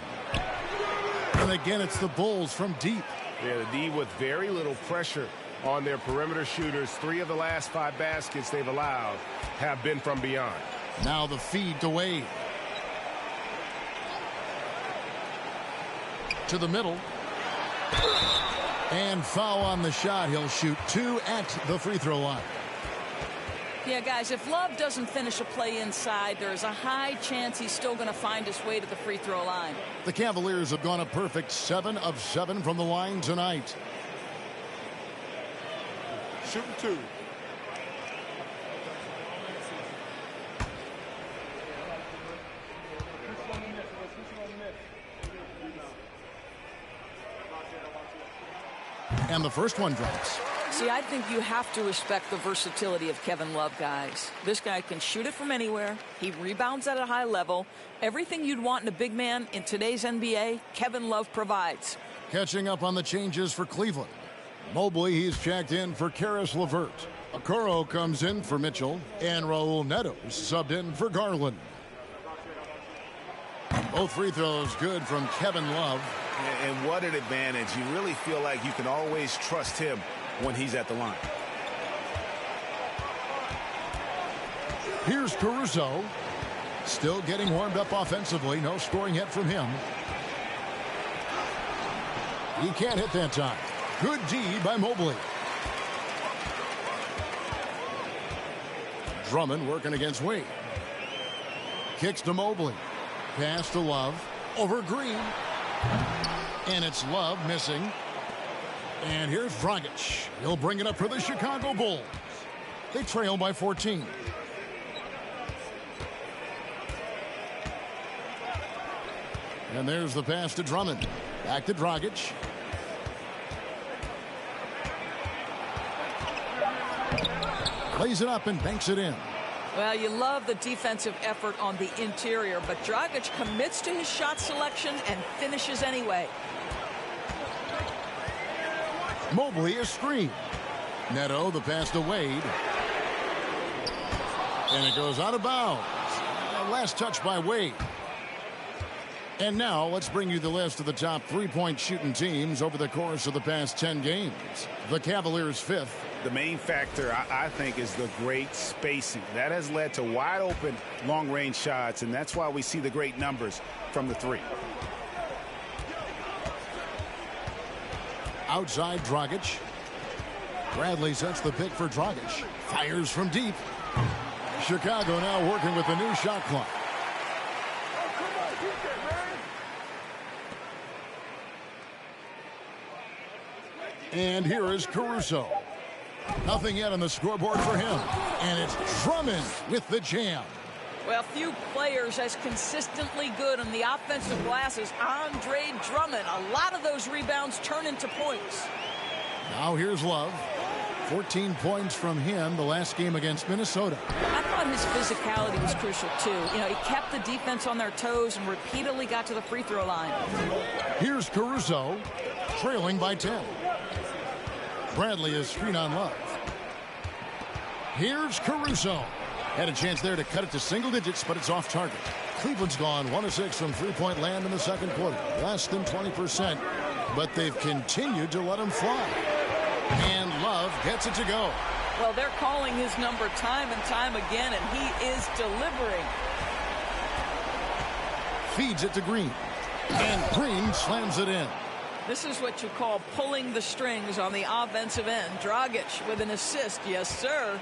And again, it's the Bulls from deep. Yeah, the D with very little pressure on their perimeter shooters. 3 of the last 5 baskets they've allowed have been from beyond. Now the feed to Wade. To the middle. And foul on the shot. He'll shoot 2 at the free throw line. Yeah, guys, if Love doesn't finish a play inside, there's a high chance he's still going to find his way to the free throw line. The Cavaliers have gone a perfect 7 of 7 from the line tonight. Shooting 2. And the first one drops. See, I think you have to respect the versatility of Kevin Love, guys. This guy can shoot it from anywhere. He rebounds at a high level. Everything you'd want in a big man in today's NBA, Kevin Love provides. Catching up on the changes for Cleveland. Mobley, he's checked in for Karis LeVert. Okoro comes in for Mitchell. And Raul Neto subbed in for Garland. Both free throws good from Kevin Love. And what an advantage. You really feel like you can always trust him when he's at the line. Here's Caruso. Still getting warmed up offensively. No scoring yet from him. He can't hit that time. Good D by Mobley. Drummond working against Wade. Kicks to Mobley. Pass to Love. Over Green. And it's Love missing. And here's Dragic. He'll bring it up for the Chicago Bulls. They trail by 14. And there's the pass to Drummond. Back to Dragic. Lays it up and banks it in. Well, you love the defensive effort on the interior, but Dragic commits to his shot selection and finishes anyway. Mobley is screened. Neto, the pass to Wade. And it goes out of bounds. Last touch by Wade. And now let's bring you the list of the top three-point shooting teams over the course of the past 10 games. The Cavaliers fifth. The main factor, I think, is the great spacing. That has led to wide open long-range shots, and that's why we see the great numbers from the three. Outside Dragic. Bradley sets the pick for Dragic. Fires from deep. Chicago now working with the new shot clock. And here is Caruso. Nothing yet on the scoreboard for him. And it's Drummond with the jam. Well, few players as consistently good on the offensive glass as Andre Drummond. A lot of those rebounds turn into points. Now here's Love. 14 points from him the last game against Minnesota. I thought his physicality was crucial, too. You know, he kept the defense on their toes and repeatedly got to the free throw line. Here's Caruso, trailing by 10. Bradley is screen on Love. Here's Caruso. Had a chance there to cut it to single digits, but it's off target. Cleveland's gone 1 of 6 from three-point land in the second quarter. Less than 20%, but they've continued to let him fly. And Love gets it to go. Well, they're calling his number time and time again, and he is delivering. Feeds it to Green. And Green slams it in. This is what you call pulling the strings on the offensive end. Dragic with an assist. Yes, sir.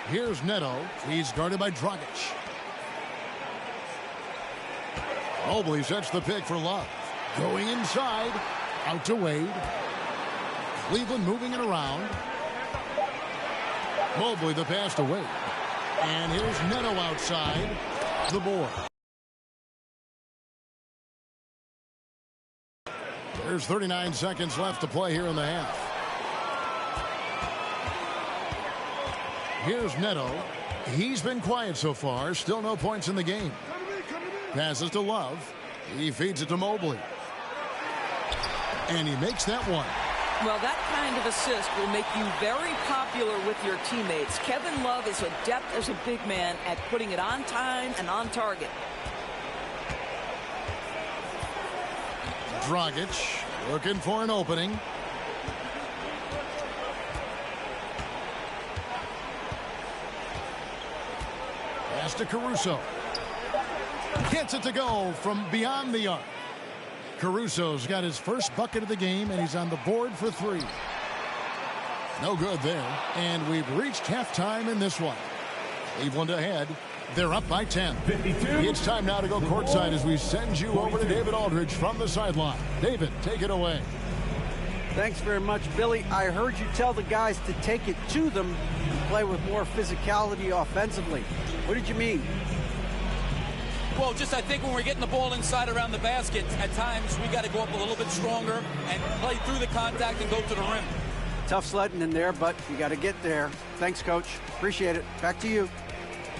Here's Neto. He's guarded by Dragic. Mobley sets the pick for Love. Going inside. Out to Wade. Cleveland moving it around. Mobley the pass to Wade. And here's Neto outside the board. There's 39 seconds left to play here in the half. Here's Neto. He's been quiet so far. Still no points in the game. Passes to Love. He feeds it to Mobley. And he makes that one. Well, that kind of assist will make you very popular with your teammates. Kevin Love is adept as a big man at putting it on time and on target. Dragic looking for an opening. Pass to Caruso. Gets it to go from beyond the arc. Caruso's got his first bucket of the game, and he's on the board for three. No good there. And we've reached halftime in this one. Cleveland ahead. They're up by 10. 52. It's time now to go courtside as we send you over to David Aldridge from the sideline. David, take it away. Thanks very much, Billy. I heard you tell the guys to take it to them and play with more physicality offensively. What did you mean? Well, just I think when we're getting the ball inside around the basket, at times we got to go up a little bit stronger and play through the contact and go to the rim. Tough sledding in there, but you got to get there. Thanks, Coach. Appreciate it. Back to you.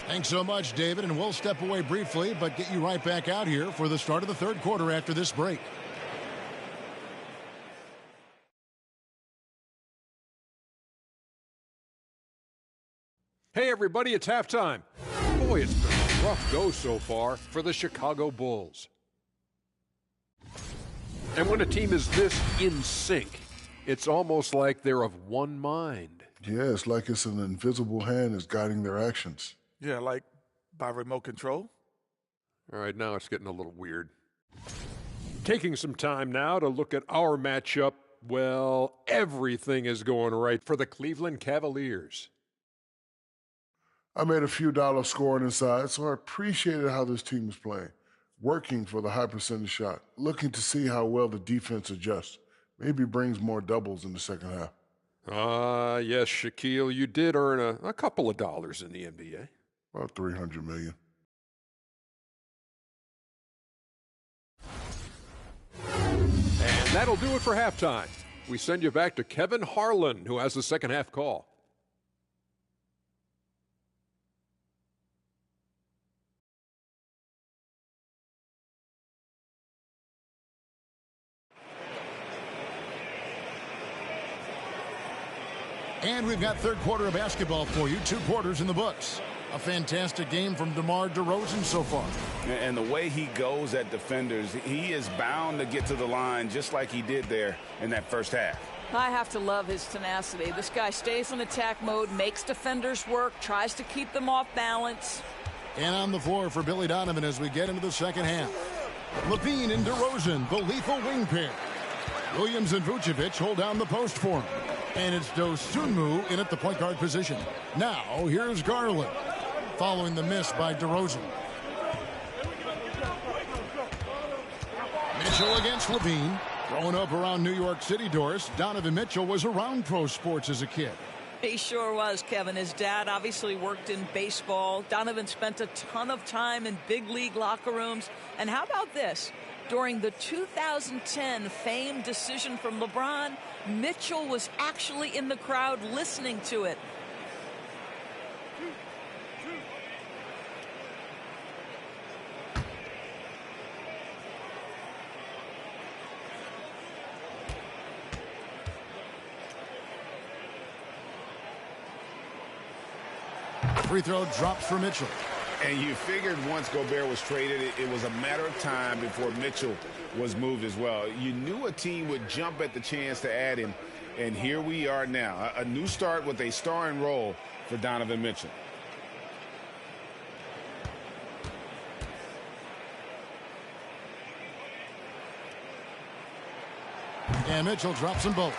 Thanks so much, David, and we'll step away briefly, but get you right back out here for the start of the third quarter after this break. Hey, everybody, it's halftime. Boy, it's been a rough go so far for the Chicago Bulls. And when a team is this in sync, it's almost like they're of one mind. Yeah, it's like it's an invisible hand that's guiding their actions. Yeah, like by remote control. All right, now it's getting a little weird. Taking some time now to look at our matchup. Well, everything is going right for the Cleveland Cavaliers. I made a few dollars scoring inside, so I appreciated how this team was playing. Working for the high percentage shot, looking to see how well the defense adjusts. Maybe brings more doubles in the second half. Yes, Shaquille, you did earn a couple of dollars in the NBA. About $300 million. And that'll do it for halftime. We send you back to Kevin Harlan, who has the second half call. And we've got third quarter of basketball for you. 2 quarters in the books. A fantastic game from DeMar DeRozan so far. And the way he goes at defenders, he is bound to get to the line just like he did there in that first half. I have to love his tenacity. This guy stays in attack mode, makes defenders work, tries to keep them off balance. And on the floor for Billy Donovan as we get into the second half. Levine and DeRozan, the lethal wing pair. Williams and Vucevic hold down the post for him. And it's Dosunmu in at the point guard position. Now, here's Garland, following the miss by DeRozan. Mitchell against Levine. Growing up around New York City, Doris, Donovan Mitchell was around pro sports as a kid. He sure was, Kevin. His dad obviously worked in baseball. Donovan spent a ton of time in big league locker rooms. And how about this? During the 2010 famed decision from LeBron, Mitchell was actually in the crowd listening to it. Free throw drops for Mitchell. And you figured once Gobert was traded, it was a matter of time before Mitchell was moved as well. You knew a team would jump at the chance to add him, and here we are now. A new start with a starring role for Donovan Mitchell. And Mitchell drops them both.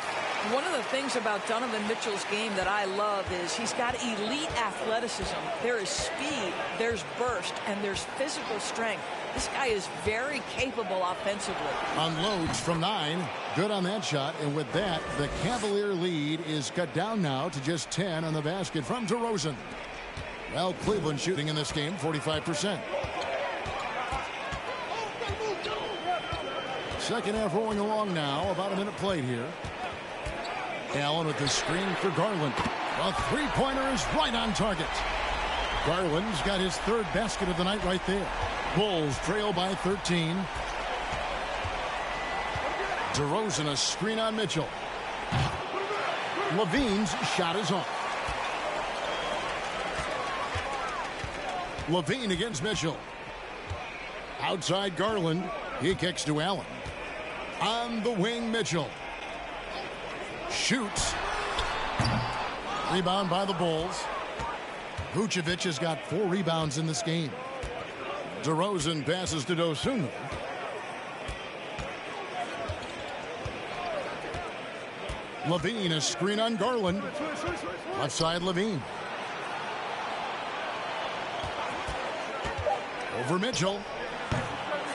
One of the things about Donovan Mitchell's game that I love is he's got elite athleticism. There is speed, there's burst, and there's physical strength. This guy is very capable offensively. Unloads from 9. Good on that shot. And with that, the Cavalier lead is cut down now to just 10 on the basket from DeRozan. Well, Cleveland shooting in this game, 45%. Second half rolling along now. About a minute played here. Allen with the screen for Garland. A three-pointer is right on target. Garland's got his third basket of the night right there. Bulls trail by 13. DeRozan a screen on Mitchell. Levine's shot is off. Levine against Mitchell. Outside Garland. He kicks to Allen. On the wing, Mitchell. Shoots. Rebound by the Bulls. Vucevic has got 4 rebounds in this game. DeRozan passes to Dosunmu. Levine a screen on Garland. Left side Levine. Over Mitchell.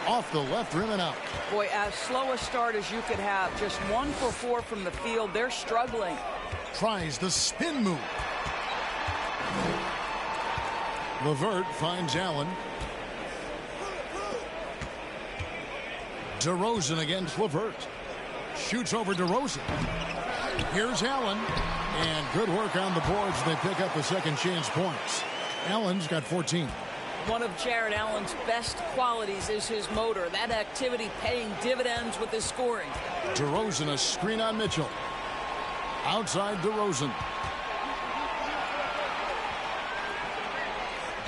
Off the left rim and out. Boy, as slow a start as you could have. Just 1 for 4 from the field. They're struggling. Tries the spin move. LeVert finds Allen. DeRozan against LeVert. Shoots over DeRozan. Here's Allen. And good work on the boards. They pick up the second chance points. Allen's got 14. One of Jared Allen's best qualities is his motor. That activity paying dividends with his scoring. DeRozan a screen on Mitchell. Outside DeRozan.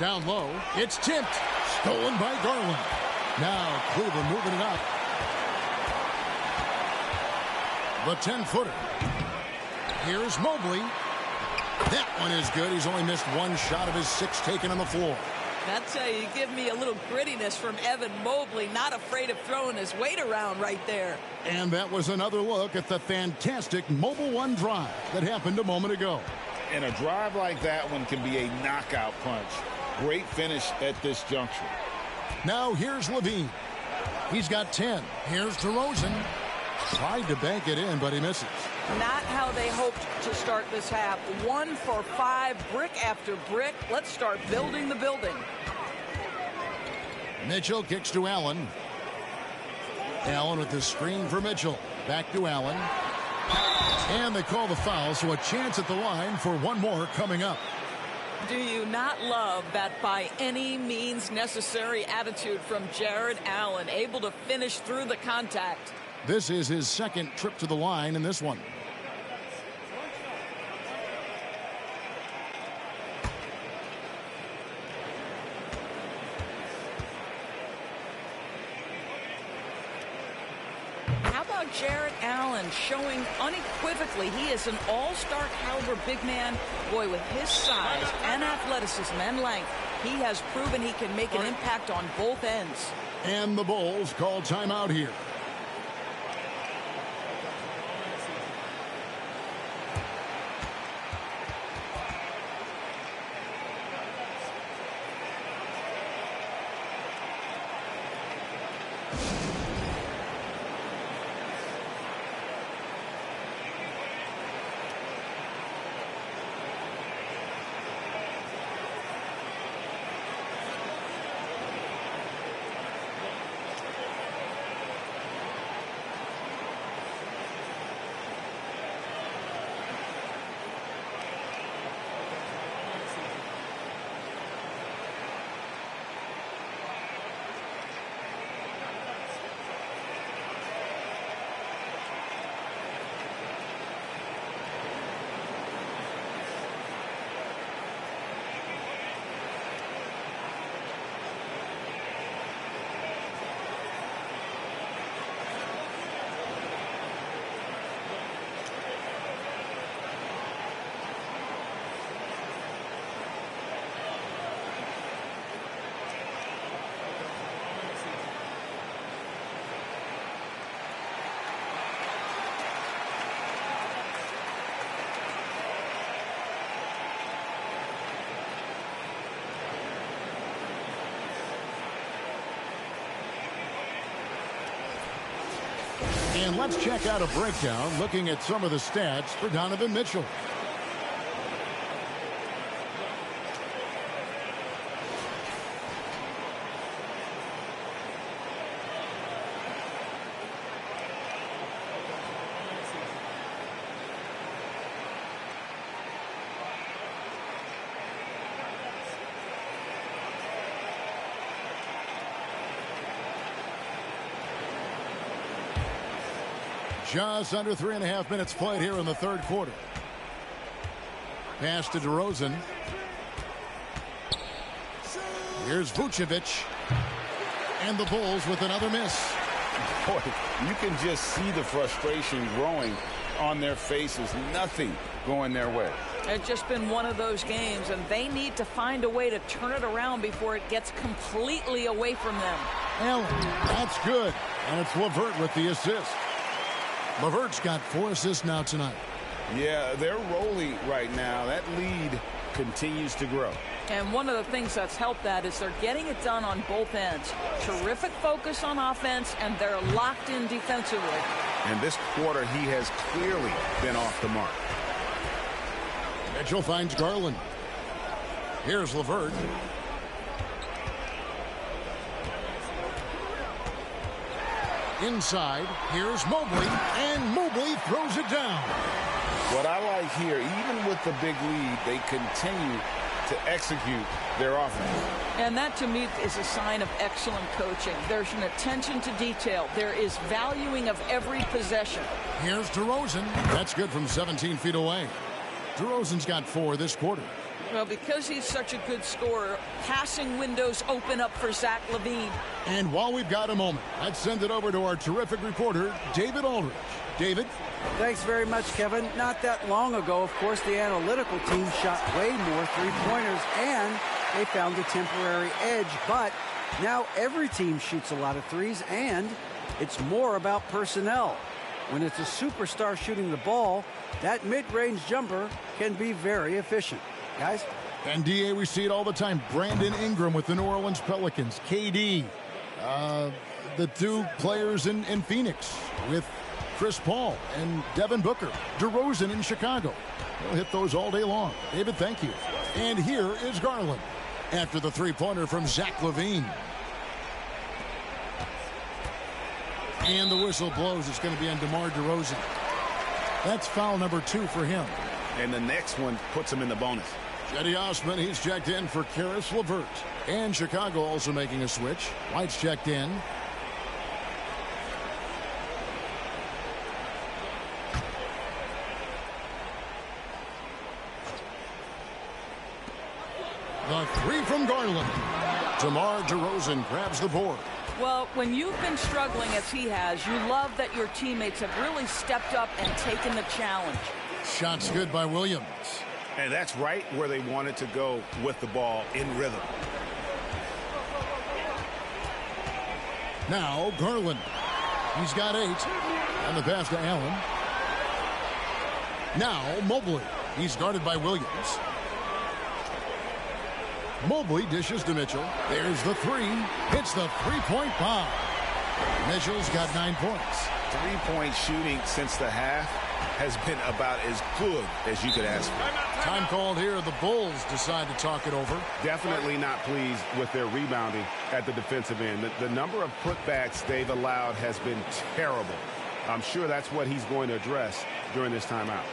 Down low. It's tipped. Stolen by Garland. Now Cleveland moving it up. The 10-footer. Here's Mobley. That one is good. He's only missed 1 shot of his 6 taken on the floor. That's how you give me a little grittiness from Evan Mobley, not afraid of throwing his weight around right there. And that was another look at the fantastic Mobile One drive that happened a moment ago. And a drive like that one can be a knockout punch. Great finish at this juncture. Now here's Levine. He's got 10. Here's DeRozan. Tried to bank it in, but he misses. Not how they hoped to start this half. 1 for 5, brick after brick. Let's start building the building. Mitchell kicks to Allen. Allen with the screen for Mitchell. Back to Allen. And they call the foul, so a chance at the line for one more coming up. Do you not love that by any means necessary attitude from Jared Allen, able to finish through the contact? This is his second trip to the line in this one. How about Jared Allen showing unequivocally he is an all-star caliber big man? Boy, with his size and athleticism and length, he has proven he can make an impact on both ends. And the Bulls call timeout here. And let's check out a breakdown looking at some of the stats for Donovan Mitchell. Just under 3.5 minutes played here in the third quarter. Pass to DeRozan. Here's Vucevic. And the Bulls with another miss. Boy, you can just see the frustration growing on their faces. Nothing going their way. It's just been one of those games, and they need to find a way to turn it around before it gets completely away from them. Allen, that's good. And it's LeVert with the assist. LeVert's got 4 assists now tonight. Yeah, they're rolling right now. That lead continues to grow. And one of the things that's helped that is they're getting it done on both ends. Terrific focus on offense, and they're locked in defensively. And this quarter, he has clearly been off the mark. Mitchell finds Garland. Here's LeVert. Inside, here's Mobley, and Mobley throws it down. What I like here, even with the big lead, they continue to execute their offense. And that, to me, is a sign of excellent coaching. There's an attention to detail. There is valuing of every possession. Here's DeRozan. That's good from 17 feet away. DeRozan's got 4 this quarter. Well, because he's such a good scorer, passing windows open up for Zach LaVine. And while we've got a moment, let's send it over to our terrific reporter, David Aldridge. David? Thanks very much, Kevin. Not that long ago, of course, the analytical team shot way more three-pointers, and they found a temporary edge, but now every team shoots a lot of threes, and it's more about personnel. When it's a superstar shooting the ball, that mid-range jumper can be very efficient. Guys? And DA, we see it all the time. Brandon Ingram with the New Orleans Pelicans. KD, the two players in Phoenix with Chris Paul and Devin Booker. DeRozan in Chicago. They'll hit those all day long. David, thank you. And here is Garland after the three-pointer from Zach LaVine. And the whistle blows. It's going to be on DeMar DeRozan. That's foul number 2 for him. And the next one puts him in the bonus. Cedi Osman, he's checked in for Karis LeVert. And Chicago also making a switch. White's checked in. The three from Garland. DeMar DeRozan grabs the board. Well, when you've been struggling as he has, you love that your teammates have really stepped up and taken the challenge. Shots good by Williams. And that's right where they wanted to go with the ball in rhythm. Now Garland. He's got 8. And the pass to Allen. Now Mobley. He's guarded by Williams. Mobley dishes to Mitchell. There's the 3. Hits the three-point bomb. Mitchell's got 9 points. Three-point shooting since the half has been about as good as you could ask for. Time called here. The Bulls decide to talk it over. Definitely not pleased with their rebounding at the defensive end. The number of putbacks they've allowed has been terrible. I'm sure that's what he's going to address during this timeout.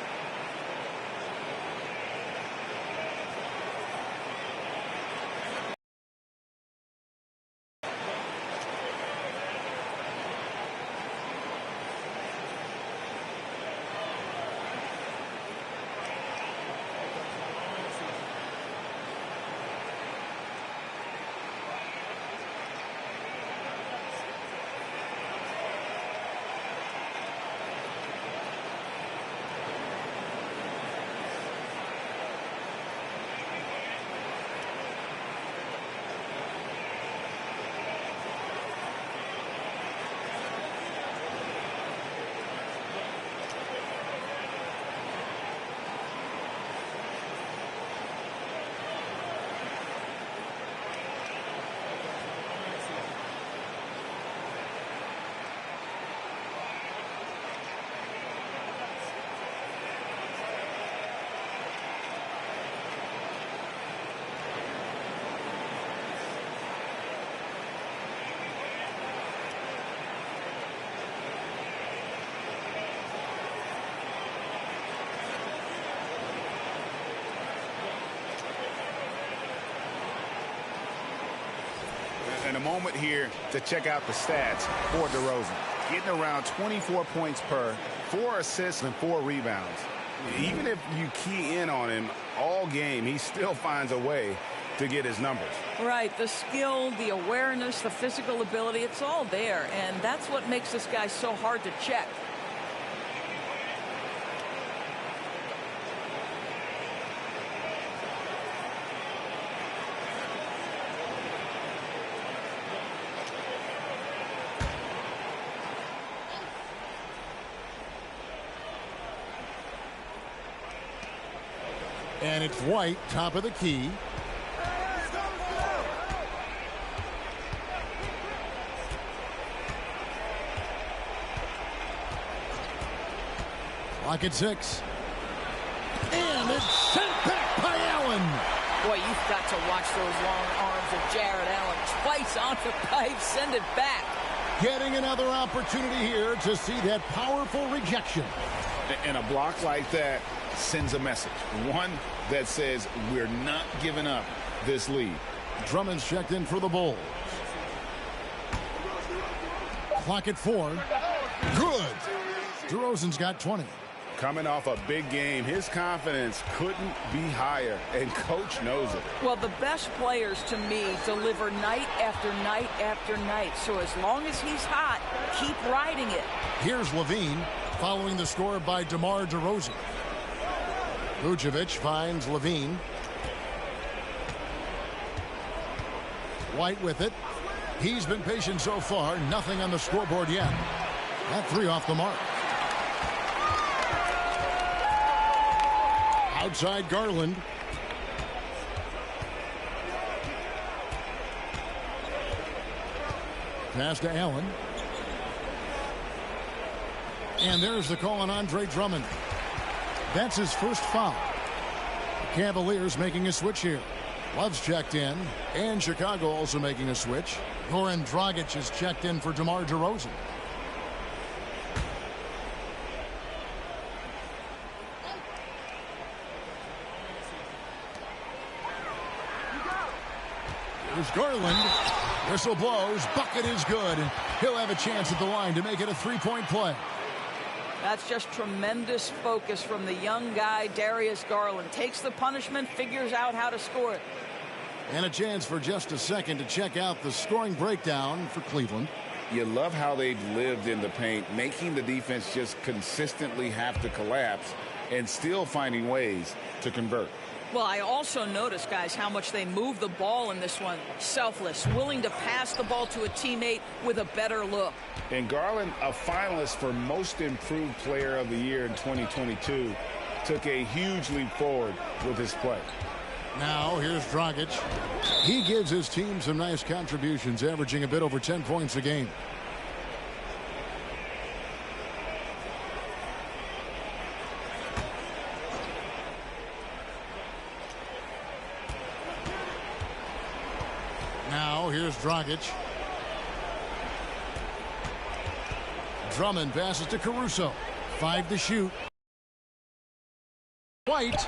And a moment here to check out the stats for DeRozan. Getting around 24 points per, 4 assists and 4 rebounds. Even if you key in on him all game, he still finds a way to get his numbers. Right, the skill, the awareness, the physical ability, it's all there. And that's what makes this guy so hard to check. And it's White, top of the key. Clock at 6. And it's sent back by Allen. Boy, you've got to watch those long arms of Jared Allen. Twice on the pipe, send it back. Getting another opportunity here to see that powerful rejection. And a block like that sends a message. One that says we're not giving up this lead. Drummond's checked in for the Bulls. Clock at 4. Good. DeRozan's got 20. Coming off a big game, his confidence couldn't be higher, and coach knows it. Well, the best players to me deliver night after night after night. So as long as he's hot, keep riding it. Here's LaVine following the score by DeMar DeRozan. Vucevic finds LaVine. White with it. He's been patient so far. Nothing on the scoreboard yet. That three off the mark. Outside Garland. Pass to Allen. And there's the call on Andre Drummond. That's his first foul. The Cavaliers making a switch here. Love's checked in, and Chicago also making a switch. Goran Dragic is checked in for DeMar DeRozan. Here's Garland. Whistle blows. Bucket is good. He'll have a chance at the line to make it a three-point play. That's just tremendous focus from the young guy, Darius Garland. Takes the punishment, figures out how to score it. And a chance for just a second to check out the scoring breakdown for Cleveland. You love how they've lived in the paint, making the defense just consistently have to collapse and still finding ways to convert. Well, I also noticed, guys, how much they move the ball in this one. Selfless, willing to pass the ball to a teammate with a better look. And Garland, a finalist for Most Improved Player of the Year in 2022, took a huge leap forward with his play. Now, here's Dragic. He gives his team some nice contributions, averaging a bit over 10 points a game. Now, here's Dragic. Drummond passes to Caruso. 5 to shoot. White.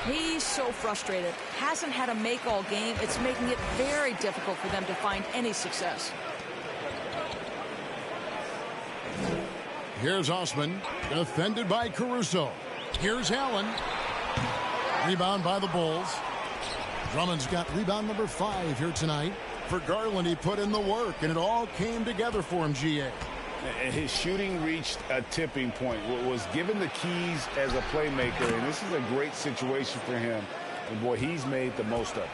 He's so frustrated. Hasn't had a make all game. It's making it very difficult for them to find any success. Here's Osman. Defended by Caruso. Here's Allen. Rebound by the Bulls. Drummond's got rebound number 5 here tonight. For Garland, he put in the work, and it all came together for him, GA. His shooting reached a tipping point. Was given the keys as a playmaker, and this is a great situation for him. And, boy, he's made the most of it.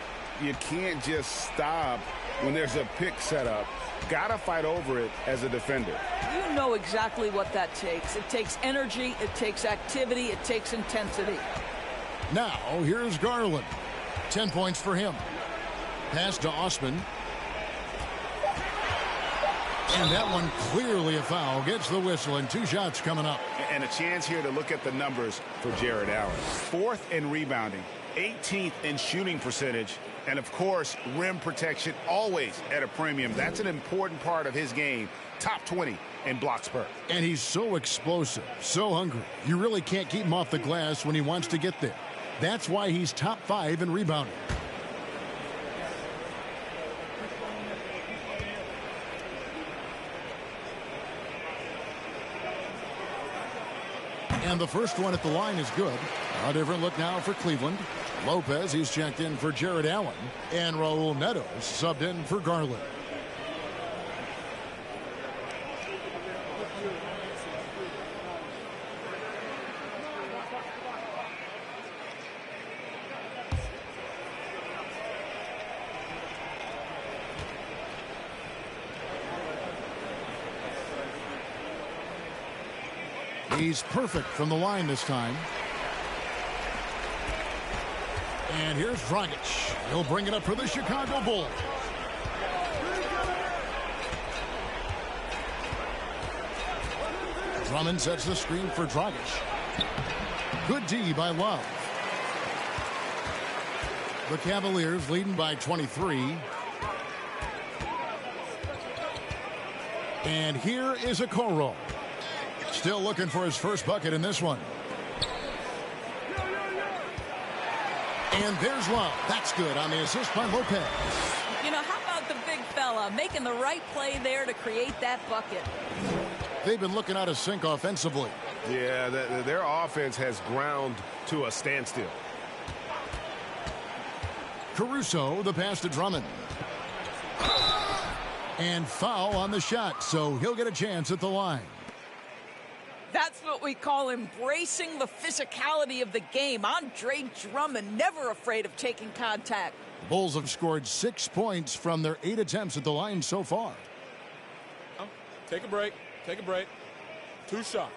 You can't just stop when there's a pick set up. Got to fight over it as a defender. You know exactly what that takes. It takes energy, it takes activity, it takes intensity. Now, here's Garland. 10 points for him. Pass to Osman. And that one clearly a foul. Gets the whistle, and 2 shots coming up. And a chance here to look at the numbers for Jared Allen. 4th in rebounding, 18th in shooting percentage, and, of course, rim protection always at a premium. That's an important part of his game. Top 20 in blocks per. And he's so explosive, so hungry. You really can't keep him off the glass when he wants to get there. That's why he's top 5 in rebounding. And the first one at the line is good. A different look now for Cleveland. Lopez, he's checked in for Jared Allen. And Raul Neto subbed in for Garland. He's perfect from the line this time. And here's Dragic. He'll bring it up for the Chicago Bulls. Drummond sets the screen for Dragic. Good D by Love. The Cavaliers leading by 23. And here is Okoro. Still looking for his first bucket in this one. And there's Love. That's good on the assist by Lopez. You know, how about the big fella making the right play there to create that bucket? They've been looking out of sync offensively. Yeah, their offense has ground to a standstill. Caruso, the pass to Drummond. And foul on the shot, so he'll get a chance at the line. That's what we call embracing the physicality of the game. Andre Drummond, never afraid of taking contact. The Bulls have scored 6 points from their 8 attempts at the line so far. Take a break. Take a break. 2 shots.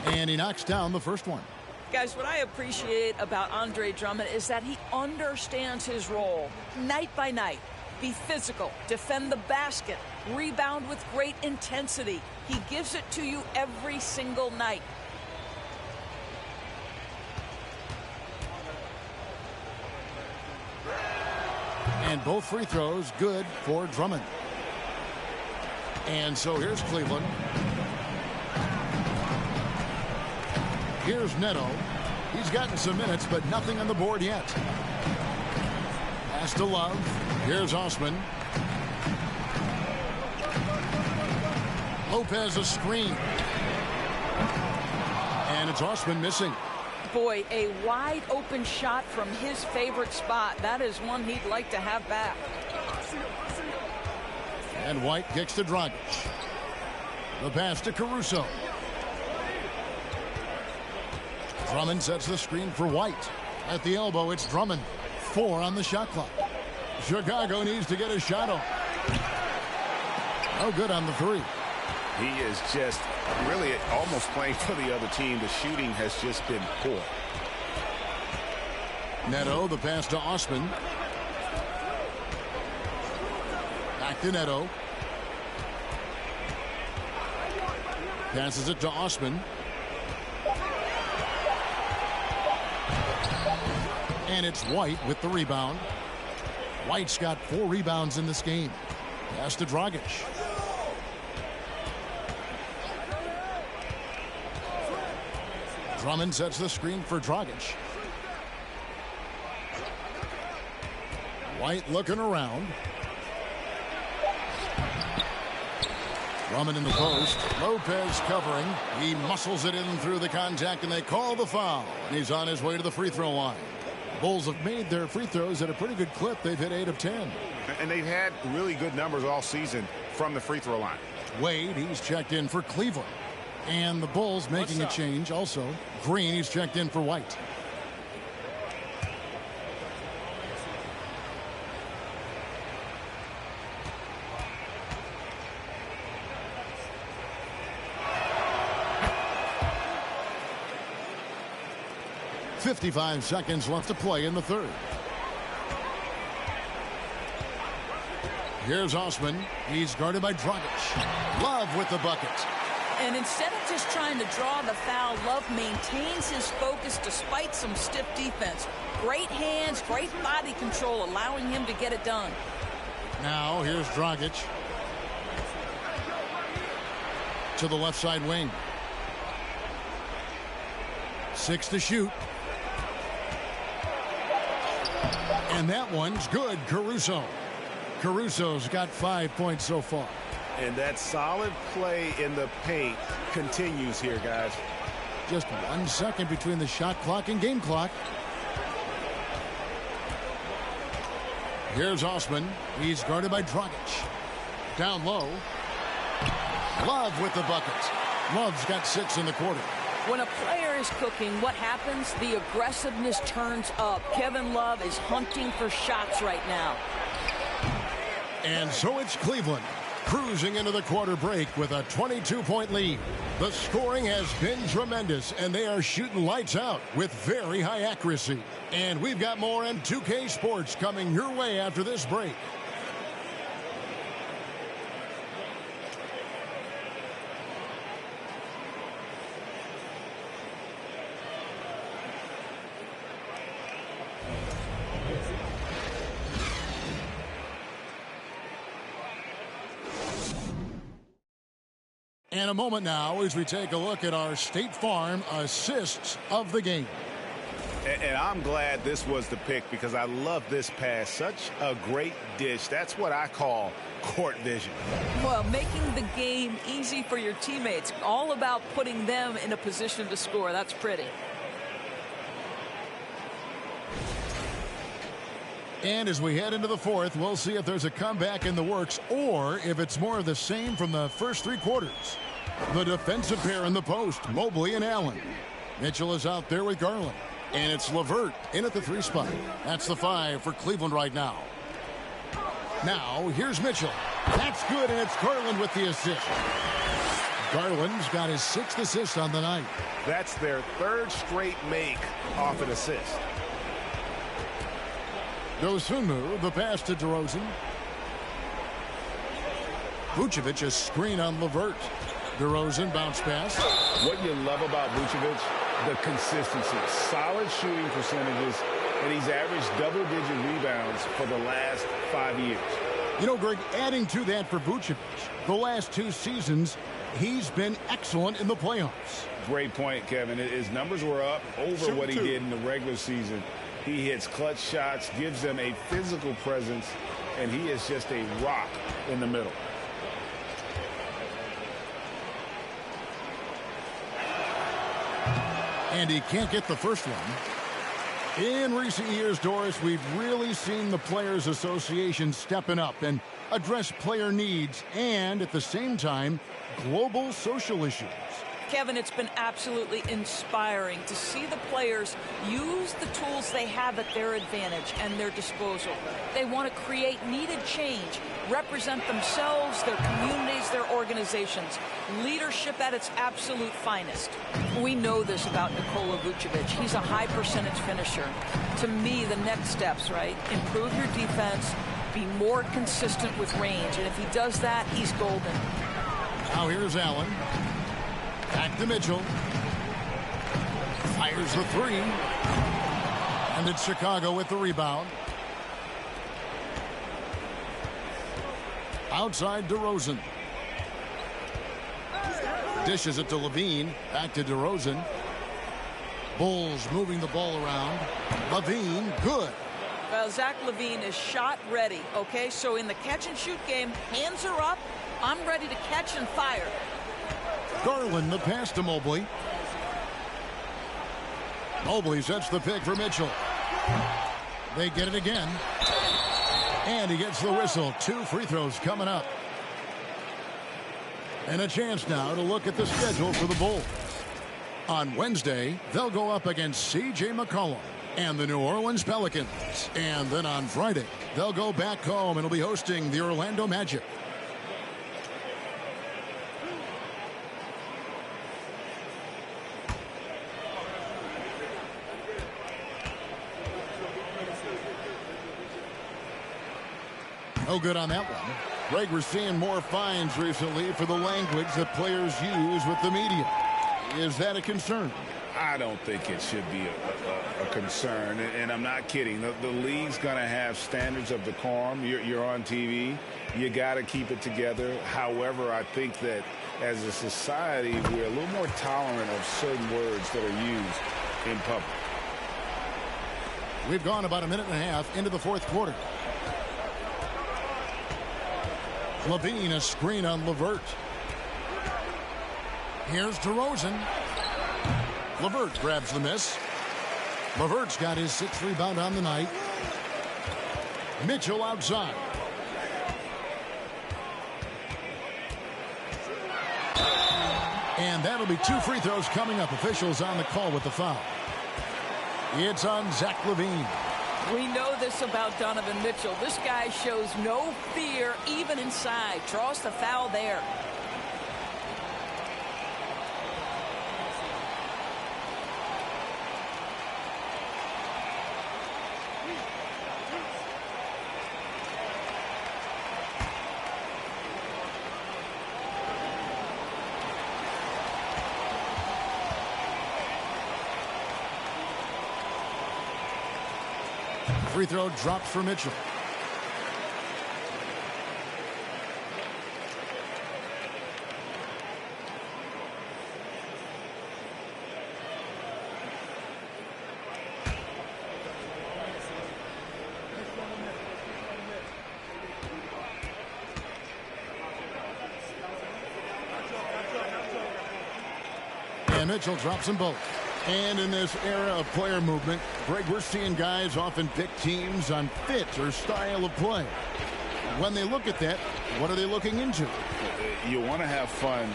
And he knocks down the first one. Guys, what I appreciate about Andre Drummond is that he understands his role night by night. Be physical, defend the basket, rebound with great intensity. He gives it to you every single night. And both free throws good for Drummond. And so here's Cleveland. Here's Neto. He's gotten some minutes, but nothing on the board yet. Pass to Love. Here's Osman. Lopez a screen. And it's Osman missing. Boy, a wide open shot from his favorite spot. That is one he'd like to have back. And White kicks to Dragic. The pass to Caruso. Drummond sets the screen for White. At the elbow, it's Drummond. 4 on the shot clock. Chicago needs to get a shot off. No good on the 3. He is just really almost playing for the other team. The shooting has just been poor. Neto, the pass to Osman. Back to Neto. Passes it to Osman. And it's White with the rebound. White's got 4 rebounds in this game. Pass to Dragic. Drummond sets the screen for Dragic. White looking around. Drummond in the post. Lopez covering. He muscles it in through the contact, and they call the foul. And he's on his way to the free throw line. Bulls have made their free throws at a pretty good clip. They've hit 8 of 10. And they've had really good numbers all season from the free throw line. Wade, he's checked in for Cleveland. And the Bulls making a change also. Green, he's checked in for White. .55 seconds left to play in the third. Here's Osman. He's guarded by Dragic. Love with the bucket. And instead of just trying to draw the foul, Love maintains his focus despite some stiff defense. Great hands, great body control, allowing him to get it done. Now here's Dragic. To the left side wing. 6 to shoot. And that one's good. Caruso's got 5 points so far. And that solid play in the paint continues here, guys. Just 1 second between the shot clock and game clock. Here's Osman. He's guarded by Dragic. Down low. Love with the bucket. Love's got 6 in the quarter. When a player is cooking, what happens? The aggressiveness turns up. Kevin Love is hunting for shots right now. And so it's Cleveland cruising into the quarter break with a 22-point lead. The scoring has been tremendous, and they are shooting lights out with very high accuracy. And we've got more M2K Sports coming your way after this break. And a moment now as we take a look at our State Farm assists of the game. And I'm glad this was the pick because I love this pass. Such a great dish. That's what I call court vision. Well, making the game easy for your teammates. All about putting them in a position to score. That's pretty. And as we head into the fourth, we'll see if there's a comeback in the works or if it's more of the same from the first three quarters. The defensive pair in the post, Mobley and Allen. Mitchell is out there with Garland. And it's LeVert in at the 3 spot. That's the 5 for Cleveland right now. Now, here's Mitchell. That's good, and it's Garland with the assist. Garland's got his 6th assist on the night. That's their 3rd straight make off an assist. Dosunmu, the pass to DeRozan. Vucevic, a screen on LeVert. DeRozan, bounce pass. What you love about Vucevic, the consistency. Solid shooting percentages, and he's averaged double-digit rebounds for the last 5 years. You know, Greg, adding to that for Vucevic, the last 2 seasons, he's been excellent in the playoffs. Great point, Kevin. His numbers were up over what he did in the regular season. He hits clutch shots, gives them a physical presence, and he is just a rock in the middle. And he can't get the first one. In recent years, Doris, we've really seen the Players Association stepping up and address player needs and, at the same time, global social issues. Kevin, it's been absolutely inspiring to see the players use the tools they have at their advantage and their disposal. They want to create needed change, represent themselves, their communities, their organizations. Leadership at its absolute finest. We know this about Nikola Vucevic. He's a high percentage finisher. To me, the next steps, right? Improve your defense, be more consistent with range, and if he does that, he's golden. Now here's Allen. Back to Mitchell. Fires the 3. And it's Chicago with the rebound. Outside DeRozan. Dishes it to Levine. Back to DeRozan. Bulls moving the ball around. Levine, good. Well, Zach Levine is shot ready, okay? So in the catch-and-shoot game, hands are up. I'm ready to catch and fire. Garland, the pass to Mobley. Mobley sets the pick for Mitchell. They get it again. And he gets the whistle. 2 free throws coming up. And a chance now to look at the schedule for the Bulls. On Wednesday, they'll go up against C.J. McCollum and the New Orleans Pelicans. And then on Friday, they'll go back home and will be hosting the Orlando Magic. No good on that one. Greg, we're seeing more fines recently for the language that players use with the media. Is that a concern? I don't think it should be a concern, and I'm not kidding. The league's going to have standards of decorum. You're on TV. You got to keep it together. However, I think that as a society, we're a little more tolerant of certain words that are used in public. We've gone about a minute and a half into the fourth quarter. Levine, a screen on LeVert. Here's DeRozan. LeVert grabs the miss. LeVert's got his 6th rebound on the night. Mitchell outside. And that'll be 2 free throws coming up. Officials on the call with the foul. It's on Zach Levine. We know this about Donovan Mitchell. This guy shows no fear even inside. Draws the foul there. Free throw dropped for Mitchell. And Mitchell drops them both. And in this era of player movement, Greg, we're seeing guys often pick teams on fit or style of play. When they look at that, what are they looking into? You want to have fun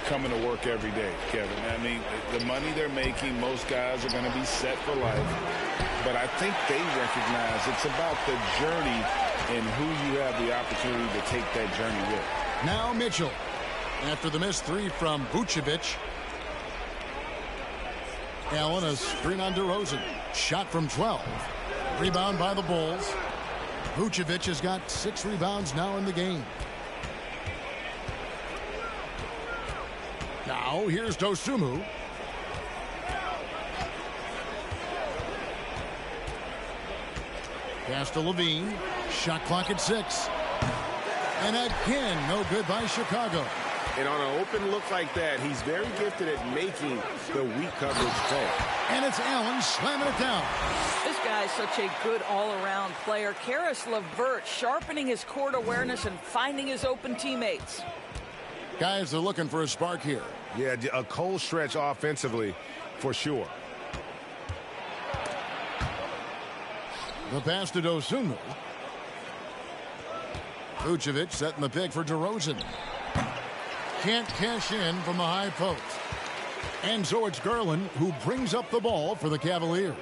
coming to work every day, Kevin. I mean, the money they're making, most guys are going to be set for life. But I think they recognize it's about the journey and who you have the opportunity to take that journey with. Now Mitchell, after the missed three from Vucevic. Allen, a screen on DeRozan. Shot from 12. Rebound by the Bulls. Vucevic has got 6 rebounds now in the game. Now here's Dosunmu. Pass to Levine. Shot clock at 6. And again, no good by Chicago. And on an open look like that, he's very gifted at making the weak coverage pay. And it's Allen slamming it down. This guy is such a good all-around player. Karis LeVert sharpening his court awareness and finding his open teammates. Guys are looking for a spark here. Yeah, a cold stretch offensively for sure. The pass to Dosunmu. Vucevic setting the pick for DeRozan. Can't cash in from the high post. And so it's Garland who brings up the ball for the Cavaliers.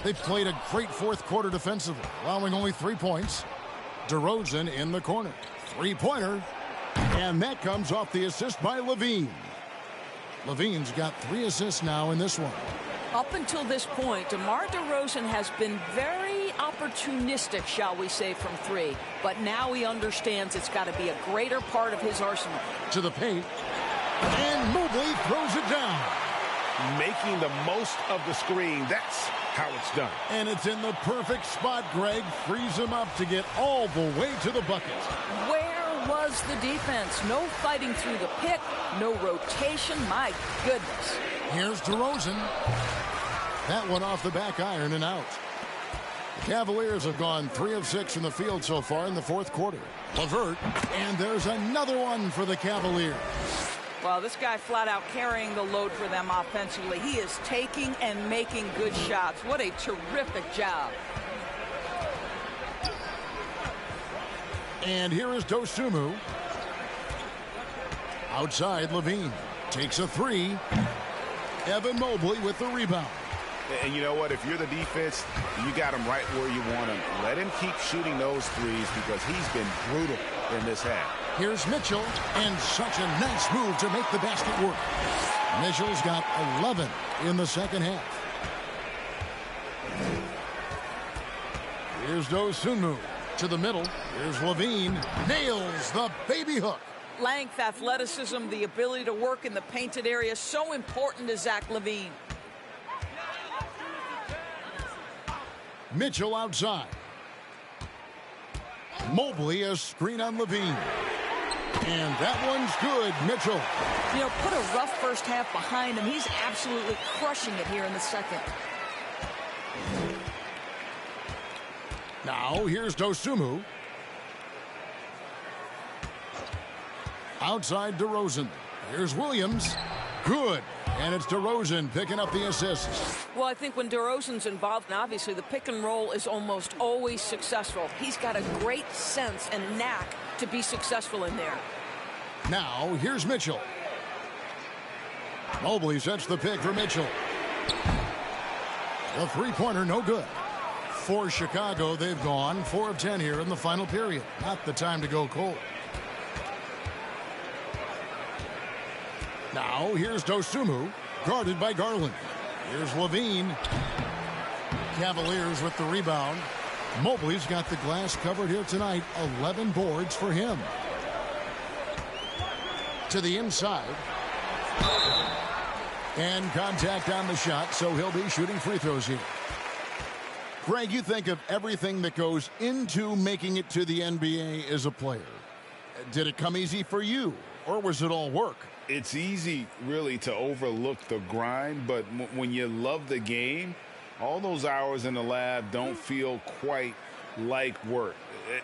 They've played a great fourth quarter defensively, allowing only 3 points. DeRozan in the corner. Three-pointer. And that comes off the assist by Levine. Levine's got 3 assists now in this one. Up until this point, DeMar DeRozan has been very opportunistic, shall we say, from 3. But now he understands it's got to be a greater part of his arsenal. To the paint. And Mobley throws it down. Making the most of the screen. That's how it's done. And it's in the perfect spot, Greg. Frees him up to get all the way to the bucket. Where was the defense? No fighting through the pick. No rotation. My goodness. Here's DeRozan. That one off the back iron and out. The Cavaliers have gone 3 of 6 from the field so far in the fourth quarter. LeVert, and there's another one for the Cavaliers. Well, this guy flat out carrying the load for them offensively. He is taking and making good shots. What a terrific job. And here is Dosunmu. Outside, Levine takes a 3. Evan Mobley with the rebound. And you know what? If you're the defense, you got him right where you want him. Let him keep shooting those threes because he's been brutal in this half. Here's Mitchell, and such a nice move to make the basket work. Mitchell's got 11 in the second half. Here's Dosunmu to the middle. Here's Levine. Nails the baby hook. Length, athleticism, the ability to work in the painted area, so important to Zach LaVine. Mitchell outside. Mobley a screen on Levine. And that one's good, Mitchell. You know, put a rough first half behind him. He's absolutely crushing it here in the second. Now here's Dosunmu. Outside DeRozan. Here's Williams. Good. And it's DeRozan picking up the assists. Well, I think when DeRozan's involved, and obviously the pick and roll is almost always successful. He's got a great sense and knack to be successful in there. Now, here's Mitchell. Mobley sets the pick for Mitchell. The three-pointer, no good. For Chicago, they've gone 4 of 10 here in the final period. Not the time to go cold. Now, here's Dosunmu, guarded by Garland. Here's Levine. Cavaliers with the rebound. Mobley's got the glass covered here tonight. 11 boards for him. To the inside. And contact on the shot, so he'll be shooting free throws here. Greg, you think of everything that goes into making it to the NBA as a player. Did it come easy for you, or was it all work? It's easy, really, to overlook the grind, but when you love the game, all those hours in the lab don't feel quite like work.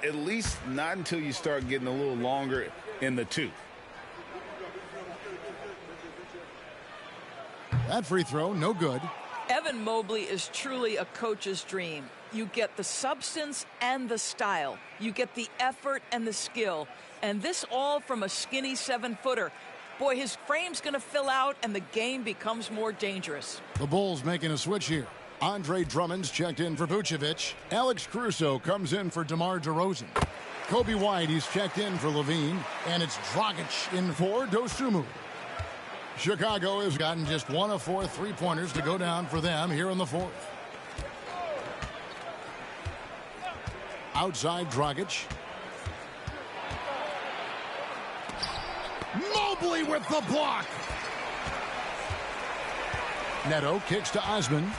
At least not until you start getting a little longer in the tooth. That free throw, no good. Evan Mobley is truly a coach's dream. You get the substance and the style. You get the effort and the skill. And this all from a skinny 7-footer. Boy, his frame's going to fill out, and the game becomes more dangerous. The Bulls making a switch here. Andre Drummond's checked in for Vucevic. Alex Caruso comes in for DeMar DeRozan. Kobe White, he's checked in for Levine. And it's Dragic in for Dosunmu. Chicago has gotten just 1 of 4 3-pointers to go down for them here in the fourth. Outside Dragic. Mobley with the block. Neto kicks to Osman.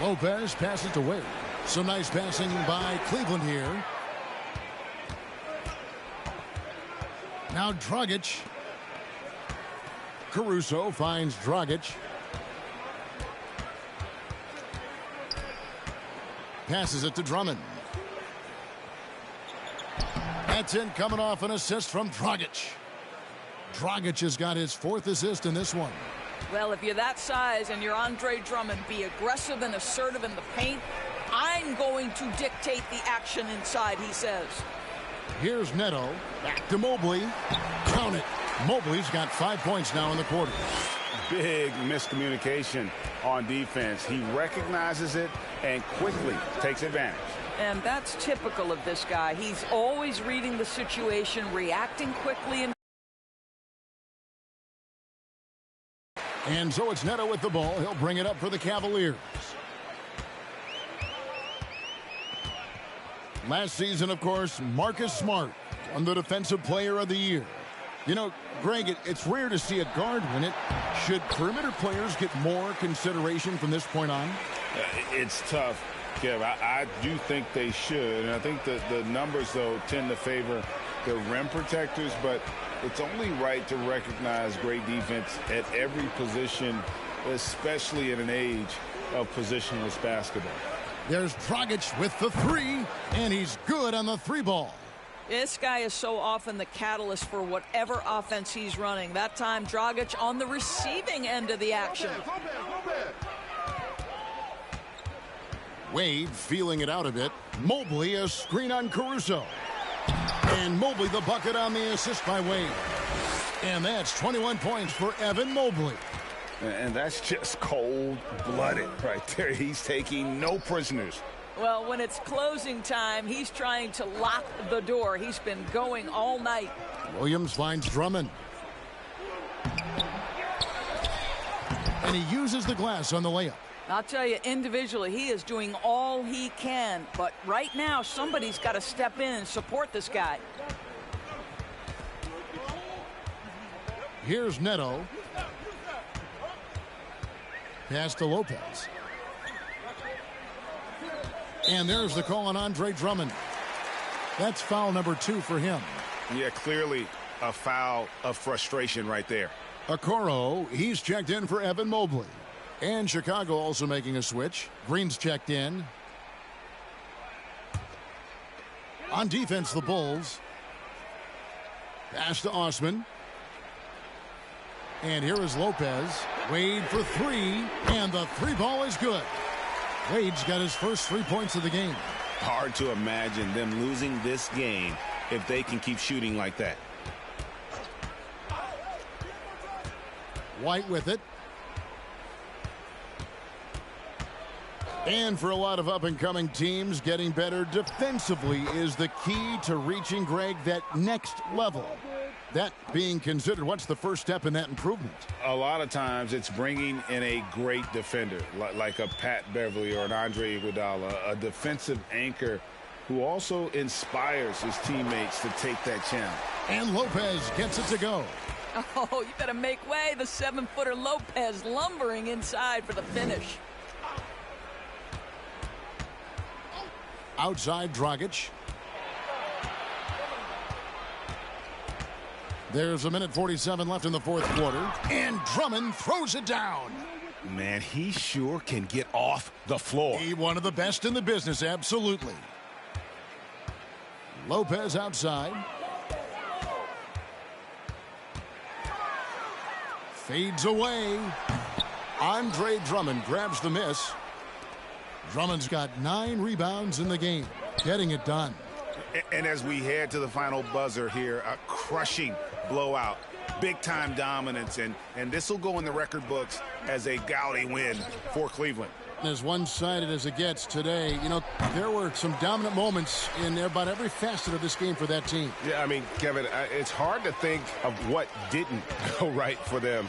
Lopez passes to Wade. Some nice passing by Cleveland here. Now Dragic. Caruso finds Dragic. Passes it to Drummond. That's in, coming off an assist from Dragic. Dragic has got his 4th assist in this one. Well, if you're that size and you're Andre Drummond, be aggressive and assertive in the paint. I'm going to dictate the action inside, he says. Here's Neto. Back to Mobley. Count it. Mobley's got 5 points now in the quarter. Big miscommunication on defense. He recognizes it and quickly takes advantage. And that's typical of this guy. He's always reading the situation, reacting quickly. And so it's Neto with the ball. He'll bring it up for the Cavaliers. Last season, of course, Marcus Smart won the Defensive Player of the Year. You know, Greg, it's rare to see a guard win it. Should perimeter players get more consideration from this point on? It's tough, Kev. I do think they should. And I think that the numbers, though, tend to favor the rim protectors. But it's only right to recognize great defense at every position, especially in an age of positionless basketball. There's Dragic with the 3, and he's good on the 3-ball. This guy is so often the catalyst for whatever offense he's running. That time, Dragic on the receiving end of the action. Wade feeling it out a bit. Mobley, a screen on Caruso. And Mobley the bucket on the assist by Wade. And that's 21 points for Evan Mobley. And that's just cold-blooded right there. He's taking no prisoners. Well, when it's closing time, he's trying to lock the door. He's been going all night. Williams finds Drummond. And he uses the glass on the layup. I'll tell you, individually, he is doing all he can. But right now, somebody's got to step in and support this guy. Here's Neto. Pass to Lopez. And there's the call on Andre Drummond. That's foul number 2 for him. Yeah, clearly a foul of frustration right there. Okoro, he's checked in for Evan Mobley. And Chicago also making a switch. Green's checked in. On defense, the Bulls. Pass to Osman. And here is Lopez. Wade for 3. And the 3-ball is good. Wade's got his first 3 points of the game. Hard to imagine them losing this game if they can keep shooting like that. White with it. And for a lot of up-and-coming teams, getting better defensively is the key to reaching, Greg, that next level. That being considered, what's the first step in that improvement? A lot of times it's bringing in a great defender, like a Pat Beverly or an Andre Iguodala, a defensive anchor who also inspires his teammates to take that challenge. And Lopez gets it to go. Oh, you better make way. The 7-footer Lopez lumbering inside for the finish. Outside Dragic. There's 1:47 left in the fourth quarter. And Drummond throws it down. Man, he sure can get off the floor. He one of the best in the business, absolutely. Lopez outside. Fades away. Andre Drummond grabs the miss. Drummond's got 9 rebounds in the game, getting it done. And as we head to the final buzzer here, a crushing blowout, big-time dominance, and this will go in the record books as a gaudy win for Cleveland. As one-sided as it gets today, you know, there were some dominant moments in about every facet of this game for that team. Yeah, I mean, Kevin, it's hard to think of what didn't go right for them.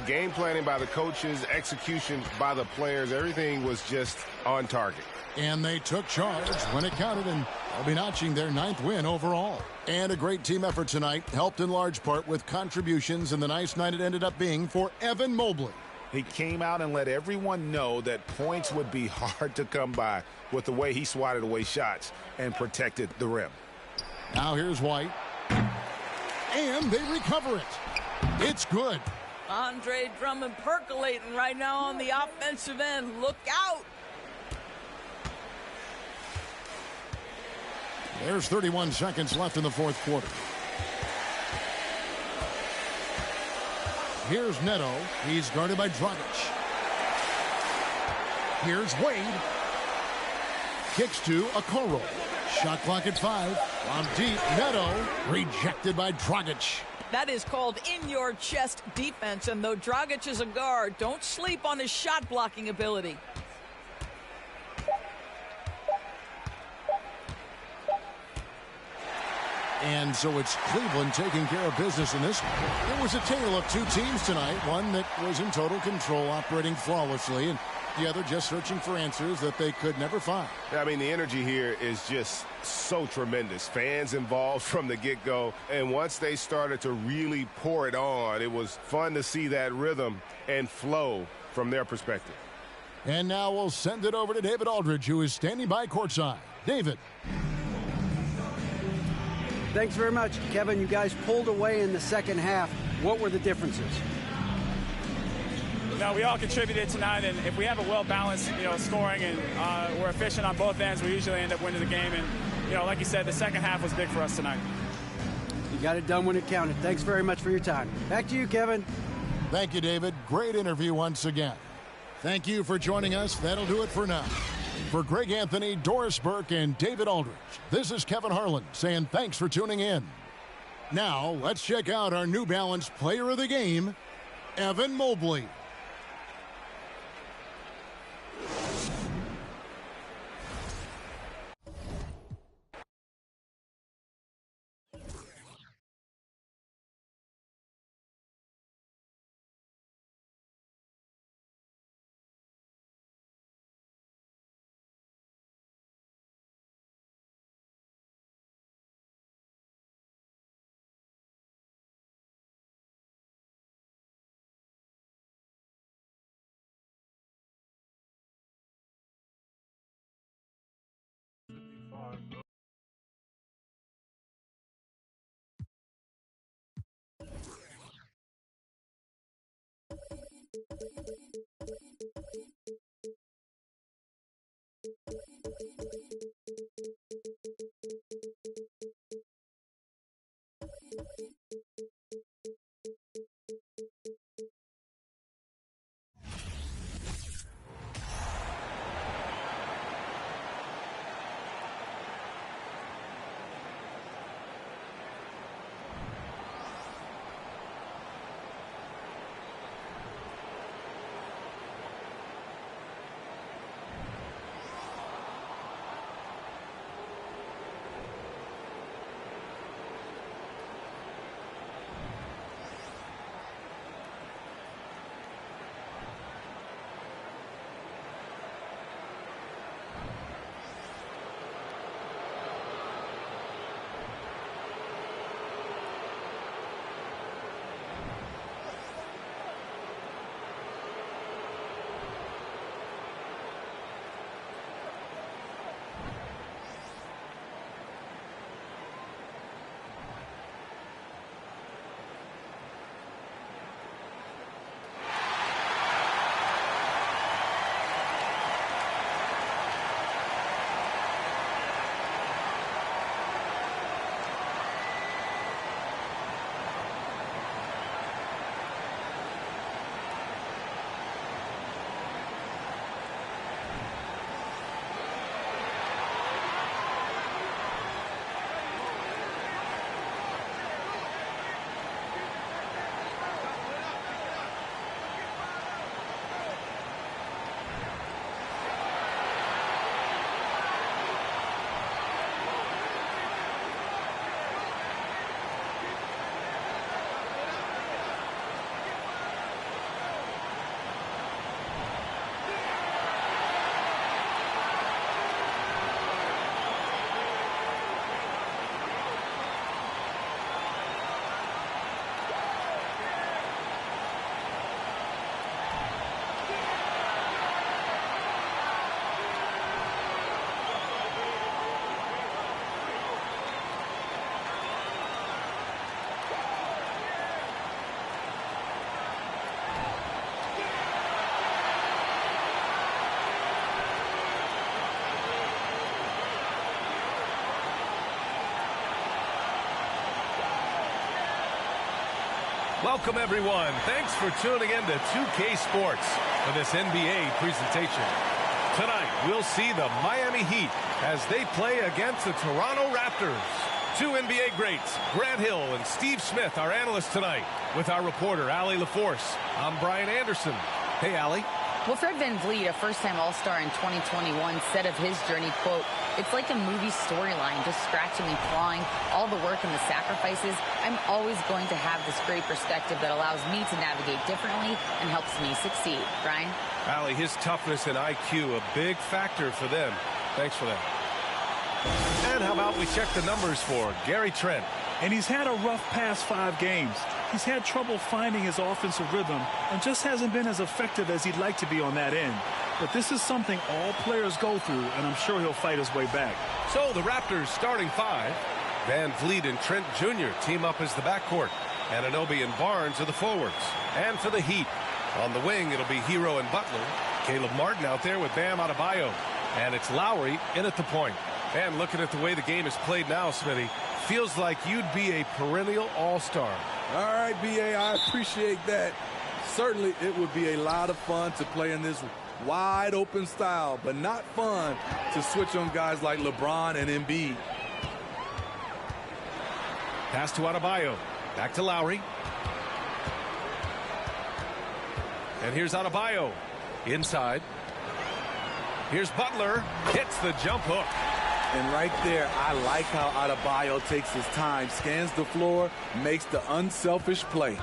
Game planning by the coaches, execution by the players, everything was just on target. And they took charge when it counted, and they'll be notching their 9th win overall. And a great team effort tonight, helped in large part with contributions, and the nice night it ended up being for Evan Mobley. He came out and let everyone know that points would be hard to come by with the way he swatted away shots and protected the rim. Now here's White. And they recover it. It's good. Andre Drummond percolating right now on the offensive end. Look out. There's 31 seconds left in the 4th quarter. Here's Neto. He's guarded by Dragic. Here's Wade. Kicks to Okoro. Shot clock at 5. On deep, Neto. Rejected by Dragic. That is called in-your-chest defense, and though Dragic is a guard, don't sleep on his shot-blocking ability. And so it's Cleveland taking care of business in this. It was a tale of 2 teams tonight. One that was in total control, operating flawlessly, and the other just searching for answers that they could never find. I mean, the energy here is just so tremendous. Fans involved from the get-go. And once they started to really pour it on, it was fun to see that rhythm and flow from their perspective. And now we'll send it over to David Aldridge, who is standing by courtside. David. Thanks very much, Kevin. You guys pulled away in the second half. What were the differences? No, we all contributed tonight, and if we have a well-balanced, scoring and we're efficient on both ends, we usually end up winning the game. And, like you said, the second half was big for us tonight. You got it done when it counted. Thanks very much for your time. Back to you, Kevin. Thank you, David. Great interview once again. Thank you for joining us. That'll do it for now. For Greg Anthony, Doris Burke, and David Aldridge, this is Kevin Harlan saying thanks for tuning in. Now, let's check out our New Balance Player of the Game, Evan Mobley. Welcome, everyone. Thanks for tuning in to 2K Sports for this NBA presentation. Tonight, we'll see the Miami Heat as they play against the Toronto Raptors. Two NBA greats, Grant Hill and Steve Smith, our analysts tonight, with our reporter, Allie LaForce. I'm Brian Anderson. Hey, Allie. Well, Fred VanVleet, a first-time All-Star in 2021, said of his journey, quote, "It's like a movie storyline, just scratching and clawing, all the work and the sacrifices. I'm always going to have this great perspective that allows me to navigate differently and helps me succeed." Brian? Allie, his toughness and IQ, a big factor for them. Thanks for that. And how about we check the numbers for Gary Trent. And he's had a rough past 5 games. He's had trouble finding his offensive rhythm and just hasn't been as effective as he'd like to be on that end. But this is something all players go through, and I'm sure he'll fight his way back. So the Raptors starting 5. VanVleet and Trent Jr. team up as the backcourt. Anunoby and Barnes are the forwards. And for the Heat, on the wing, it'll be Hero and Butler. Caleb Martin out there with Bam Adebayo. And it's Lowry in at the point. And looking at the way the game is played now, Smitty, feels like you'd be a perennial all-star. All right, B.A., I appreciate that. Certainly, it would be a lot of fun to play in this wide-open style, but not fun to switch on guys like LeBron and Embiid. Pass to Adebayo. Back to Lowry. And here's Adebayo. Inside. Here's Butler. Hits the jump hook. And right there, I like how Adebayo takes his time, scans the floor, makes the unselfish play.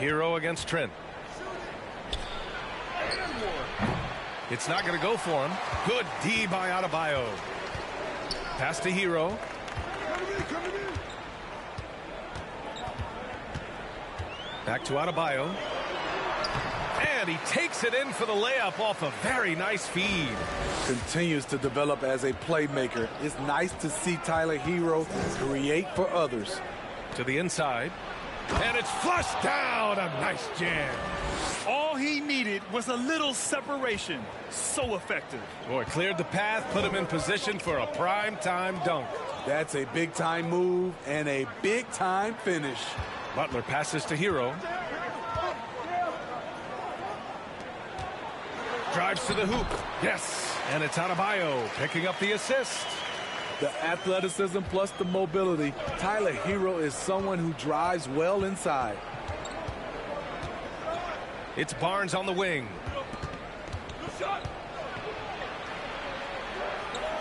Hero against Trent. It's not going to go for him. Good D by Adebayo. Pass to Hero. Back to Adebayo. And he takes it in for the layup off a very nice feed. Continues to develop as a playmaker. It's nice to see Tyler Hero create for others. To the inside. And it's flushed down. A nice jam. All he needed was a little separation. So effective. Boy, cleared the path, put him in position for a prime-time dunk. That's a big-time move and a big-time finish. Butler passes to Hero. Drives to the hoop. Yes. And it's Adebayo picking up the assist. The athleticism plus the mobility. Tyler Hero is someone who drives well inside. It's Barnes on the wing.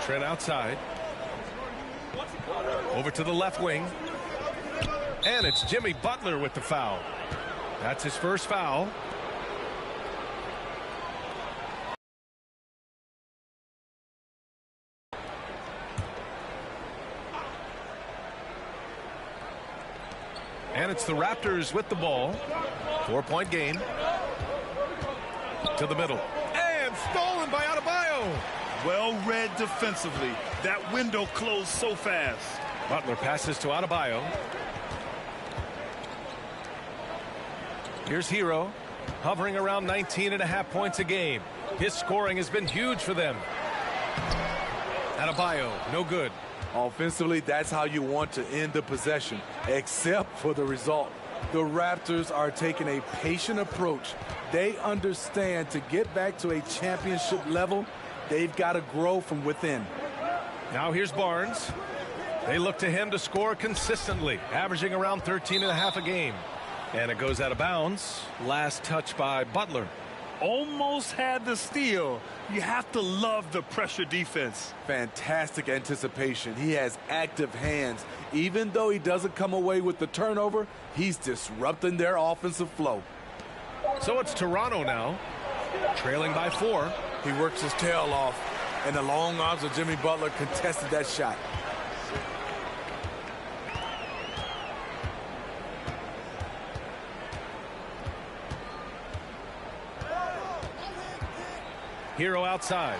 Trent outside. Over to the left wing. And it's Jimmy Butler with the foul. That's his first foul. And it's the Raptors with the ball. 4-point game. To the middle. And stolen by Adebayo. Well read defensively. That window closed so fast. Butler passes to Adebayo. Here's Hero. Hovering around 19.5 points a game. His scoring has been huge for them. Adebayo, no good. Offensively, that's how you want to end the possession, except for the result. The Raptors are taking a patient approach. They understand to get back to a championship level, they've got to grow from within. Now here's Barnes. They look to him to score consistently, averaging around 13.5 a game. And it goes out of bounds. Last touch by Butler. Almost had the steal. You have to love the pressure defense. Fantastic anticipation. He has active hands. Even though he doesn't come away with the turnover, he's disrupting their offensive flow. So it's Toronto now, trailing by 4. He works his tail off, and the long arms of Jimmy Butler contested that shot. Hero outside.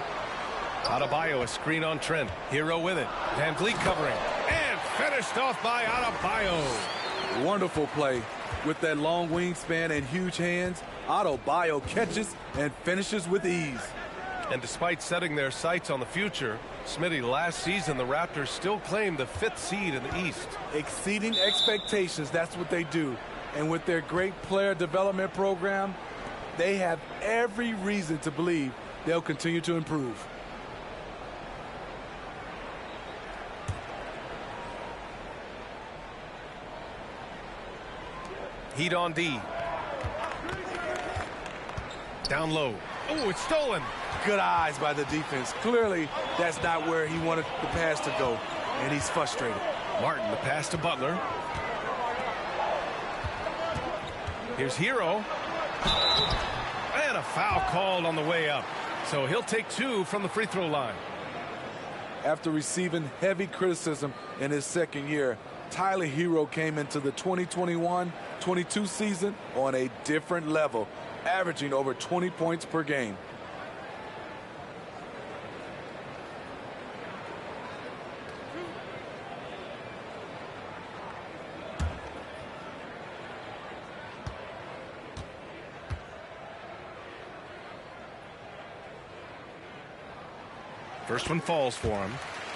Adebayo, a screen on Trent. Hero with it. VanVleet covering. And finished off by Adebayo. Wonderful play. With that long wingspan and huge hands, Adebayo catches and finishes with ease. And despite setting their sights on the future, Smitty, last season the Raptors still claimed the 5th seed in the East. Exceeding expectations, that's what they do. And with their great player development program, they have every reason to believe they'll continue to improve. Heat on D. Down low. Oh, it's stolen. Good eyes by the defense. Clearly, that's not where he wanted the pass to go, and he's frustrated. Martin, the pass to Butler. Here's Hero. And a foul called on the way up. So he'll take 2 from the free throw line. After receiving heavy criticism in his second year, Tyler Hero came into the 2021-22 season on a different level, averaging over 20 points per game. First one falls for him.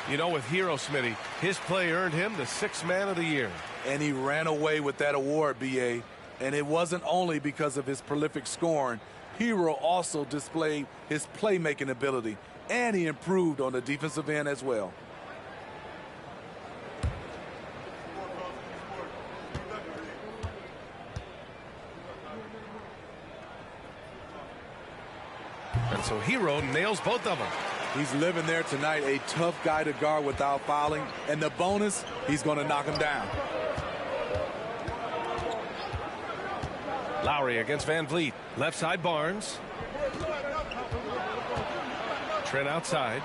You know, with Hero, Smitty, his play earned him the 6th man of the year. And he ran away with that award, B.A. And it wasn't only because of his prolific scoring. Hero also displayed his playmaking ability, and he improved on the defensive end as well. And so Hero nails both of them. He's living there tonight, a tough guy to guard without fouling. And the bonus, he's going to knock him down. Lowry against Van Vliet. Left side Barnes. Trent outside.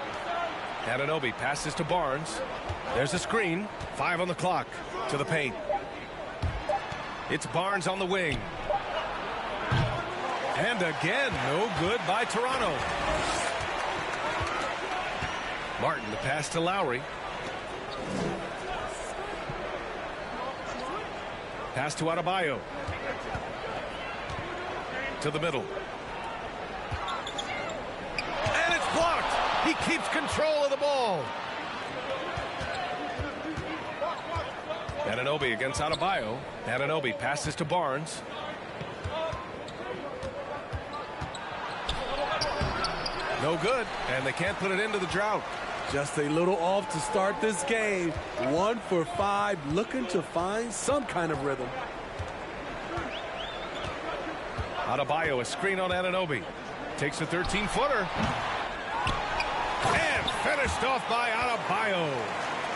Anunoby passes to Barnes. There's a screen. 5 on the clock. To the paint. It's Barnes on the wing. And again, no good by Toronto. Martin, the pass to Lowry. Pass to Adebayo. To the middle. And it's blocked. He keeps control of the ball. Anunoby against Adebayo. Anunoby passes to Barnes. No good, and they can't put it into the drought. Just a little off to start this game. 1 for 5, looking to find some kind of rhythm. Adebayo, a screen on Anunoby. Takes a 13-footer. And finished off by Adebayo.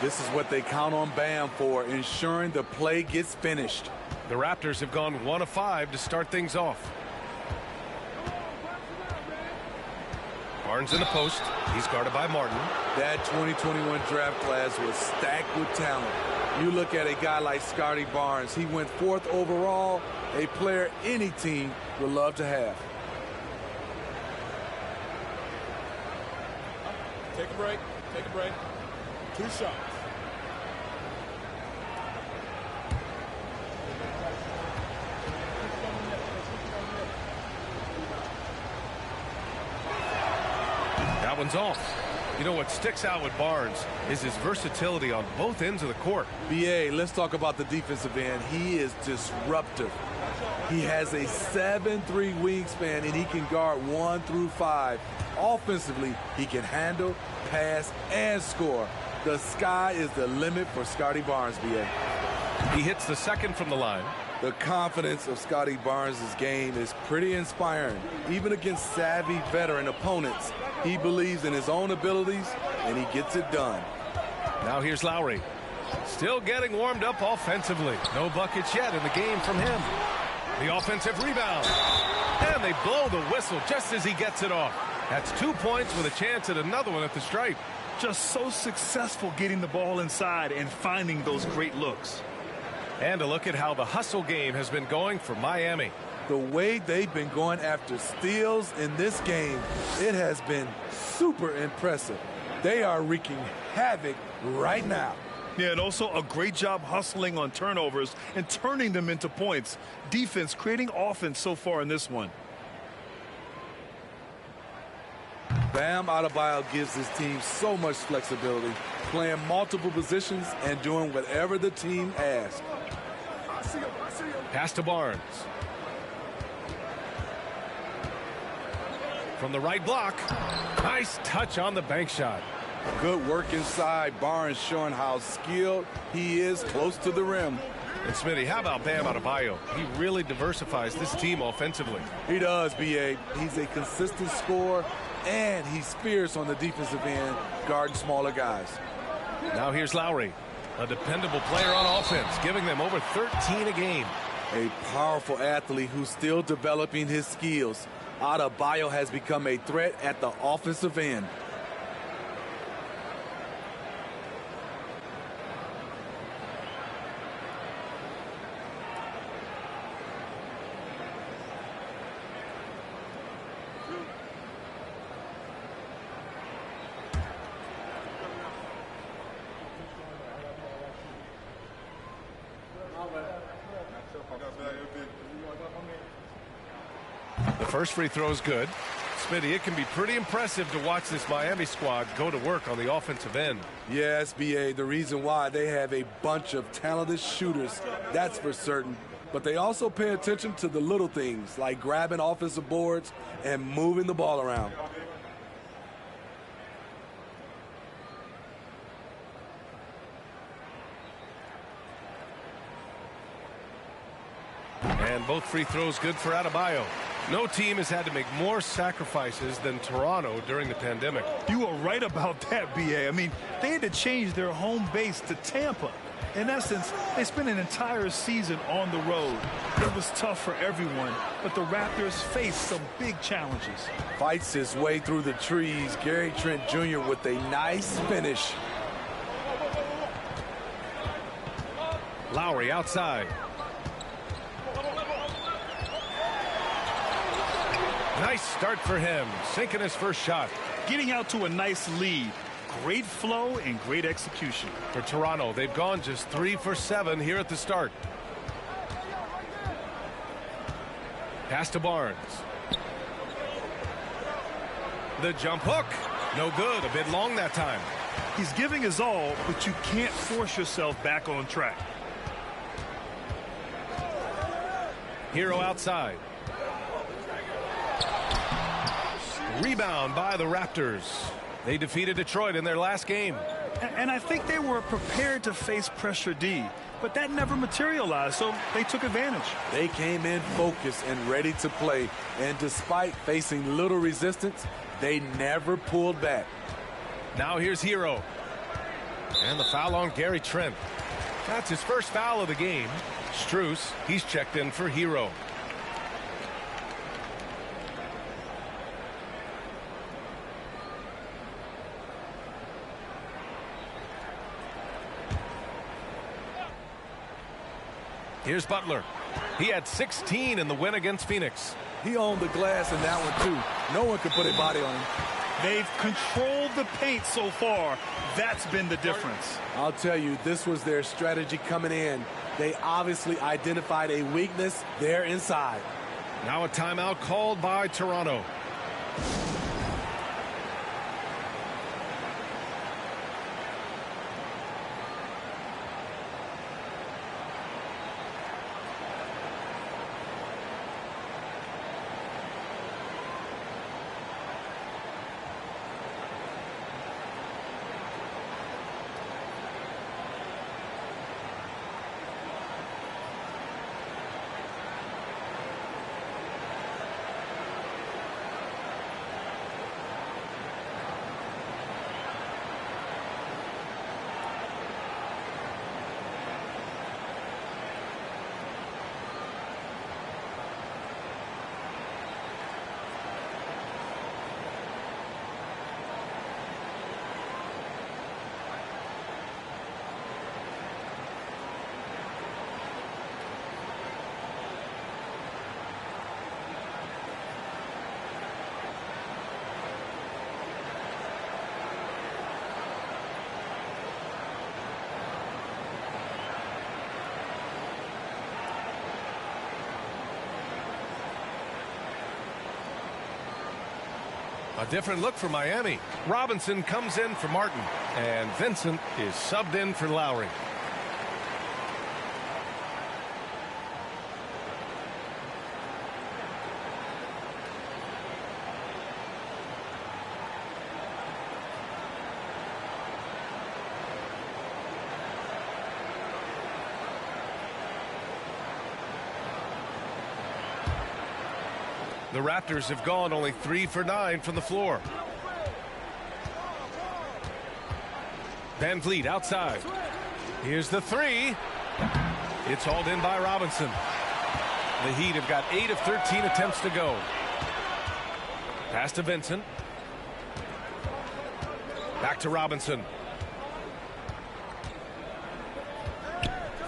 This is what they count on Bam for, ensuring the play gets finished. The Raptors have gone 1 of 5 to start things off. Barnes in the post. He's guarded by Martin. That 2021 draft class was stacked with talent. You look at a guy like Scotty Barnes. He went 4th overall, a player any team would love to have. Take a break. Take a break. 2 shots. That one's off. You know what sticks out with Barnes is his versatility on both ends of the court. B.A., let's talk about the defensive end. He is disruptive. He has a 7'3" wingspan, and he can guard 1 through 5. Offensively, he can handle, pass, and score. The sky is the limit for Scotty Barnes, B.A. He hits the second from the line. The confidence of Scotty Barnes' game is pretty inspiring. Even against savvy veteran opponents, he believes in his own abilities, and he gets it done. Now here's Lowry. Still getting warmed up offensively. No buckets yet in the game from him. The offensive rebound. And they blow the whistle just as he gets it off. That's 2 points with a chance at another one at the stripe. Just so successful getting the ball inside and finding those great looks. And a look at how the hustle game has been going for Miami. The way they've been going after steals in this game, it has been super impressive. They are wreaking havoc right now. Yeah, and also a great job hustling on turnovers and turning them into points. Defense creating offense so far in this one. Bam Adebayo gives his team so much flexibility, playing multiple positions and doing whatever the team asks. Pass to Barnes. From the right block. Nice touch on the bank shot. Good work inside. Barnes showing how skilled he is close to the rim. And Smitty, how about Bam Adebayo? He really diversifies this team offensively. He does, B.A. He's a consistent scorer, and he's fierce on the defensive end, guarding smaller guys. Now here's Lowry, a dependable player on offense, giving them over 13 a game. A powerful athlete who's still developing his skills. Adebayo has become a threat at the offensive end. The first free throw is good. Smitty, it can be pretty impressive to watch this Miami squad go to work on the offensive end. Yes, B.A., the reason why they have a bunch of talented shooters, that's for certain. But they also pay attention to the little things, like grabbing offensive boards and moving the ball around. And both free throws good for Adebayo. No team has had to make more sacrifices than Toronto during the pandemic. You are right about that, B.A. I mean, they had to change their home base to Tampa. In essence, they spent an entire season on the road. It was tough for everyone, but the Raptors faced some big challenges. Fights his way through the trees. Gary Trent Jr. with a nice finish. Lowry outside. Nice start for him, sinking his first shot. Getting out to a nice lead. Great flow and great execution. For Toronto, they've gone just 3 for 7 here at the start. Pass to Barnes. The jump hook. No good. A bit long that time. He's giving his all, but you can't force yourself back on track. Hero outside. Rebound by the Raptors. They defeated Detroit in their last game. And I think they were prepared to face pressure D, but that never materialized, so they took advantage. They came in focused and ready to play, and despite facing little resistance, they never pulled back. Now here's Hero. And the foul on Gary Trent. That's his first foul of the game. Strus, he's checked in for Hero. Here's Butler. He had 16 in the win against Phoenix. He owned the glass in that one, too. No one could put a body on him. They've controlled the paint so far. That's been the difference. I'll tell you, this was their strategy coming in. They obviously identified a weakness there inside. Now a timeout called by Toronto. A different look for Miami. Robinson comes in for Martin, and Vincent is subbed in for Lowry. The Raptors have gone only 3 for 9 from the floor. Van Vliet outside. Here's the three. It's hauled in by Robinson. The Heat have got 8 of 13 attempts to go. Pass to Vincent. Back to Robinson.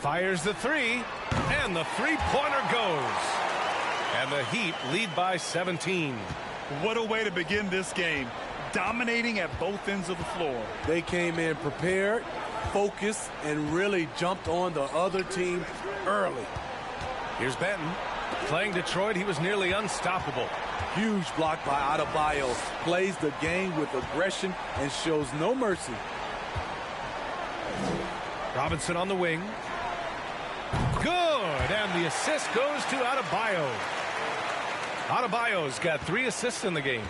Fires the three, and the three-pointer goes. And the Heat lead by 17. What a way to begin this game. Dominating at both ends of the floor. They came in prepared, focused, and really jumped on the other team early. Here's Benton. Playing Detroit, he was nearly unstoppable. Huge block by Adebayo. Plays the game with aggression and shows no mercy. Robinson on the wing. Good, and the assist goes to Adebayo. Adebayo's got 3 assists in the game.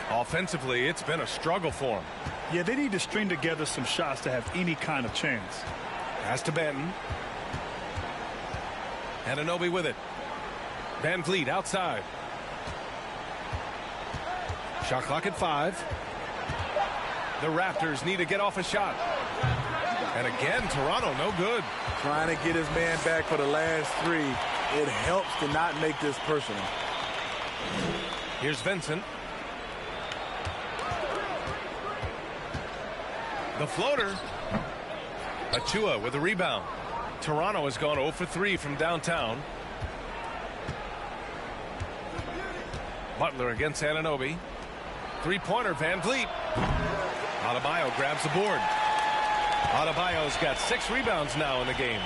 Offensively, it's been a struggle for him. Yeah, they need to string together some shots to have any kind of chance. Pass to Benton. Anunoby with it. Van Vliet outside. Shot clock at 5. The Raptors need to get off a shot. And again, Toronto no good. Trying to get his man back for the last 3. It helps to not make this personal. Here's Vincent. The floater. Achua with a rebound. Toronto has gone 0 for 3 from downtown. Butler against Anunoby. Three-pointer, Van Vliet. Adebayo grabs the board. Adebayo's got 6 rebounds now in the game.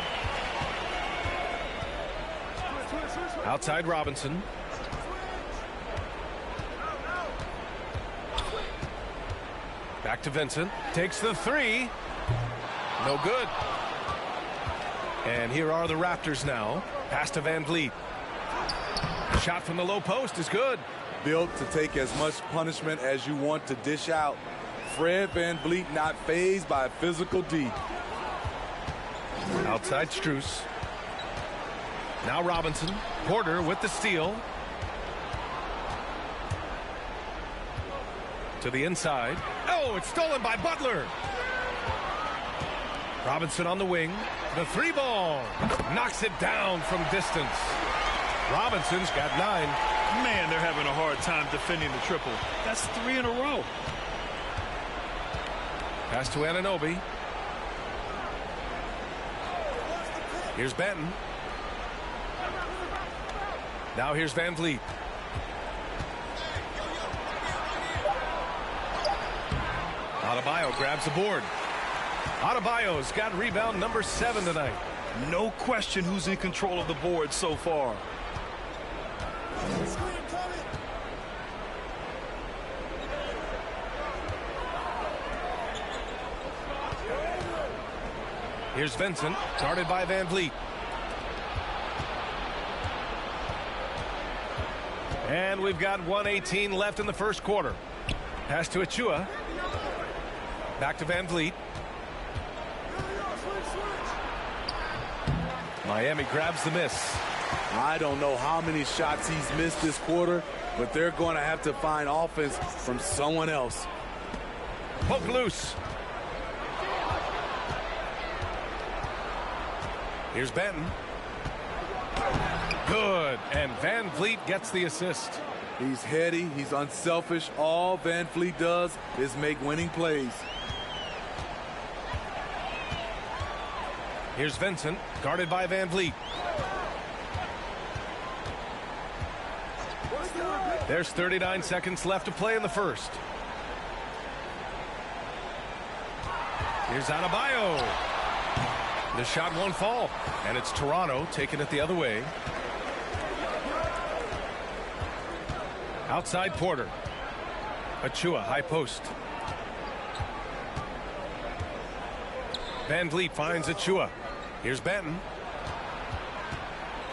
Outside Robinson. Back to Vincent. Takes the 3. No good. And here are the Raptors now. Pass to Van Vliet. Shot from the low post is good. Built to take as much punishment as you want to dish out. Fred Van Vliet not fazed by a physical D. Outside Strus. Now Robinson. Porter with the steal. To the inside. Oh, it's stolen by Butler. Robinson on the wing. The 3-ball. Knocks it down from distance. Robinson's got 9. Man, they're having a hard time defending the triple. That's 3 in a row. Pass to Anunoby. Here's Benton. Now here's Van Vliet. Adebayo grabs the board. Adebayo's got rebound number 7 tonight. No question who's in control of the board so far. Here's Vincent, guarded by Van Vliet. And we've got 1:18 left in the first quarter. Pass to Achua. Back to Van Vliet. Miami grabs the miss. I don't know how many shots he's missed this quarter, but they're going to have to find offense from someone else. Poke loose. Here's Benton. Good. And Van Vliet gets the assist. He's heady. He's unselfish. All Van Vliet does is make winning plays. Here's Vincent, guarded by Van Vliet. There's 39 seconds left to play in the first. Here's Adebayo. The shot won't fall, and it's Toronto taking it the other way. Outside Porter. Achua, high post. Van Vliet finds Achua. Here's Benton.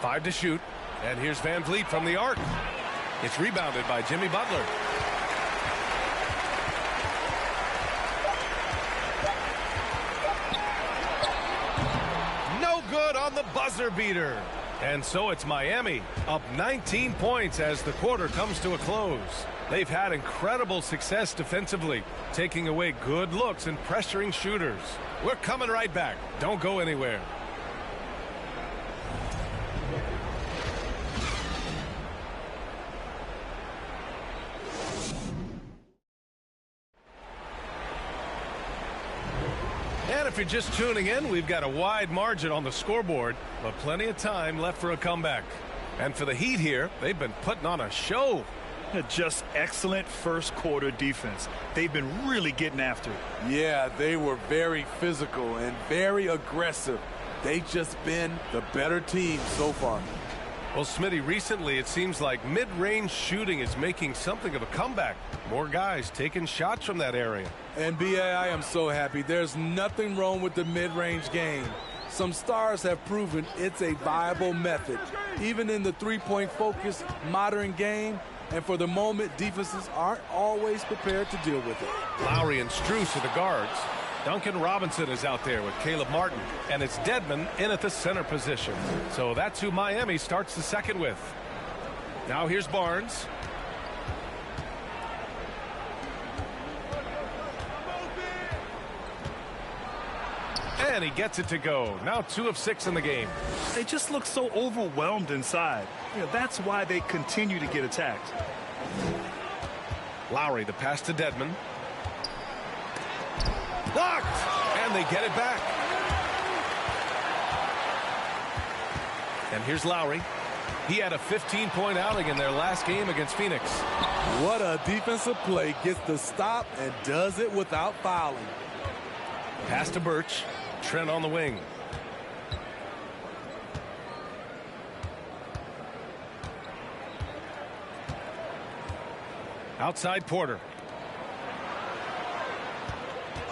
5 to shoot. And here's Van Vliet from the arc. It's rebounded by Jimmy Butler. No good on the buzzer beater. And so it's Miami up 19 points as the quarter comes to a close. They've had incredible success defensively, taking away good looks and pressuring shooters. We're coming right back. Don't go anywhere. And if you're just tuning in, we've got a wide margin on the scoreboard, but plenty of time left for a comeback. And for the Heat here, they've been putting on a show. Just excellent first quarter defense. They've been really getting after it. Yeah, they were very physical and very aggressive. They've just been the better team so far. Well, Smitty, recently it seems like mid-range shooting is making something of a comeback. More guys taking shots from that area. And B.A., I am so happy. There's nothing wrong with the mid-range game. Some stars have proven it's a viable method, even in the three-point focused modern game. And for the moment, defenses aren't always prepared to deal with it. Lowry and Strus are the guards. Duncan Robinson is out there with Caleb Martin, and it's Dedmon in at the center position. So that's who Miami starts the second with. Now here's Barnes. And he gets it to go. Now 2 of 6 in the game. They just look so overwhelmed inside. That's why they continue to get attacked. Lowry, the pass to Dedmon. Blocked! And they get it back. And here's Lowry. He had a 15-point outing in their last game against Phoenix. What a defensive play. Gets the stop and does it without fouling. Pass to Birch. Trent on the wing. Outside Porter.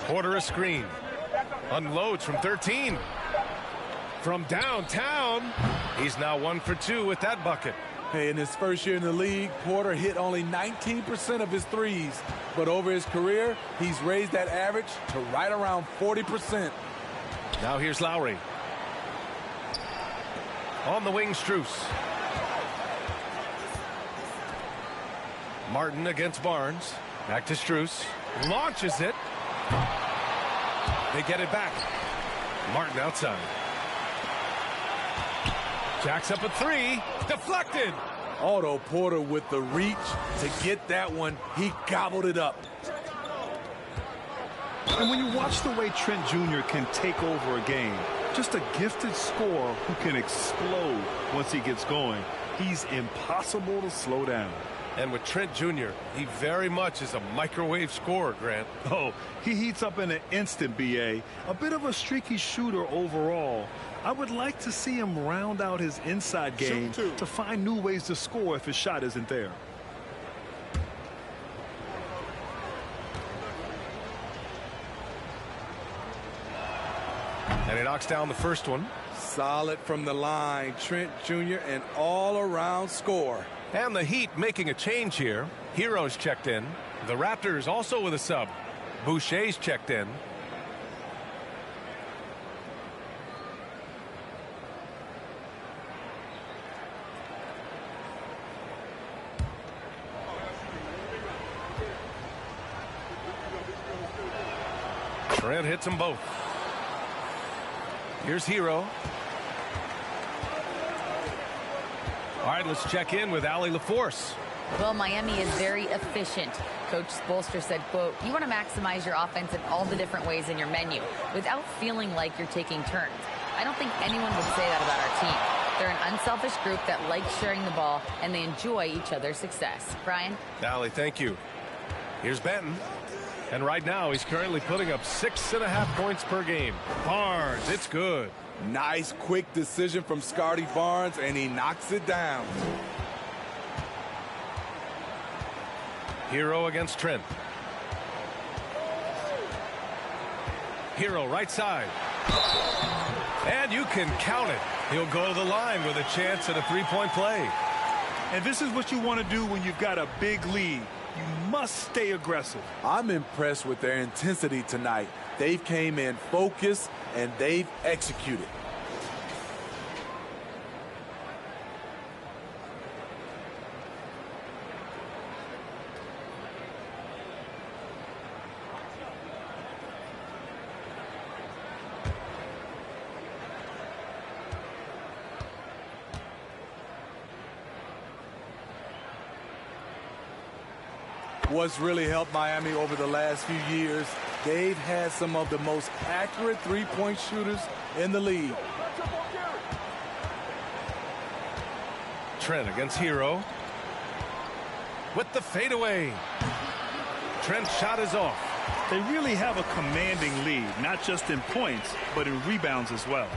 Porter a screen. Unloads from 13. From downtown. He's now 1 for 2 with that bucket. Hey, in his first year in the league, Porter hit only 19% of his threes. But over his career, he's raised that average to right around 40%. Now here's Lowry. On the wing, Strus. Martin against Barnes. Back to Strus. Launches it. They get it back. Martin outside. Jacks up a 3. Deflected. Otto Porter with the reach to get that one. He gobbled it up. And when you watch the way Trent Jr. can take over a game, just a gifted scorer who can explode once he gets going, he's impossible to slow down. And with Trent Jr., he very much is a microwave scorer, Grant. Oh, he heats up in an instant, B.A. A bit of a streaky shooter overall. I would like to see him round out his inside game to find new ways to score if his shot isn't there. And he knocks down the first one. Solid from the line. Trent Jr. an all-around scorer. And the Heat making a change here. Hero's checked in. The Raptors also with a sub. Boucher's checked in. Trent hits them both. Here's Hero. All right, let's check in with Allie LaForce. Well, Miami is very efficient. Coach Spoelstra said, quote, you want to maximize your offense in all the different ways in your menu without feeling like you're taking turns. I don't think anyone would say that about our team. They're an unselfish group that likes sharing the ball, and they enjoy each other's success. Brian? Allie, thank you. Here's Benton. And right now, he's currently putting up 6.5 points per game. Barnes, it's good. Nice, quick decision from Scotty Barnes, and he knocks it down. Hero against Trent. Hero right side. And you can count it. He'll go to the line with a chance at a three-point play. And this is what you want to do when you've got a big lead. You must stay aggressive. I'm impressed with their intensity tonight. They've came in focused and they've executed. What's really helped Miami over the last few years, they've had some of the most accurate three-point shooters in the league. Trent against Hero. With the fadeaway. Trent's shot is off. They really have a commanding lead, not just in points, but in rebounds as well.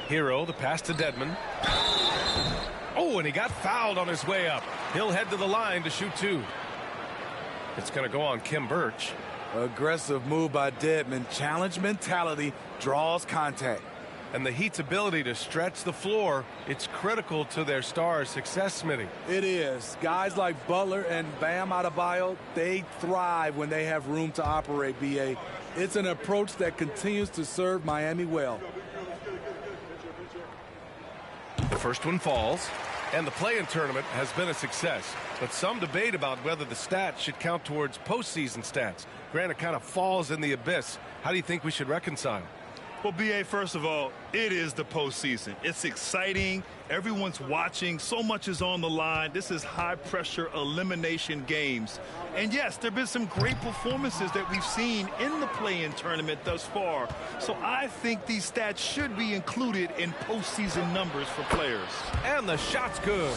Hero, the pass to Dedmon. Oh, and he got fouled on his way up. He'll head to the line to shoot two. It's going to go on Kim Birch. Aggressive move by Dedmon. Challenge mentality, draws contact. And the Heat's ability to stretch the floor, it's critical to their stars' success, Smitty. It is. Guys like Butler and Bam Adebayo, they thrive when they have room to operate, B.A. It's an approach that continues to serve Miami well. The first one falls, and the play-in tournament has been a success. But some debate about whether the stats should count towards postseason stats. Grant, it kind of falls in the abyss. How do you think we should reconcile? Well, B.A., first of all, it is the postseason. It's exciting. Everyone's watching. So much is on the line. This is high-pressure elimination games. And, yes, there have been some great performances that we've seen in the play-in tournament thus far. So I think these stats should be included in postseason numbers for players. And the shot's good.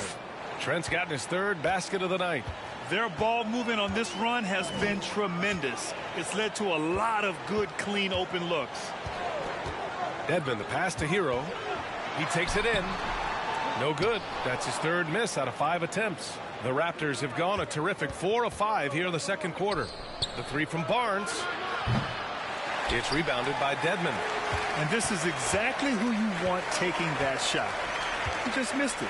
Trent's gotten his third basket of the night. Their ball movement on this run has been tremendous. It's led to a lot of good, clean, open looks. Dedmon, the pass to Hero. He takes it in. No good. That's his third miss out of 5 attempts. The Raptors have gone a terrific 4 of 5 here in the second quarter. The three from Barnes. It's rebounded by Dedmon. And this is exactly who you want taking that shot. He just missed it.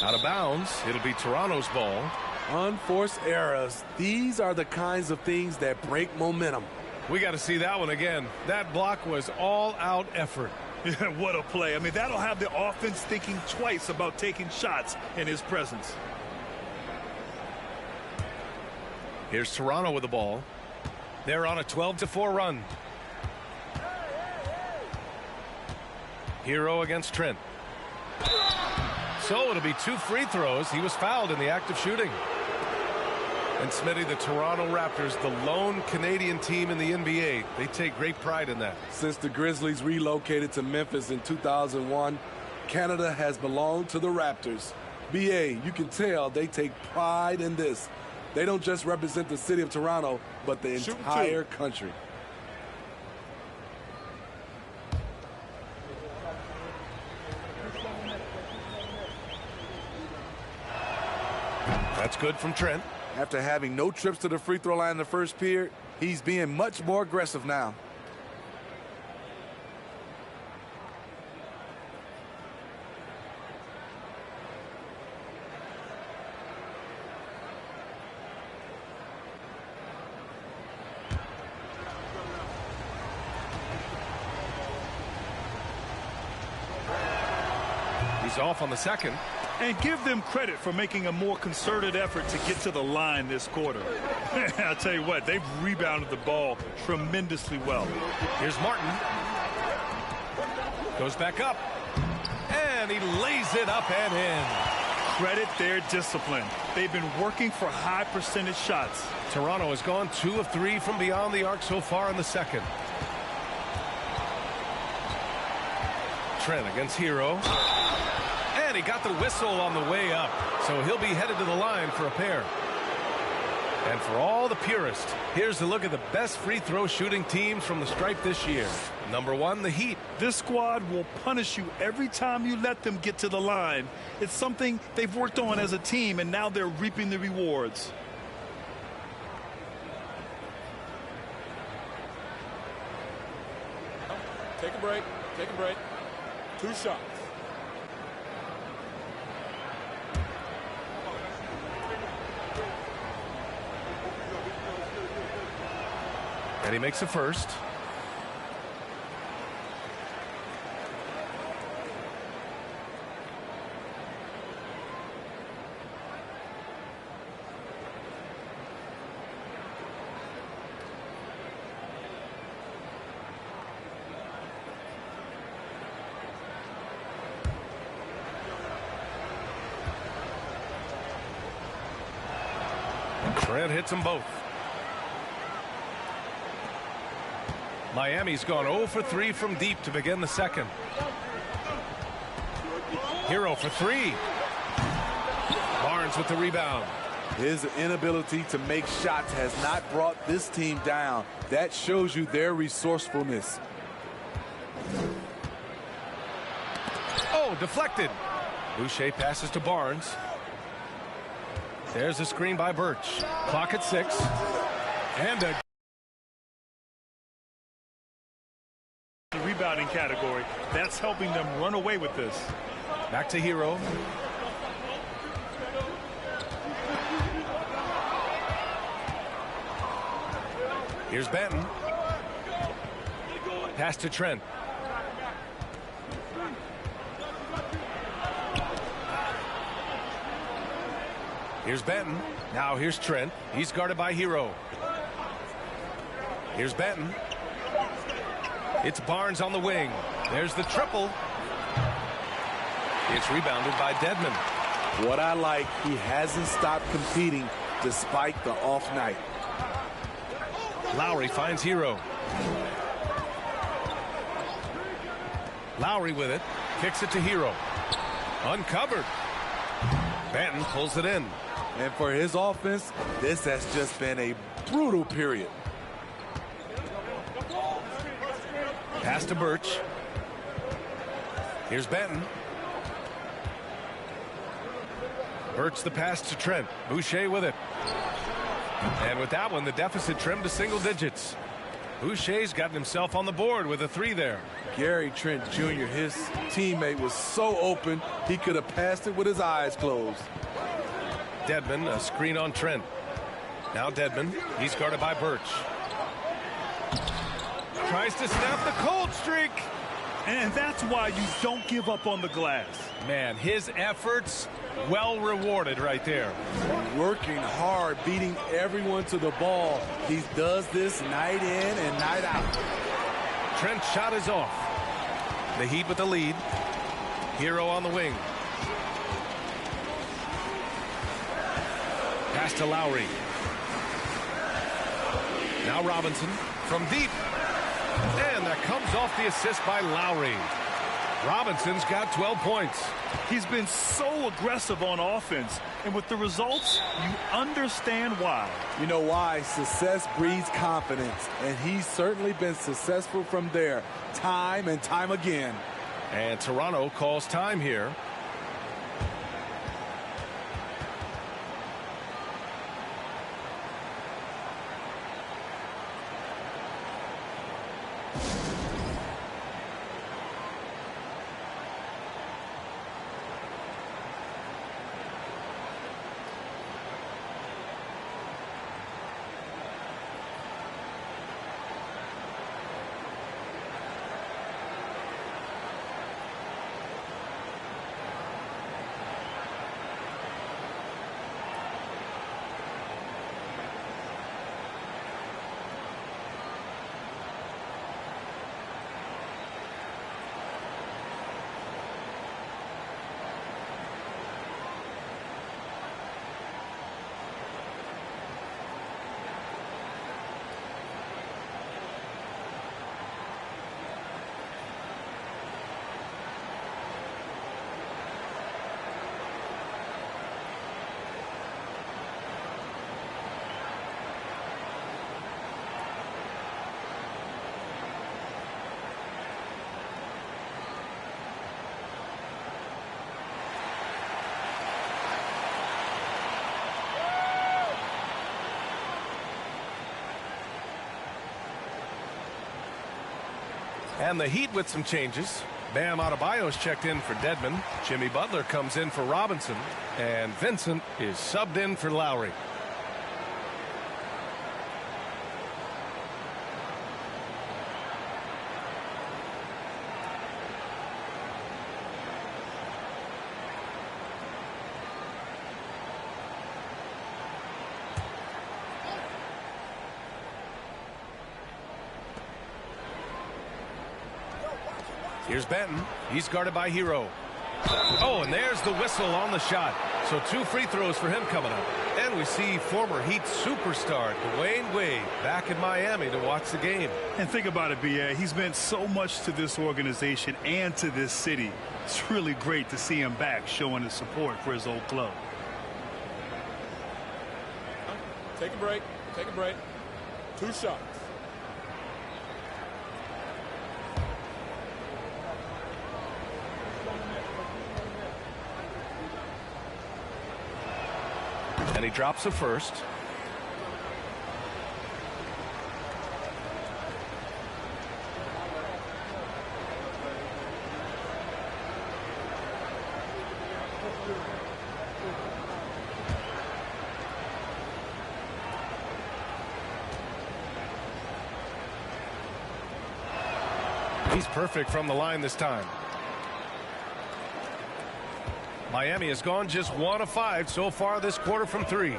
Out of bounds. It'll be Toronto's ball. Unforced errors. These are the kinds of things that break momentum. We got to see that one again. That block was all-out effort. Yeah, what a play. I mean, that'll have the offense thinking twice about taking shots in his presence. Here's Toronto with the ball. They're on a 12-4 run. Hero against Trent. So it'll be 2 free throws. He was fouled in the act of shooting. And Smitty, the Toronto Raptors, the lone Canadian team in the NBA. They take great pride in that. Since the Grizzlies relocated to Memphis in 2001, Canada has belonged to the Raptors. B.A., you can tell they take pride in this. They don't just represent the city of Toronto, but the entire country. That's good from Trent. After having no trips to the free throw line in the first period, he's being much more aggressive now. He's off on the second. And give them credit for making a more concerted effort to get to the line this quarter. I'll tell you what, they've rebounded the ball tremendously well. Here's Martin. Goes back up. And he lays it up and in. Credit their discipline. They've been working for high percentage shots. Toronto has gone 2 of 3 from beyond the arc so far in the second. Trent against Hero. And he got the whistle on the way up. So he'll be headed to the line for a pair. And for all the purists, here's a look at the best free throw shooting teams from the stripe this year. Number 1, the Heat. This squad will punish you every time you let them get to the line. It's something they've worked on as a team, and now they're reaping the rewards. Take a break. Take a break. 2 shots. And he makes the first. Trent hits them both. Miami's gone 0 for 3 from deep to begin the second. Hero for 3. Barnes with the rebound. His inability to make shots has not brought this team down. That shows you their resourcefulness. Oh, deflected. Boucher passes to Barnes. There's a screen by Birch. Clock at 6. And a rebounding category. That's helping them run away with this. Back to Hero. Here's Benton. Pass to Trent. Here's Benton. Now here's Trent. He's guarded by Hero. Here's Benton. It's Barnes on the wing. There's the triple. It's rebounded by Dedmon. What I like, he hasn't stopped competing despite the off night. Lowry finds Hero. Lowry with it. Kicks it to Hero. Uncovered. Benton pulls it in. And for his offense, this has just been a brutal period. Pass to Birch. Here's Benton. Birch the pass to Trent. Boucher with it. And with that one, the deficit trimmed to single digits. Boucher's gotten himself on the board with a 3 there. Gary Trent Jr., his teammate, was so open, he could have passed it with his eyes closed. Dedmon, a screen on Trent. Now Dedmon, he's guarded by Birch. Tries to snap the cold streak. And that's why you don't give up on the glass. Man, his efforts well rewarded right there. Working hard, beating everyone to the ball. He does this night in and night out. Trent's shot is off. The Heat with the lead. Hero on the wing. Pass to Lowry. Now Robinson from deep. And that comes off the assist by Lowry. Robinson's got 12 points. He's been so aggressive on offense. And with the results, you understand why. You know why? Success breeds confidence. And he's certainly been successful from there, time and time again. And Toronto calls time here. And the Heat with some changes. Bam Adebayo's checked in for Dedmon. Jimmy Butler comes in for Robinson. And Vincent is subbed in for Lowry. Here's Benton. He's guarded by Hero. Oh, and there's the whistle on the shot. So 2 free throws for him coming up. And we see former Heat superstar Dwayne Wade back in Miami to watch the game. And think about it, B.A. He's meant so much to this organization and to this city. It's really great to see him back showing his support for his old club. Take a break. Take a break. 2 shots. And he drops a first. He's perfect from the line this time. Miami has gone just 1 of 5 so far this quarter from 3.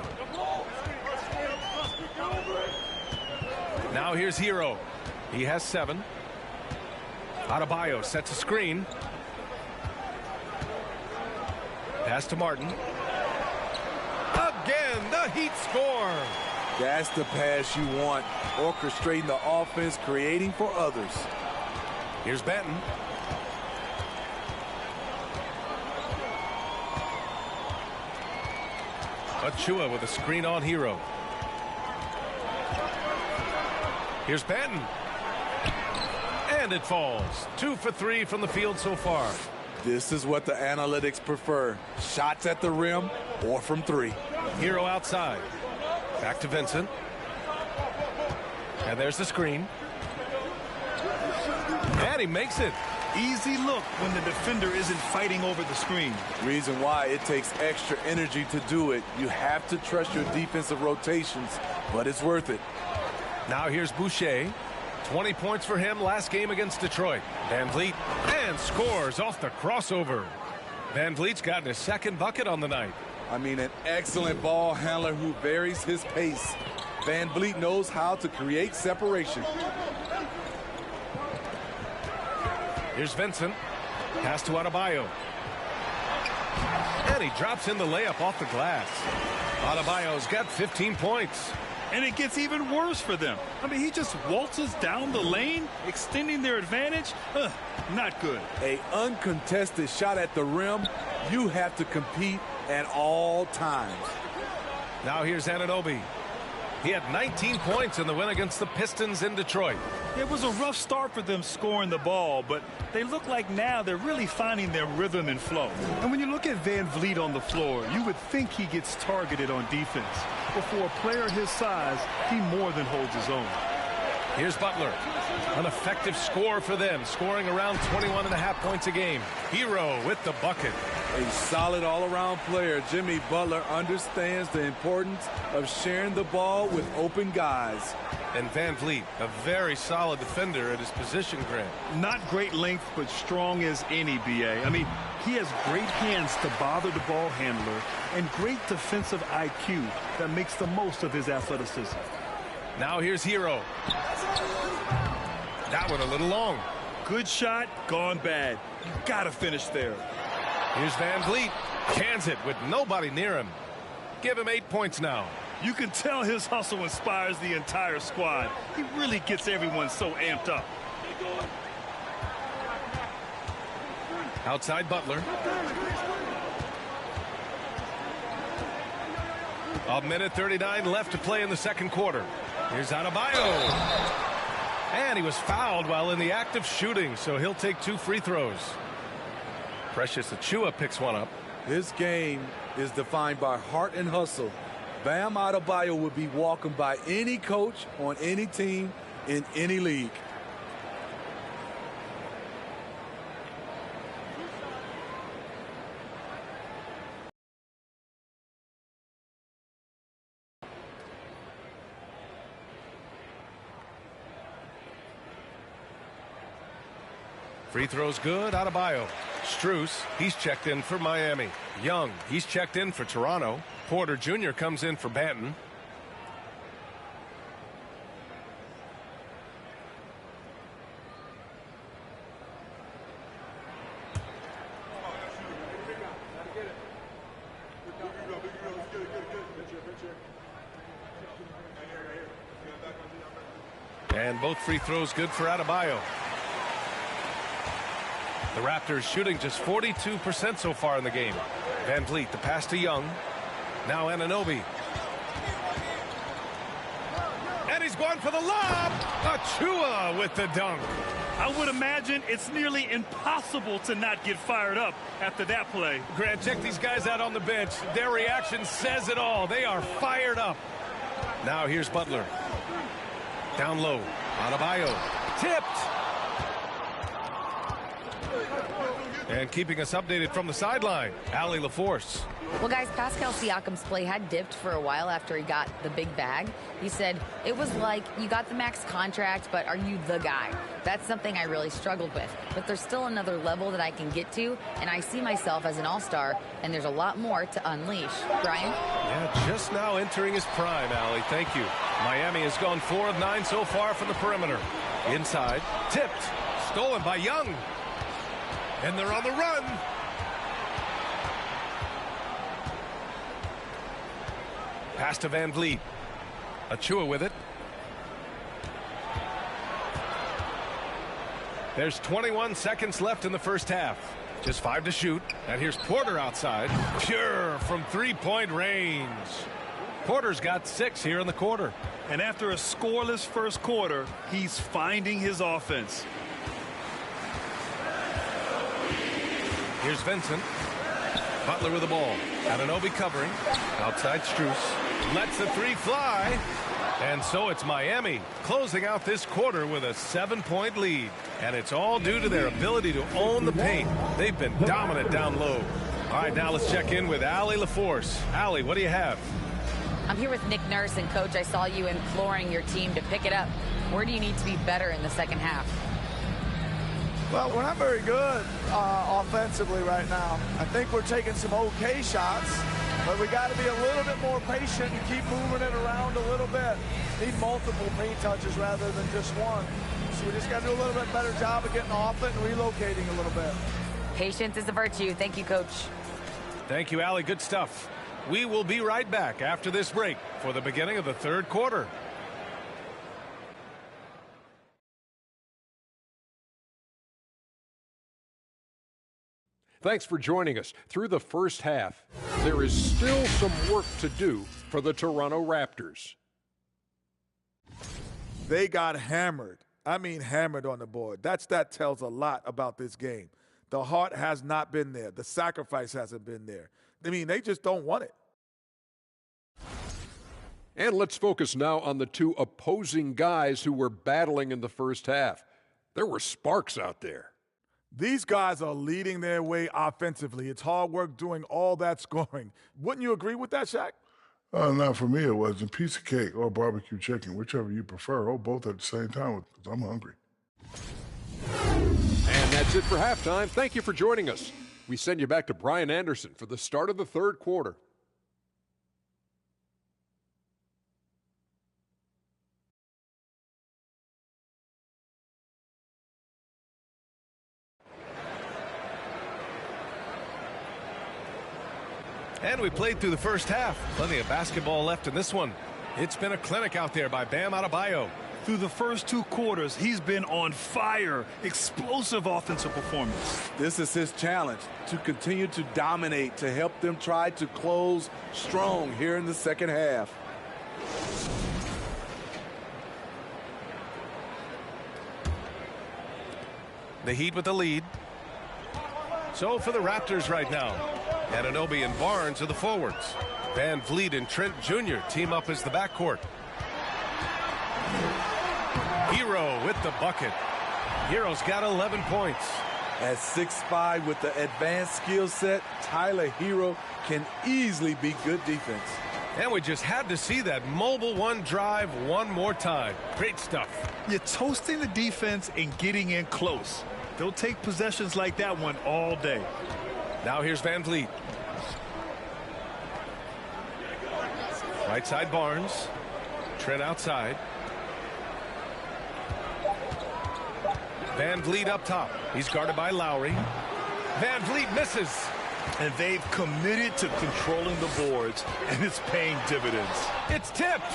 Now here's Hero. He has 7. Adebayo sets a screen. Pass to Martin. Again, the Heat score. That's the pass you want. Orchestrating the offense, creating for others. Here's Benton. Achua with a screen on Hero. Here's Benton. And it falls. 2 for 3 from the field so far. This is what the analytics prefer. Shots at the rim or from 3. Hero outside. Back to Vincent. And there's the screen. And he makes it. Easy look when the defender isn't fighting over the screen. Reason why it takes extra energy to do it. You have to trust your defensive rotations, but it's worth it. Now here's Boucher. 20 points for him last game against Detroit. Van Vliet and scores off the crossover. Van Vliet's gotten his 2nd bucket on the night. I mean, an excellent ball handler who varies his pace. Van Vliet knows how to create separation. Here's Vincent. Pass to Adebayo. And he drops in the layup off the glass. Adebayo's got 15 points. And it gets even worse for them. I mean, he just waltzes down the lane, extending their advantage. Not good. A uncontested shot at the rim. You have to compete at all times. Now here's Anunoby. He had 19 points in the win against the Pistons in Detroit. It was a rough start for them scoring the ball, but they look like now they're really finding their rhythm and flow. And when you look at Van Vliet on the floor, you would think he gets targeted on defense. But for a player his size, he more than holds his own. Here's Butler. An effective score for them, scoring around 21.5 points a game. Hero with the bucket. A solid all-around player. Jimmy Butler understands the importance of sharing the ball with open guys. And Van Vliet, a very solid defender at his position, Grant. Not great length, but strong as any, B.A. I mean, he has great hands to bother the ball handler and great defensive IQ that makes the most of his athleticism. Now here's Hero. That one a little long. Good shot, gone bad. You gotta finish there. Here's Van Vliet. Cans it with nobody near him. Give him 8 points now. You can tell his hustle inspires the entire squad. He really gets everyone so amped up. Outside Butler. A minute 39 left to play in the 2nd quarter. Here's Adebayo. And he was fouled while in the act of shooting, so he'll take 2 free throws. Precious Achua picks one up. This game is defined by heart and hustle. Bam Adebayo would be welcomed by any coach on any team in any league. Free throws good. Adebayo. Strus, he's checked in for Miami. Young, he's checked in for Toronto. Porter Jr. comes in for Banton. And both free throws good for Adebayo. The Raptors shooting just 42% so far in the game. Van Vliet, the pass to Young. Now Anunoby. And he's going for the lob. Achua with the dunk. I would imagine it's nearly impossible to not get fired up after that play. Grant, check these guys out on the bench. Their reaction says it all. They are fired up. Now here's Butler. Down low. Adebayo. Tipped. And keeping us updated from the sideline, Allie LaForce. Well, guys, Pascal Siakam's play had dipped for a while after he got the big bag. He said, it was like, you got the max contract, but are you the guy? That's something I really struggled with. But there's still another level that I can get to, and I see myself as an all-star, and there's a lot more to unleash. Brian? Yeah, just now entering his prime, Allie. Thank you. Miami has gone 4 of 9 so far from the perimeter. Inside, tipped, stolen by Young. And they're on the run. Pass to Van Vliet. Achua with it. There's 21 seconds left in the first half. Just 5 to shoot. And here's Porter outside. Pure from three-point range. Porter's got 6 here in the quarter. And after a scoreless first quarter, he's finding his offense. Here's Vincent. Butler with the ball. Anunoby covering. Outside Strus. Lets the three fly. And so it's Miami closing out this quarter with a 7-point lead. And it's all due to their ability to own the paint. They've been dominant down low. All right, now let's check in with Allie LaForce. Allie, what do you have? I'm here with Nick Nurse, and Coach, I saw you imploring your team to pick it up. Where do you need to be better in the second half? Well, we're not very good offensively right now. I think we're taking some okay shots, but we got to be a little bit more patient and keep moving it around a little bit. Need multiple paint touches rather than just one. So we just got to do a little bit better job of getting off it and relocating a little bit. Patience is a virtue. Thank you, Coach. Thank you, Allie. Good stuff. We will be right back after this break for the beginning of the third quarter. Thanks for joining us. Through the first half, there is still some work to do for the Toronto Raptors. They got hammered. I mean hammered on the board. That tells a lot about this game. The heart has not been there. The sacrifice hasn't been there. I mean, they just don't want it. And let's focus now on the two opposing guys who were battling in the first half. There were sparks out there. These guys are leading their way offensively. It's hard work doing all that scoring. Wouldn't you agree with that, Shaq? Not for me. It wasn't. Piece of cake or barbecue chicken, whichever you prefer, or both at the same time, because I'm hungry. And that's it for halftime. Thank you for joining us. We send you back to Brian Anderson for the start of the third quarter. And we played through the first half. Plenty of basketball left in this one. It's been a clinic out there by Bam Adebayo. Through the first 2 quarters, he's been on fire. Explosive offensive performance. This is his challenge, to continue to dominate, to help them try to close strong here in the second half. The Heat with the lead. So for the Raptors right now, Anunoby and Barnes are the forwards. Van Vliet and Trent Jr. team up as the backcourt. Hero with the bucket. Hero's got 11 points. At 6'5" with the advanced skill set, Tyler Hero can easily be good defense. And we just had to see that mobile one drive one more time. Great stuff. You're toasting the defense and getting in close. They'll take possessions like that one all day. Now here's Van Vliet. Right side Barnes. Trent outside. Van Vliet up top. He's guarded by Lowry. Van Vliet misses. And they've committed to controlling the boards, and it's paying dividends. It's tipped.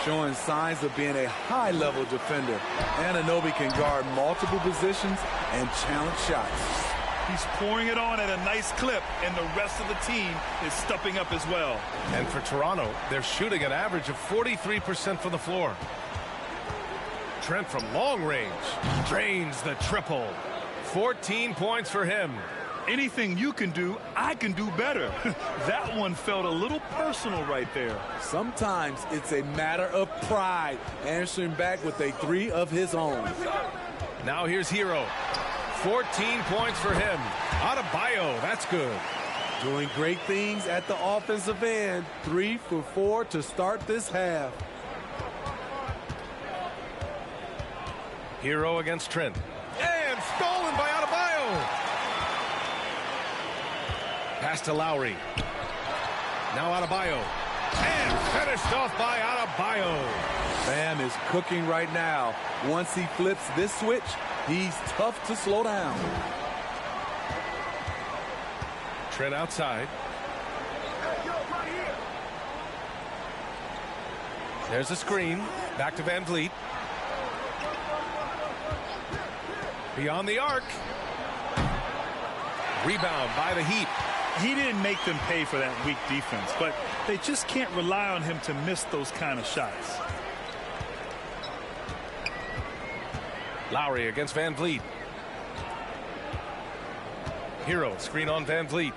Showing signs of being a high-level defender. Anunoby can guard multiple positions and challenge shots. He's pouring it on at a nice clip, and the rest of the team is stepping up as well. And for Toronto, they're shooting an average of 43% from the floor. Trent from long range drains the triple. 14 points for him. Anything you can do, I can do better. That one felt a little personal right there. Sometimes it's a matter of pride, answering back with a 3 of his own. Now here's Hero. 14 points for him. Adebayo, that's good. Doing great things at the offensive end. 3 for 4 to start this half. Hero against Trent. And stolen by Adebayo. Pass to Lowry. Now Adebayo. And finished off by Adebayo. Bam is cooking right now. Once he flips this switch, he's tough to slow down. Trent outside. There's a screen. Back to Van Vliet. Beyond the arc. Rebound by the Heat. He didn't make them pay for that weak defense, but they just can't rely on him to miss those kind of shots. Lowry against Van Vliet. Hero screen on Van Vliet.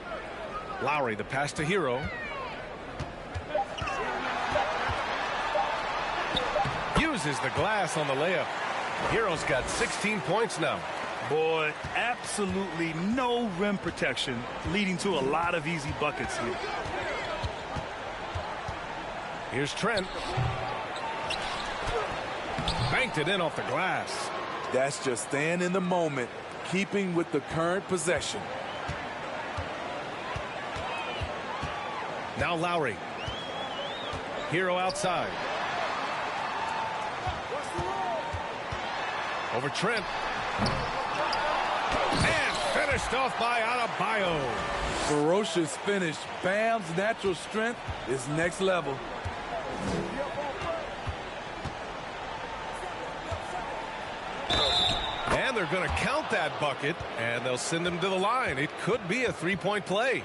Lowry, the pass to Hero. Uses the glass on the layup. Hero's got 16 points now. Boy, absolutely no rim protection, leading to a lot of easy buckets here. Here's Trent. Banked it in off the glass. That's just staying in the moment, keeping with the current possession. Now Lowry. Hero outside. Over Trent. And finished off by Adebayo. Ferocious finish. Bam's natural strength is next level. And they're going to count that bucket, and they'll send him to the line. It could be a three-point play.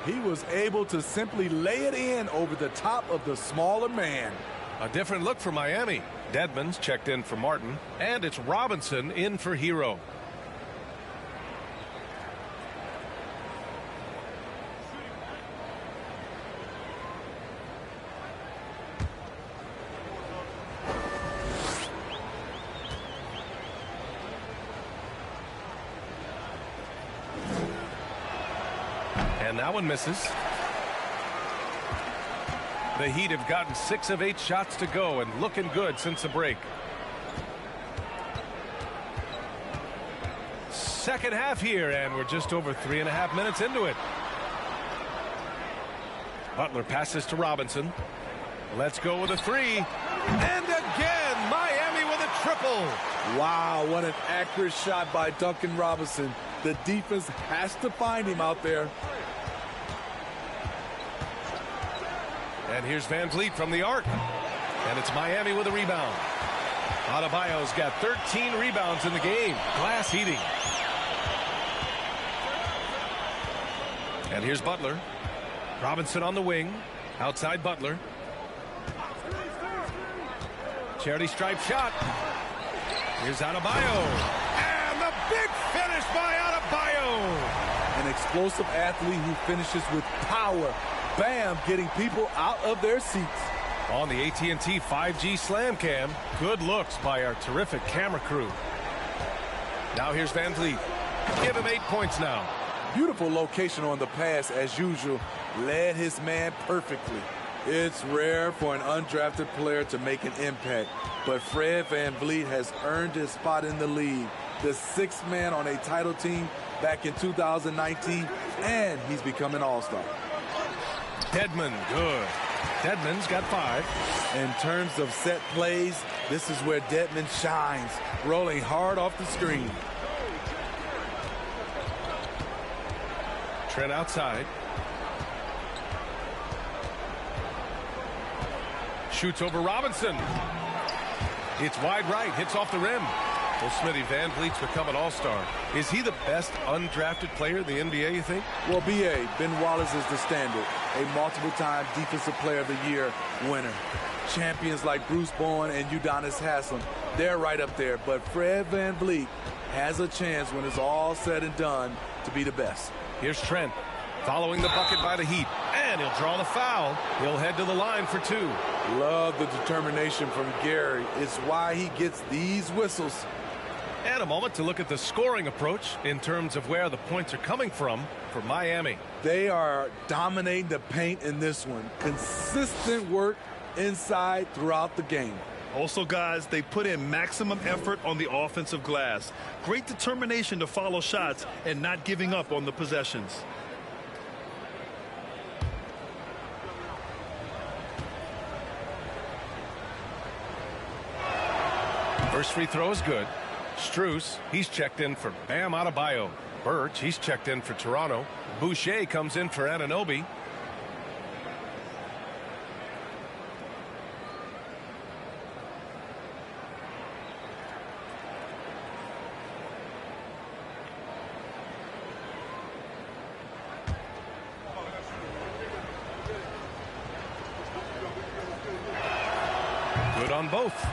He was able to simply lay it in over the top of the smaller man. A different look for Miami. Dedmon's checked in for Martin, and it's Robinson in for Hero. And that one misses. The Heat have gotten 6 of 8 shots to go and looking good since the break. Second half here, and we're just over 3.5 minutes into it. Butler passes to Robinson. Let's go with a 3. And again, Miami with a triple. Wow, what an accurate shot by Duncan Robinson. The defense has to find him out there. And here's Van Vliet from the arc. And it's Miami with a rebound. Adebayo's got 13 rebounds in the game. Glass heating. And here's Butler. Robinson on the wing. Outside Butler. Charity stripe shot. Here's Adebayo. And the big finish by Adebayo. An explosive athlete who finishes with power. Bam, getting people out of their seats. On the AT&T 5G Slam Cam, good looks by our terrific camera crew. Now here's Van Vliet. Give him 8 points now. Beautiful location on the pass as usual. Led his man perfectly. It's rare for an undrafted player to make an impact, but Fred Van Vliet has earned his spot in the league. the sixth man on a title team back in 2019, and he's become an all-star. Dedmon, good. Dedmon's got 5. In terms of set plays, this is where Dedmon shines, rolling hard off the screen. Trent outside. Shoots over Robinson. It's wide right, hits off the rim. Well, Smitty, Van Vliet's become an all-star. Is he the best undrafted player in the NBA, you think? Well, B.A., Ben Wallace is the standard, a multiple-time Defensive Player of the Year winner. Champions like Bruce Bowen and Udonis Haslem, they're right up there. But Fred Van Vliet has a chance when it's all said and done to be the best. Here's Trent following the bucket by the Heat, and he'll draw the foul. He'll head to the line for 2. Love the determination from Gary. It's why he gets these whistles. And a moment to look at the scoring approach in terms of where the points are coming from for Miami. They are dominating the paint in this one. Consistent work inside throughout the game. Also, guys, they put in maximum effort on the offensive glass. Great determination to follow shots and not giving up on the possessions. First free throw is good. Strus, he's checked in for Bam Adebayo. Birch, he's checked in for Toronto. Boucher comes in for Anunoby. Good on both.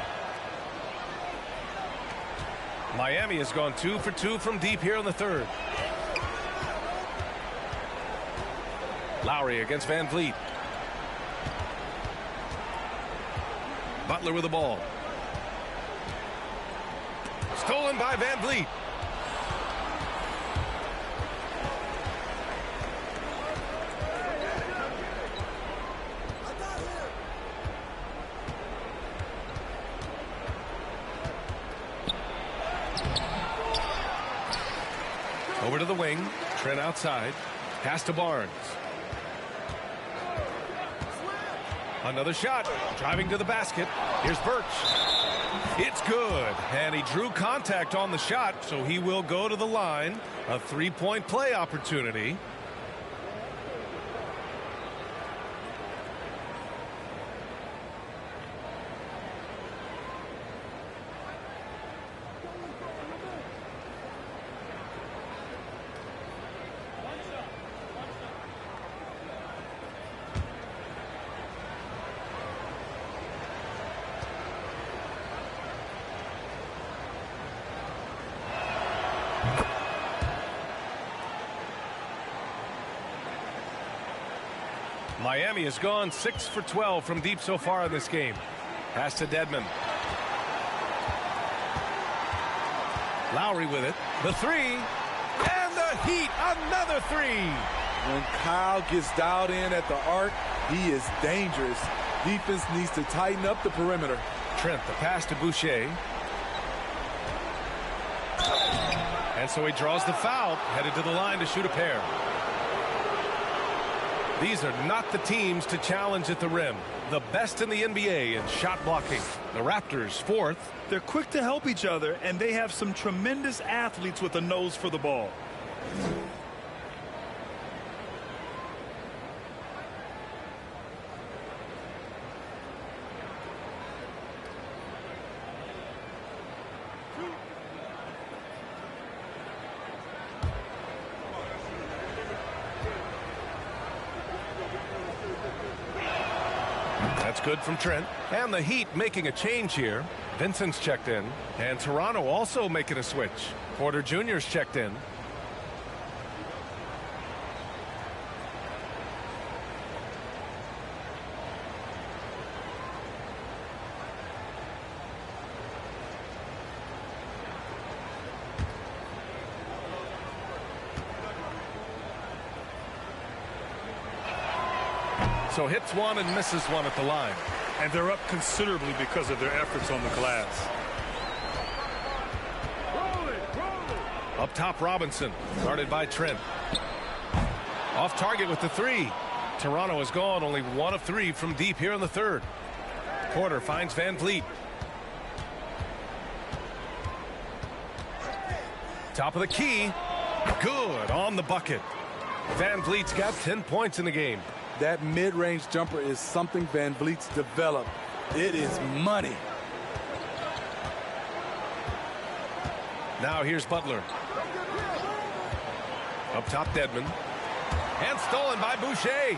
Miami has gone 2 for 2 from deep here in the third. Lowry against Van Vliet. Butler with the ball. Stolen by Van Vliet. Over to the wing. Trent outside. Pass to Barnes. Another shot. Driving to the basket. Here's Birch. It's good. And he drew contact on the shot, so he will go to the line. A three-point play opportunity. Miami has gone 6 for 12 from deep so far in this game. Pass to Dedmon. Lowry with it. The three. And the Heat. Another three. When Kyle gets dialed in at the arc, he is dangerous. Defense needs to tighten up the perimeter. Trent, the pass to Boucher. And so he draws the foul. Headed to the line to shoot a pair. These are not the teams to challenge at the rim. The best in the NBA in shot blocking. The Raptors, fourth. They're quick to help each other, and they have some tremendous athletes with a nose for the ball. That's good from Trent. And the Heat making a change here. Vincent's checked in. And Toronto also making a switch. Porter Jr.'s checked in. So hits one and misses one at the line. And they're up considerably because of their efforts on the glass. Up top, Robinson, guarded by Trent. Off target with the three. Toronto has gone only 1 of 3 from deep here in the third. Porter finds Van Vliet. Top of the key. Good on the bucket. Van Vliet's got 10 points in the game. That mid-range jumper is something Van Vliet's developed. It is money. Now here's Butler. Up top, Dedmon. And stolen by Boucher.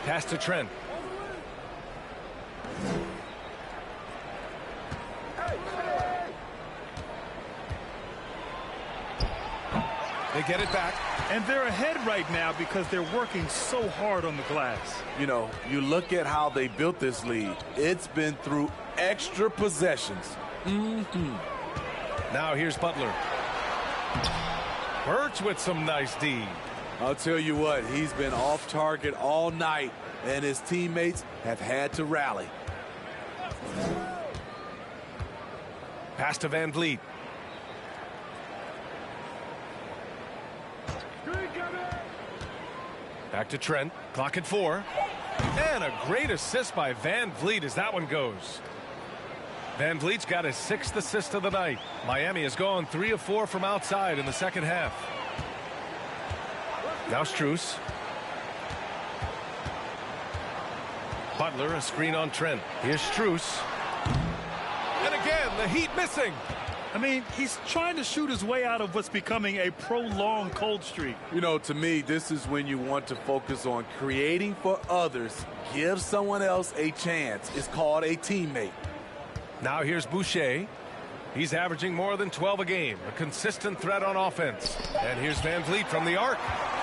Pass to Trent. They get it back. And they're ahead right now because they're working so hard on the glass. You know, you look at how they built this lead. It's been through extra possessions. Now here's Butler. Birch with some nice D. I'll tell you what, he's been off target all night, and his teammates have had to rally. Pass to Van Vliet. Back to Trent. Clock at 4. And a great assist by Van Vliet as that one goes. Van Vliet's got his 6th assist of the night. Miami has gone 3 of 4 from outside in the second half. Now Strus. Butler, a screen on Trent. Here's Strus. And again, the Heat missing. I mean, he's trying to shoot his way out of what's becoming a prolonged cold streak. You know, to me, this is when you want to focus on creating for others. Give someone else a chance. It's called a teammate. Now here's Boucher. He's averaging more than 12 a game. A consistent threat on offense. And here's Van Vliet from the arc.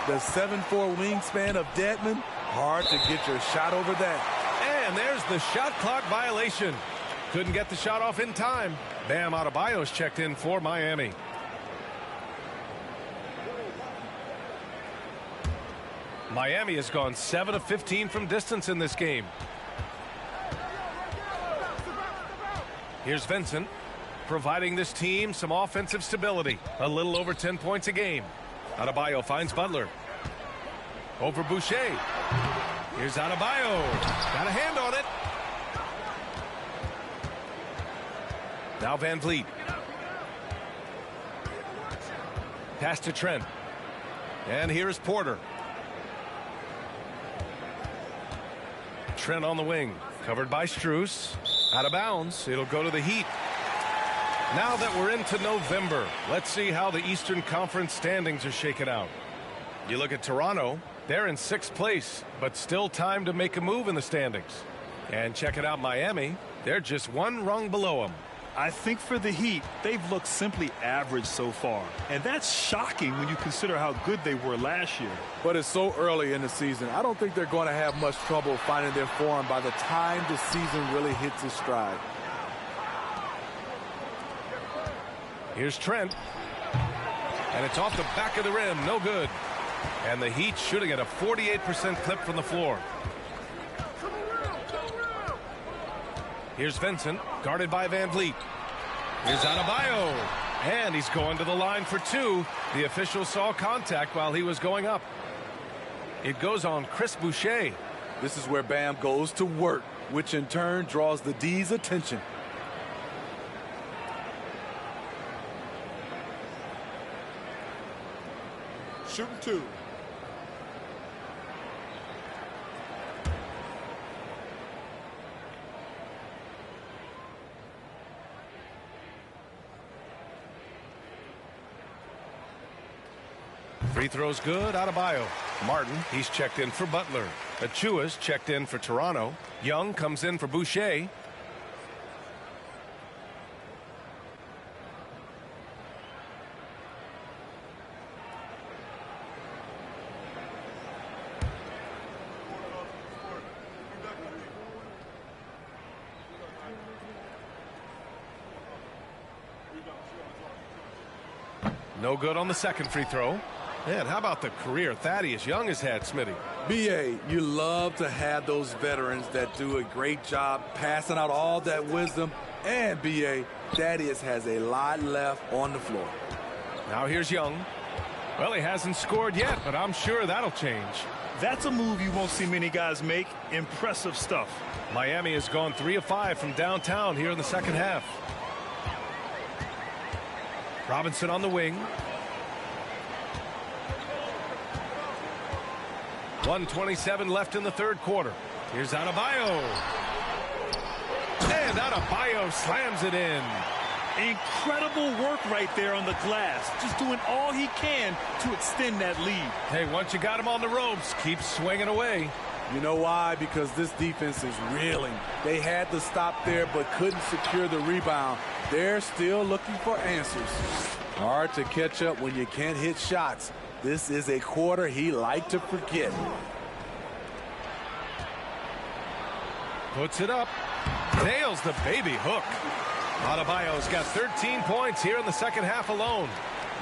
The 7'4" wingspan of Dedmon. Hard to get your shot over that. And there's the shot clock violation. Couldn't get the shot off in time. Bam Adebayo's checked in for Miami. Miami has gone 7 of 15 from distance in this game. Here's Vincent, providing this team some offensive stability. A little over 10 points a game. Adebayo finds Butler. Over Boucher. Here's Adebayo. Got a hand on it. Now Van Vliet. Pass to Trent. And here's Porter. Trent on the wing. Covered by Strus. Out of bounds. It'll go to the Heat. Now that we're into November, let's see how the Eastern Conference standings are shaken out. You look at Toronto. They're in 6th place, but still time to make a move in the standings. And check it out, Miami. They're just 1 rung below them. I think for the Heat, they've looked simply average so far. And that's shocking when you consider how good they were last year. But it's so early in the season. I don't think they're going to have much trouble finding their form by the time the season really hits its stride. Here's Trent. And it's off the back of the rim. No good. And the Heat shooting at a 48% clip from the floor. Here's Vincent, guarded by Van Vliet. Here's Adebayo. And he's going to the line for 2. The official saw contact while he was going up. It goes on Chris Boucher. This is where Bam goes to work, which in turn draws the D's attention. Shooting 2. Free throws good. Adebayo. Martin, he's checked in for Butler. Achua's checked in for Toronto. Young comes in for Boucher. No good on the second free throw. Man, how about the career Thaddeus Young has had, Smitty? B.A., you love to have those veterans that do a great job passing out all that wisdom And B.A., Thaddeus has a lot left on the floor. Now here's Young. Well, he hasn't scored yet, but I'm sure that'll change. That's a move you won't see many guys make. Impressive stuff. Miami has gone 3 of 5 from downtown here in the second half. Robinson on the wing. 1:27 left in the third quarter. Here's Adebayo. And Adebayo slams it in. Incredible work right there on the glass. Just doing all he can to extend that lead. Hey, once you got him on the ropes, keep swinging away. You know why? Because this defense is reeling. They had to stop there but couldn't secure the rebound. They're still looking for answers. Hard to catch up when you can't hit shots. This is a quarter he liked to forget. Puts it up. Nails the baby hook. Adebayo's got 13 points here in the second half alone.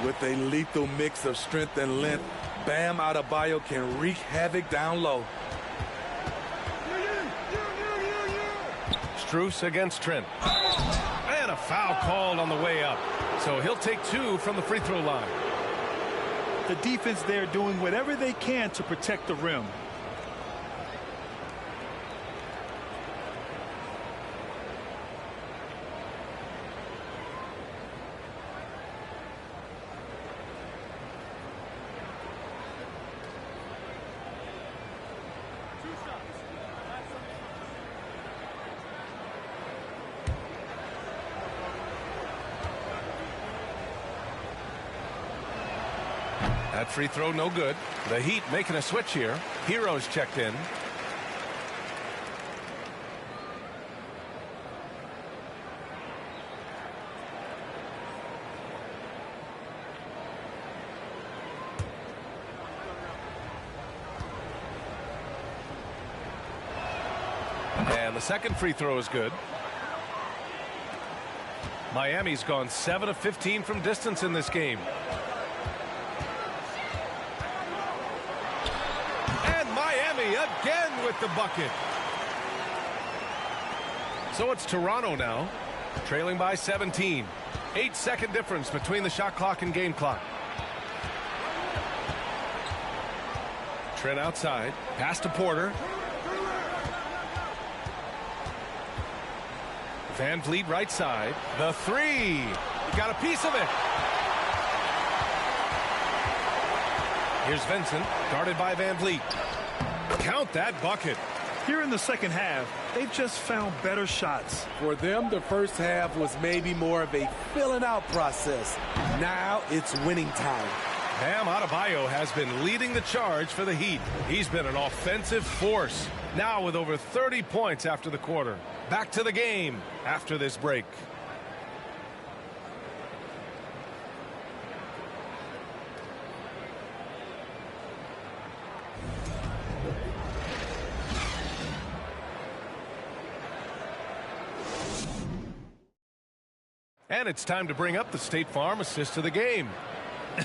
With a lethal mix of strength and length, Bam Adebayo can wreak havoc down low. Strus against Trent. And a foul called on the way up. So he'll take 2 from the free throw line. The defense there doing whatever they can to protect the rim. That free throw no good. The Heat making a switch here. Hero's checked in. And the second free throw is good. Miami's gone 7 of 15 from distance in this game. Again with the bucket. So it's Toronto now, trailing by 17. 8-second difference between the shot clock and game clock. Trent outside. Pass to Porter. Van Vliet right side. The three. Got a piece of it. Here's Vincent, guarded by Van Vliet. Count that bucket. Here in the second half, they've just found better shots. For them, the first half was maybe more of a filling out process. Now it's winning time. Bam Adebayo has been leading the charge for the Heat. He's been an offensive force. Now with over 30 points after the quarter. Back to the game after this break. And it's time to bring up the State Farm assist of the game.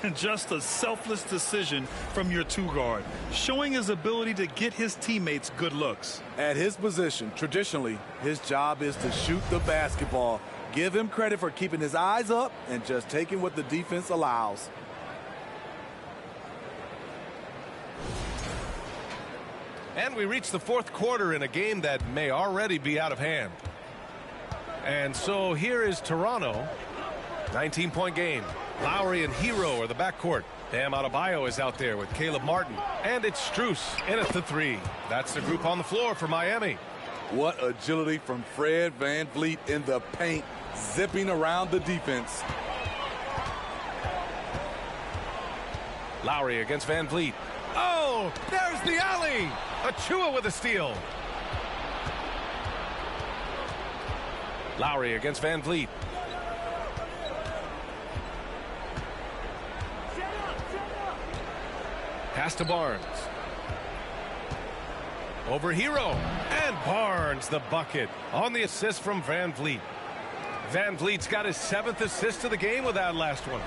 And just a selfless decision from your two-guard, showing his ability to get his teammates good looks. At his position, traditionally, his job is to shoot the basketball. Give him credit for keeping his eyes up and just taking what the defense allows. And we reach the fourth quarter in a game that may already be out of hand. And so here is Toronto. 19-point game. Lowry and Hero are the backcourt. Bam Adebayo is out there with Caleb Martin. And it's Strus in at the three. That's the group on the floor for Miami. What agility from Fred Van Vliet in the paint, zipping around the defense. Lowry against Van Vliet. Oh, there's the alley. Achua with a steal. Lowry against Van Vliet. Pass to Barnes. Over Hero. And Barnes the bucket on the assist from Van Vliet. Van Vliet's got his 7th assist of the game with that last one.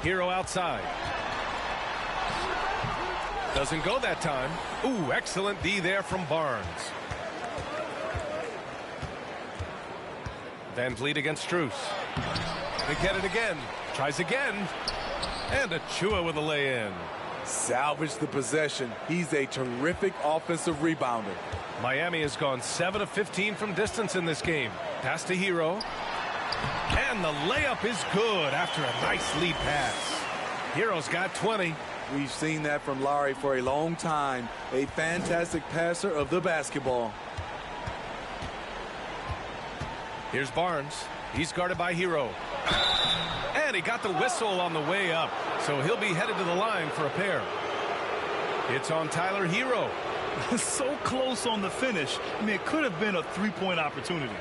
Hero outside. Doesn't go that time. Ooh, excellent D there from Barnes. Van Vliet against Strus. They get it again. Tries again. And Achua with a lay-in. Salvage the possession. He's a terrific offensive rebounder. Miami has gone 7 of 15 from distance in this game. Pass to Hero. And the layup is good after a nice lead pass. Hero's got 20. We've seen that from Lowry for a long time. A fantastic passer of the basketball. Here's Barnes. He's guarded by Hero. And he got the whistle on the way up. So he'll be headed to the line for a pair. It's on Tyler Hero. So close on the finish. I mean, it could have been a three-point opportunity.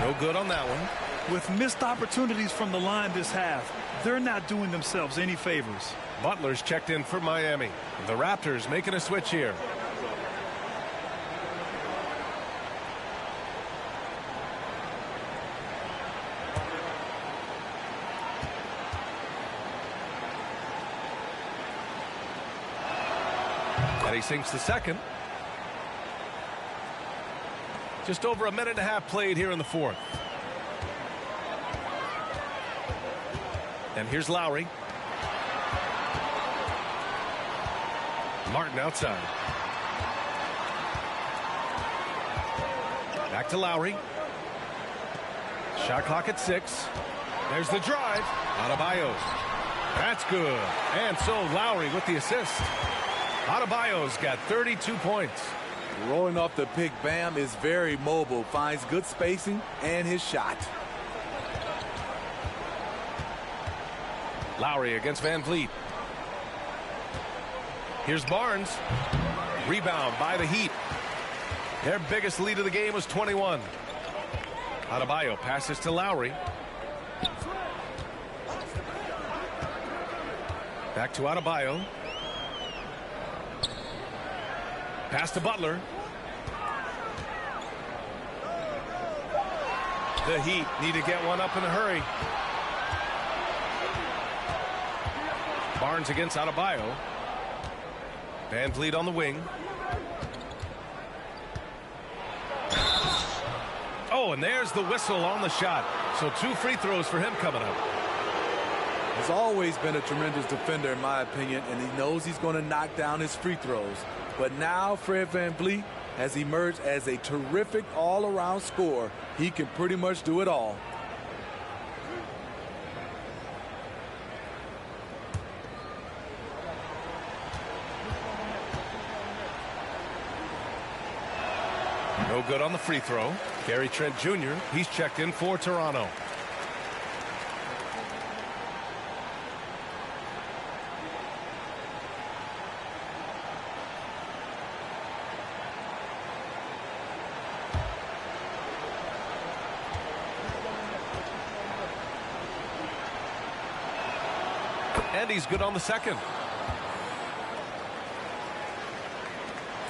No good on that one. With missed opportunities from the line this half, they're not doing themselves any favors. Butler's checked in for Miami. The Raptors making a switch here. And he sinks the second. Just over a minute and a half played here in the fourth. And here's Lowry. Martin outside. Back to Lowry. Shot clock at 6. There's the drive. Adebayo. That's good. And so Lowry with the assist. Adebayo's got 32 points. Rolling off the pick, Bam is very mobile, finds good spacing and his shot. Lowry against Van Vliet. Here's Barnes. Rebound by the Heat. Their biggest lead of the game was 21. Adebayo passes to Lowry. Back to Adebayo. Pass to Butler. The Heat need to get one up in a hurry. Barnes against Adebayo. Van Vliet on the wing. Oh, and there's the whistle on the shot. So 2 free throws for him coming up. He's always been a tremendous defender, in my opinion, and he knows he's going to knock down his free throws. But now Fred VanVleet has emerged as a terrific all-around scorer. He can pretty much do it all. No good on the free throw. Gary Trent Jr., he's checked in for Toronto. And he's good on the second.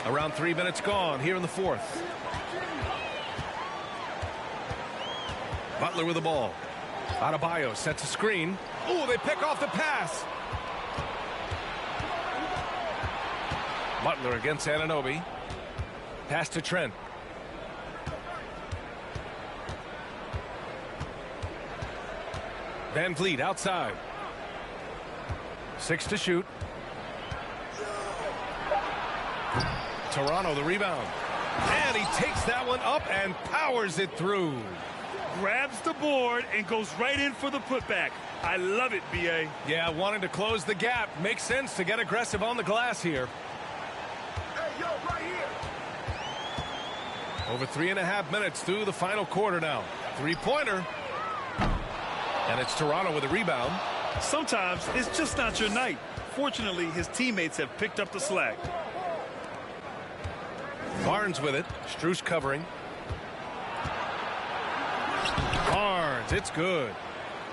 Around 3 minutes gone here in the fourth. Butler with the ball. Adebayo sets a screen. Oh, they pick off the pass. Butler against Anunoby. Pass to Trent. Van Vliet outside. 6 to shoot. Toronto the rebound. And he takes that one up and powers it through. Grabs the board and goes right in for the putback. I love it, B.A. Yeah, wanting to close the gap. Makes sense to get aggressive on the glass here. Hey, yo, right here. Over 3.5 minutes through the final quarter now. 3-pointer. And it's Toronto with a rebound. Sometimes it's just not your night. Fortunately, his teammates have picked up the slack. Barnes with it. Strus covering. Barnes, it's good.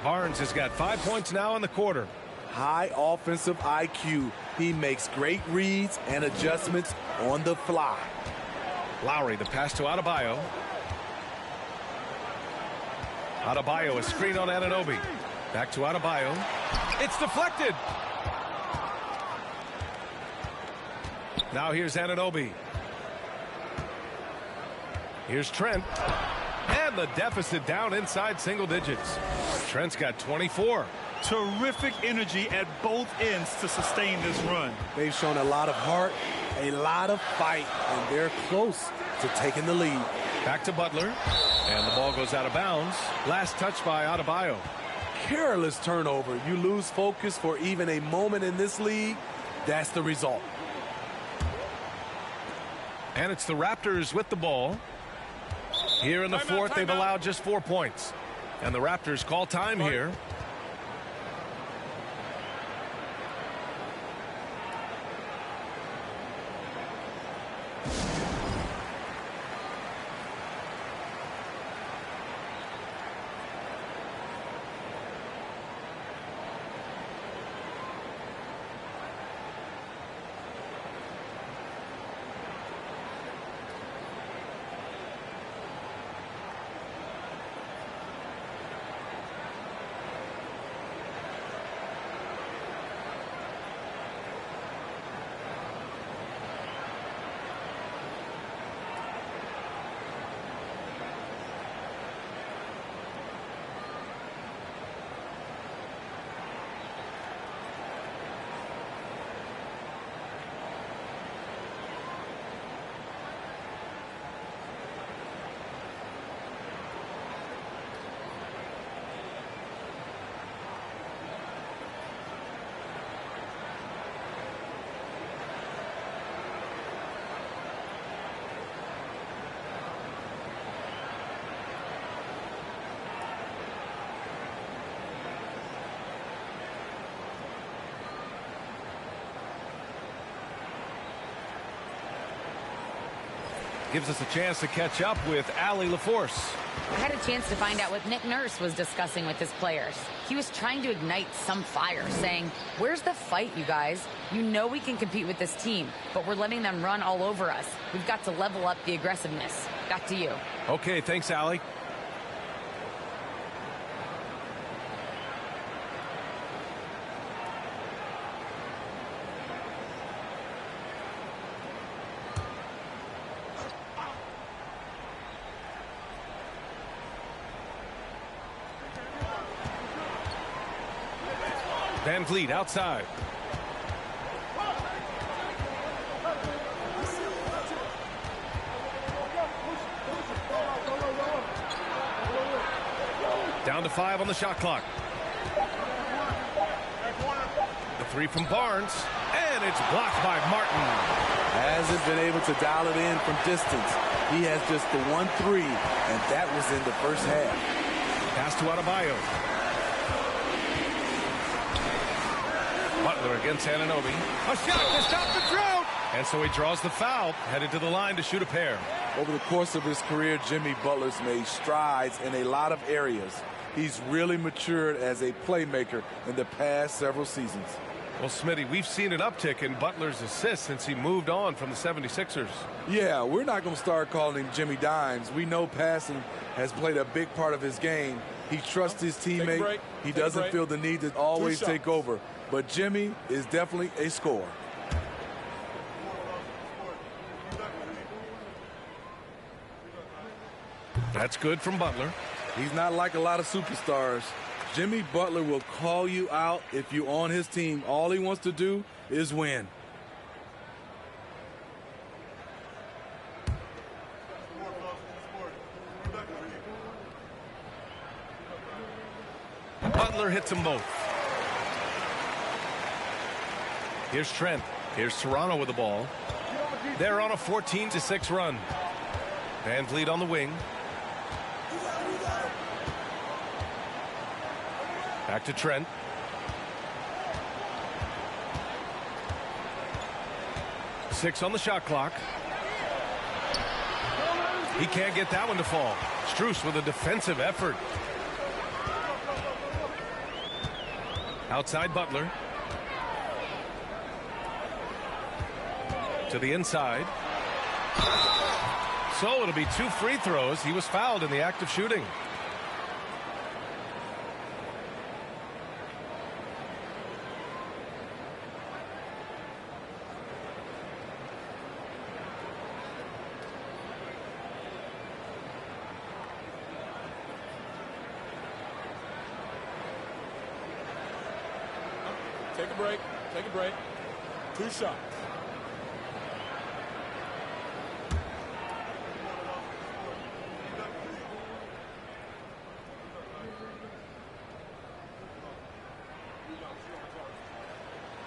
Barnes has got 5 points now in the quarter. High offensive IQ. He makes great reads and adjustments on the fly. Lowry, the pass to Adebayo. Adebayo, a screen on Anunoby. Back to Adebayo. It's deflected. Now here's Anunoby. Here's Trent. And the deficit down inside single digits. Trent's got 24. Terrific energy at both ends to sustain this run. They've shown a lot of heart, a lot of fight, and they're close to taking the lead. Back to Butler. And the ball goes out of bounds. Last touch by Adebayo. Careless turnover. You lose focus for even a moment in this league. That's the result. And it's the Raptors with the ball. Here in the fourth, they've allowed just 4 points. And the Raptors call time here. Gives us a chance to catch up with Allie LaForce. I had a chance to find out what Nick Nurse was discussing with his players. He was trying to ignite some fire, saying, "Where's the fight, you guys? You know we can compete with this team, but we're letting them run all over us. We've got to level up the aggressiveness." Back to you. Okay, thanks, Allie. Van Vliet outside. Down to 5 on the shot clock. The three from Barnes, and it's blocked by Martin. Hasn't been able to dial it in from distance. He has just the 1-3, and that was in the first half. Pass to Adebayo. Butler against Anunoby. A shot to stop the drought! And so he draws the foul, headed to the line to shoot a pair. Over the course of his career, Jimmy Butler's made strides in a lot of areas. He's really matured as a playmaker in the past several seasons. Well, Smitty, we've seen an uptick in Butler's assists since he moved on from the 76ers. Yeah, we're not going to start calling him Jimmy Dimes. We know passing has played a big part of his game. He trusts his teammate. He doesn't feel the need to always take over. But Jimmy is definitely a scorer. That's good from Butler. He's not like a lot of superstars. Jimmy Butler will call you out if you're on his team. All he wants to do is win. Butler hits them both. Here's Trent. Here's Toronto with the ball. They're on a 14-6 run. Van Vliet on the wing. Back to Trent. Six on the shot clock. He can't get that one to fall. Strus with a defensive effort. Outside Butler. to the inside. So it'll be 2 free throws. He was fouled in the act of shooting. Take a break. Take a break. 2 shots.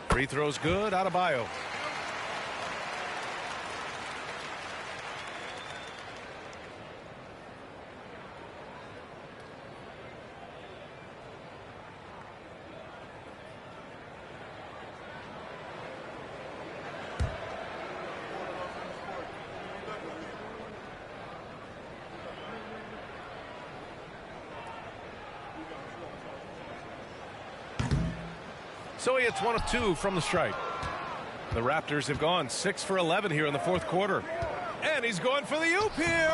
Free throws good. Adebayo. So he hits 1 of 2 from the stripe. The Raptors have gone 6 for 11 here in the fourth quarter. And he's going for the oop here.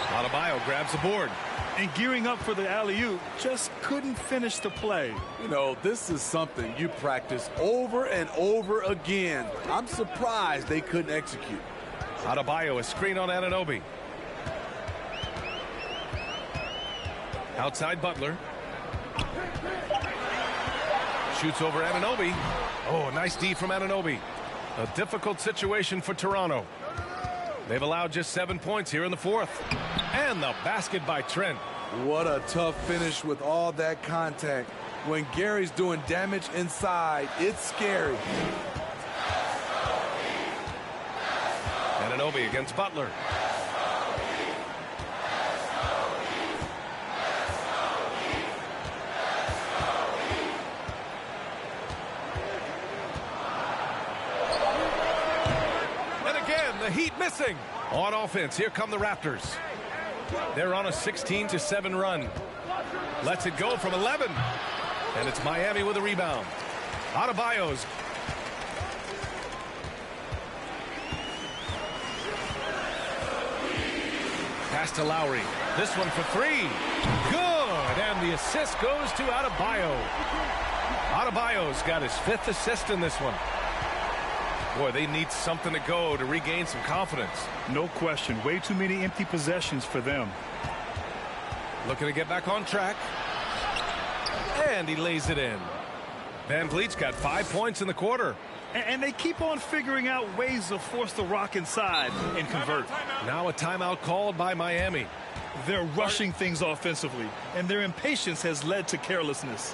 Adebayo grabs the board. And gearing up for the alley-oop, just couldn't finish the play. You know, this is something you practice over and over again. I'm surprised they couldn't execute. Adebayo, a screen on Anunoby. Outside Butler. Shoots over Anunoby. Oh, nice D from Anunoby. A difficult situation for Toronto. They've allowed just 7 points here in the fourth. And the basket by Trent. What a tough finish with all that contact. When Gary's doing damage inside, it's scary. Anunoby against Butler. The Heat missing. On offense, here come the Raptors. They're on a 16-7 run. Lets it go from 11. And it's Miami with a rebound. Adebayo's. Pass to Lowry. This one for 3. Good. And the assist goes to Adebayo. Adebayo's got his 5th assist in this one. Boy, they need something to go to regain some confidence. No question. Way too many empty possessions for them. Looking to get back on track. And he lays it in. Van Vliet's got 5 points in the quarter. And they keep on figuring out ways to force the rock inside and convert. Now a timeout called by Miami. They're rushing things offensively, and their impatience has led to carelessness.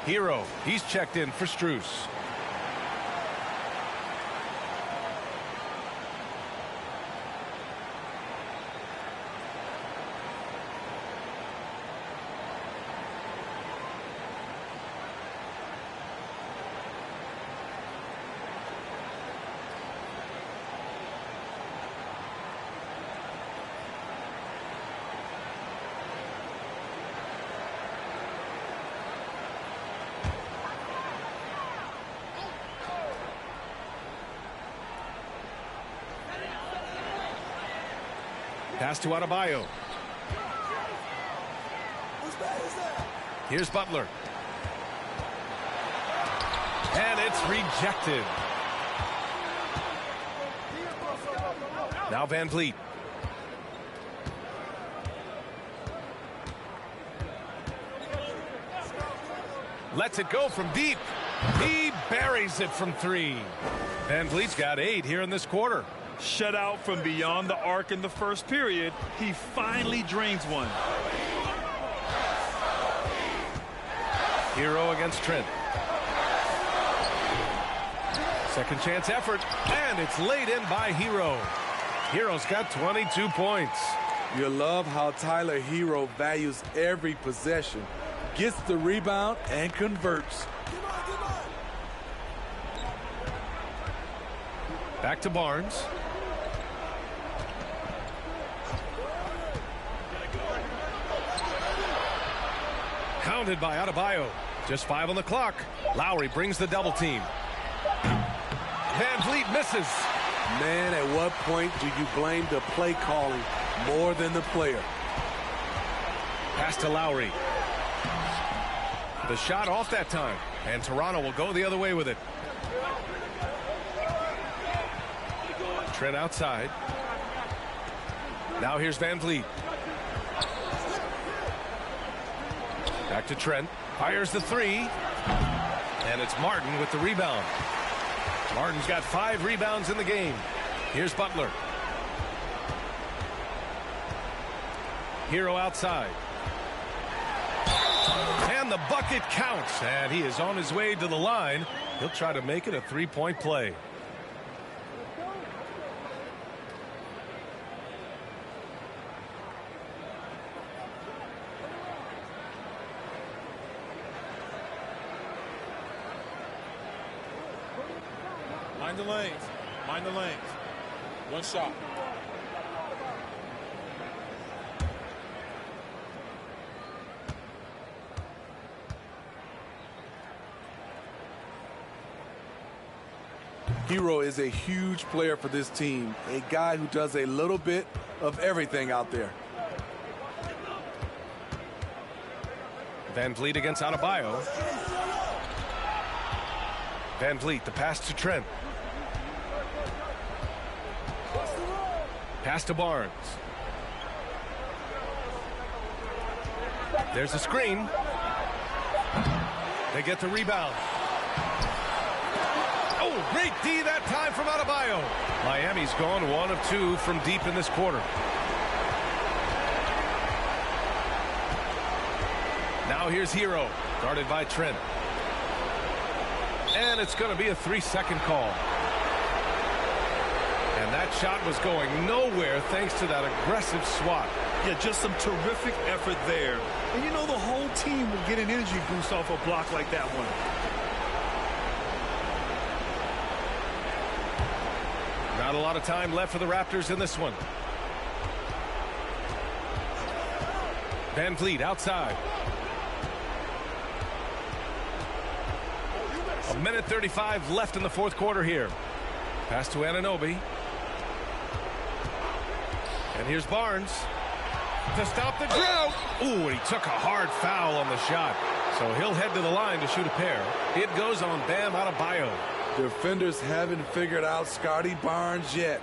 Hero, he's checked in for Strus. Pass to Adebayo. Here's Butler. And it's rejected. Now Van Vliet. Lets it go from deep. He buries it from 3. Van Vliet's got 8 here in this quarter. Shut out from beyond the arc in the first period. He finally drains one. Hero against Trent. Second chance effort, and it's laid in by Hero. Hero's got 22 points. You love how Tyler Hero values every possession, gets the rebound, and converts. Back to Barnes. Counted by Adebayo. Just 5 on the clock. Lowry brings the double team. Van Vliet misses. Man, at what point do you blame the play calling more than the player? Pass to Lowry. The shot off that time, and Toronto will go the other way with it. Trent outside. Now here's Van Vliet. Back to Trent. Fires the 3. And it's Martin with the rebound. Martin's got 5 rebounds in the game. Here's Butler. Hero outside. And the bucket counts. And he is on his way to the line. He'll try to make it a 3-point play. Mind the lanes. Mind the lanes. One shot. Hero is a huge player for this team, a guy who does a little bit of everything out there. Van Vliet against Adebayo. Van Vliet, the pass to Trent. Pass to Barnes. There's a screen. They get the rebound. Oh, great D that time from Adebayo. Miami's gone 1 of 2 from deep in this quarter. Now here's Hero, guarded by Trent. And it's going to be a 3-second call. And that shot was going nowhere thanks to that aggressive swat. Yeah, just some terrific effort there. And you know the whole team will get an energy boost off a block like that one. Not a lot of time left for the Raptors in this one. Van Vliet outside. 1:35 left in the fourth quarter here. Pass to Anunoby. And here's Barnes to stop the drought. Ooh, and he took a hard foul on the shot. So he'll head to the line to shoot a pair. It goes on Bam Adebayo. Defenders haven't figured out Scotty Barnes yet.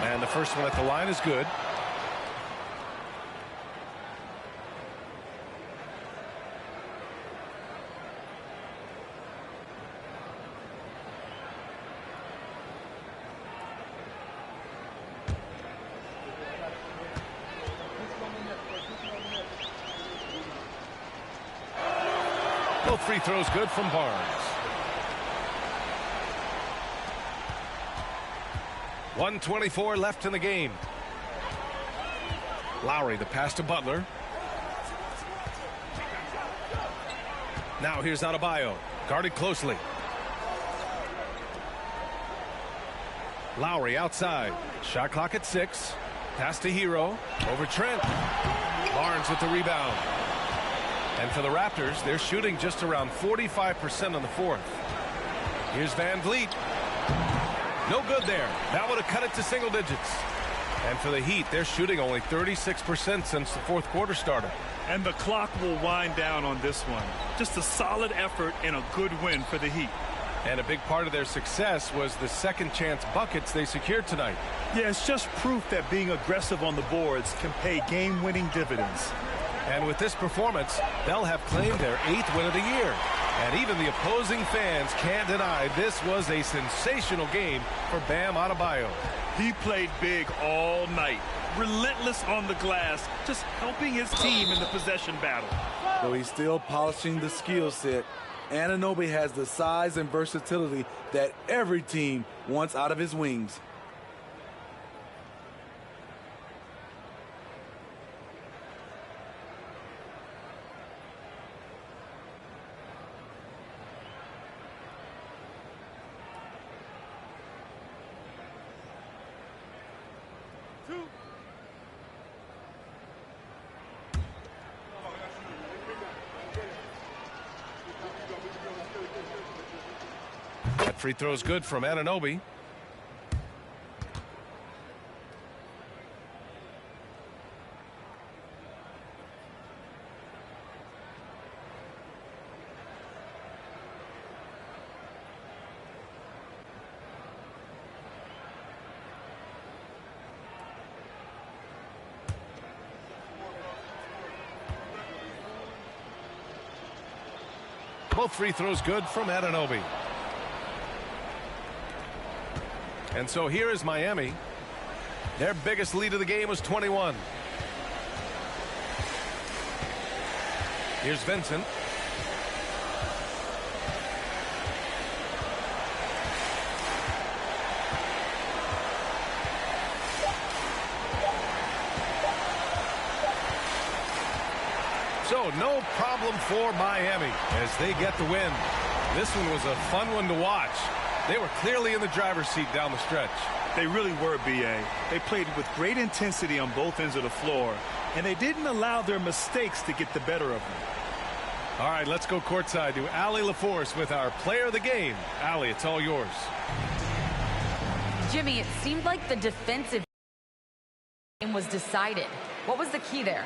And the first one at the line is good. Both free throws good from Barnes. 1:24 left in the game. Lowry, the pass to Butler. Now here's Adebayo, guarded closely. Lowry outside. Shot clock at 6. Pass to Hero. Over Trent. Barnes with the rebound. And for the Raptors, they're shooting just around 45% on the fourth. Here's Van Vliet. No good there. That would have cut it to single digits. And for the Heat, they're shooting only 36% since the fourth quarter started. And the clock will wind down on this one. Just a solid effort and a good win for the Heat. And a big part of their success was the second chance buckets they secured tonight. Yeah, it's just proof that being aggressive on the boards can pay game-winning dividends. And with this performance, they'll have claimed their 8th win of the year. And even the opposing fans can't deny this was a sensational game for Bam Adebayo. He played big all night, relentless on the glass, just helping his team in the possession battle. Though he's still polishing the skill set, Anunoby has the size and versatility that every team wants out of his wings. That free throw's good from Anunoby. Both free throws good from Anunoby. And so here is Miami. Their biggest lead of the game was 21. Here's Vincent. So no problem for Miami as they get the win. This one was a fun one to watch. They were clearly in the driver's seat down the stretch. They really were, B.A. They played with great intensity on both ends of the floor, and they didn't allow their mistakes to get the better of them. All right, let's go courtside to Allie LaForce with our player of the game. Allie, it's all yours. Jimmy, it seemed like the defensive game was decided. What was the key there?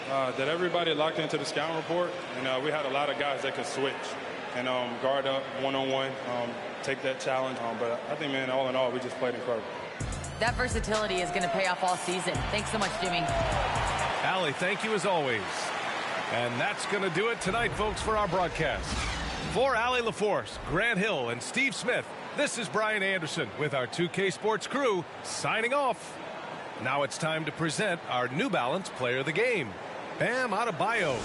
That everybody locked into the scouting report, and we had a lot of guys that could switch and guard up one-on-one, take that challenge. But I think, man, all in all, we just played incredible. That versatility is going to pay off all season. Thanks so much, Jimmy. Allie, thank you as always. And that's going to do it tonight, folks, for our broadcast. For Allie LaForce, Grant Hill, and Steve Smith, this is Brian Anderson with our 2K Sports crew signing off. Now it's time to present our New Balance Player of the Game, Bam Adebayo.